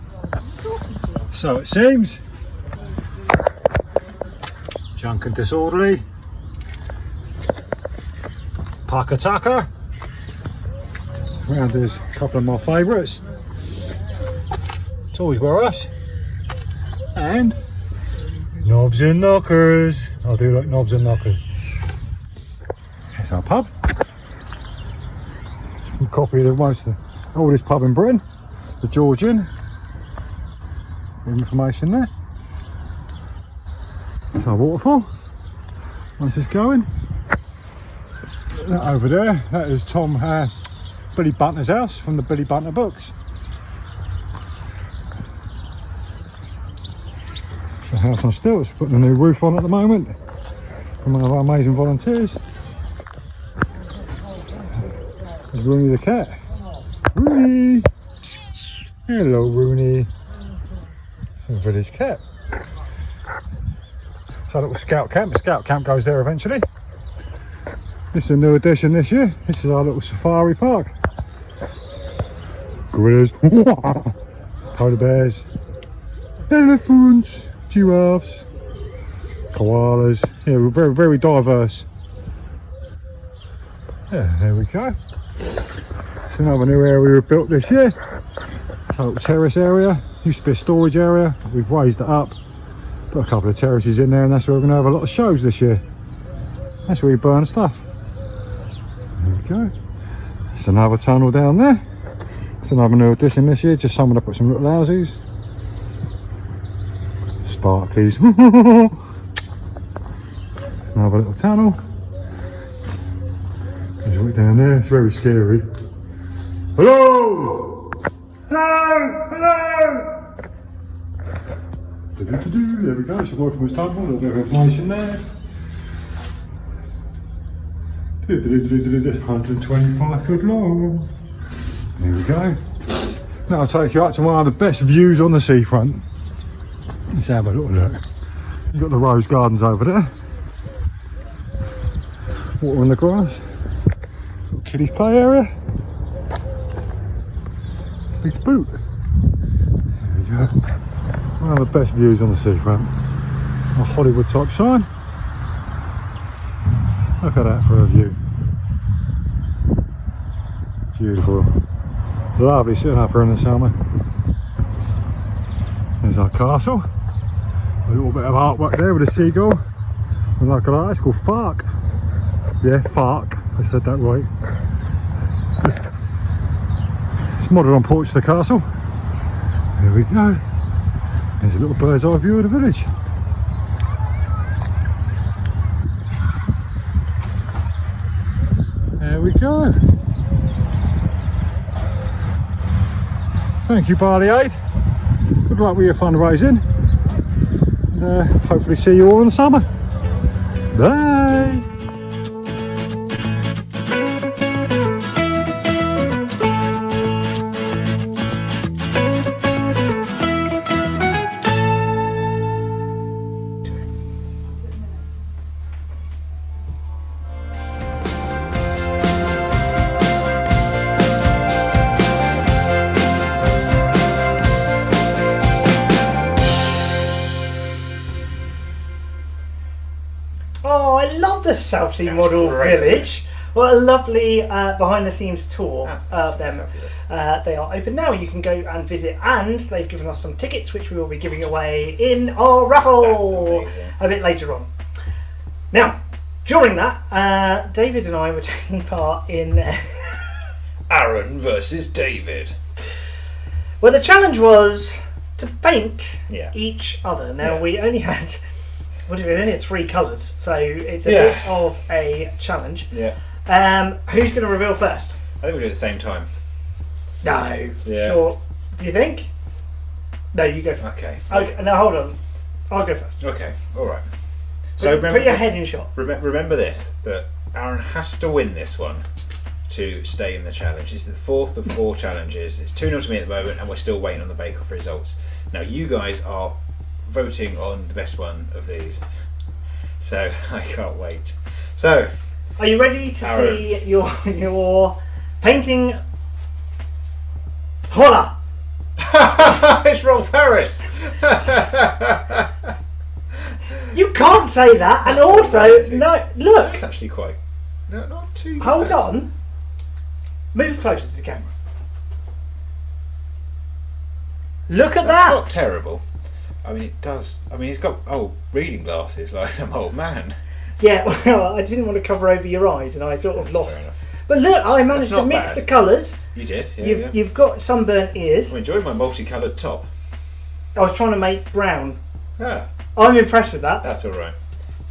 So it seems. Junk and Disorderly. Pakataka. Around there's a couple of my favourites. Toys Were Us. And Knobs and Knockers. I do like Knobs and Knockers. That's our pub. A copy of the oldest pub in Britain, the Georgian. Information there. That's our waterfall. Once it's going. That over there, that is Billy Bunter's house from the Billy Bunter books. It's a house on stilts, putting a new roof on at the moment from one of our amazing volunteers. There's Rooney the cat. Rooney! Hello Rooney. It's a village cat. It's our little scout camp. The scout camp goes there eventually. This is a new addition this year. This is our little safari park. Gorillas, polar bears, elephants, giraffes, koalas. Yeah, we're very, very diverse. Yeah, there we go. It's another new area we built this year. It's a little terrace area. Used to be a storage area. We've raised it up. Put a couple of terraces in there, and that's where we're going to have a lot of shows this year. That's where we burn stuff. There we go. It's another tunnel down there. It's another new addition this year. Just someone to put some little houses. Sparklies. Another little tunnel. There's one down there. It's very scary. Hello! Hello! Hello! There we go. It's a Waterfall's tunnel. A little bit of information there. It's 125 foot long. There we go. Now I'll take you up to one of the best views on the seafront. Let's have a little look. You've got the rose gardens over there. Water on the grass. Little kiddies play area. Big boot. There we go. One of the best views on the seafront. A Hollywood type sign. Look at that for a view. Beautiful. Lovely sitting up here in the summer. There's our castle. A little bit of artwork there with a seagull. And like that, it's called Fark. Yeah, Fark. I said that right. It's modelled on porch of the castle. There we go. There's a little bird's eye view of the village. There we go. Thank you, Barley Aid. Good luck with your fundraising. And, hopefully see you all in the summer. Bye. Southsea Model Village. What a lovely behind-the-scenes tour of them. They are open now. You can go and visit, and they've given us some tickets, which we will be giving away in our raffle a bit later on. Now, during that, David and I were taking part in Aaron versus David. Well, the challenge was to paint each other. Now, we only had 3 colours, so it's a bit of a challenge. Yeah. Who's going to reveal first? I think we'll do it at the same time. No. Yeah. Sure. Do you think? No, you go first. Okay. Now hold on. I'll go first. Okay. All right. So put your head in shot. Remember this: that Aaron has to win this one to stay in the challenge. It's the 4th of 4 challenges. It's 2-0 to me at the moment, and we're still waiting on the bake-off results. Now you guys are voting on the best one of these, so I can't wait. So. Are you ready to Aaron. see your painting? Holla! It's Rolf Harris. You can't say that, and That's also amazing. no. Look. That's actually quite not too. Hold bad. on. Move closer to the camera. Look at That's that. not terrible. I mean, it does. I mean, he's got reading glasses like some old man. Yeah, well, I didn't want to cover over your eyes, and I sort of That's lost. fair enough. But look, I managed That's to not mix bad. the colours. You did. Yeah, You've got sunburnt ears. I'm enjoying my multicoloured top. I was trying to make brown. Ah, I'm impressed with that. that's all right.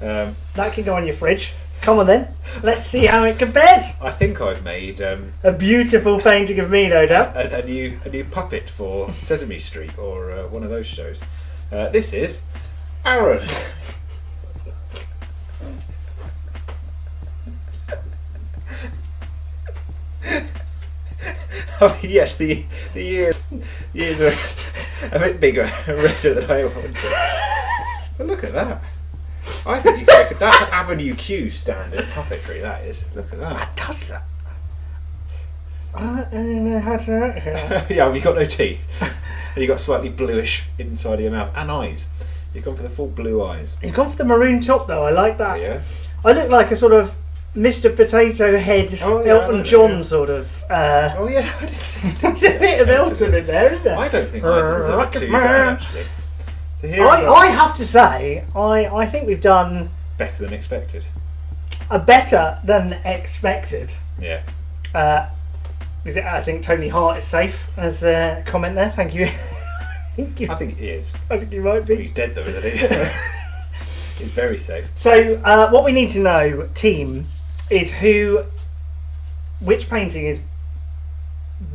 That can go on your fridge. Come on then. Let's see how it compares. I think I've made A beautiful painting of me, no doubt. a new puppet for Sesame Street or one of those shows. This is Aaron. Oh yes, the ears are a bit bigger and redder than I wanted. But look at that. I think you could. That's Avenue Q standard puppetry. That is. Look at that. What does that? I don't know how to. Yeah, you've got no teeth, and you've got slightly bluish inside of your mouth and eyes. You've gone for the full blue eyes. You've gone for the maroon top though. I like that. Yeah. I look like a sort of Mr. Potato Head, Elton John sort of. Oh yeah, I did see. There's a bit of Elton in there, isn't there? I don't think either of them are too bad actually. So here I have to say, I think we've done better than expected. Better than expected. Yeah. I think Tony Hart is safe as a comment there. Thank you. I think he is. I think he might be. He's dead though, isn't he? He's very safe. So what we need to know, team, is which painting is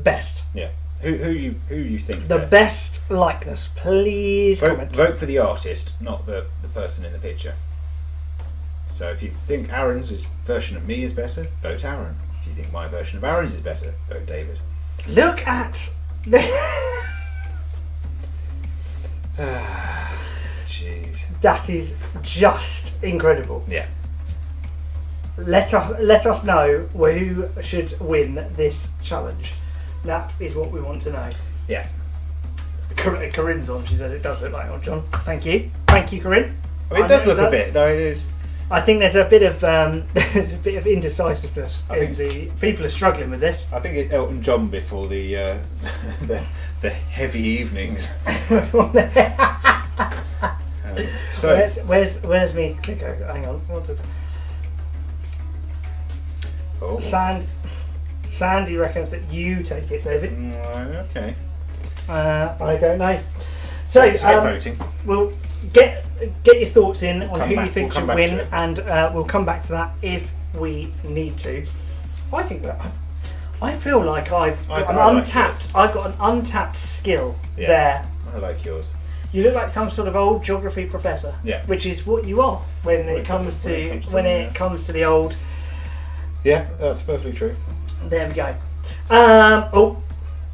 best. Yeah. Who you think The best likeness, please comment. Vote for the artist, not the person in the picture. So if you think Aaron's version of me is better, vote Aaron. If you think my version of Aaron's is better, vote David. Look at Jeez. That is just incredible. Yeah. Let us know who should win this challenge. That is what we want to know. Yeah. Corinne's on. She says it does look like on John. Thank you, Corinne. I mean, it does look a bit. No, it is. I think there's a bit of indecisiveness. People are struggling with this. I think it's Elton John before the the heavy evenings. So where's me clicker? Hang on. What does? Oh. Sandie reckons that you take it, David. Okay. I don't know. So voting. We'll get your thoughts in on who you think We'll should come back win, to it. and we'll come back to that if we need to. I think that I feel like I've got an untapped skill there. I like yours. You look like some sort of old geography professor. Yeah. Which is what you are when it comes to the old. Yeah, that's perfectly true. There we go. Oh,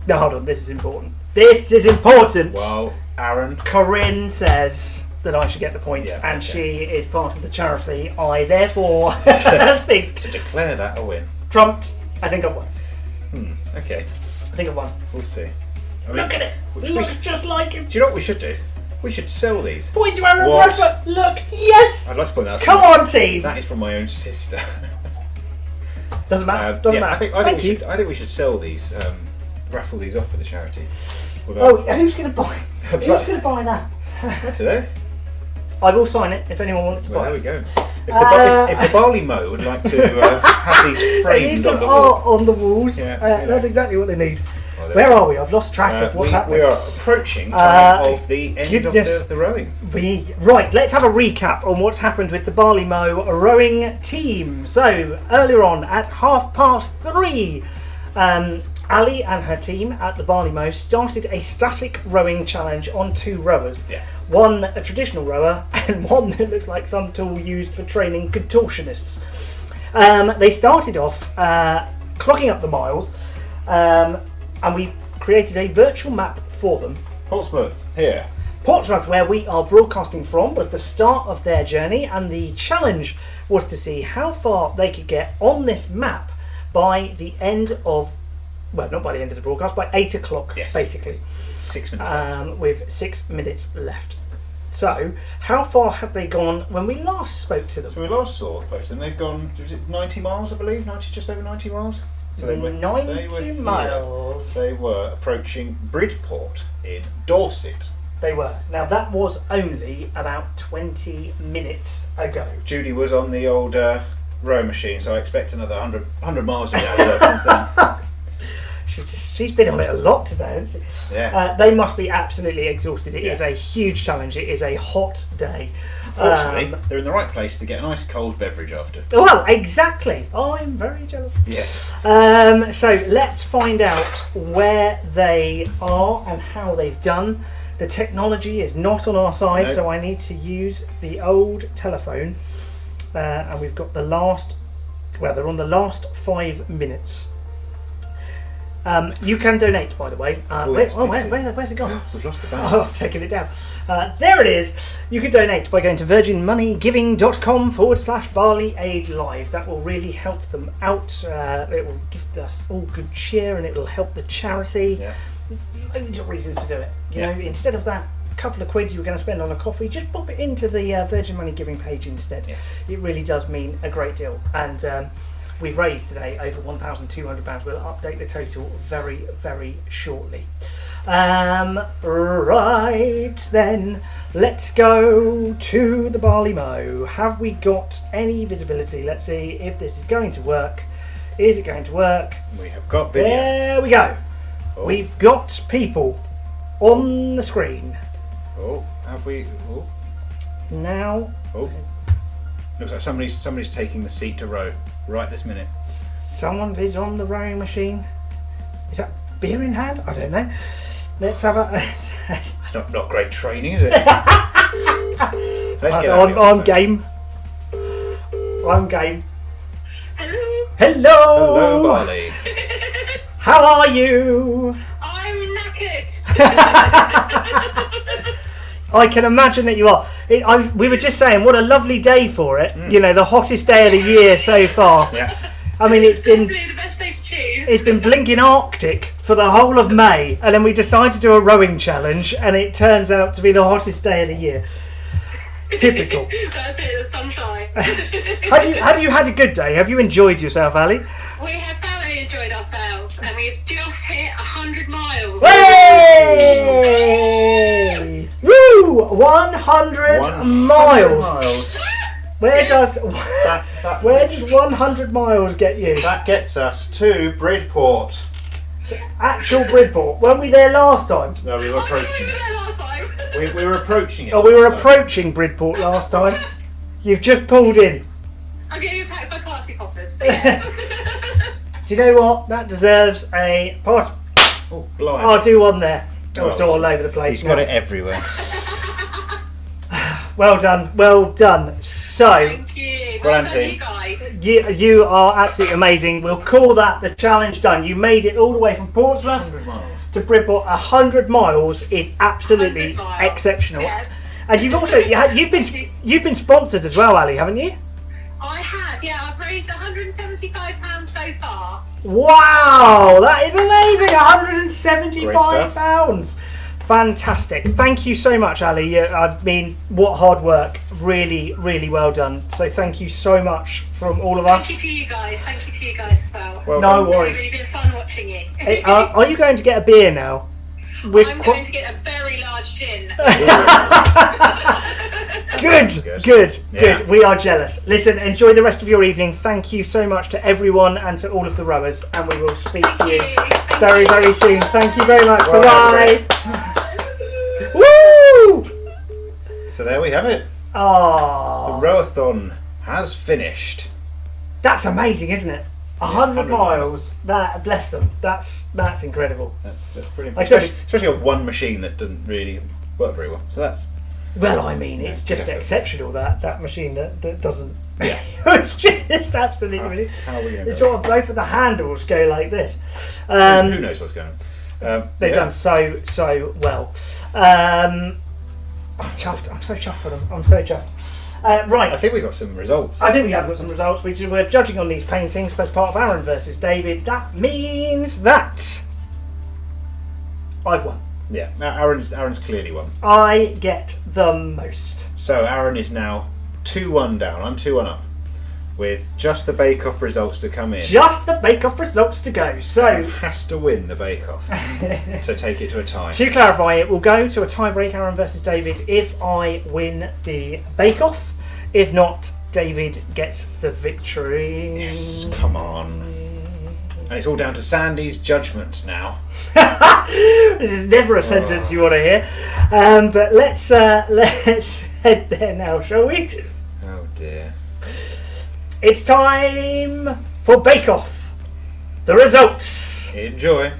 no, hold on. This is important. This is important. Well, Aaron. Corinne says that I should get the point, and she is part of the charity. I therefore think to declare that a win. Trumped. I think I've won. Okay. I think I've won. We'll see. Look at it. Looks just like him. Do you know what we should do? We should sell these. Point to Aaron What? Bradford. Look, yes. I'd like to point that out. Come on, team. That is from my own sister. Doesn't matter. Doesn't matter. I think we should sell these. Raffle these off for the charity. Although, who's going to buy? Who's going to buy that? I don't know. I will sign it if anyone wants to buy it. There we go. If the Barley Mow would like to have these framed on the wall. Art on the walls. That's exactly what they need. Well, Where are we? I've lost track of what's happening. We are approaching time of the end of the rowing. Right, let's have a recap on what's happened with the Barley Mow rowing team. So, earlier on at 3:30, Ali and her team at the Barley Mow started a static rowing challenge on 2 rowers. Yeah. One a traditional rower and one that looks like some tool used for training contortionists. They started off clocking up the miles, and we created a virtual map for them. Portsmouth, here. Portsmouth, where we are broadcasting from, was the start of their journey, and the challenge was to see how far they could get on this map by the end of, well, not by the end of the broadcast, by 8 o'clock, basically. 6 minutes left. With 6 minutes left. So, how far have they gone when we last spoke to them? So we last saw both of them. They've gone, was it 90 miles, I believe? Just over 90 miles? So they were 90 miles. They were approaching Bridport in Dorset. They were. Now, that was only about 20 minutes ago. Judy was on the old row machine, so I expect another 100 miles to go since then. She's been on it a lot today, hasn't she? Yeah. They must be absolutely exhausted. It is Yes. a huge challenge. It is a hot day. Unfortunately, they're in the right place to get a nice cold beverage after. Well, exactly. I'm very jealous. Yes. So let's find out where they are and how they've done. The technology is not on our side, so I need to use the old telephone. And we've got the last, well, they're on the last 5 minutes. You can donate, by the way. Where's it gone? We've lost the banner. Oh, I've taken it down. There it is. You can donate by going to virginmoneygiving.com/Barley Aid Live. That will really help them out. It will give us all good cheer and it will help the charity. Yeah. Loads of reasons to do it. You know, instead of that couple of quid you were going to spend on a coffee, just pop it into the Virgin Money Giving page instead. Yes. It really does mean a great deal. And we've raised today over £1,200. We'll update the total very, very shortly. Right then, let's go to the Barley Mow. Have we got any visibility? Let's see if this is going to work. Is it going to work? We have got video. There we go. Oh. We've got people on the screen. Oh, have we? Oh. Now. Oh. Looks like somebody's taking the seat to row right this minute. Someone is on the rowing machine. Is that beer in hand? I don't know. Let's have a. It's not great training, is it? Let's get I'm game. I'm game. Hello. Hello. Hello, Barley. How are you? I'm knackered. I can imagine that you are. We were just saying, what a lovely day for it. You know, the hottest day of the year so far. Yeah. I mean, it's been the best day to choose. it's been blinking Arctic for the whole of May, and then we decided to do a rowing challenge, and it turns out to be the hottest day of the year. Typical. That's it, the sunshine. Have you had a good day? Have you enjoyed yourself, Ali? We have thoroughly enjoyed ourselves, and we've just hit 100 miles. Hey! Woo! 100 miles. Where does 100 miles get you? That gets us to Bridport. Actual Bridport. Weren't we there last time? No, we were approaching it. We were approaching it. Oh, we were approaching Bridport last time. You've just pulled in. I'm getting attacked by party poppers. Do you know what? That deserves a part. Oh, blind. I'll do one there. Oh, it's Oh, all over the place. He's got it everywhere. Well done, well done. So, Thank you. Well Well done, done, team. you guys. you are absolutely amazing. We'll call that the challenge done. You made it all the way from Portsmouth 100 miles. to Bridport. 100 miles is absolutely 100 miles. exceptional. Yes. And you've also you've been sponsored as well, Ali, haven't you? I have, yeah. I've raised £175 so far. Wow, that is amazing! £175. Fantastic. Thank you so much, Ali. I mean, what hard work. Really, really well done. So thank you so much from all of us. Thank you to you guys. Thank you to you guys as well. No worries. It's really been fun watching you. Hey, are you going to get a beer now? I'm going to get a very large gin. Good. We are jealous. Listen, enjoy the rest of your evening. Thank you so much to everyone and to all of the rowers, and we will speak to you very, very soon. Thank you very much. Bye-bye. Woo! So there we have it. Oh, The Row-a-thon has finished. that's amazing, isn't it? 100 miles. That, bless them. That's incredible. That's brilliant. Like I said, Especially on one machine that doesn't really work very well. So that's... well, I mean, it's just exceptional, that machine that doesn't. Yeah. It's just absolutely. How are we going to It's sort of both of the handles go like this. Who knows what's going on? They've done so well. I'm chuffed. I'm so chuffed for them. I'm so chuffed. Right. I think we've got some results. I think we have got some results. We're judging on these paintings as part of Aaron versus David. That means that I've won. Yeah, Aaron's clearly won. I get the most. So Aaron is now 2-1 down. I'm 2-1 up, with just the bake-off results to come in. Just the bake-off results to go. So he has to win the bake-off to take it to a tie. To clarify, it will go to a tie-break, Aaron versus David, if I win the bake-off. If not, David gets the victory. Yes, come on. And it's all down to Sandy's judgment now. This is never a sentence you want to hear. But let's head there now, shall we? Oh dear. It's time for Bake Off. The results. Enjoy.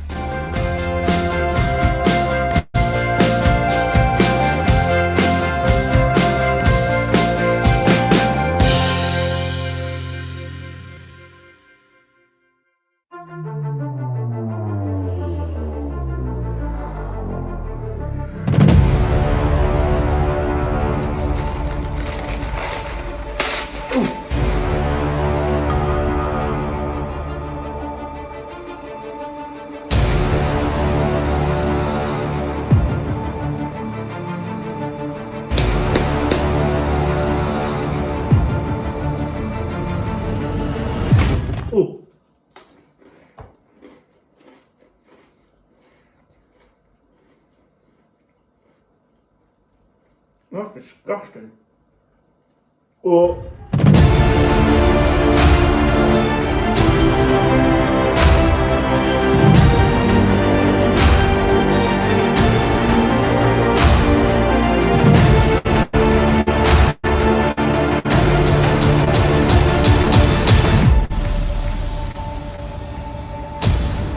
That's disgusting. Oh.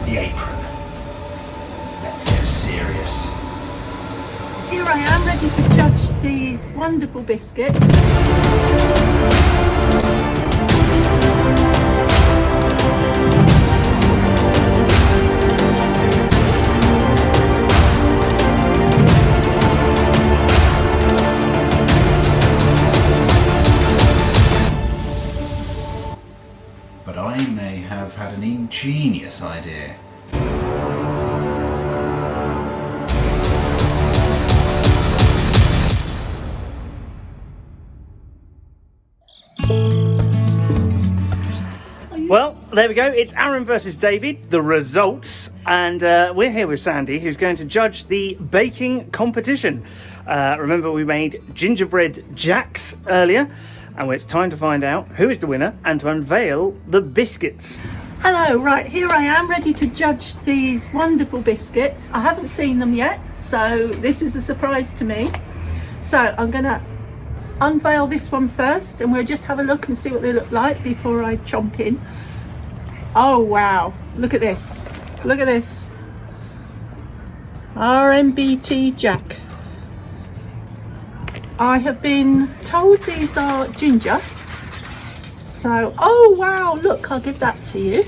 The apron. Let's get serious. Here I am, ready to judge these wonderful biscuits. But I may have had an ingenious idea. Well, there we go. It's Aaron versus David, the results. And we're here with Sandy, who's going to judge the baking competition. Remember, we made gingerbread jacks earlier, and it's time to find out who is the winner and to unveil the biscuits. Hello, right, here I am ready to judge these wonderful biscuits. I haven't seen them yet, so this is a surprise to me. So I'm going to unveil this one first, and we'll just have a look and see what they look like before I chomp in. Oh wow, look at this, look at this. RMBT Jack. I have been told these are ginger, so oh wow, look, I'll give that to you.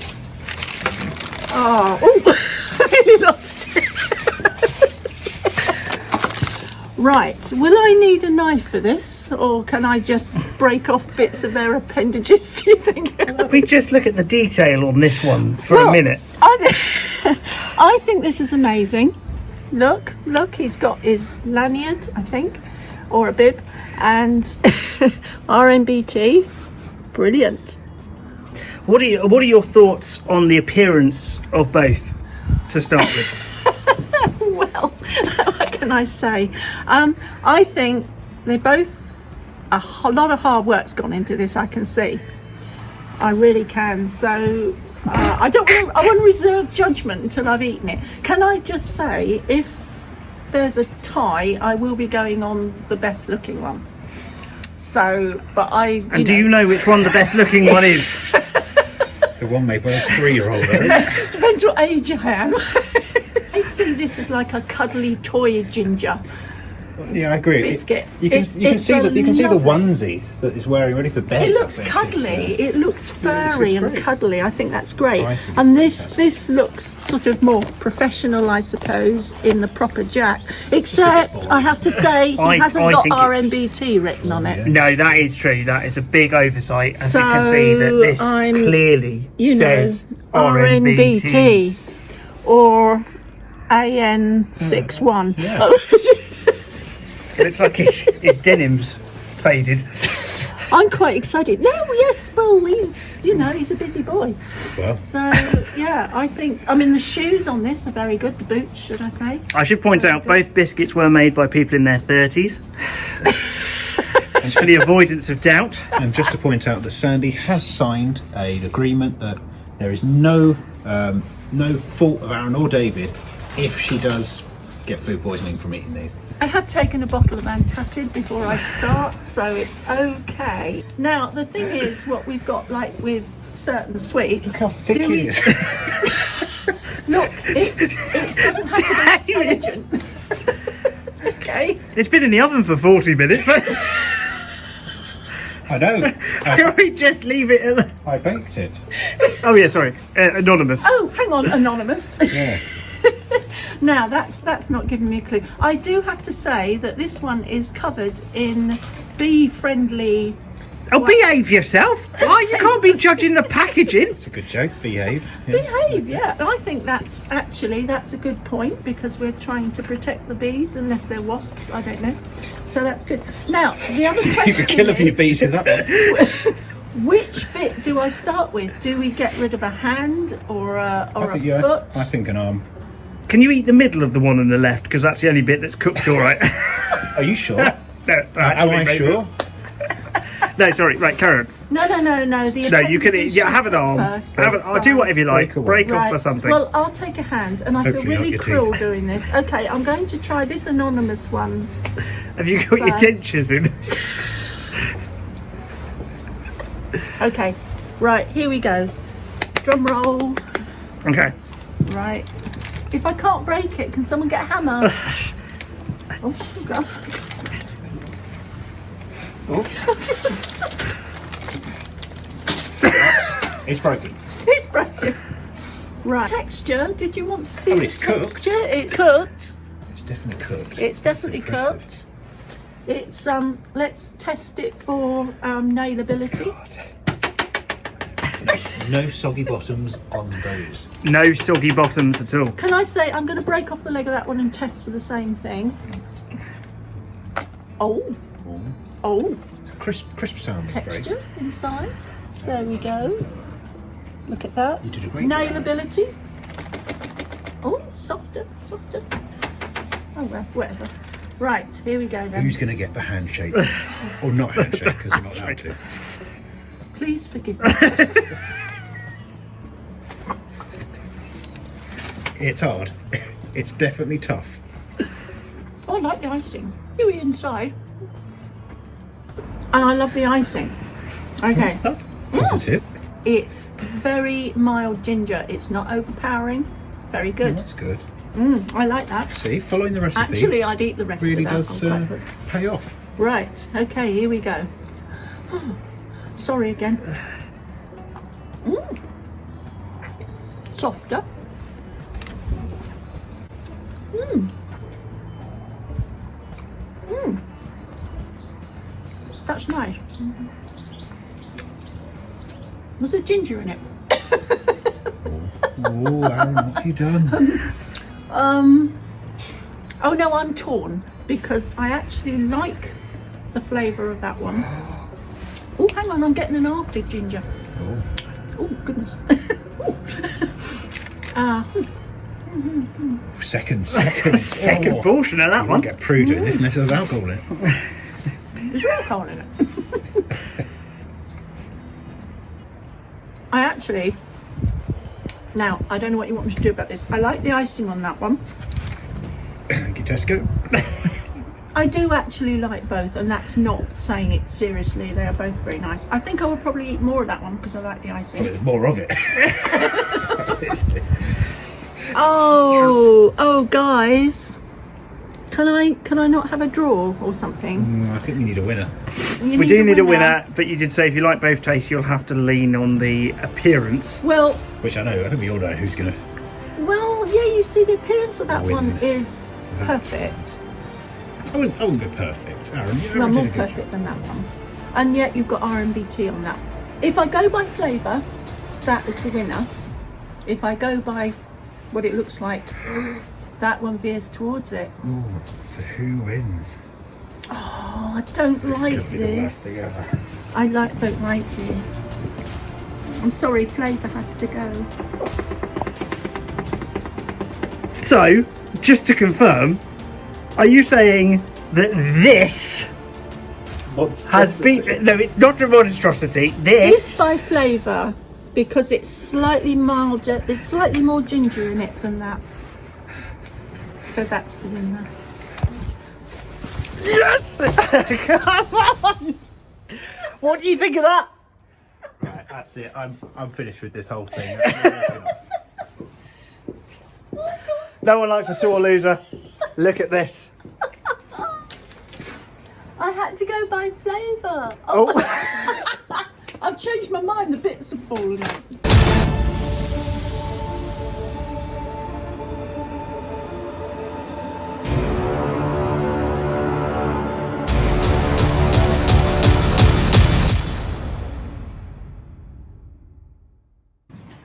Oh, I really lost it. Right, will I need a knife for this, or can I just break off bits of their appendages, do you think? Let me just look at the detail on this one for a minute. I think this is amazing. look, he's got his lanyard, I think, or a bib, and RNBT, brilliant. What are your thoughts on the appearance of both, to start with? Well, what can I say? I think they both, a lot of hard work's gone into this, I can see. I really can. So I want to reserve judgment until I've eaten it. Can I just say, if there's a tie, I will be going on the best looking one. So, but And do you know which one the best looking one is? It's the one made by a 3-year-old. Depends what age I am. I see this as like a cuddly toy ginger. Yeah, I agree. Biscuit. You can see the onesie that is wearing ready for bed. It looks cuddly. It looks furry and cuddly. I think that's great. And this looks sort of more professional, I suppose, in the proper Jack. Except I have to say he hasn't got RNBT written on it. No, that is true. That is a big oversight. As you can see, that this clearly says RNBT or AN61. Yeah. It looks like his denim's faded. I'm quite excited. No, yes, well, he's a busy boy. Well. So, yeah, I mean, the shoes on this are very good, the boots, should I say. I should point out, both biscuits were made by people in their 30s. And for the avoidance of doubt. And just to point out that Sandie has signed an agreement that there is no fault of Aaron or David if she does get food poisoning from eating these. I have taken a bottle of antacid before I start, so it's okay. Now, the thing is, what we've got, like with certain sweets... Look how thick it is. Look, it doesn't have to be intelligent. Okay. It's been in the oven for 40 minutes. I know. Can we just leave it at I baked it. Oh, yeah, sorry. Anonymous. Oh, hang on, anonymous. Yeah. Now that's not giving me a clue. I do have to say that this one is covered in bee-friendly. Oh, behave yourself! Oh, you can't be judging the packaging. It's a good joke. Behave. Yeah. Behave, yeah. I think that's a good point, because we're trying to protect the bees, unless they're wasps. I don't know. So that's good. Now the other question you could kill a few bees with that one. Which bit do I start with? Do we get rid of a hand or a foot? I think an arm. Can you eat the middle of the one on the left? Because that's the only bit that's cooked all right. Are you sure? No, am I sure? No, sorry. Right, Karen. No. No, you can eat. Yeah, have an arm. I'll do whatever you like. Break off or something. Well, I'll take a hand, and I feel really cruel doing this. Okay, I'm going to try this anonymous one. Have you got your dentures in? Okay, right, here we go. Drum roll. Okay. Right. If I can't break it, can someone get a hammer? Oh, sugar. Oh. It's broken. It's broken. Right. Texture, did you want to see it's texture? It's cooked. It's definitely cooked. It's definitely cooked. It's let's test it for nailability. No soggy bottoms on those. No soggy bottoms at all. Can I say I'm going to break off the leg of that one and test for the same thing? Oh. Crisp sound. Texture inside. There we go. Look at that. You did a great nailability. Oh, softer. Oh well, whatever. Right, here we go then. Who's going to get the handshake? Or not handshake, because you're not allowed to. Please forgive me. It's hard. It's definitely tough. Oh, I like the icing. You eat inside. And I love the icing. Okay. That's positive. It's very mild ginger. It's not overpowering. Very good. That's good. I like that. See, following the recipe. Actually, I'd eat the rest really of that. does pay off. Right. Okay, here we go. Sorry again. Softer. That's nice. Was there ginger in it? Oh, Aaron, what have you done? Oh no, I'm torn because I actually like the flavour of that one. Oh, hang on, I'm getting an after ginger. Oh goodness. Second portion of that one. Get proved doing this unless there's alcohol in it. There's alcohol in it. I actually, now I don't know what you want me to do about this. I like the icing on that one. Thank you, Tesco. I do actually like both, and that's not saying it seriously. They are both very nice. I think I would probably eat more of that one because I like the icing. Well, there's more of it. Oh, guys, can I not have a draw or something? I think we need a winner. We do need a winner, but you did say if you like both tastes, you'll have to lean on the appearance. Well, which I think we all know who's gonna. Well, yeah, you see, the appearance of that one is perfect. I wouldn't go perfect, Aaron. Well, more perfect than that one. And yet you've got R&BT on that. If I go by flavour, that is the winner. If I go by what it looks like, that one veers towards it. Ooh, so who wins? Oh, I don't like this. I don't like this. I'm sorry, flavour has to go. So, just to confirm, are you saying that this has been... No, it's not a monstrosity. This by flavour, because it's slightly milder, there's slightly more ginger in it than that. So that's the winner. Yes! Come on! What do you think of that? Right, that's it. I'm finished with this whole thing. No one likes a sore loser. Look at this. I had to go by flavour. Oh. I've changed my mind. The bits have fallen out.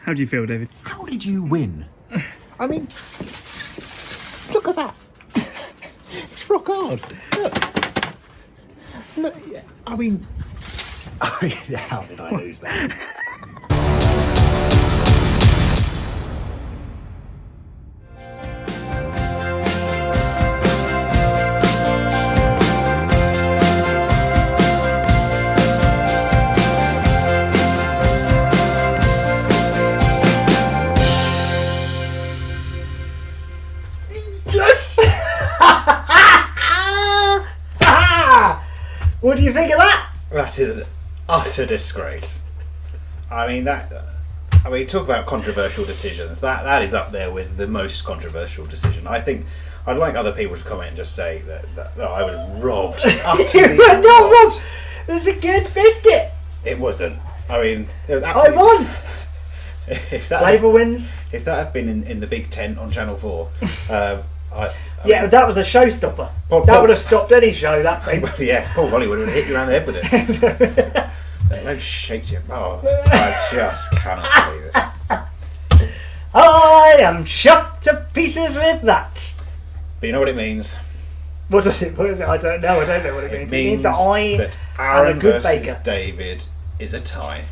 How do you feel, David? How did you win? I mean, look at that. It's rock hard. Look, I mean, how did I lose that? What do you think of that? That is an utter disgrace. I mean, talk about controversial decisions. That is up there with the most controversial decision. I think I'd like other people to comment and just say that I was robbed. You were not robbed. It was a good biscuit. It wasn't. I mean, it was absolutely. I won. Flavour wins. If that had been in the big tent on Channel 4, that was a showstopper. That would have stopped any show, that thing. Well, yes, Paul Wally would have hit you around the head with it. That shakes you. Oh, I just cannot believe it. I am shot to pieces with that. But you know what it means? What is it? I don't know. I don't know what it means. It means that I am Aaron a good versus baker. David is a tie.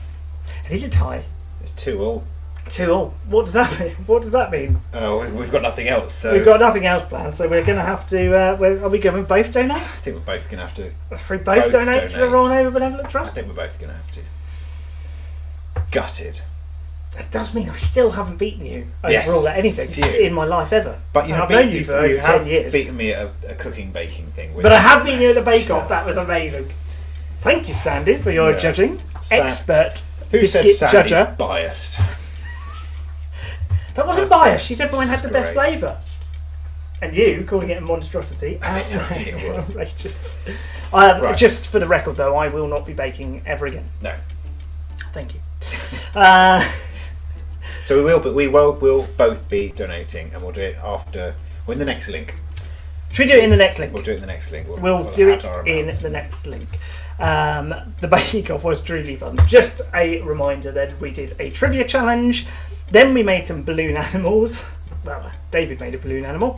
It is a tie. It's 2-2. 2-2. What does that mean? What does that mean? Oh, we've got nothing else. So we've got nothing else planned, so we're going to have to. Are we going to both donate? I think we're both going to have to. We both donate to the Royal Naval Benevolent Trust? I think we're both going to have to. Gutted. It does mean I still haven't beaten you overall at anything in my life ever. But I've known you for over 10 years. Beaten me at a cooking baking thing. But I have beaten you at the Bake Off. That was amazing. Thank you, Sandie, for your judging. Expert. Who said biscuit Sandie's judger. biased? That wasn't biased. She said mine had the best flavour. And you calling it a monstrosity. Outrageous. Right. Just for the record, though, I will not be baking ever again. No. Thank you. So we'll both be donating, and we'll do it after. Well, in the next link. Should we do it in the next link? We'll do it in the next link. We'll do it in the next link. The Bake Off was truly fun. Just a reminder that we did a trivia challenge. Then we made some balloon animals. Well, David made a balloon animal.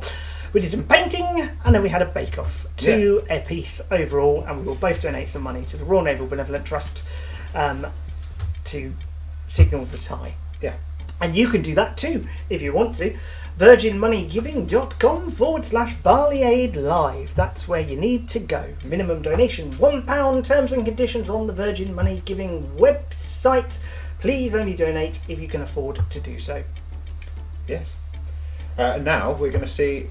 We did some painting, and then we had a bake-off. 2 a piece overall, and we will both donate some money to the Royal Naval Benevolent Trust to signal the tie. Yeah. And you can do that too, if you want to. virginmoneygiving.com/Barley Aid Live. That's where you need to go. Minimum donation £1. Terms and conditions on the Virgin Money Giving website. Please only donate if you can afford to do so. Yes. Now we're going to see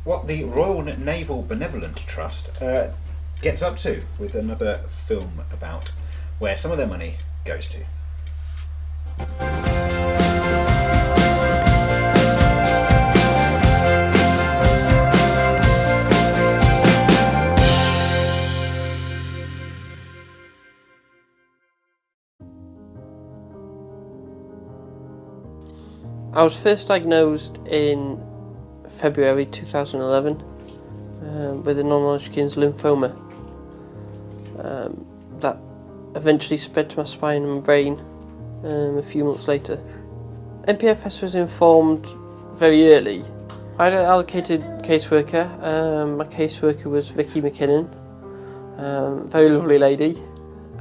what the Royal Naval Benevolent Trust gets up to with another film about where some of their money goes to. I was first diagnosed in February 2011 with a non-Hodgkin's lymphoma that eventually spread to my spine and my brain a few months later. NPFS was informed very early. I had an allocated caseworker. My caseworker was Vicky McKinnon, very lovely lady,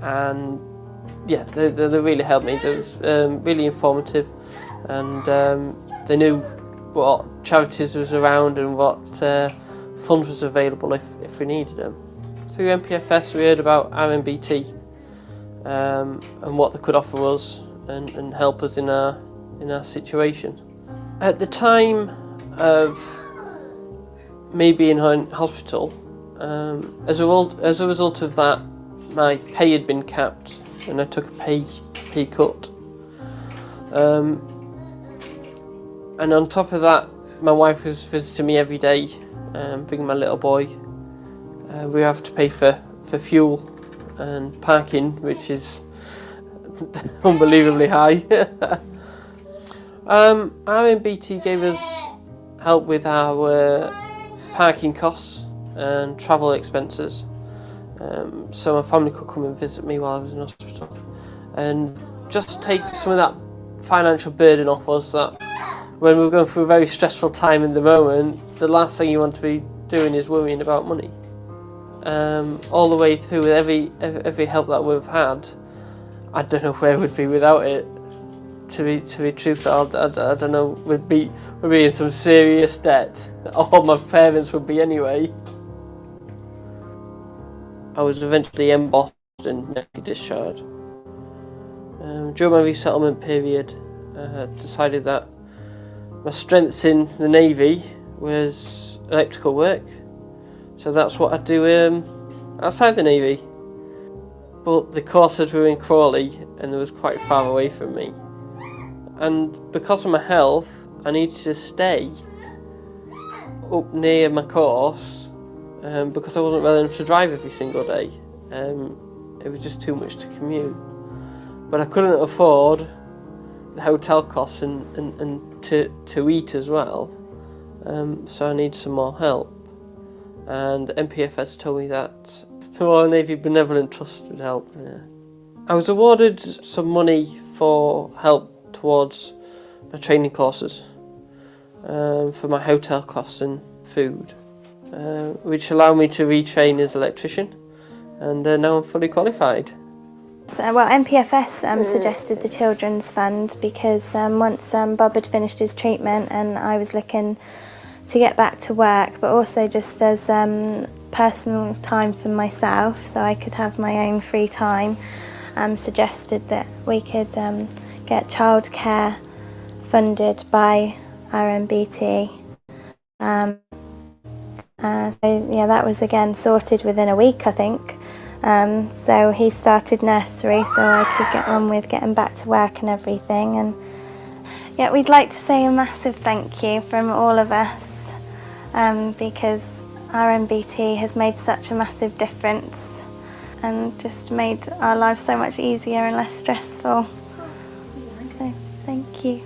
and yeah, they really helped me. They was really informative, and they knew what charities was around and what funds was available if we needed them. Through NPFS we heard about RMBT and what they could offer us and help us in our situation. At the time of me being in hospital, as a result of that, my pay had been capped and I took a pay cut. And on top of that, my wife was visiting me every day, bringing my little boy. We have to pay for fuel and parking, which is unbelievably high. RMBT gave us help with our parking costs and travel expenses, so my family could come and visit me while I was in hospital and just take some of that financial burden off us. That when we're going through a very stressful time in the moment, the last thing you want to be doing is worrying about money. All the way through, with every help that we've had, I don't know where we'd be without it. To be truthful, I don't know. We'd be in some serious debt. All my parents would be anyway. I was eventually embossed and medically discharged. During my resettlement period, I decided that my strengths in the Navy was electrical work, so that's what I do outside the Navy. But the courses were in Crawley and it was quite far away from me. And because of my health, I needed to stay up near my course because I wasn't well enough to drive every single day. It was just too much to commute. But I couldn't afford the hotel costs and to eat as well, so I need some more help. And NPFS told me that the Royal Navy Benevolent Trust would help. Yeah. I was awarded some money for help towards my training courses, for my hotel costs and food, which allowed me to retrain as an electrician, and now I'm fully qualified. Well, NPFS suggested the Children's Fund because once Bob had finished his treatment and I was looking to get back to work, but also just as personal time for myself so I could have my own free time, suggested that we could get childcare funded by RMBT. So yeah, that was again sorted within a week, I think. So he started nursery so I could get on with getting back to work and everything. And yeah, we'd like to say a massive thank you from all of us because RMBT has made such a massive difference and just made our lives so much easier and less stressful. So thank you.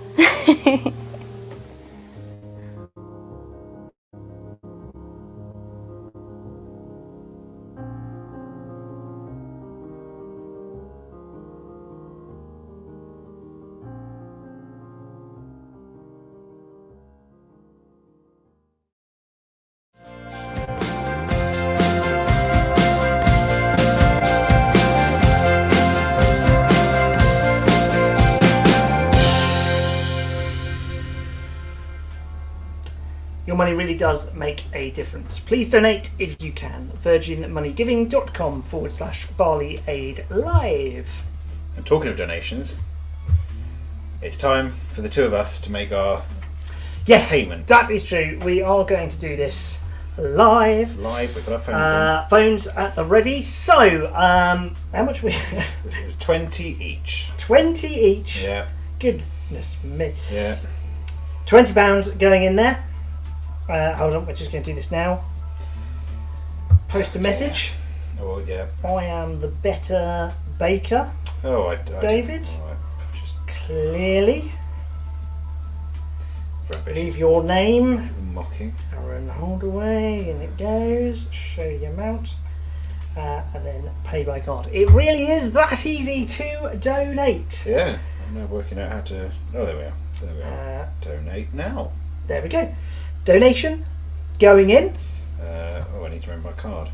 Your money really does make a difference. Please donate if you can. virginmoneygiving.com/Barley Aid Live. And talking of donations, it's time for the two of us to make our payment. That is true. We are going to do this live. We've got our phones at the ready. So, how much we? 20 each. 20 each. Yeah. Goodness me. Yeah. £20 going in there. Hold on, we're just going to do this now. Post a message. Oh yeah. I am the better baker. Oh, David. Just clearly. Rubbish. Leave your name. Mocking. Aaron Holdaway, and it goes. Show your amount, and then pay by card. It really is that easy to donate. Yeah. I'm now working out how to. Oh, there we are. There we are. Donate now. There we go. Donation going in. I need to remember my card.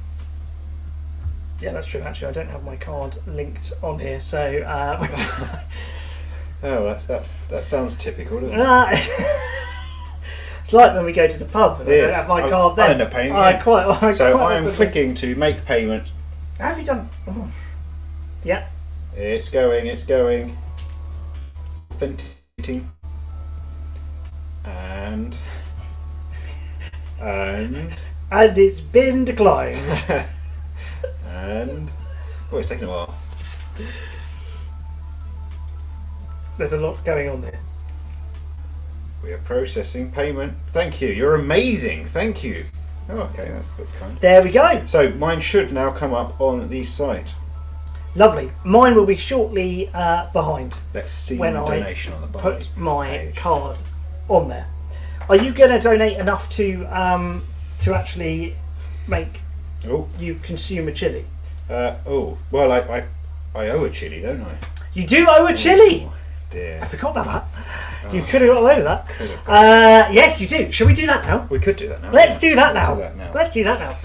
Yeah, that's true. Actually, I don't have my card linked on here, so. Oh, that sounds typical, doesn't it? It's like when we go to the pub and I don't have my card there. I end up paying. I am clicking to make payment. How have you done? Oh. Yeah. It's going. Authenticating. And it's been declined. And it's taking a while. There's a lot going on there. We are processing payment. Thank you. You're amazing. Thank you. Oh, okay. That's kind. There we go. So mine should now come up on the site. Lovely. Mine will be shortly behind. Let's see when my donation on the Barley put my page. card on there. Are you going to donate enough to actually make you consume a chili? Well, I owe a chili, don't I? You do owe a chili. Dear. I forgot about that. You could have got away with that. Yes, you do. Shall we do that now? We could do that now. Let's do that now. Let's do that now.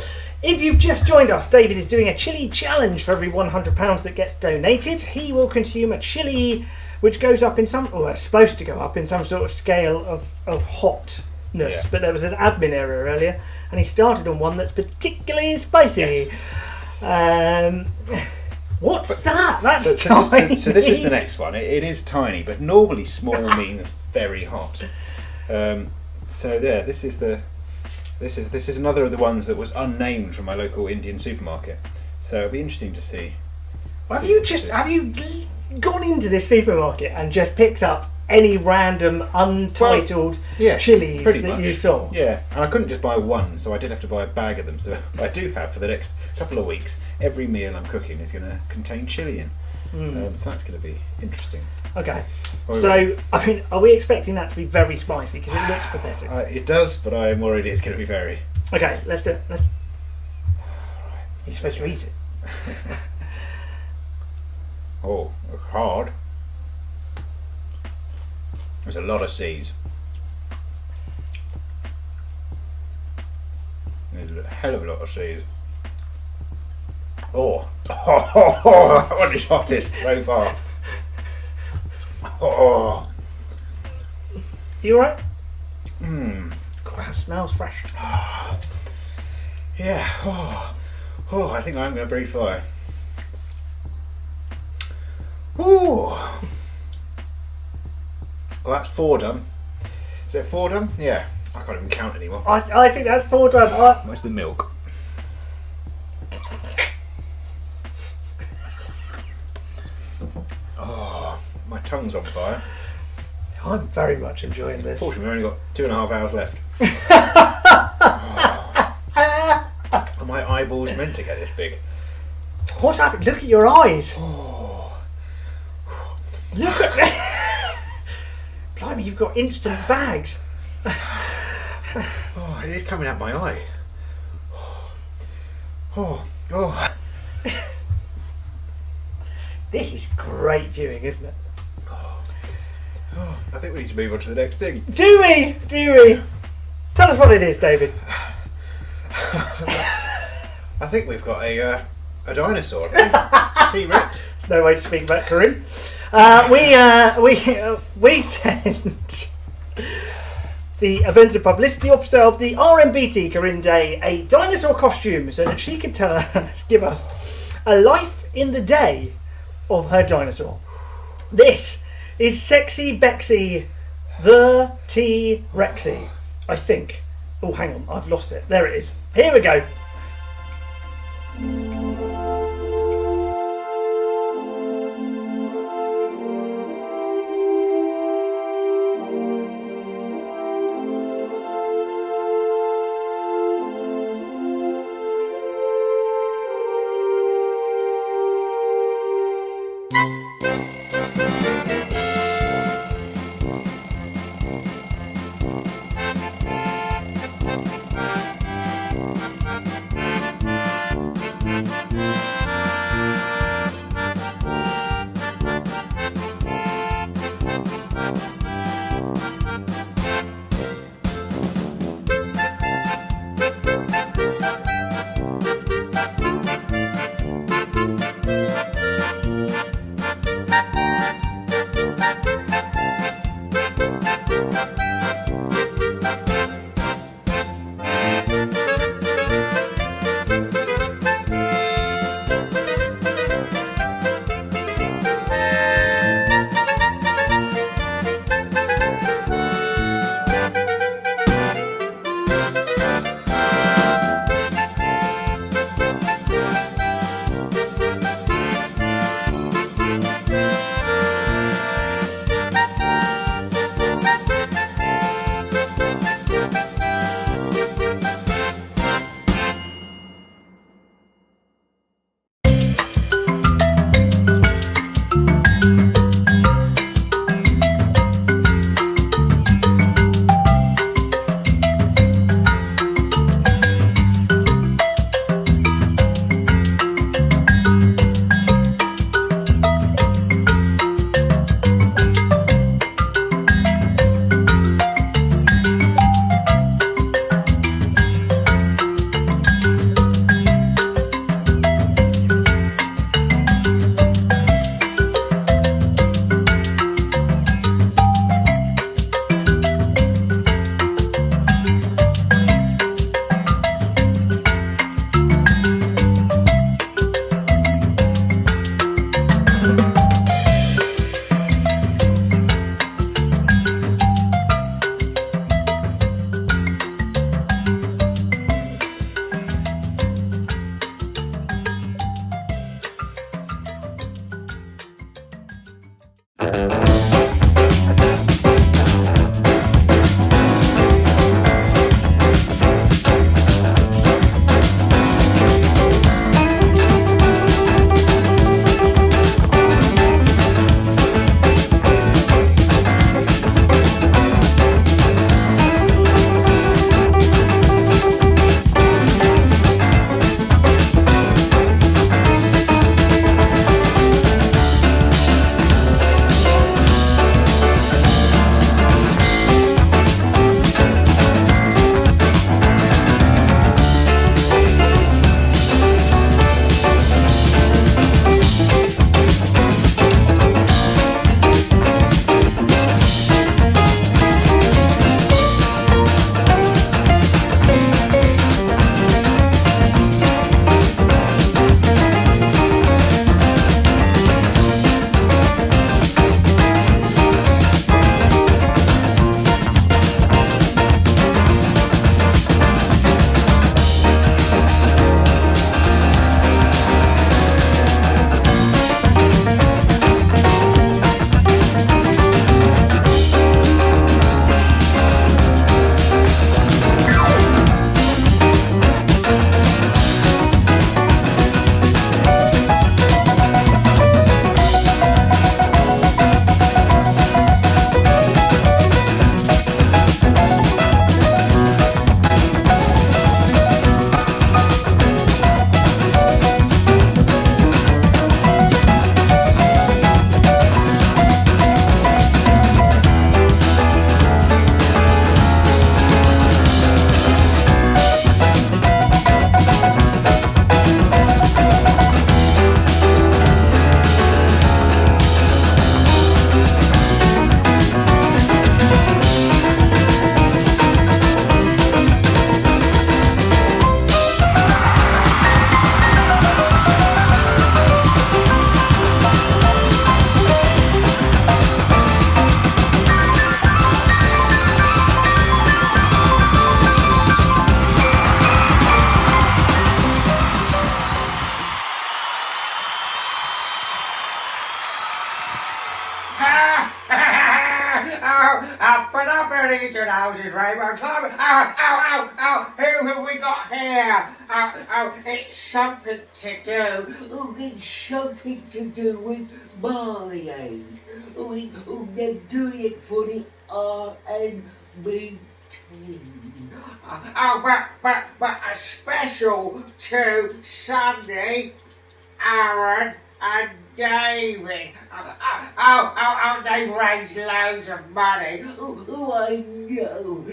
If you've just joined us, David is doing a chili challenge for every £100 that gets donated. He will consume a chili which goes up in some, or is supposed to go up in some sort of scale of hotness. Yeah. But there was an admin error earlier, and he started on one that's particularly spicy. Yes. What's that? That's tiny. So this is the next one. It is tiny, but normally small means very hot. So there, this is another of the ones that was unnamed from my local Indian supermarket. So it'll be interesting to see. Have you gone into this supermarket and just picked up any random untitled chilies pretty that much. you saw? Yeah, and I couldn't just buy one, so I did have to buy a bag of them. So I do have for the next couple of weeks. Every meal I'm cooking is going to contain chili in. So that's going to be interesting. Okay. So, I mean, are we expecting that to be very spicy? Because it looks pathetic. It does, but I am worried it's going to be very. Okay, let's do it. You're supposed to eat it. Oh, look hard. There's a lot of seeds. There's a hell of a lot of seeds. Oh, that one is hottest so far. Oh. You alright? God, that smells fresh. Yeah. Oh, I think I'm going to breathe fire. Oh. Well, that's 4 done. Is it 4 done? Yeah. I can't even count anymore. I think that's 4 done. Where's the milk? Oh, my tongue's on fire. I'm very much enjoying this. Fortunately, we've only got 2.5 hours left. Are my eyeballs meant to get this big? What happened? Look at your eyes. Look at that. Blimey, you've got instant bags. Oh, it is coming out my eye. Oh. This is great viewing, isn't it? Oh, I think we need to move on to the next thing. Do we? Tell us what it is, David. I think we've got a dinosaur. T-Rex. There's no way to speak about Corinne. We sent the events and publicity officer of the RMBT, Corinne Day, a dinosaur costume so that she can give us a life in the day of her dinosaur. This is Sexy Bexy, the T-Rexy, I think. Oh, hang on, I've lost it. There it is. Here we go. houses, Rainbow. Climb. Ow. Who have we got here? It's something to do. Oh, it's something to do with Barley Aid. They're doing it for the RNB team. But a special to Sandie, Aaron and David. They've raised loads of money. I know.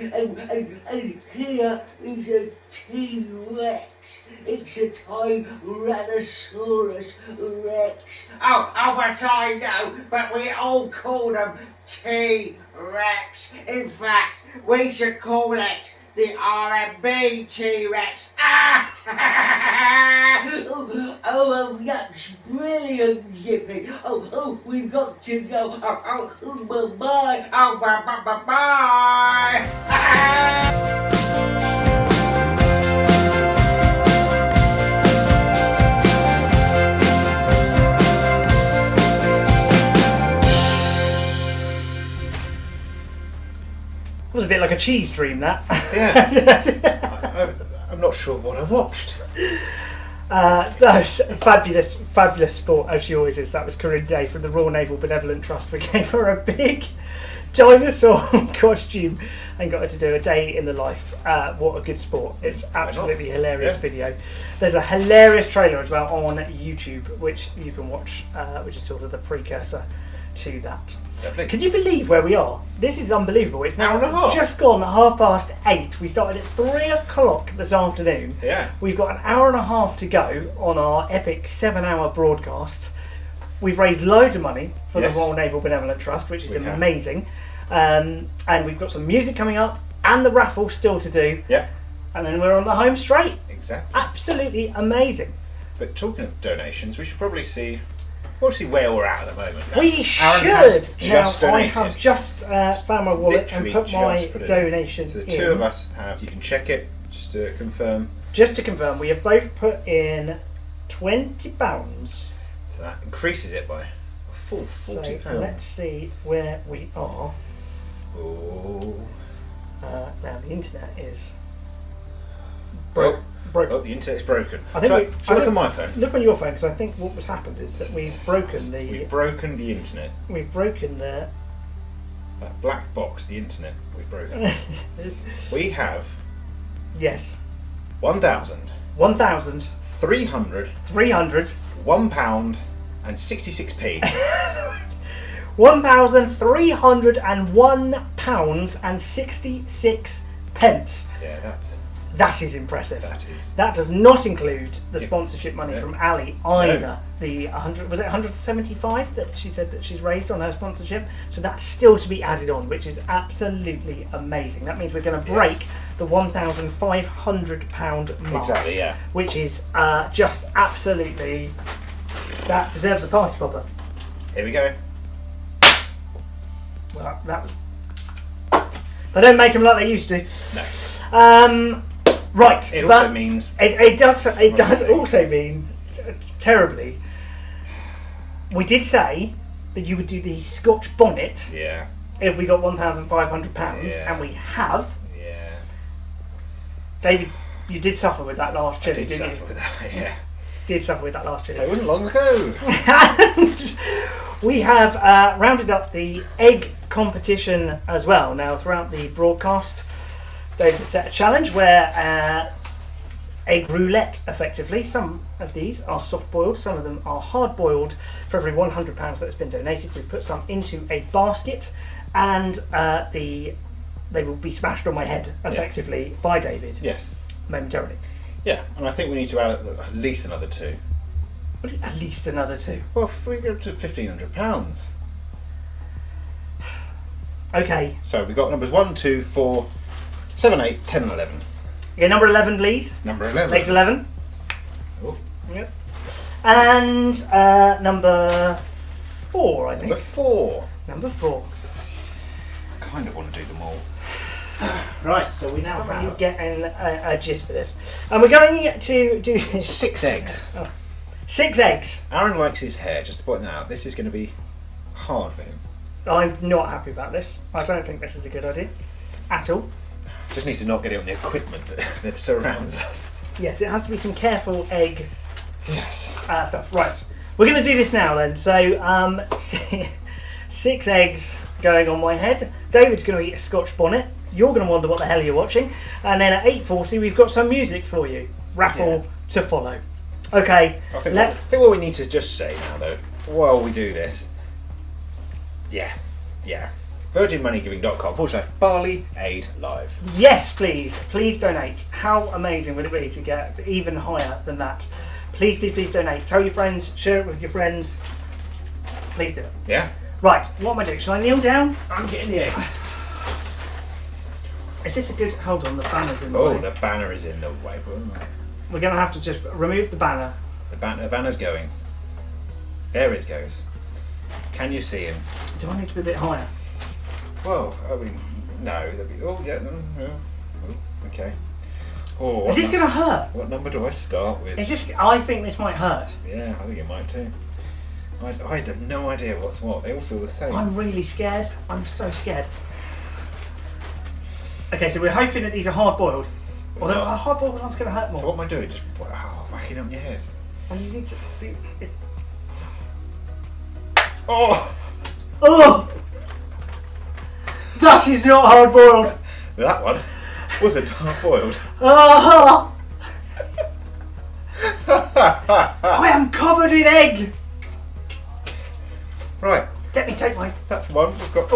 And here is a T-Rex. It's a Tyrannosaurus Rex. But I know, but we all call them T-Rex. In fact, we should call it the R&B T-Rex. That's brilliant, Zippy. We've got to go. Bye. Bye. It was a bit like a cheese dream, that. Yeah. I'm not sure what I watched. That was fabulous sport, as she always is. That was Corinne Day from the Royal Naval Benevolent Trust. We gave her a big dinosaur costume and got her to do a day in the life. What a good sport. It's absolutely hilarious video. There's a hilarious trailer as well on YouTube, which you can watch, which is sort of the precursor to that. Lovely. Can you believe where we are? This is unbelievable. It's now Hour and a half. just gone 8:30. We started at 3 o'clock this afternoon. Yeah. We've got an hour and a half to go on our epic 7-hour broadcast. We've raised loads of money for the Royal Naval Benevolent Trust, which is amazing. And we've got some music coming up and the raffle still to do. Yeah. And then we're on the home straight. Exactly. Absolutely amazing. But talking of donations, we should probably see where we're at the moment. We Aaron should. has just now, donated. I have just found my wallet Literally and put my just put it donation in. So the in. two of us have. You can check it just to confirm. Just to confirm, we have both put in £20. So that increases it by a full £40. So let's see where we are. Oh. Now the internet is broken. Oh, the internet's broken. I think Shall I look on my phone? Look on your phone, because I think what was happened is that we've broken the internet. We've broken that black box, the internet. We've broken. We have. Yes. 1,000. 300. £1 and 66p. £1,301 and 66 pence. Yeah, that is impressive. That is. That does not include the sponsorship money from Ali either. No. The 100 was it 175 that she said that she's raised on her sponsorship. So that's still to be added on, which is absolutely amazing. That means we're going to break the £1,500 mark. Exactly. Yeah. Which is just absolutely. That deserves a party popper. Here we go. Well, that was. They don't make them like they used to. No. Right. It also means it does also mean terribly. We did say that you would do the Scotch bonnet. Yeah. If we got £1,500, and we have. Yeah. David, you did suffer with that last chili, didn't you? I did suffer with that. Yeah. Did suffer with that last chili. It wasn't long ago. And we have rounded up the egg competition as well. Now, throughout the broadcast, David set a challenge where egg roulette, effectively. Some of these are soft-boiled, some of them are hard-boiled. For every £100 that's been donated, we put some into a basket, and they will be smashed on my head, effectively, by David. Yes. Momentarily. Yeah, and I think we need to add at least another 2. What do you, at least another 2? Well, if we go to £1,500. Okay. So we've got numbers 1, 2, 4, 7, 8, 10 and 11. Okay, number 11, please. Number 11. Next 11. Oh. Yep. And number 4, I think. Number 4. Number 4. I kind of want to do them all. Right, so we now have you getting a gist for this. And we're going to do 6 eggs. 6 eggs. Aaron likes his hair, just to point that out. This is going to be hard for him. I'm not happy about this. I don't think this is a good idea. at all. Just need to not get it on the equipment that surrounds us. Yes, it has to be some careful egg Yes. stuff. Right, we're going to do this now then. So 6 eggs going on my head. David's going to eat a Scotch bonnet. You're going to wonder what the hell you're watching. And then at 8:40 we've got some music for you. Raffle to follow. Okay. I think what we need to just say now though, while we do this, yeah. virginmoneygiving.com/Barley Aid Live. Yes, please donate. How amazing would it be to get even higher than that? Please donate. Tell your friends, share it with your friends. Please do it. Yeah. Right, what am I doing? Shall I kneel down? I'm getting the eggs. Is this a good... Hold on, the banner's in the way. Oh, the banner is in the way. We're going to have to just remove the banner. The banner's going. There it goes. Can you see him? Do I need to be a bit higher? Well, I mean, no. Oh, yeah. Okay. Oh, Is this going to hurt? What number do I start with? Is this? I think this might hurt. Yeah, I think it might too. I have no idea what's what. They all feel the same. I'm really scared. I'm so scared. Okay, so we're hoping that these are hard-boiled. Although a hard-boiled one's going to hurt more. So what am I doing? Just whack it on your head. Well, you need to do... It's... Oh! Oh! That is not hard-boiled. That one wasn't hard-boiled. Ah! I am covered in egg. Right. Let me take mine. That's one. We've got.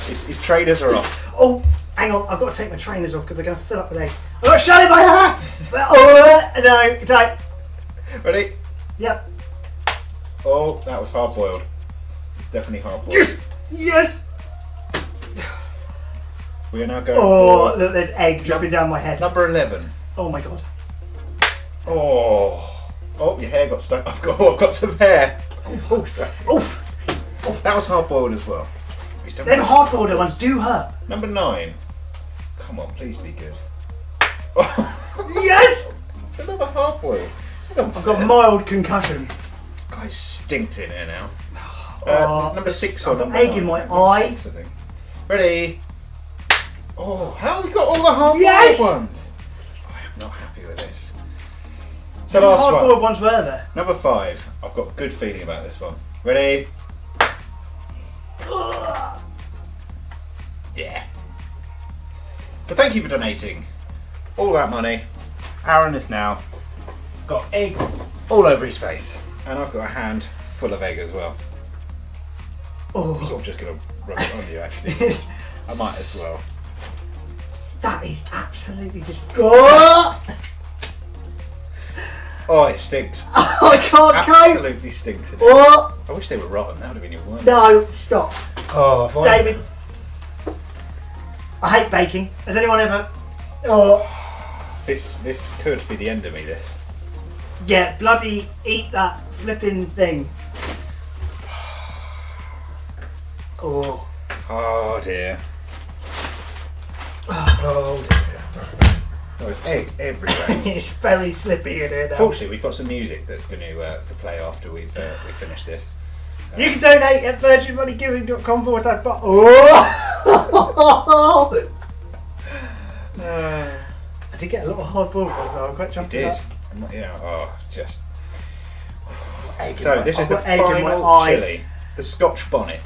His trainers are off. Oh, hang on. I've got to take my trainers off because they're going to fill up with egg. I've got shut in my hair. Oh, no. Tight. Ready? Yep. Oh, that was hard-boiled. It's definitely hard-boiled. Yes. Yes. We are now going. Oh, look, there's egg dripping down my head. Number 11. Oh my god. Oh, your hair got stuck. I've got some hair. Oh, that was hard-boiled as well. Them hard-boiled ones do hurt. Number 9. Come on, please be good. Yes! It's another hard-boiled. This is unfair. I've got mild concussion. Guys, stinks in here now. Number 6 or number 9? Egg in my eye. 6, I think. Ready? Oh, how have we got all the hard-boiled ones? I am not happy with this. So last one. Hard-boiled ones were there? Number 5. I've got a good feeling about this one. Ready? Yeah. But thank you for donating all that money. Aaron has now got egg all over his face. And I've got a hand full of egg as well. Oh. I'm sort of just going to rub it on you actually. I might as well. That is absolutely disgusting. Oh, it stinks. I can't cope. Absolutely stinks. In it. Oh. I wish they were rotten. That would have been your one. No, stop. Oh, David. I hate baking. Has anyone ever? Oh. This could be the end of me. This. Yeah, bloody eat that flipping thing. Oh. Oh dear. Oh dear. Oh, there's egg everywhere. It's very slippy in here now. Fortunately, we've got some music that's going to play after we finish this. You can donate at virginmoneygiving.com/. Oh! I did get a lot of hard-boiled ones, so I'm quite chuffed with that. Yeah. Oh, just. So this is the final chili, the Scotch bonnet,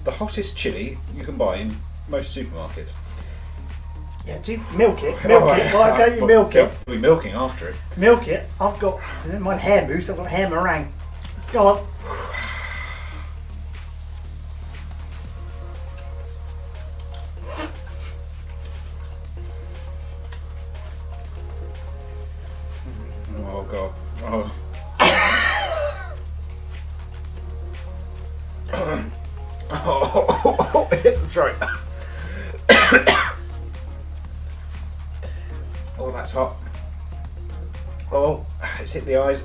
the hottest chili you can buy in most supermarkets. Yeah, do milk it. Why don't you milk it? We'll be milking after it. Milk it. I've got my hair mousse. I've got hair meringue. Go on. Oh god. Oh. Oh, hit the throat. Oh, that's hot. Oh, it's hit the eyes.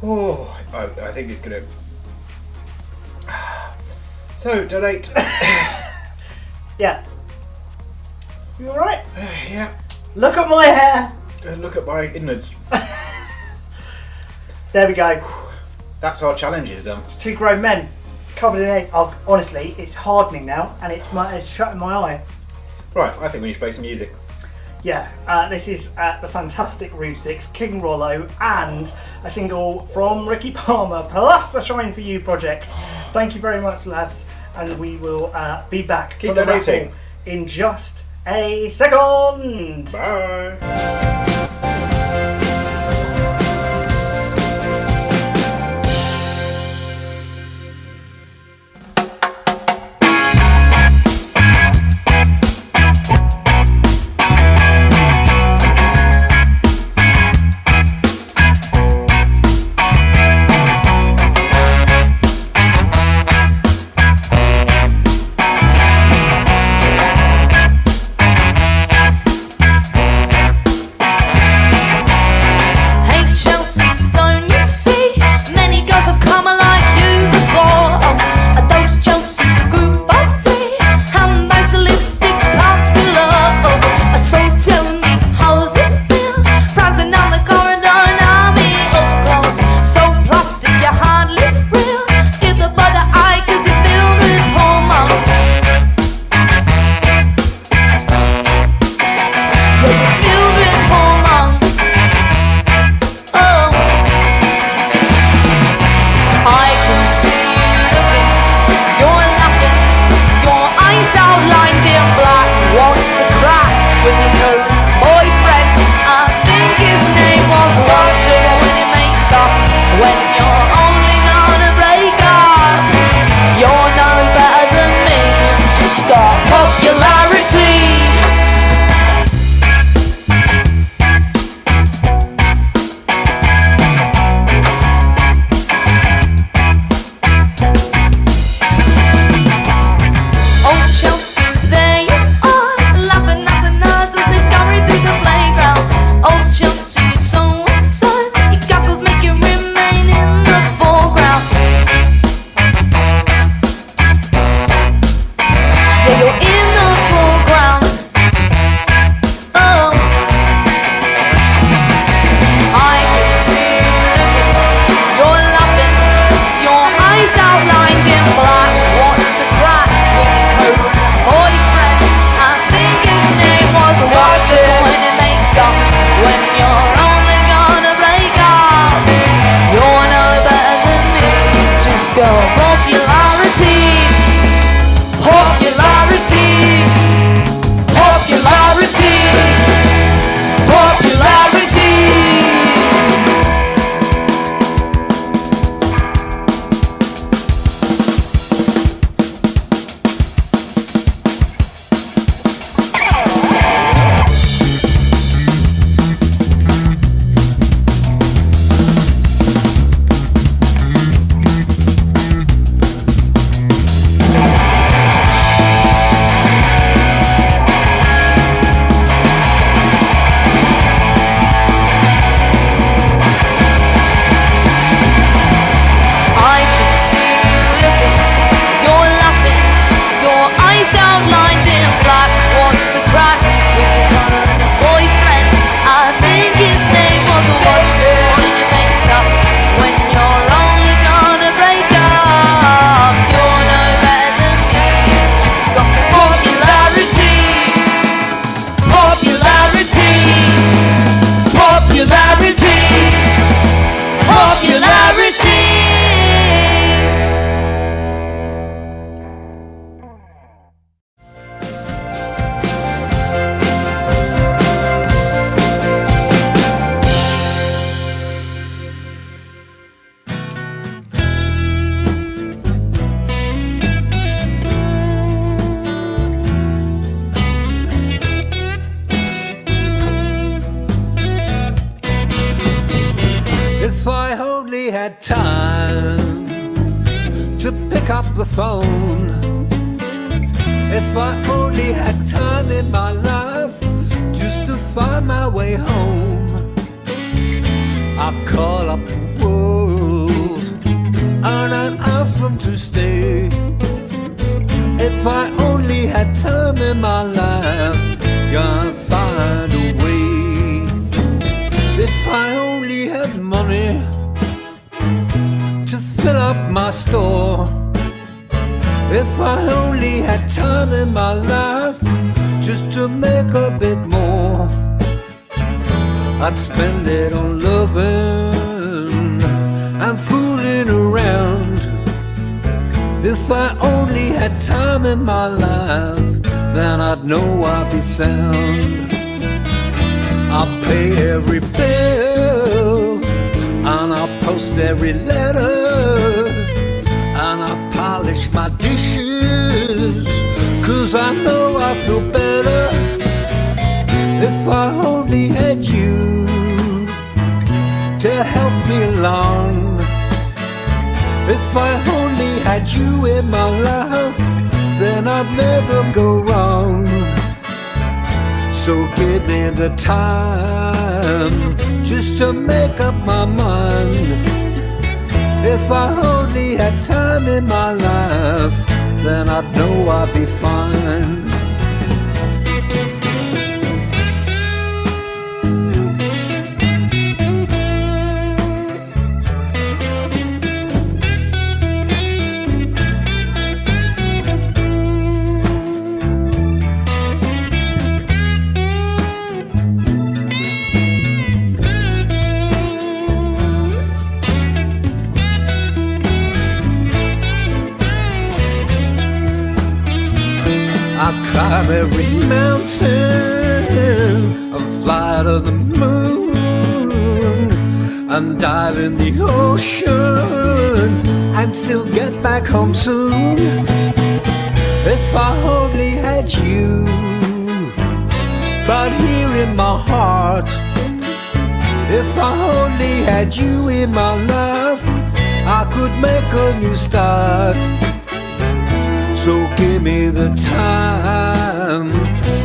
Oh, I think it's gonna. So, donate. Yeah. You alright? Yeah. Look at my hair. Look at my innards. There we go. That's our challenges done. It's two grown men covered in egg. Oh, honestly, it's hardening now, and it's shutting my eye. Right, I think we need to play some music. Yeah, this is the fantastic Route 6, King Rollo, and a single from Ricky Palmer, plus the Shine For You project. Thank you very much, lads, and we will be back Keep for the donating. raffle in just a second. Bye. had time to pick up the phone. If I only had time in my life just to find my way home, I'd call up the world and I'd ask them to stay. If I only had time in my life, I'd find a way. If I only had money to store. If I only had time in my life just to make a bit more, I'd spend it on loving and fooling around. If I only had time in my life, then I'd know I'd be sound. I'll pay every bill, and I'll post every letter, and I'll polish my dishes, 'cause I know I feel better if I only had you to help me along. If I only had you in my life, then I'd never go wrong. So give me the time just to make up my mind. If I only had time in my life, then I'd know I'd be fine. I'll climb every mountain and fly to the moon and dive in the ocean and still get back home soon. If I only had you, but here in my heart, if I only had you in my life, I could make a new start. So give me the time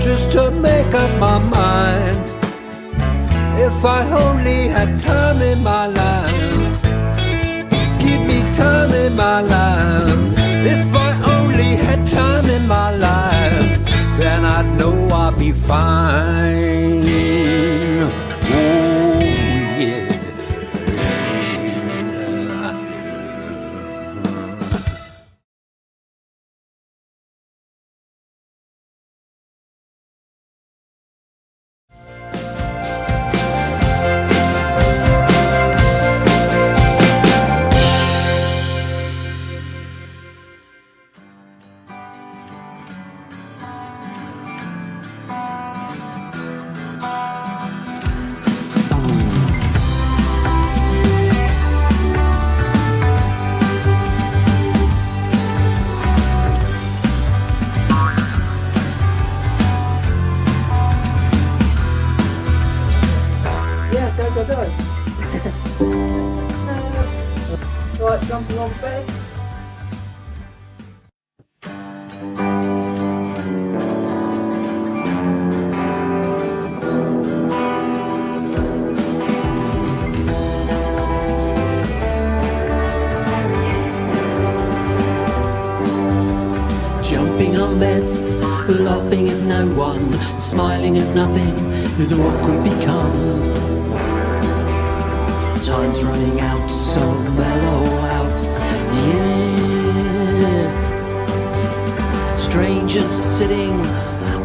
just to make up my mind. If I only had time in my life, give me time in my life. If I only had time in my life, then I'd know I'd be fine. Oh yeah. Right, jumping on bed. Jumping on beds, laughing at no one, smiling at nothing is what could become. Time's running out, so mellow out, yeah. Strangers sitting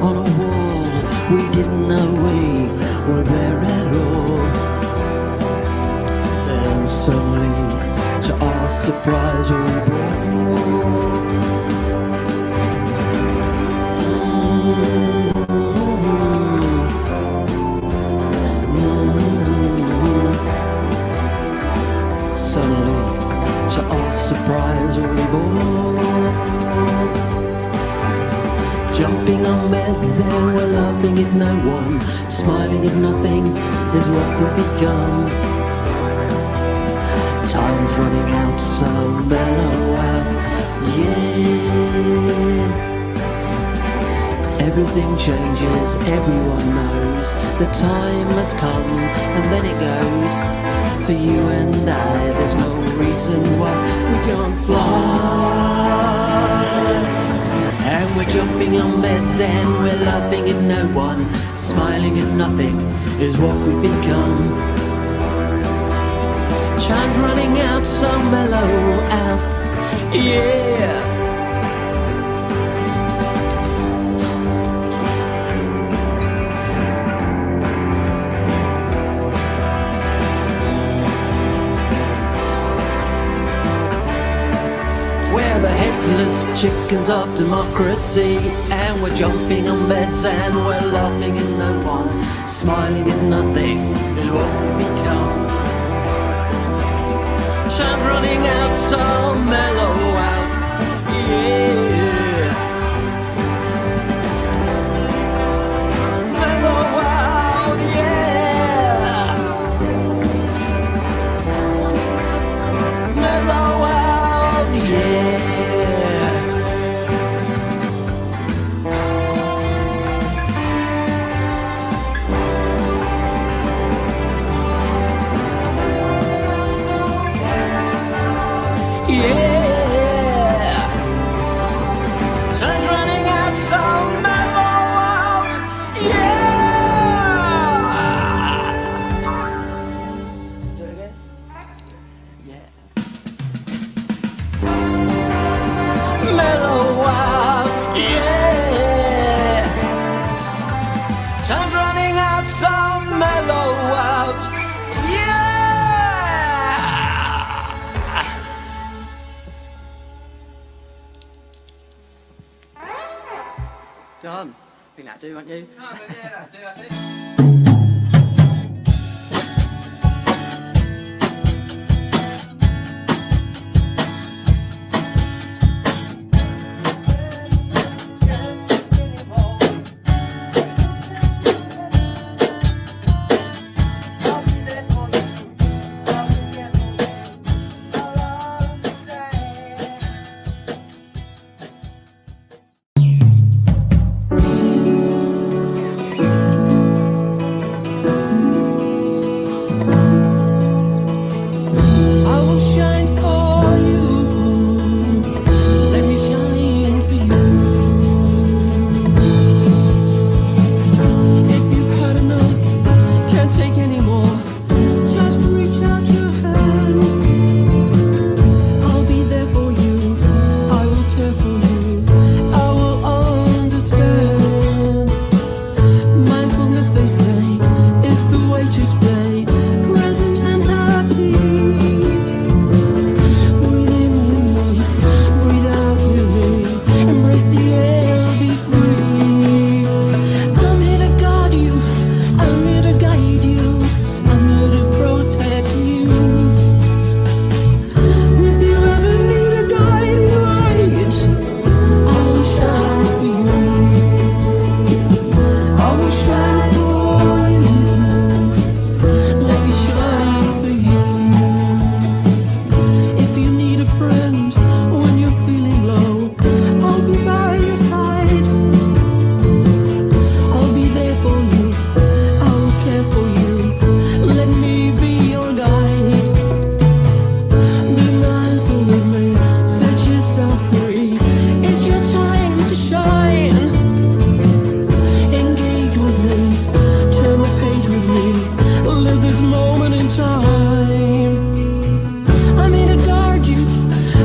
on a wall, we didn't know we were there at all. Then suddenly, to our surprise, we were born. To our surprise, we're born. Jumping on beds and we're laughing at no one, smiling at nothing is what we've become. Time's running out, so mellow out, yeah. Everything changes, everyone knows the time has come and then it goes. For you and I, there's no reason why we can't fly. And we're jumping on beds and we're laughing at no one, smiling at nothing is what we've become. Time's running out, so mellow out, Yeah. We're the headless chickens of democracy, and we're jumping on beds and we're laughing at no one, smiling at nothing is what we become. Time's running out, so mellow out, yeah. Mellow out, yeah. Mellow out, yeah. Yeah, time's running out, so mellow out. Yeah. Do it again. Yeah. Mellow out. Yeah. Time's running out, so mellow out. Yeah. Done. I think that'll do, won't you? Oh, yeah, that'll do, I think. I will shine for you. Let me shine for you. If you've had enough, can't take any more, just reach out your hand. I'll be there for you. I will care for you. I will understand. Mindfulness, they say, is the way to stay present and happy. Breathe in with me, breathe out with me, embrace the air, be free. I'm here to guard you, I'm here to guide you, I'm here to protect you. If you ever need a guiding light, I will shine for you. I will shine for you. Let me shine for you. If you need a friend when you're feeling low, I'll be by your side. I'll be there for you. I'll care for you. Let me be your guide. Be mindful with me. Set yourself free. It's your time to shine. Engage with me. Turn the page with me. Live this moment in time. I'm here to guard you.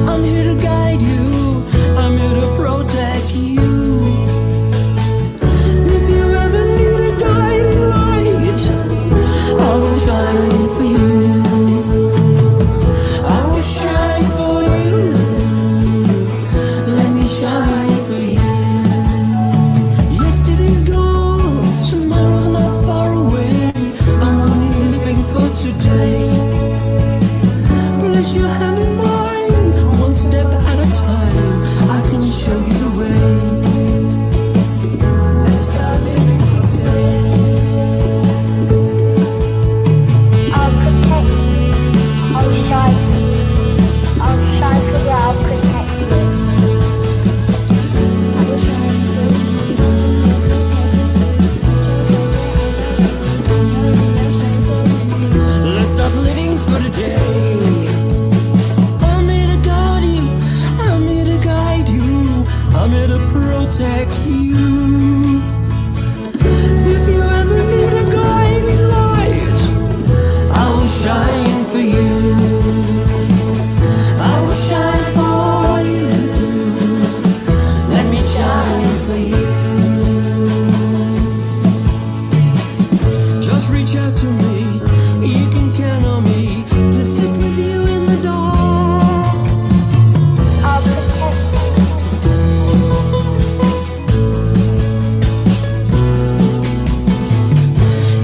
I'm here to guide you. I'm here to protect you. If you ever need a guiding light, I will shine for you. I will shine for you. Let me shine for you. Yesterday's gone, tomorrow's not far away. I'm only living for today. Place your hand in mine, one step at a time. I can show you the way. Let's start living for today. I'll protect you. I'll shine for you. I'll shine for you. I'll protect you. I will shine for you. Let's start living for today. I'm here to guard you. I'm here to guide you. I'm here to protect you. If you ever need a guiding light, I will shine for you. I will shine for you. shine for you. Just reach out to me, you can count on me to sit with you in the dark. I'll protect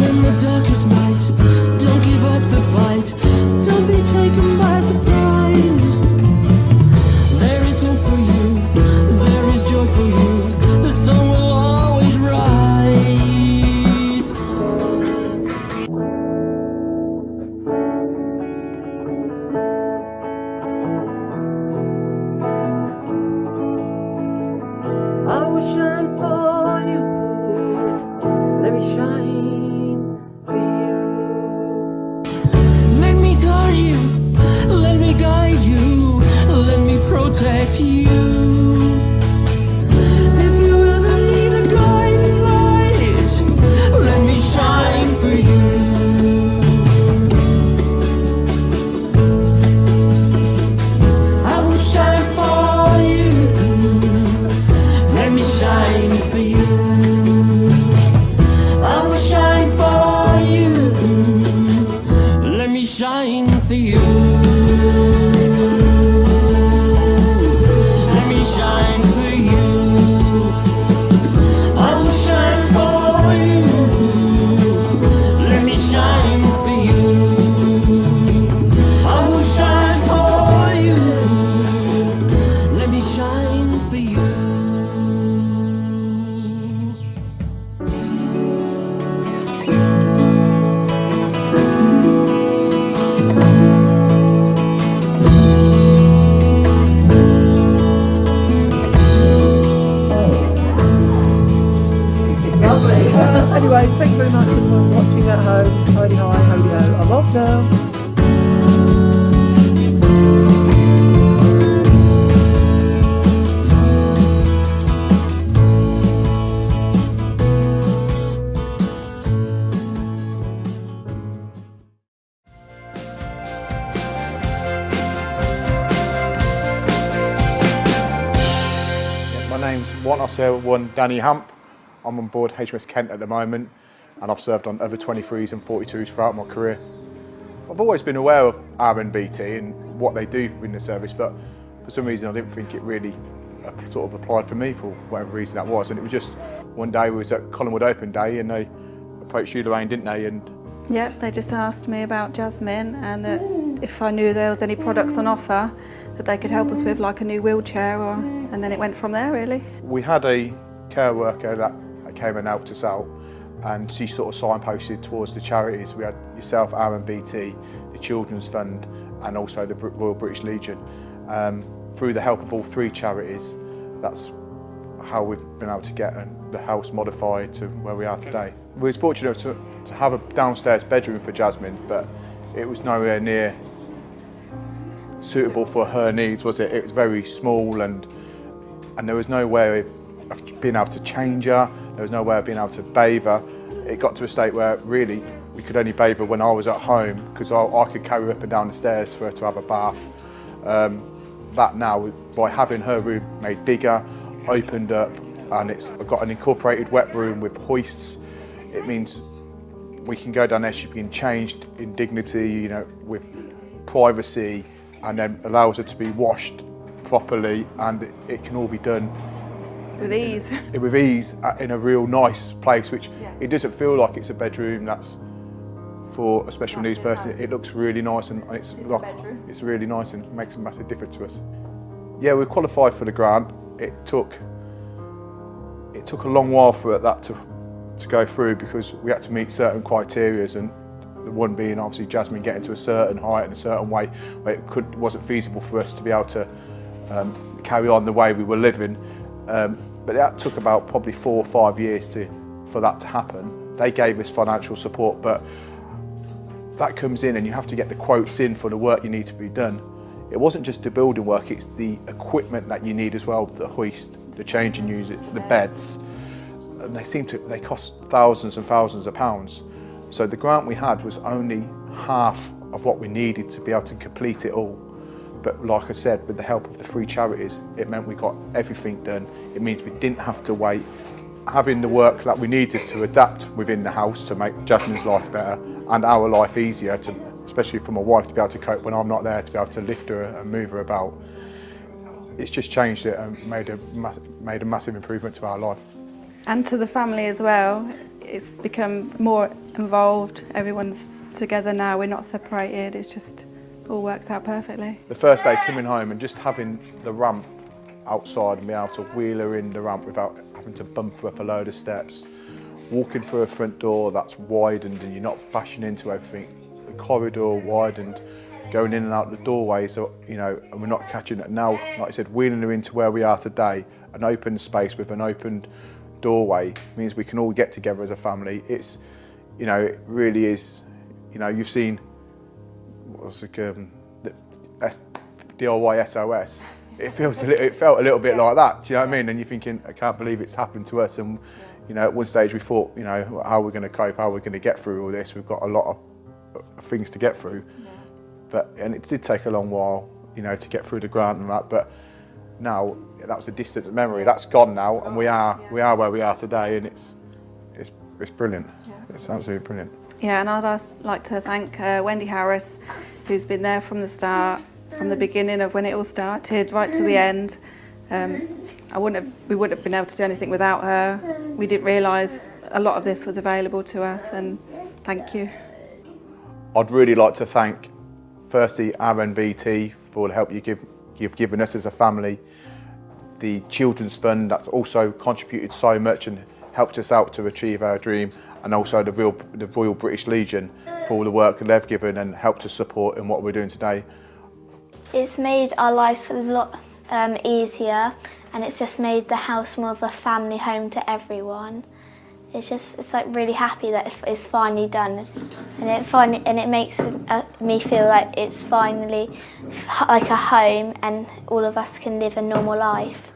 In the darkest night, don't give up the fight, don't be taken by surprise. There is hope for you, there is joy for you, the sun will always rise. I will shine for you, let me shine for you. Let me guard you, let me guide you, let me protect you. If you ever need a guiding light, let me shine for you. I will shine for you, let me shine for you. I will shine for you, let me shine for you. Let me shine for you. I will shine for you, let me shine for you. I will shine for you, let me shine for you. Anyway, thank you very much for watching at home. Hi, hi, ho, I'm off now. My name's One Officer One Danny Hamp. I'm on board HMS Kent at the moment, and I've served on other 23s and 42s throughout my career. I've always been aware of RNBT and what they do in the service, but for some reason I didn't think it really sort of applied for me for whatever reason that was. And it was just one day we was at Collingwood Open Day and they approached you, Lorraine, didn't they? And Yep, they just asked me about Jasmine and that if I knew there was any products on offer that they could help us with, like a new wheelchair, and then it went from there really. we had a care worker that came and helped us out, and she sort of signposted towards the charities. We had yourself, RNBT, the Children's Fund, and also the Royal British Legion. Through the help of all three charities, that's how we've been able to get the house modified to where we are today. We was fortunate to have a downstairs bedroom for Jasmine, but it was nowhere near suitable for her needs, was it? It was very small, and there was no way of being able to change her, there was no way of being able to bathe her. It got to a state where really we could only bathe her when I was at home, because I could carry her up and down the stairs for her to have a bath. That now, by having her room made bigger, opened up, and it's got an incorporated wet room with hoists, it means we can go down there, she's been changed in dignity, you know, with privacy, and then allows her to be washed properly, and it can all be done with ease. With ease in a real nice place, which it doesn't feel like it's a bedroom that's for a special needs person. It looks really nice, and it's really nice and makes a massive difference to us. Yeah, we qualified for the grant. It took a long while for that to go through, because we had to meet certain criteria, and the one being obviously Jasmine getting to a certain height and a certain weight where it wasn't feasible for us to be able to carry on the way we were living. But that took about probably 4 or 5 years for that to happen. They gave us financial support, but that comes in and you have to get the quotes in for the work you need to be done. It wasn't just the building work, it's the equipment that you need as well, the hoist, the changing unit, the beds. And they cost thousands and thousands of pounds. So the grant we had was only half of what we needed to be able to complete it all. But like I said, with the help of the free charities, it meant we got everything done. It means we didn't have to wait. Having the work that we needed to adapt within the house to make Jasmine's life better and our life easier, to, especially for my wife to be able to cope when I'm not there, to be able to lift her and move her about. It's just changed it and made a massive improvement to our life. And to the family as well. It's become more involved. Everyone's together now. We're not separated. It's just all works out perfectly. The first day coming home and just having the ramp outside and be able to wheel her in the ramp without having to bump her up a load of steps, walking through a front door that's widened and you're not bashing into everything, the corridor widened, going in and out the doorways, so, you know, and we're not catching it now. Like I said, wheeling her into where we are today, an open space with an open doorway means we can all get together as a family. It's, you know, it really is, you know, you've seen what's it, the DIY SOS. It felt a little bit like that. Do you know what I mean? And you're thinking, I can't believe it's happened to us. And you know, at one stage we thought, you know, how are we going to cope? How are we going to get through all this? We've got a lot of things to get through. And it did take a long while, you know, to get through the grant and that. But now that was a distant memory. That's gone now, and we are where we are today, and it's brilliant. It's absolutely brilliant. Yeah, and I'd just like to thank Wendy Harris, who's been there from the start, from the beginning of when it all started, right to the end. We wouldn't have been able to do anything without her. We didn't realise a lot of this was available to us, and thank you. I'd really like to thank, firstly, RNBT for all the help you've given us as a family, the Children's Fund that's also contributed so much and helped us out to achieve our dream, and also the Royal British Legion for all the work they've given and helped us support in what we're doing today. It's made our lives a lot easier, and it's just made the house more of a family home to everyone. It's like really happy that it's finally done, and it makes me feel like it's finally like a home, and all of us can live a normal life.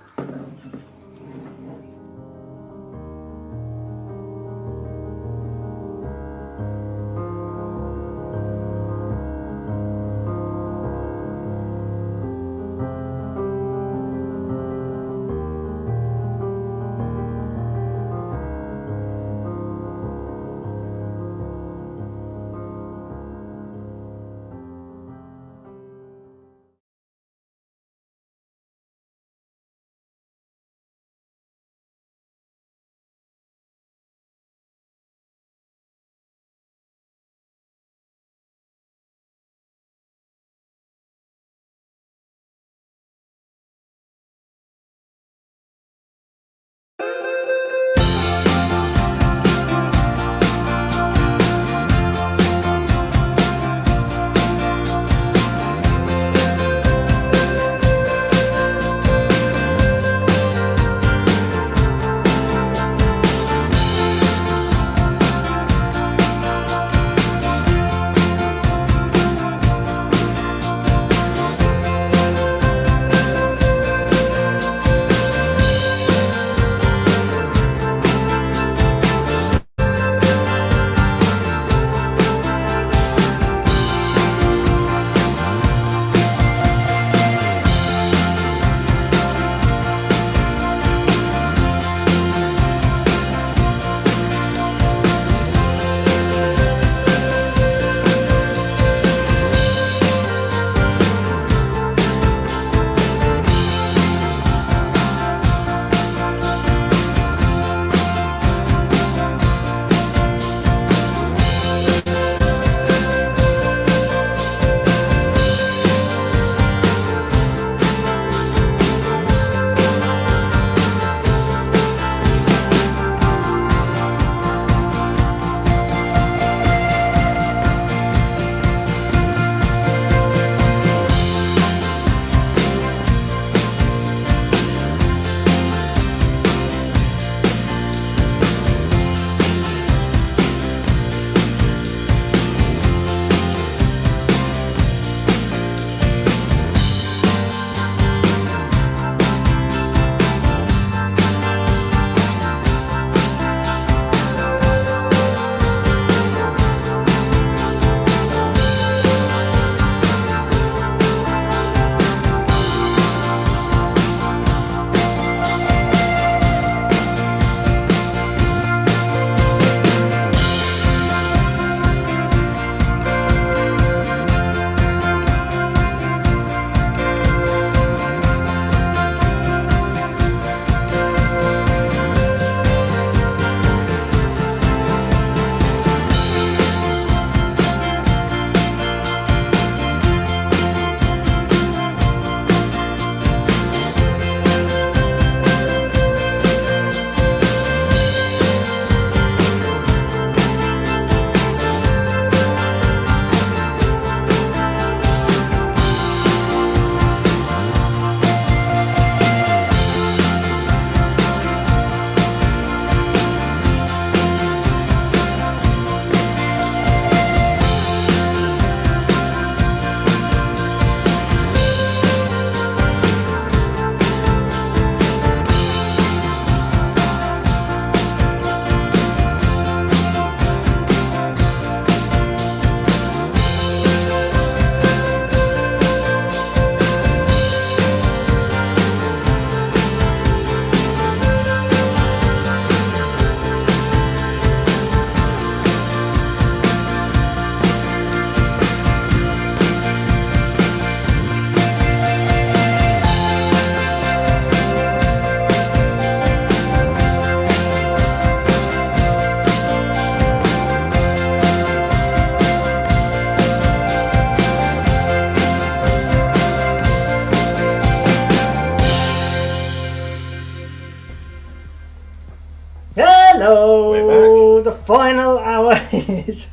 Hello. We're The final hour is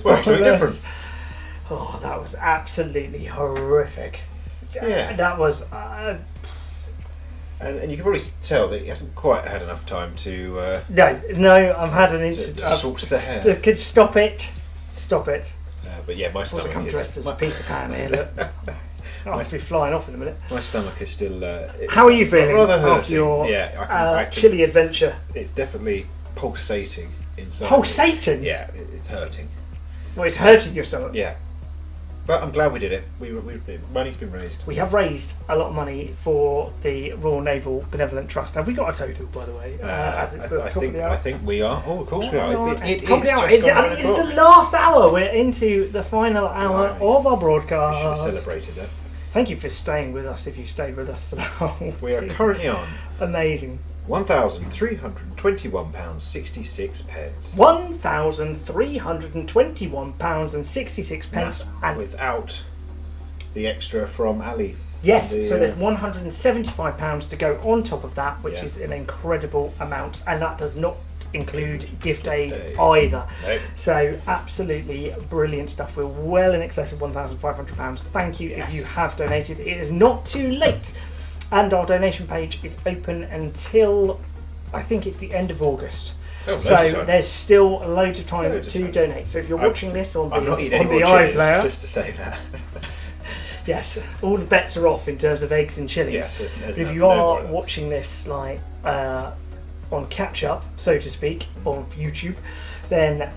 Well, something different. Oh, that was absolutely horrific. Yeah. That was. And you can probably tell that he hasn't quite had enough time to. No, I've had an incident. To sort the hair. Could stop it. Stop it. But yeah, my stomach come is. dressed as Peter Pan here. Look. I'll have to be flying off in a minute. My stomach is still. How are you feeling rather hurting. after your I can, chilly adventure? It's definitely pulsating inside. Pulsating? Yeah, it's hurting. Well, it's hurting your stomach. Yeah. But I'm glad we did it. Money's been raised. We have raised a lot of money for the Royal Naval Benevolent Trust. Have we got a total, by the way? As it's the top of the hour? I think we are. Oh, of course we are. It's top of the hour. It's the last hour. We're into the final hour of our broadcast. We should have celebrated that. Thank you for staying with us if you stayed with us for the whole We are currently on amazing £1,321.66. £1,321.66. And without the extra from Ali. Yes, so there's £175 to go on top of that, which is an incredible amount, and that does not include gift aid either. Nope. So absolutely brilliant stuff. We're well in excess of £1,500. Thank you if you have donated. It is not too late, and our donation page is open until I think it's the end of August. So there's still loads of time to donate. So if you're watching this on the iPlayer, just to say that. Yes, all the bets are off in terms of eggs and chilies. Yes, there's if you are watching this like on catch up, so to speak, on YouTube, then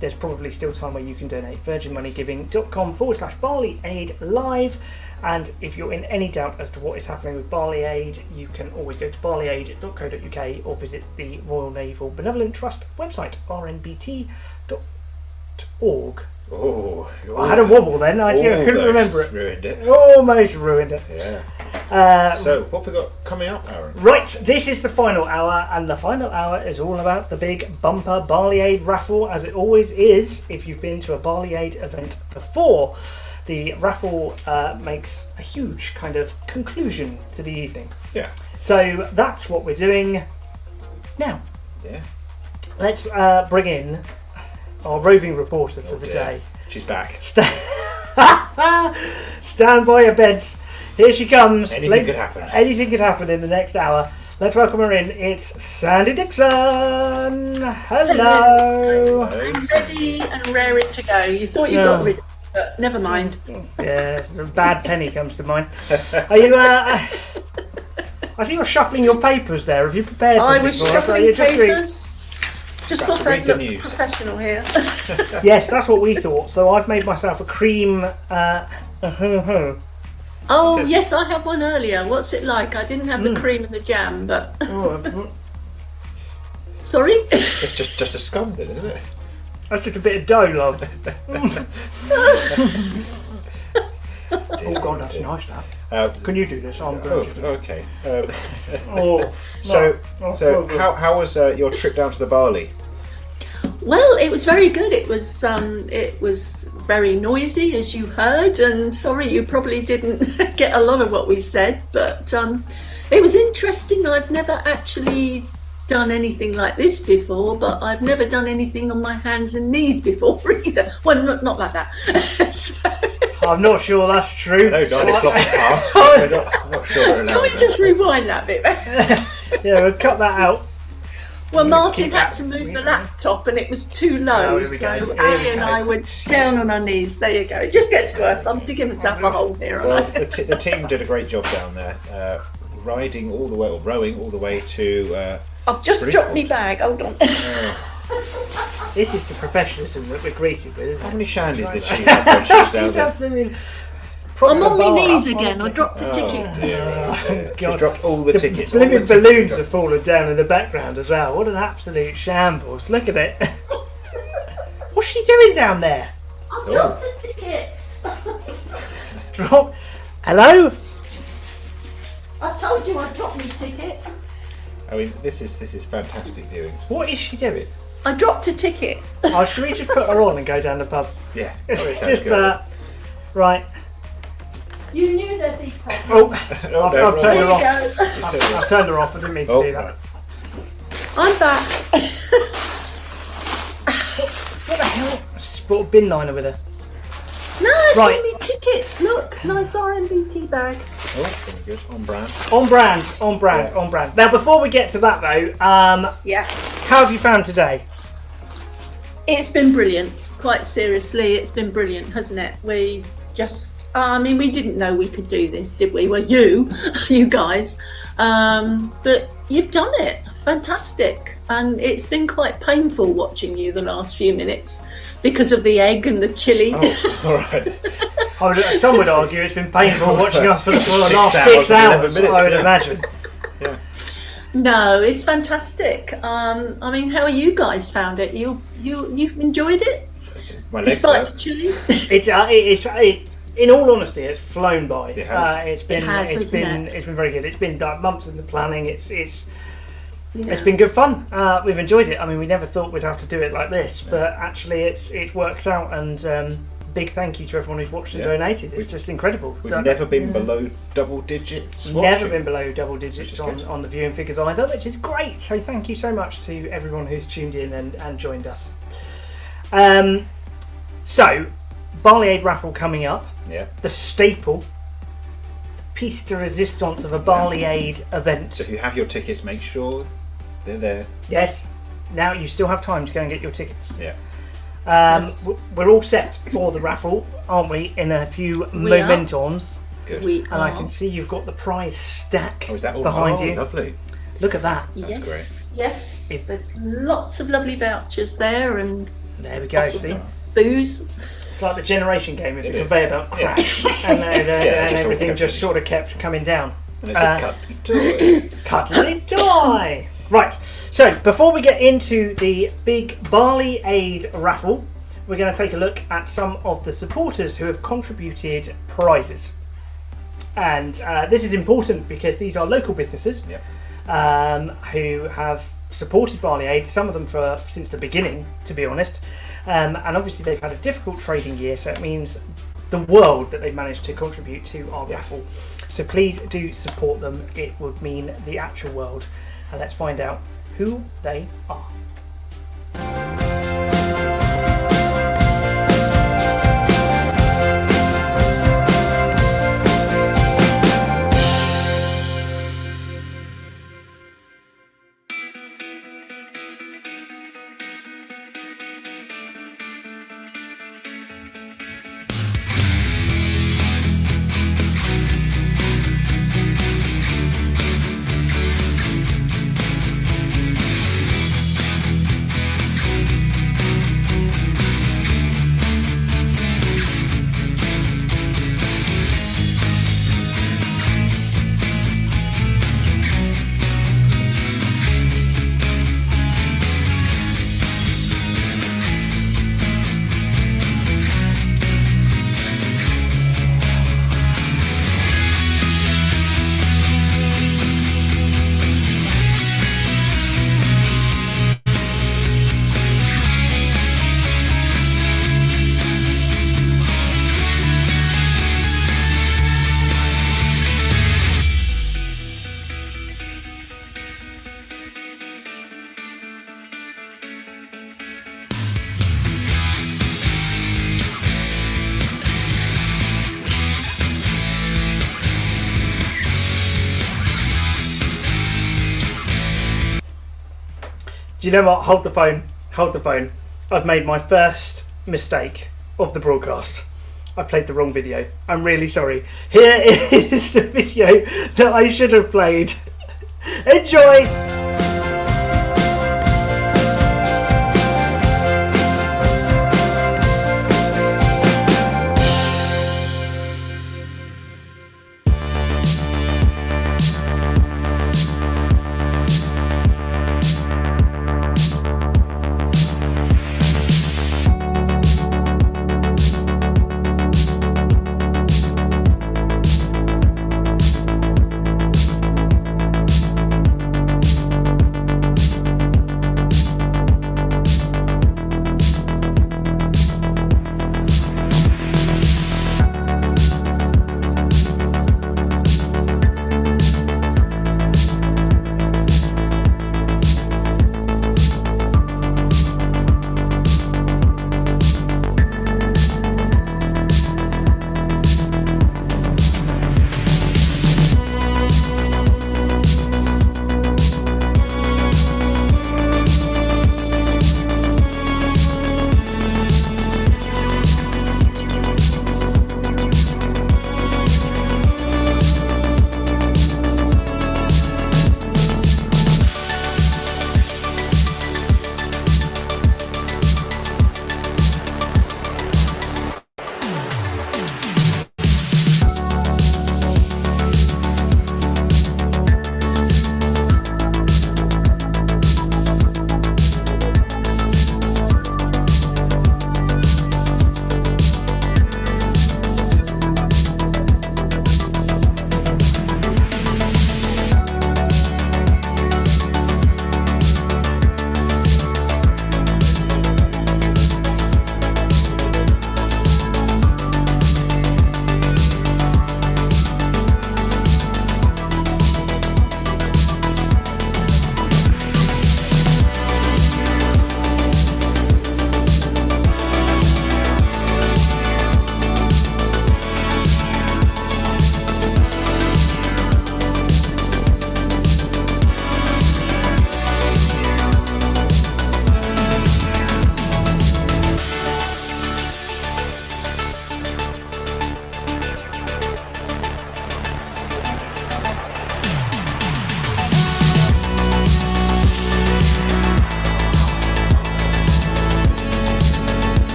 there's probably still time where you can donate. virginmoneygiving.com/Barley Aid Live. And if you're in any doubt as to what is happening with Barley Aid, you can always go to barleyaid.co.uk or visit the Royal Naval Benevolent Trust website, rnbt.org. Oh, I had a wobble then. I couldn't remember it. Ruined it. Almost ruined it. Yeah. So, what have we got coming up, Aaron? Right, this is the final hour, and the final hour is all about the big bumper Barley Aid raffle, as it always is if you've been to a Barley Aid event before. The raffle makes a huge kind of conclusion to the evening. Yeah. So that's what we're doing now. Yeah. Let's bring in our roving reporter for the day. She's back. Stand by your beds. Here she comes. Anything could happen. Anything could happen in the next hour. Let's welcome her in. It's Sandie Dixon. Hello. I'm ready and raring to go. You thought you got rid of it, but never mind. Yeah, a bad penny comes to mind. Are you? I see you're shuffling your papers there. Have you prepared something I was for us? shuffling papers. Just thought I'd look news. professional here. Yes, that's what we thought. So I've made myself a cream. Oh, yes, I had one earlier. What's it like? I didn't have the cream and the jam, but... Sorry? It's just a scum then, isn't it? That's just a bit of dough, love. Oh God, that's nice, that. Can you do this? I'm going to. Okay. So how was your trip down to the Barley? Well, it was very good. It was very noisy, as you heard, and sorry you probably didn't get a lot of what we said, but it was interesting. I've never actually done anything like this before, but I've never done anything on my hands and knees before either. Well, not like that. So, I'm not sure that's true. I know 9 o'clock past. I'm not sure. Can we just rewind that bit? Yeah, we'll cut that out. Well, Martin had to move the laptop and it was too low, so Ali and I were down on our knees. There you go. It just gets worse. I'm digging myself a hole here. Well, the team did a great job down there, riding all the way, or rowing all the way to... I've just dropped my bag. Hold on. This is the professionalism that we're greeted with, isn't it? How many shandies did she have when she was down there? I'm on my knees again. I dropped a ticket. She's dropped all the tickets. The blooming balloons have fallen down in the background as well. What an absolute shambles. Look at it. What's she doing down there? I dropped a ticket. Drop. Hello? I told you I dropped my ticket. I mean, this is fantastic viewing. What is she doing? I dropped a ticket. Oh, should we just put her on and go down the pub? Yeah. It's just that. Right. You knew there'd be problems. I've turned her off. There you go. I've turned her off. I didn't mean to do that. I'm back. What the hell? She's brought a bin liner with her. No, it's Right. only tickets. Look, nice RMBT bag. Oh, very good. On brand. On brand. Now, before we get to that though, yeah. How have you found today? It's been brilliant. Quite seriously, it's been brilliant, hasn't it? We just, I mean, we didn't know we could do this, did we? Well, you guys. But you've done it. Fantastic. And it's been quite painful watching you the last few minutes because of the egg and the chilli. Oh, all right. Some would argue it's been painful watching us for the last 6 hours, minutes, I would yeah. imagine. Yeah. No, it's fantastic. I mean, how you guys found it? You've enjoyed it? My legs Despite hurt. the chilli? It's in all honesty, it's flown by. It has. It's been very good. It's been months in the planning. It's Yeah. been good fun. We've enjoyed it. I mean, we never thought we'd have to do it like this, but actually, it's worked out. And big thank you to everyone who's watched and donated. It's just incredible. We've never been below double digits. Never been below double digits on the viewing figures either, which is great. So thank you so much to everyone who's tuned in and joined us. So, Barley Aid Raffle coming up. Yeah. The staple, the piece de resistance of a Barley Aid event. So if you have your tickets, make sure they're there. Yes. Now you still have time to go and get your tickets. Yeah. Yes. We're all set for the raffle, aren't we? In a few We are. momentums. Good. We And I are. can see you've got the prize stack Oh, is that all behind you. Lovely. Look at that. Yes. great. Yes. There's lots of lovely vouchers there and There we go. bottles See, of booze. it's like the generation game if It the is. conveyor belt crashed and, and just all everything kept just in. sort of kept coming down. And it's a cuddly toy. Cuddly toy. Right. So before we get into the big Barley Aid raffle, we're going to take a look at some of the supporters who have contributed prizes. And this is important because these are local businesses who have supported Barley Aid, some of them since the beginning, to be honest. And obviously they've had a difficult trading year, so it means the world that they've managed to contribute to our raffle. So please do support them. It would mean the actual world. And let's find out who they are. Do you know what? Hold the phone. Hold the phone. I've made my first mistake of the broadcast. I played the wrong video. I'm really sorry. Here is the video that I should have played. Enjoy!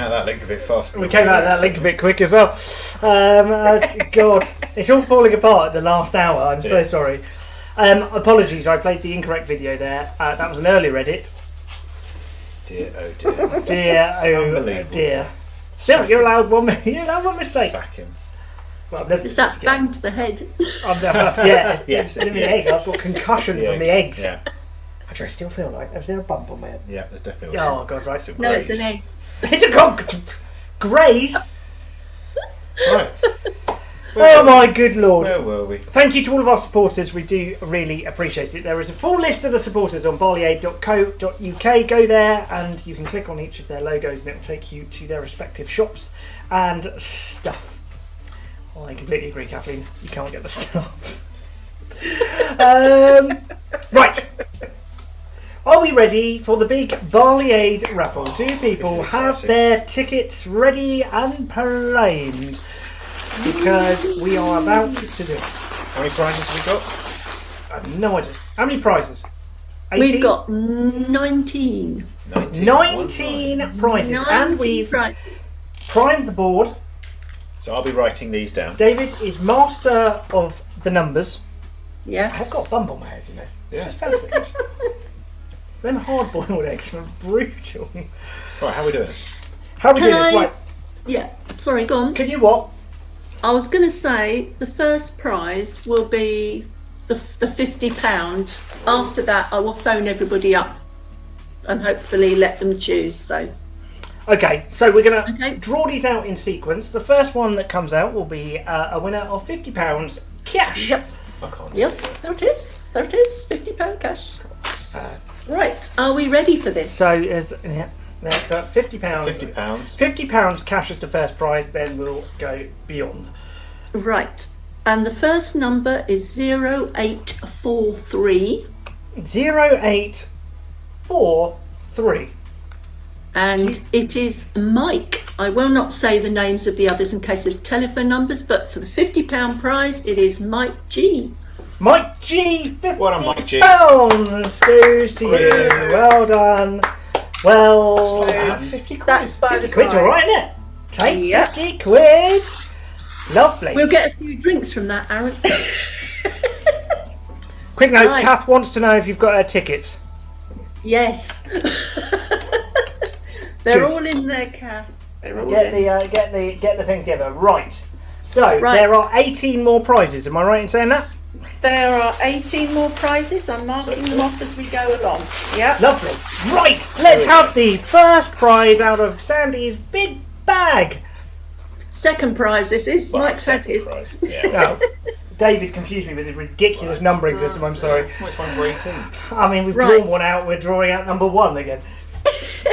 out of that link a bit fast. We came out of that link a bit quick as well. God, it's all falling apart at the last hour. I'm so sorry. Apologies, I played the incorrect video there. That was an earlier edit. Dear, oh dear. Dear, oh dear. Still, you're allowed one mistake. Sack him. Well, I've never Is that bang to the head? It's the eggs. I've got concussion from the eggs. Yeah. Actually, I still feel like is there a bump on my head? Yeah, there's definitely. Oh God, right. No, it's an egg. It's a graze. Right. Oh my good lord. Where were we? Thank you to all of our supporters. We do really appreciate it. There is a full list of the supporters on barleyaid.co.uk. Go there and you can click on each of their logos and it will take you to their respective shops and stuff. Well, I completely agree, Kathleen. You can't get the stuff. Right. Are we ready for the big Barley Aid Raffle? Do people have their tickets ready and primed? Because we are about to do it. How many prizes have we got? I have no idea. How many prizes? 18? We've got 19. 19 prizes. And we've primed the board. So I'll be writing these down. David is master of the numbers. Yes. I've got a bump on my head, you know. Yeah. Just fancy. Them hard-boiled eggs are brutal. Right, how are we doing? How are we doing this? Right. Yeah, sorry, go on. Can you what? I was going to say the first prize will be the £50. After that, I will phone everybody up and hopefully let them choose. So. Okay, so we're going to draw these out in sequence. The first one that comes out will be a winner of £50 cash. Yep. Yes, there it is. There it is. £50 cash. Right, are we ready for this? So, £50. £50. £50 cash is the first prize, then we'll go beyond. Right, and the first number is 0843. 0843. And it is Mike. I will not say the names of the others in case there's telephone numbers, but for the £50 prize, it is Mike G. Mike G, £50. Well done, Mike G. Goes to you. Well done. Well, That's 50 quid. That's by the 50 quid's side. all right, isn't it? Take 50 quid. Lovely. We'll get a few drinks from that, Aaron. Quick note, Right. Kath wants to know if you've got her tickets. Yes. They're Good. all in there, Kath. They're all Get in. the thing together. Right. So Right. there are 18 more prizes. Am I right in saying that? There are 18 more prizes. I'm marking them off as we go along. Yeah. Lovely. Right. Let's have the first prize out of Sandy's big bag. Second prize. This is Mike said his. Oh, David confused me with his ridiculous numbering system. I'm sorry. Which one were 18? I mean, we've Right. drawn one out. We're drawing out number one again.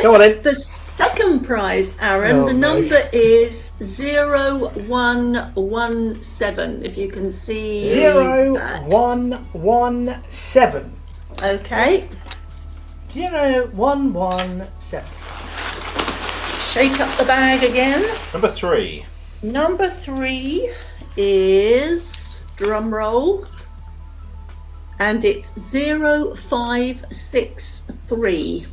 Go on then. The second prize, Aaron, Oh, the no. number is 0117. If you can see. 0117. Okay. 0117. Shake up the bag again. Number 3. Number 3 is, drum roll, and it's 0563.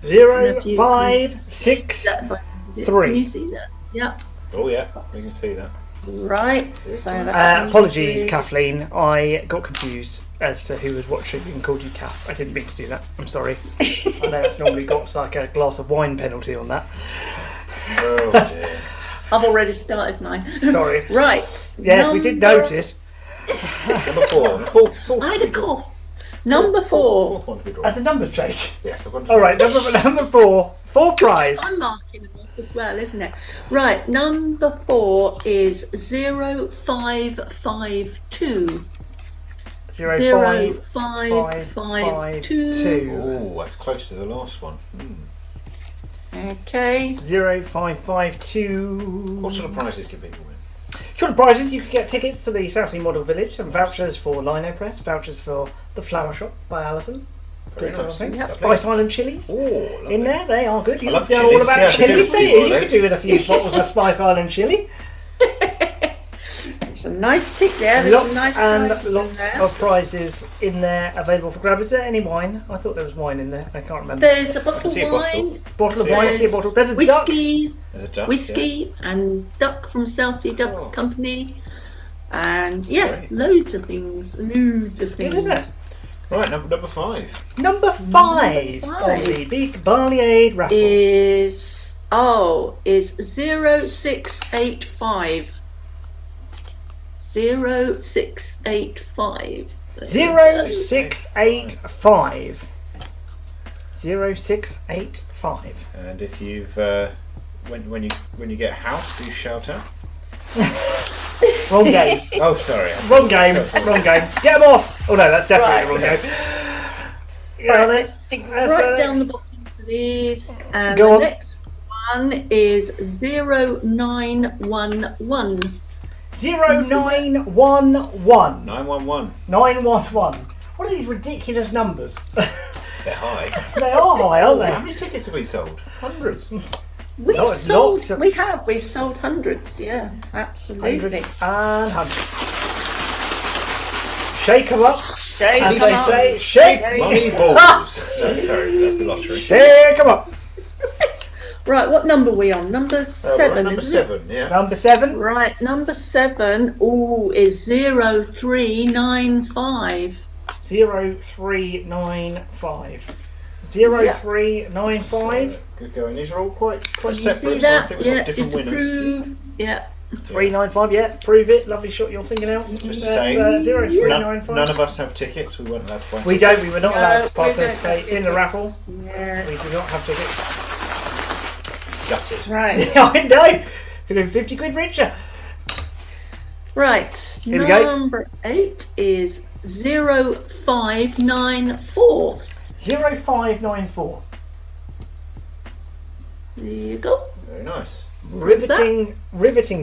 0563. Can you see that? Yep. Oh yeah, we can see that. Right. So that's Apologies, Kathleen. I got confused as to who was watching and called you Kath. I didn't mean to do that. I'm sorry. I know it's normally got like a glass of wine penalty on that. Oh dear. I've already started mine. Sorry. Right. Yes, we did notice. Number 4. Fourth. I had a cough. Number 4. As a numbers change. Yes, I've got. All right, number 4. Fourth prize. I'm marking them off as well, isn't it? Right. Number 4 is 0552. 0552. Oh, that's close to the last one. Okay. 0552. What sort of prizes can people win? Sort of prizes, you could get tickets to the Southsea Model Village, some vouchers for Lino Press, vouchers for the Flower Shop by Alison. Very Good nice. thing. Yep. Spice Island chilies. Oh, lovely. In there, they are good. You I love know all chilies. about Yeah, I could do chilies, with a don't few you? more You of could do with a few bottles of Spice Island chili. It's a nice tick there. There's Lots some nice and prizes in lots there. of prizes in there available for grab. Is there any wine? I thought there was wine in there. I can't remember. There's a bottle of wine. Bottle of wine. I see a bottle. There's a whiskey. duck. There's a duck. Whiskey and duck from Southsea Ducks Company. And yeah, loads of things. Loads of things. Isn't it? Right, number 5. Number 5 on the big Barley Aid Raffle is 0685. 0685. 0685. 0685. And if you've when you get a house, do shout out. Wrong game. Oh, sorry. Wrong game. Wrong game. Get them off. Oh no, that's definitely a wrong game. Right, let's dig right down the bottom of these. And Go the on. next one is 0911. 0911. 911. 911. What are these ridiculous numbers? They're high. They are high, aren't they? How many tickets have we sold? Hundreds. We've Lots sold hundreds, yeah, absolutely. Hundreds and hundreds. Shake them up. Shake as 'em they up. say, shake Money balls. Sorry, that's the lottery. Shake them up. Right, what number are we on? Number 7, number isn't 7, yeah. Number 7. Right, number 7 is 0395. 0395. 0395. Good going. These are all quite You separate. see So I that? think we've Yeah, got different it's winners. approved. Yeah. 395, yeah, prove it. Lovely shot you're thinking out. Just to That's, say, 0395. none of us have tickets. We weren't allowed to buy We tickets. don't, we were not allowed to participate in the raffle. Yeah. We do not have tickets. Gutted. Right. I know. Could have been 50 quid richer. Right. Here we go. Number 8 is 0594. 0594. There you go. Very nice. Riveting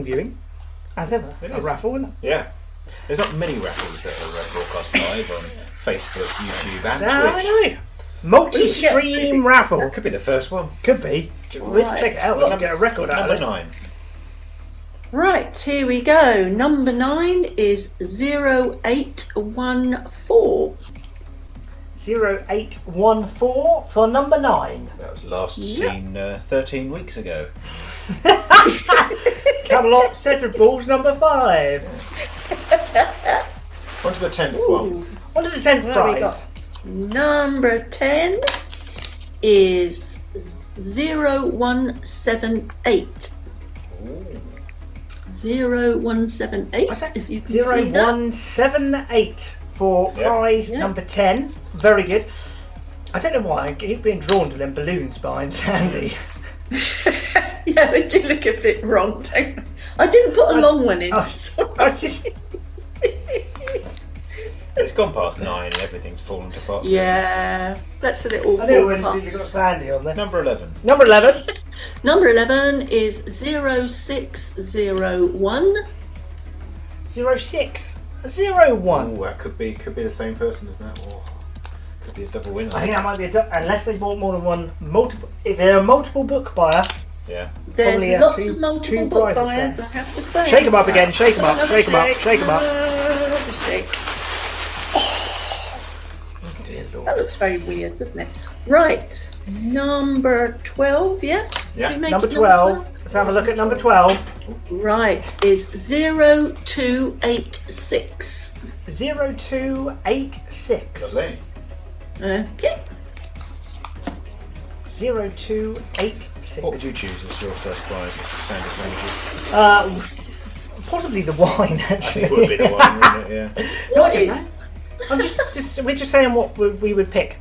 viewing, as ever. It A is. raffle, isn't it? Yeah. There's not many raffles that are broadcast live on Facebook, YouTube, and No, Twitch. I know. Multi-stream raffle. That could be the first one. Could be. Let's check it out. Let's get a record out of Number this. 9. Right, here we go. Number 9 is 0814. 0814 for number 9. That was last seen 13 weeks ago. Camelot set of balls number 5. On to the 10th one. On to the 10th What have we prize. got? Number 10 is 0178. 0178. If you can see that. 0178 for prize number 10. Very good. I don't know why I keep being drawn to them balloons behind Sandie. Yeah, they do look a bit wrong, don't they? I didn't put a long one in. It's gone past 9 and everything's fallen apart. Yeah, that's a little. I know when you've got Sandie on there. Number 11. Number 11. Number 11 is 0601. 0601. Oh, that could be the same person, isn't that? Or could be a double winner. I think that might be unless they bought more than one. If they're a multiple book buyer. Yeah. There's probably lots two- of multiple two book prizes buyers, there. I have to say. Shake 'em up again, shake 'em up, Another shake 'em up, shake 'em up. Another shake. Dear Lord. That looks very weird, doesn't it? Right, number 12, yes? Yeah, Did we make number it 12. Let's have a look at number 12. Right, is 0286. 0286. Lovely. Okay. 0286. What would you choose as your first prize if Sandy found you? Possibly the wine, actually. I think it would be the wine, wouldn't it? Yeah. No, I don't know. I'm we're just saying what we would pick.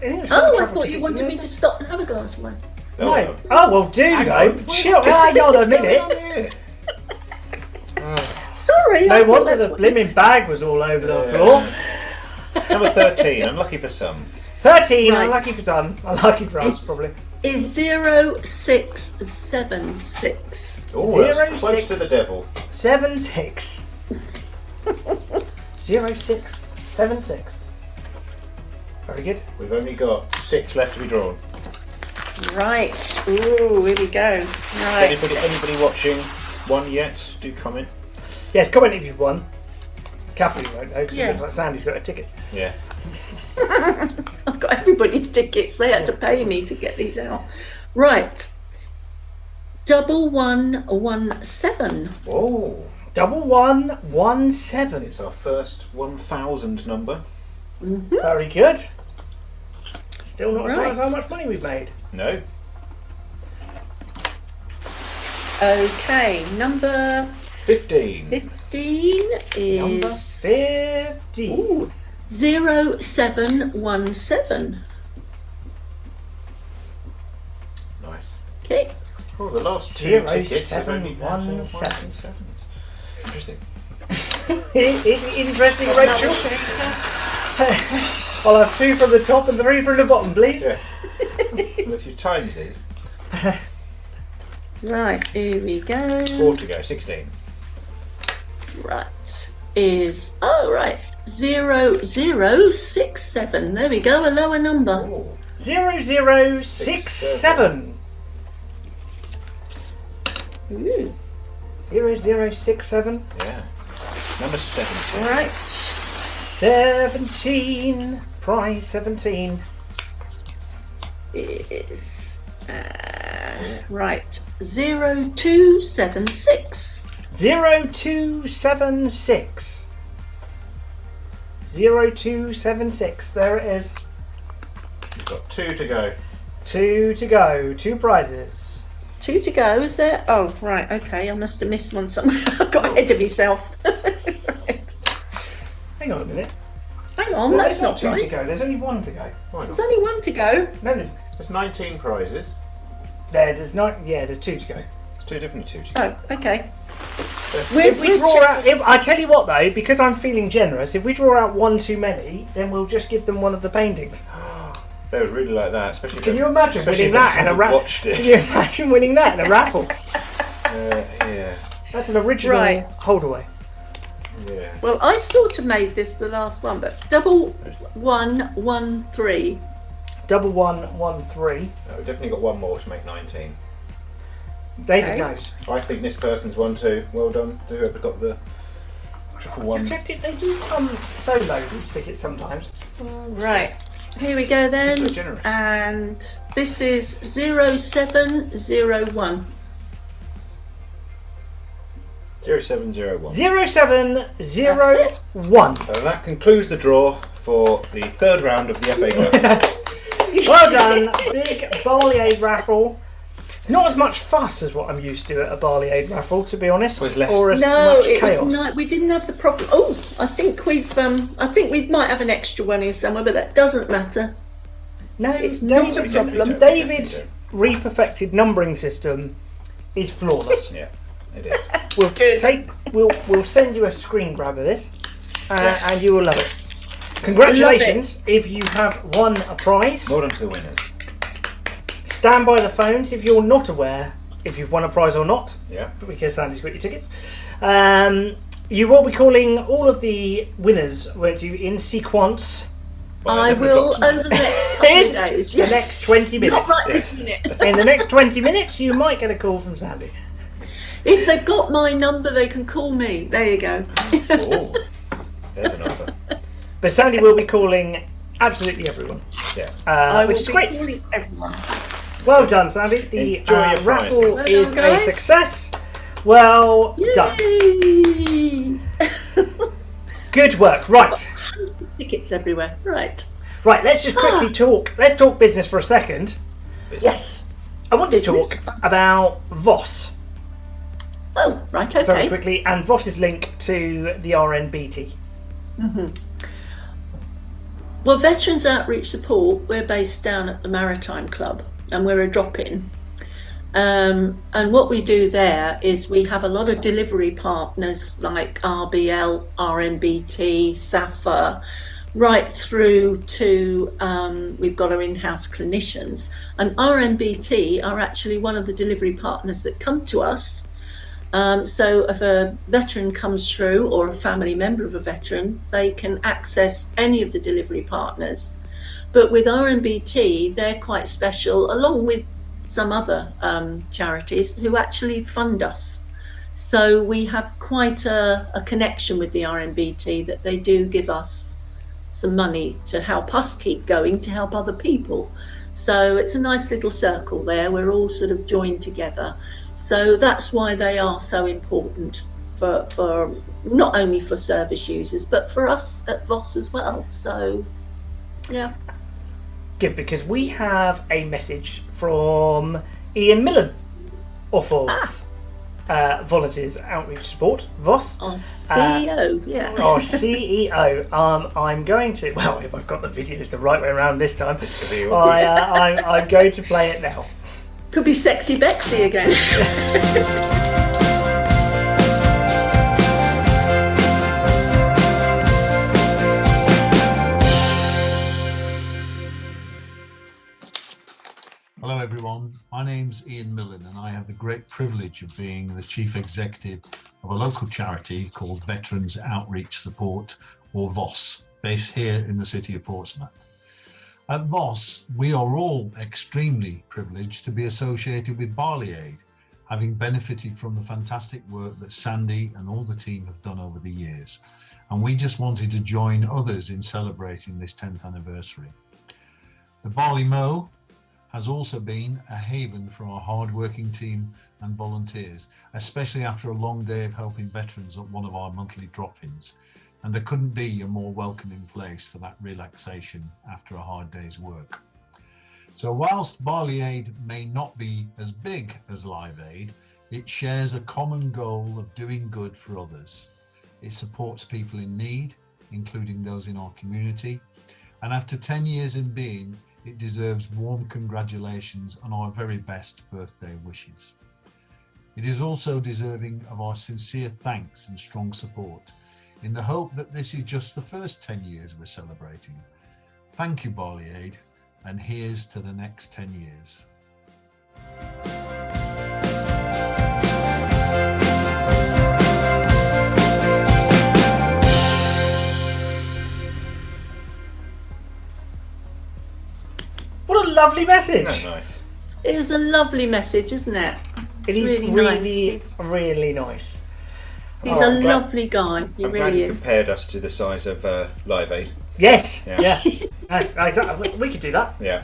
I thought you wanted me to stop and have a glass of wine. No. Oh, well, do Hang though. on. Chill. Hang on a minute. Sorry. No I thought wonder that's the what you- blimmin' bag was all over the floor. Number 13, unlucky for some. 13, Right. unlucky for some. Unlucky for us, It's- probably. Is 0676. Oh, that's close to the devil. 76. 0676. Very good. We've only got 6 left to be drawn. Right. Ooh, here we go. Is Right. anybody watching one yet? Do comment. Yes, comment if you've won. Kathleen won't know because Yeah. it looks like Sandy's got her tickets. Yeah. I've got everybody's tickets. They had to pay me to get these out. Right. 1117. Oh. 1117. It's our first 1,000 number. Very good. Still not as Right. much as how much money we've made. No. Okay, number 15. 15 Number is 15. 0717. Nice. Okay. Oh, the last two 0, tickets have 7, only 1, had 7. sevens. Interesting. Is it interesting, Got another Rachel? shaker. I'll have 2 from the top and 3 from the bottom, please. Yes. Well, if you times these. Right, here we go. 4 to go, 16. Right, is, oh right, 0067. There we go, a lower number. 0067. Ooh. 0067. Yeah. Number 17. Right. 17. Prize 17. Is right, 0276. 0276. 0276. There it is. You've got 2 to go. 2 to go. 2 prizes. 2 to go, is there? Oh, right, okay, I must have missed one somewhere. I got ahead of myself. Right. Hang on a minute. Hang on, No, that's there's not two to right. go. There's only 1 to go. There's only 1 to go. No, There's 19 prizes. there's not. Yeah, there's 2 to go. It's 2 different 2 to go. Oh, okay. If we draw out, I tell you what though, because I'm feeling generous, if we draw out 1 too many, then we'll just give them one of the paintings. They would really like that, especially. Can you imagine especially winning if they that in a haven't raffle? watched it. Can you imagine winning that in a raffle? Yeah. That's an original Right. holdaway. Yeah. Well, I sort of made this the last one, but 1113. 1113. No, we've definitely got 1 more to make 19. David Okay. knows. I think this person's won too. Well done to whoever got the triple 1. They do come solo, these tickets sometimes. Right, here we go then. They're generous. And this is 0701. 0701. 0701. So that concludes the draw for the 3rd round of the FA Cup. Well done. Big Barley Aid Raffle. Not as much fuss as what I'm used to at a Barley Aid Raffle, to be honest, Was less- or as No, much it chaos. was not. We didn't have the problem. Oh, I think we might have an extra one here somewhere, but that doesn't matter. No, It's no, not a we problem. don't. David's re-perfected numbering system is flawless. Yeah, it is. We'll send you a screen grab of this, and you will love it. Congratulations if you have won a prize. Well done to the winners. Stand by the phones if you're not aware if you've won a prize or not. Yeah. Because Sandy's got your tickets. You will be calling all of the winners, won't you, in sequence? I will over the next couple of days. The next 20 minutes. Not right this minute. In the next 20 minutes, you might get a call from Sandy. If they've got my number, they can call me. There you go. Oh, there's an offer. But Sandy will be calling absolutely everyone. Yeah. I will Which is be great. calling everyone. Well done, Sandy. The Enjoy your raffle prizes. Well is done, a guys. success. Well done. Yay! Good work. Right. Tickets everywhere. Right. Right, let's just quickly talk. Let's talk business for a second. Yes. I want Business. to talk about VOS Oh, right. Okay. very quickly and VOS's link to the RNBT. Well, Veterans Outreach Support, we're based down at the Maritime Club and we're a drop-in. And what we do there is we have a lot of delivery partners like RBL, RNBT, SAFA, right through to we've got our in-house clinicians. And RNBT are actually one of the delivery partners that come to us. So if a veteran comes through or a family member of a veteran, they can access any of the delivery partners. But with RNBT, they're quite special, along with some other charities who actually fund us. So we have quite a connection with the RNBT, that they do give us some money to help us keep going, to help other people. So it's a nice little circle there. We're all sort of joined together. So that's why they are so important for not only for service users, but for us at Voss as well. So, yeah. Good, because we have a message from Ian Millen off of Volunteers Outreach Support, Voss. Our CEO, yeah. Our CEO. I'm going to, well, if I've got the videos the right way around this time, I'm going to play it now. Could be Sexy Bexy again. Hello everyone, my name's Ian Millen and I have the great privilege of being the Chief Executive of a local charity called Veterans Outreach Support, or VOS, based here in the city of Portsmouth. At VOS, we are all extremely privileged to be associated with Barley Aid, having benefited from the fantastic work that Sandie and all the team have done over the years. And we just wanted to join others in celebrating this 10th anniversary. The Barley Mow has also been a haven for our hard-working team and volunteers, especially after a long day of helping veterans at one of our monthly drop-ins. And there couldn't be a more welcoming place for that relaxation after a hard day's work. So whilst Barley Aid may not be as big as Live Aid, it shares a common goal of doing good for others. It supports people in need, including those in our community, and after 10 years in being, it deserves warm congratulations and our very best birthday wishes. It is also deserving of our sincere thanks and strong support, in the hope that this is just the first 10 years we're celebrating. Thank you, Barley Aid, and here's to the next 10 years. What a lovely message! That's nice. It was a lovely message, isn't it? It is really nice. He's a lovely guy. He I'm glad really you is. compared us to the size of Live Aid. Yes. Yeah. No, exactly. We could do that. Yeah.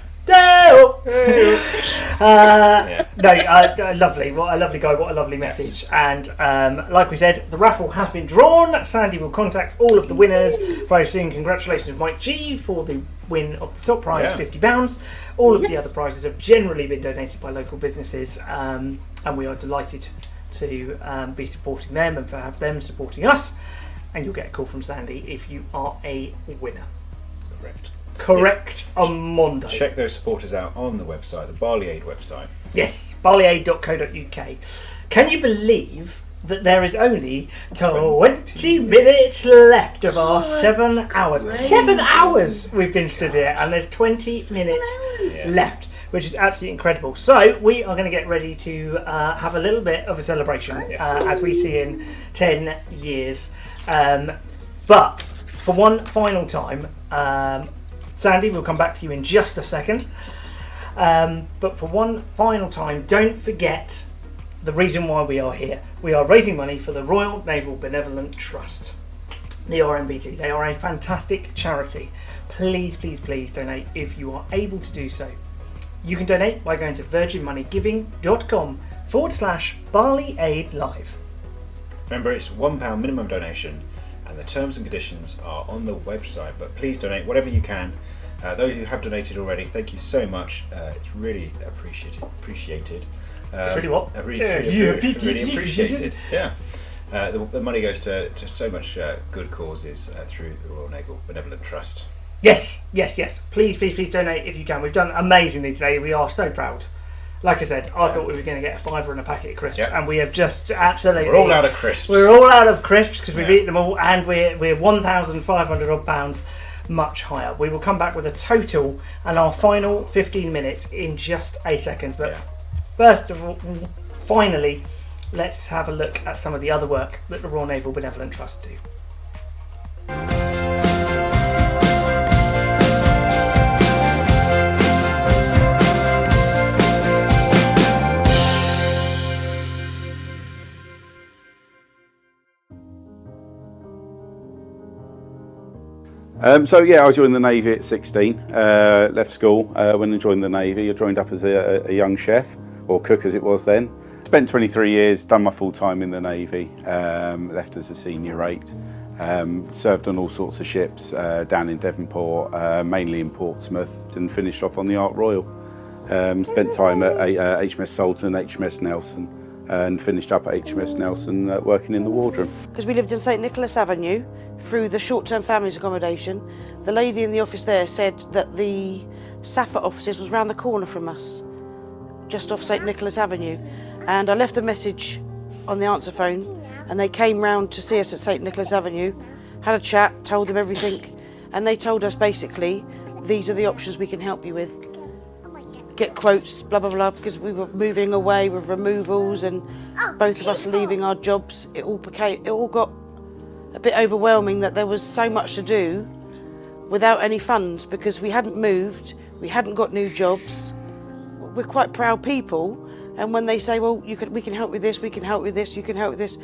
Lovely. What a lovely guy. What a lovely message. Yes. And like we said, the raffle has been drawn. Sandie will contact all of the winners very soon. Congratulations, Mike G, for the win of the top prize, £50. All of the other prizes have generally been donated by local businesses, and we are delighted to be supporting them and for have them supporting us. And you'll get a call from Sandie if you are a winner. Correct. On Monday. Check those supporters out on the website, the Barley Aid website. Yes, barleyaid.co.uk. Can you believe that there is only 20 minutes left of our 7 hours? Crazy. 7 hours we've been stood here, and there's 20 minutes left, which is absolutely incredible. So we are going to get ready to have a little bit of a celebration as we see in 10 years. But for one final time, Sandie, we'll come back to you in just a second. But for one final time, don't forget the reason why we are here. We are raising money for the Royal Naval Benevolent Trust, the RNBT. They are a fantastic charity. Please, please, please donate if you are able to do so. You can donate by going to virginmoneygiving.com/Barley Aid Live. Remember, it's £1 minimum donation, and the terms and conditions are on the website. But please donate whatever you can. Those who have donated already, thank you so much. It's really appreciated. Really what? Really appreciated. Yeah. The money goes to so much good causes through the Royal Naval Benevolent Trust. Yes. Please, please, please donate if you can. We've done amazingly today. We are so proud. Like I said, I thought we were going to get a £5 and a packet of crisps, and we have just absolutely. We're all out of crisps. We're all out of crisps because we've eaten them all, and we're £1,500 odd pounds much higher. We will come back with a total and our final 15 minutes in just a second. But first of all, finally, let's have a look at some of the other work that the Royal Naval Benevolent Trust do. So yeah, I joined the Navy at 16, left school, went and joined the Navy. I joined up as a young chef, or cook as it was then. Spent 23 years, done my full time in the Navy, left as a senior 8. Served on all sorts of ships down in Devonport, mainly in Portsmouth, and finished off on the Ark Royal. Spent time at HMS Sultan, HMS Nelson, and finished up at HMS Nelson working in the wardroom. Because we lived in St Nicholas Avenue through the short-term families accommodation, the lady in the office there said that the SAFA offices was round the corner from us, just off St Nicholas Avenue. And I left a message on the answer phone, and they came round to see us at St Nicholas Avenue, had a chat, told them everything, and they told us basically, these are the options we can help you with. Get quotes, blah, blah, blah, because we were moving away with removals and both of us leaving our jobs. It all got a bit overwhelming that there was so much to do without any funds, because we hadn't moved, we hadn't got new jobs. We're quite proud people, and when they say, well, we can help with this, we can help with this, you can help with this,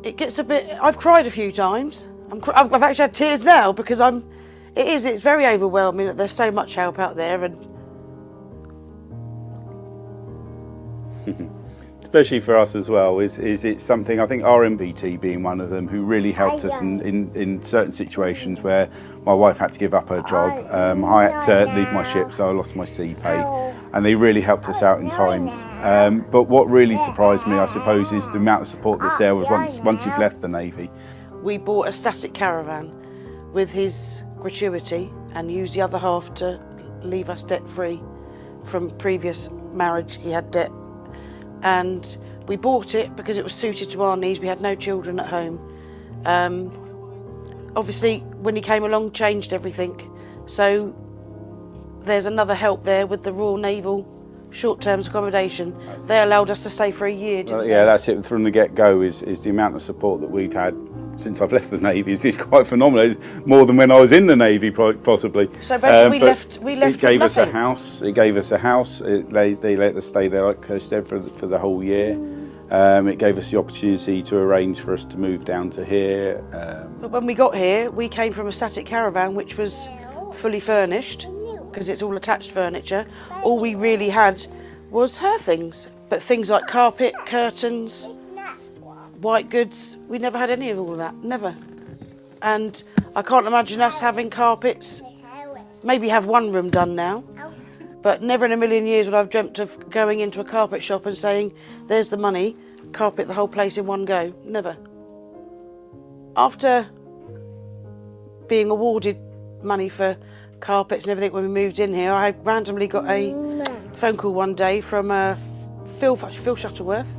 it gets a bit, I've cried a few times. I've actually had tears now, because it's very overwhelming that there's so much help out there. And especially for us as well, is it something, I think RMBT being one of them, who really helped us in certain situations where my wife had to give up her job. I had to leave my ship, so I lost my sea pay, and they really helped us out in times. But what really surprised me, I suppose, is the amount of support that's there once you've left the Navy. we bought a static caravan with his gratuity and used the other half to leave us debt-free. From previous marriage, he had debt. And we bought it because it was suited to our needs. We had no children at home. Obviously, when he came along, changed everything. So there's another help there with the Royal Naval short-term accommodation. They allowed us to stay for a year, didn't they? Yeah, that's it. From the get-go is the amount of support that we've had since I've left the Navy is quite phenomenal. It's more than when I was in the Navy, possibly. So basically, we left. It gave with us a nothing. house. It gave us a house. They let us stay there, like Kirst said, for the whole year. It gave us the opportunity to arrange for us to move down to here. But when we got here, we came from a static caravan, which was fully furnished, because it's all attached furniture. All we really had was her things. But things like carpet, curtains, white goods, we never had any of all of that, never. And I can't imagine us having carpets. Maybe have one room done now, but never in a million years would I've dreamt of going into a carpet shop and saying, there's the money, carpet the whole place in one go. Never. After being awarded money for carpets and everything when we moved in here, I randomly got a phone call one day from Phil Shuttleworth,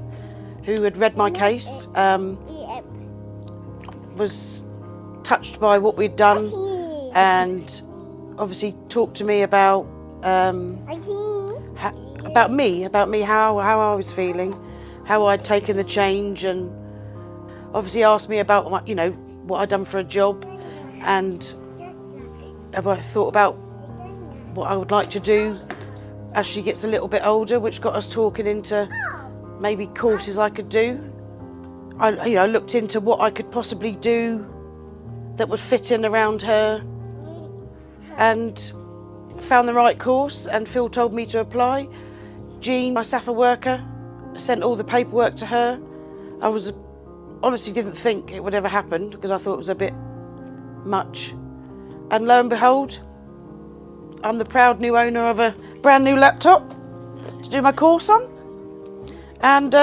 who had read my case, was touched by what we'd done, and obviously talked to me about me, how I was feeling, how I'd taken the change, and obviously asked me about what I'd done for a job, and have I thought about what I would like to do as she gets a little bit older, which got us talking into maybe courses I could do. I looked into what I could possibly do that would fit in around her, and found the right course, and Phil told me to apply. Jean, my SAFA worker, sent all the paperwork to her. I honestly didn't think it would ever happen, because I thought it was a bit much. And lo and behold, I'm the proud new owner of a brand new laptop to do my course on, and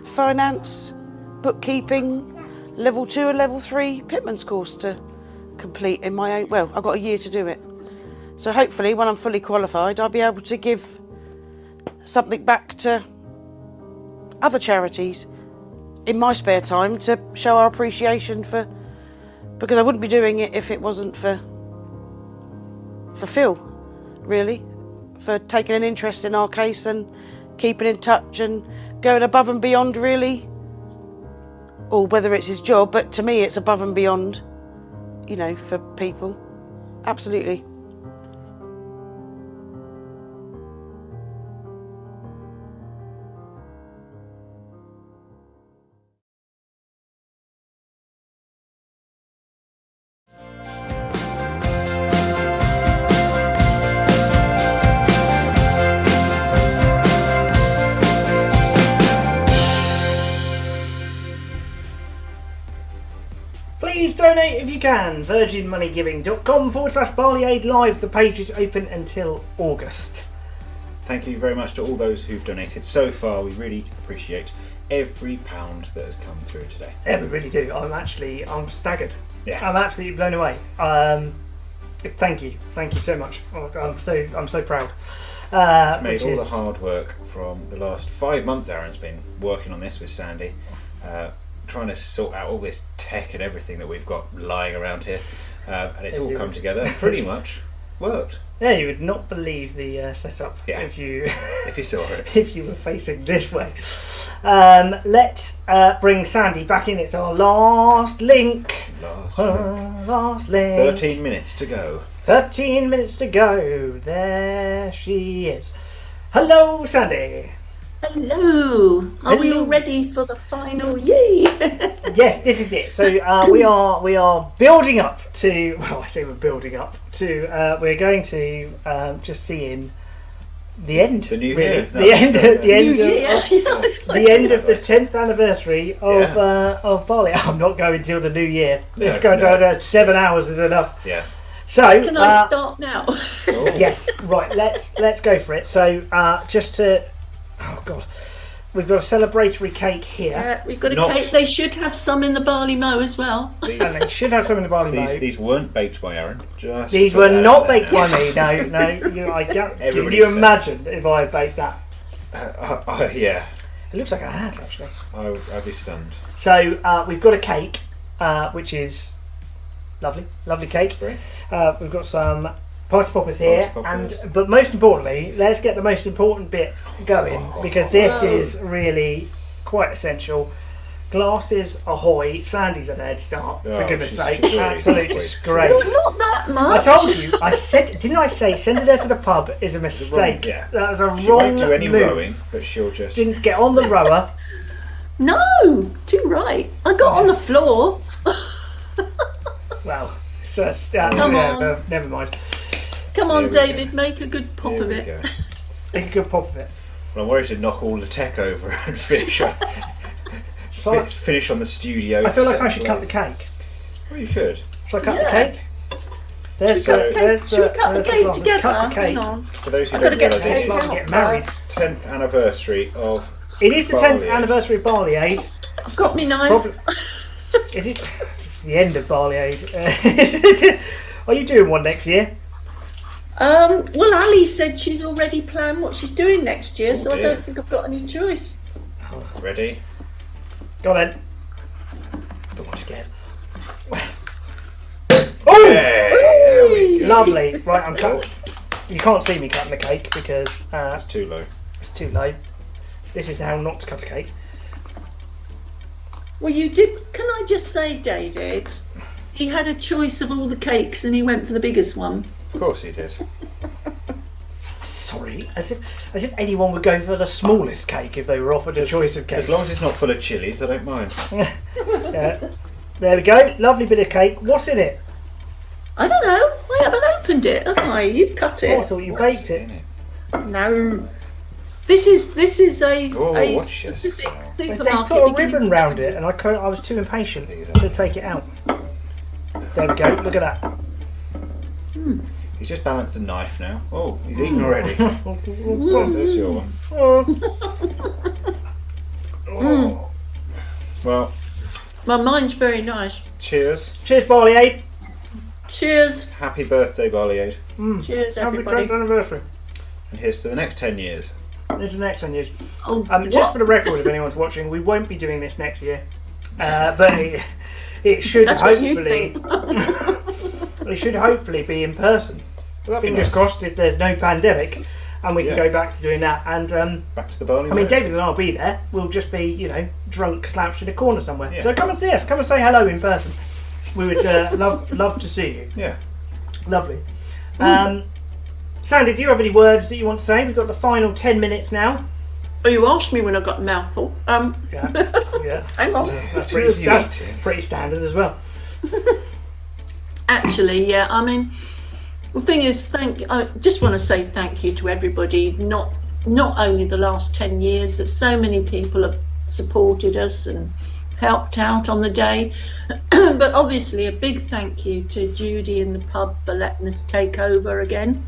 finance, bookkeeping, level 2 and level 3 pitman's course to complete in my own. Well, I've got a year to do it. So hopefully when I'm fully qualified, I'll be able to give something back to other charities in my spare time to show our appreciation for, because I wouldn't be doing it if it wasn't for Phil, really, for taking an interest in our case and keeping in touch and going above and beyond, really. Or whether it's his job, but to me it's above and beyond, for people. Absolutely. donate if you can. virginmoneygiving.com/Barley Aid Live. The page is open until August. Thank you very much to all those who've donated so far. We really appreciate every pound that has come through today. Yeah, we really do. I'm staggered. Yeah. I'm absolutely blown away. Thank you so much. I'm so proud. It's made all the hard work from the last 5 months. Aaron's been working on this with Sandie, trying to sort out all this tech and everything that we've got lying around here, and it's all come together. Pretty much worked. Yeah, you would not believe the setup if you saw it. If you were facing this way. Let's bring Sandie back in. It's our last link. Last link. 13 minutes to go. 13 minutes to go. There she is. Hello, Sandie. Hello. Are we all ready for the final yay? Yes, this is it. So we are building up to. Well, I say we're building up to. We're going to just see in the end. The new really. year. The end of the 10th anniversary of Barley. I'm not going till the new year. No, Going to 7 hours is enough. Yeah. So can I start now? Yes. Right. Let's go for it. So just to. Oh God, we've got a celebratory cake here. We've got a cake. They should have some in the barley mow as well. And they should have some in the barley mow. These weren't baked by Aaron. These were not baked by me. No. Can you imagine if I had baked that? Yeah. It looks like I had actually. I'd be stunned. So we've got a cake, which is lovely cake. We've got some party poppers here, but most importantly, let's get the most important bit going because this is really quite essential. Glasses ahoy! Sandie's an head start, for goodness sake. really Absolute disgrace. Not that much. I told you. Didn't I say sending her to the pub is a mistake? Yeah. That was a She wrong won't do any move. rowing, but she'll just Didn't get on the rower. No, too right. I got on the floor. Well, Come on. never mind. Come on, Here we David, make a good pop of it. Make a good pop of it. Well, I'm worried to knock all the tech over and finish on the studio. I feel like I should cut the cake. Well, you could. Shall I cut the cake? Should we cut the cake together? Cut the cake. Hang on. For those who I've don't got to get realise, the it cake is out get married. 10th anniversary of. It is the Barley 10th Aid. anniversary of Barley Aid. I've got me knife. Is it? It's the end of Barley Aid. Are you doing one next year? Well, Ali said she's already planned what she's doing next year, so I dear. don't think I've got any choice. Ready? Go on then. Oh, I'm scared. Oh! There we go. Lovely. Right, I'm cutting. You can't see me cutting the cake because It's too low. it's too low. This is how not to cut a cake. Well, you did. Can I just say, David, he had a choice of all the cakes and he went for the biggest one. Of course he did. Sorry, as if anyone would go for the smallest cake if they were offered a choice of cake. As long as it's not full of chilies, I don't mind. Yeah. There we go. Lovely bit of cake. What's in it? I don't know. I haven't opened it, have I? You've cut it. Oh, I thought you baked it. No. This is a watch this. specific They supermarket. put a beginning ribbon of round it, and I was too impatient to take it out. There we go. Look at that. He's just balanced a knife now. Oh, he's eaten already. There's your one. Oh. Well, mine's very nice. cheers. Cheers, Barley Aid. Cheers. Happy birthday, Barley Aid. Cheers, Happy everybody. 10th anniversary. And here's to the next 10 years. This is the next 10 years. Oh, just for the record, if anyone's watching, we won't be doing this next year. But it should That's what you hopefully think. it should hopefully be in person. Well, that'd be Fingers nice. crossed if there's no pandemic and we can Yeah. go back to doing that. And Back to the Barley I mean, Mow. David and I'll be there. We'll just be, drunk, slouched in a corner somewhere. Yeah. So come and see us. Come and say hello in person. We would love to see you. Yeah. Lovely. Sandie, do you have any words that you want to say? We've got the final 10 minutes now. Oh, you asked me when I got a mouthful. Yeah. Hang on. That's Two of you that's eating. pretty standard as well. Actually, yeah. I mean, the thing is, I just want to say thank you to everybody. Not only the last 10 years, that so many people have supported us and helped out on the day. But obviously a big thank you to Judy and the pub for letting us take over again.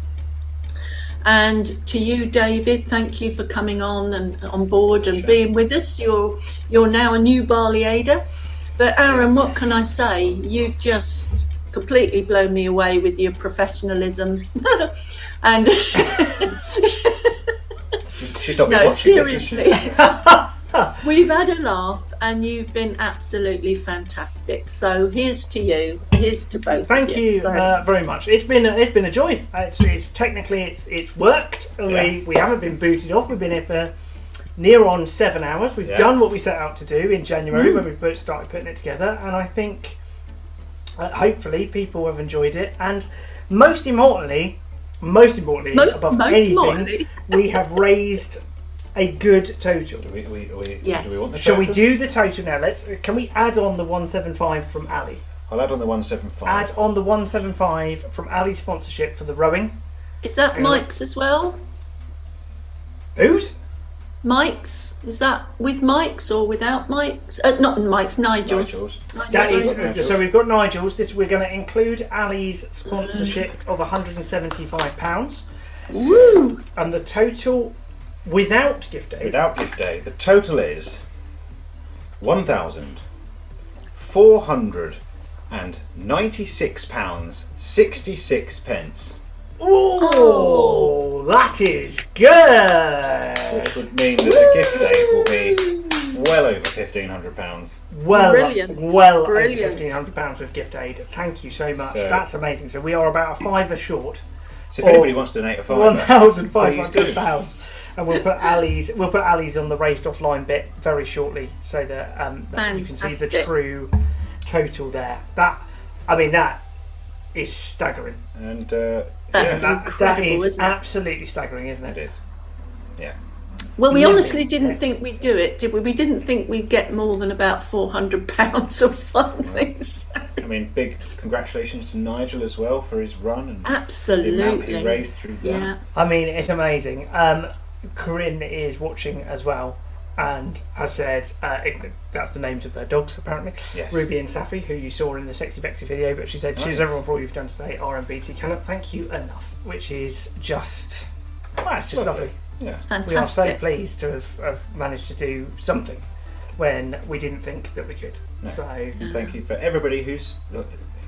And to you, David, thank you for coming on and on board and being with us. You're now a new Barley Aider. But Aaron, what can I say? You've just completely blown me away with your professionalism. And she's not been no, watching seriously. this, has she? We've had a laugh and you've been absolutely fantastic. So here's to you. Here's to both. Thank of you So- very much. It's been a joy. It's technically it's worked. We haven't been booted off. We've been here for near on 7 hours. We've done what we set out to do in January when we both started putting it together, and I think hopefully people have enjoyed it. And most importantly, above anything, we have raised a good total. Do we Yes. do we want the Shall we total? do the total now? Can we add on the 175 from Ali? I'll add on the 175. Add on the 175 from Ali's sponsorship for the rowing. Is that Hang on. Mike's as well? Whose? Mike's? Is that with Mike's or without Mike's? Not Mike's, Nigel's. That is, so we've got Nigel's. We're going to include Ali's sponsorship of £175. Woo! And the total without gift aid. Without gift aid, the total is £1,496.66. Oh, that is good. Which would mean that the gift aid will be well over £1,500. Well Brilliant. over Brilliant. £1,500 with gift aid. Thank you so much. So- That's amazing. So we are about a £5 short. So if anybody wants to donate a £5, £1,500, and we'll put Ali's on the raised offline bit very shortly, so that, that you can see the Fantastic. true total there. That is staggering. And That's that incredible, is isn't it? absolutely staggering, isn't it? It is. Yeah. Well, we Yeah. honestly didn't think we'd do it, did we? We didn't think we'd get more than about £400 of fun things. I mean, big congratulations to Nigel as well for his run and the amount Absolutely. he raised through that. Yeah. I mean, it's amazing. Corinne is watching as well, and has said that's the names of her dogs apparently. Yes. Ruby and Safi, who you saw in the Sexy Bexy video, but she said, cheers everyone for all you've done today. RMBT cannot thank you enough, which is just, it's just lovely. Yeah. Fantastic. We are so pleased to have managed to do something when we didn't think that we could. No. So And thank you for everybody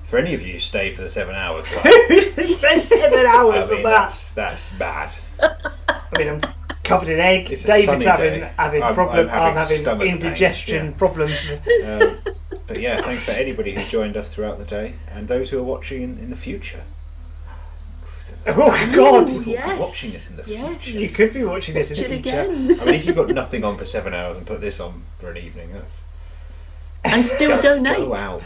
for any of you who stayed for the 7 hours. Wow. 7 hours I mean, of that. That's bad. I mean, I'm covered in egg. It's a David's sunny having day. problems. I'm having stomach indigestion pains, problems. But yeah, thanks for anybody who joined us throughout the day and those who are watching in the future. Oh God! People yes. could be watching this in the future. You could be watching this in the Watch it future. again. I mean, if you've got nothing on for 7 hours and put this on for an evening, that's And still donate. go out.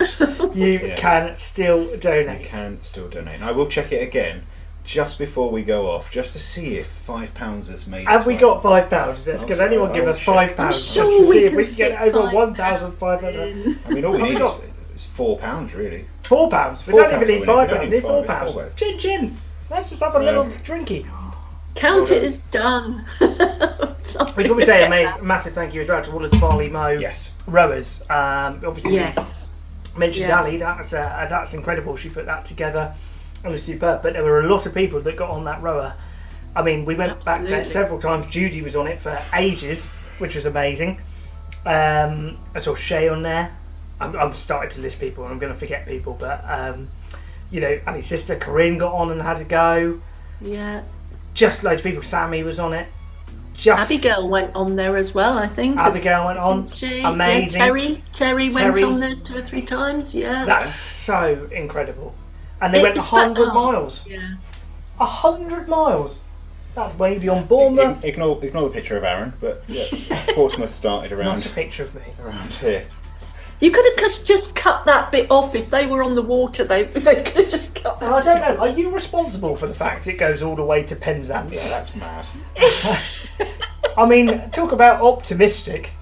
You Yes. can still You donate. can still donate. And I will check it again just before we go off, just to see if £5 has made. Have its we way. got £5? Yes. I'll Can say- anyone give I'll us check. £5 just sure to we see if can we can get stick over £5 £1,500? I mean, all we Have we need got- is £4, really. £4. We £4 don't even need all we £5. need. We We need don't need £4. £4. Chin chin. Let's just have a little drinky. Count it as done. We should say a massive thank you as well to all of the Barley Mow rowers. Obviously, Yes. mentioned Yeah. Ali. That's incredible. She put that together. It was superb. But there were a lot of people that got on that rower. I mean, we went back there Absolutely. several times. Judy was on it for ages, which was amazing. I saw Shay on there. I'm starting to list people, and I'm going to forget people. But Ali's sister Corinne got on and had a go. Yeah. Just loads of people. Sammy was on it. Just Abigail went on there as well, I think. Abigail went on. Didn't she? Amazing. Yeah, Terry went Terry. on there 2 or 3 times. Yeah. That's so incredible. And they It went was 100 fun. miles. Yeah. 100 miles. That's way beyond Bournemouth. Ignore the picture of Aaron, but yeah, Portsmouth started around. Not a picture of me. Around here. You could have just cut that bit off if they were on the water. They could have just cut that. I don't know. Are you responsible for the fact it goes all the way to Penzance? Yeah, that's mad. I mean, talk about optimistic.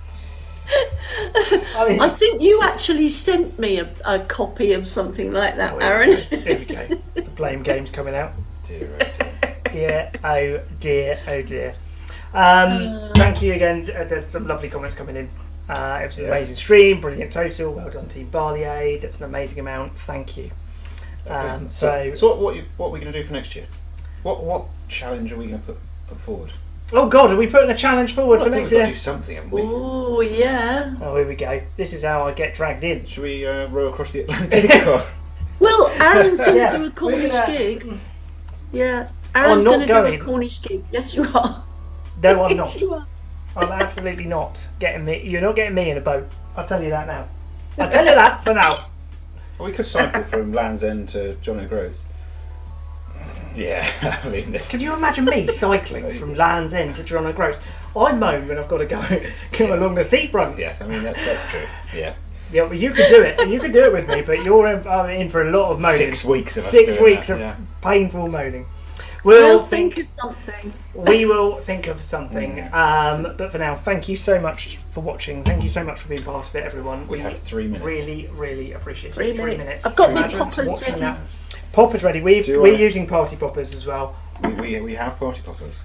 I think you actually sent me a copy of something like that, Aaron. Here we go. The blame game's coming out. Dear, oh Dear, oh dear, oh dear. Thank you again. There's some lovely comments coming in. It was an amazing stream, brilliant total. Well done, Team Barley Aid. That's an amazing amount. Thank you. So what are we going to do for next year? What challenge are we going to put forward? Oh God, are we putting a challenge forward for next year? We've got to do something, haven't we? Oh yeah. Oh, here we go. This is how I get dragged in. Should we row across the Atlantic? Well, Aaron's going to do a We're Cornish gonna- gig. Yeah, Aaron's not going to do a going. Cornish gig. Yes, you are. No, I'm Yes, not. you are. I'm absolutely not getting me. You're not getting me in a boat. I'll tell you that now. I'll tell you that for now. Well, we could cycle from Land's End to John O'Groats. Yeah, I mean, Can you imagine me cycling from Land's End to John O'Groats? I moan when I've got to go along the seafront. Yes, I mean that's true. Yeah. Yeah, well, you could do it, and you could do it with me, but you're in for a lot of moaning. 6 weeks of us 6 doing weeks that, of yeah. painful moaning. We'll think of something. We will think of something. But for now, thank you so much for watching. Thank you so much for being part of it, everyone. We have 3 minutes. Really, really appreciate it. 3 3 minutes. minutes. I've got my Imagine poppers watching ready. that. Poppers ready. We're using party poppers as well. We have party poppers.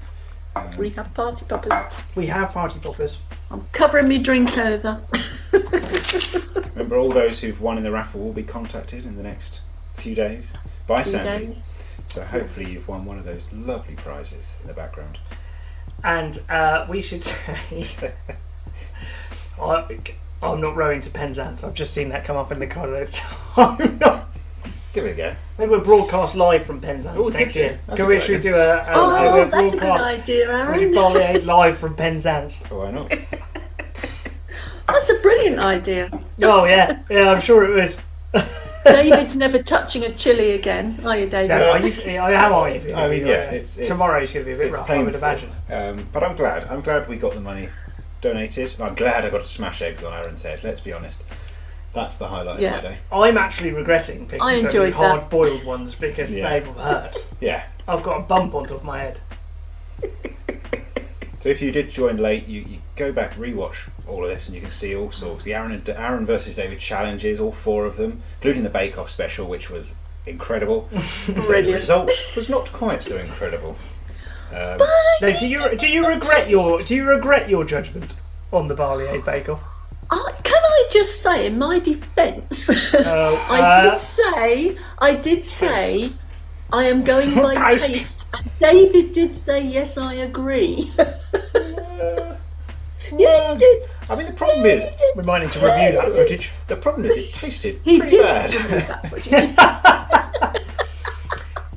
We have party poppers. We have party poppers. I'm covering my drink over. Remember, all those who've won in the raffle will be contacted in the next few days by Few Sandie. days. So hopefully you've won one of those lovely prizes in the background. And we should say, I'm not rowing to Penzance. I've just seen that come up in the comments. I'm not. Give it a go. Maybe we'll broadcast live from Penzance Oh, we next could do. year. That's Can a we good should idea. do a That's a good broadcast? idea, We do Aaron. Barley Aid live from Penzance. Oh, why not? That's a brilliant idea. Oh yeah, I'm sure it was. David's never touching a chili again, are you, David? No, how are you? I mean, yeah, it's tomorrow's going to be a bit rough, I would imagine. But I'm glad we got the money donated. I'm glad I got to smash eggs on Aaron's head. Let's be honest, that's the highlight of my day. I'm actually regretting picking I so many enjoyed that. hard-boiled ones because Yeah. they hurt. Yeah. I've got a bump on top of my head. So if you did join late, you go back, rewatch all of this, and you can see all sorts. The Aaron versus David challenges, all 4 of them, including the Bake Off special, which was incredible. The result was not quite so incredible. No, do you regret your judgment on the Barley Aid Bake Off? Can I just say, in my defence, I did say, I am going by taste, and David did say, yes, I agree. Yeah, he did. I mean, the problem is, we might need to review that footage. The problem is, it tasted He pretty did bad. review that footage.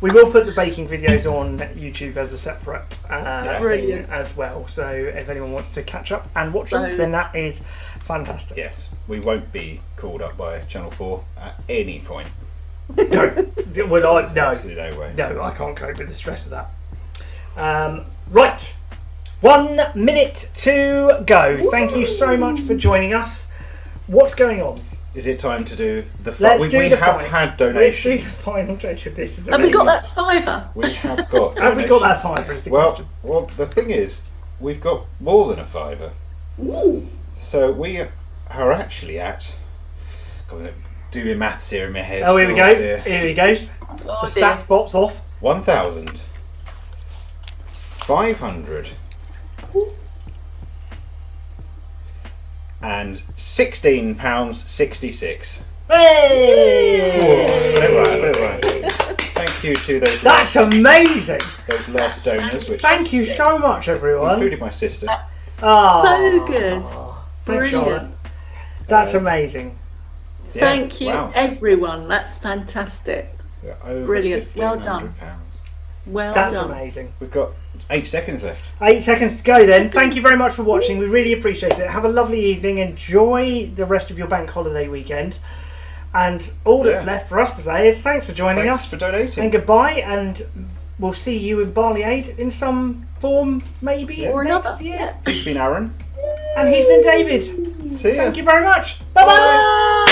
We will put the baking videos on YouTube as a separate thing Brilliant. as well. So if anyone wants to catch up and watch So- them, then that is fantastic. Yes, we won't be called up by Channel 4 at any point. No, Absolutely no way. No, I can't cope with the stress of that. Right, 1 minute to go. Thank you so much for joining us. What's going on? Is it time to do the Let's we do we the have final. had donations. Let's do the final touch of this. Have we got that £5? We have got Have we got that donations. £5 is the well, question. well, the thing is, we've got more than a £5. Ooh. So we are actually at. Got to do my maths here in my head. Oh, here we go. Dear. Here he goes. Oh, The stats pops off. 1,500 and £16.66. Hey! Got it right. Thank you to those. That's amazing. Those last donors, which Thank you so much, everyone. included my sister. Oh, So good. thanks, Charlotte. Brilliant. That's amazing. Yeah, Thank you, wow. everyone. That's fantastic. We're over Brilliant. Well done. £1,500. Well That's done. amazing. We've got 8 seconds left. 8 seconds to go then. Thank you very much for watching. We really appreciate it. Have a lovely evening. Enjoy the rest of your bank holiday weekend. And all that's left for us to say is thanks for joining Thanks us. for donating. And goodbye. And we'll see you in Barley Aid in some form, maybe. Or next another. year. He's been Aaron. And he's been David. See ya. Thank you very much. Bye-bye.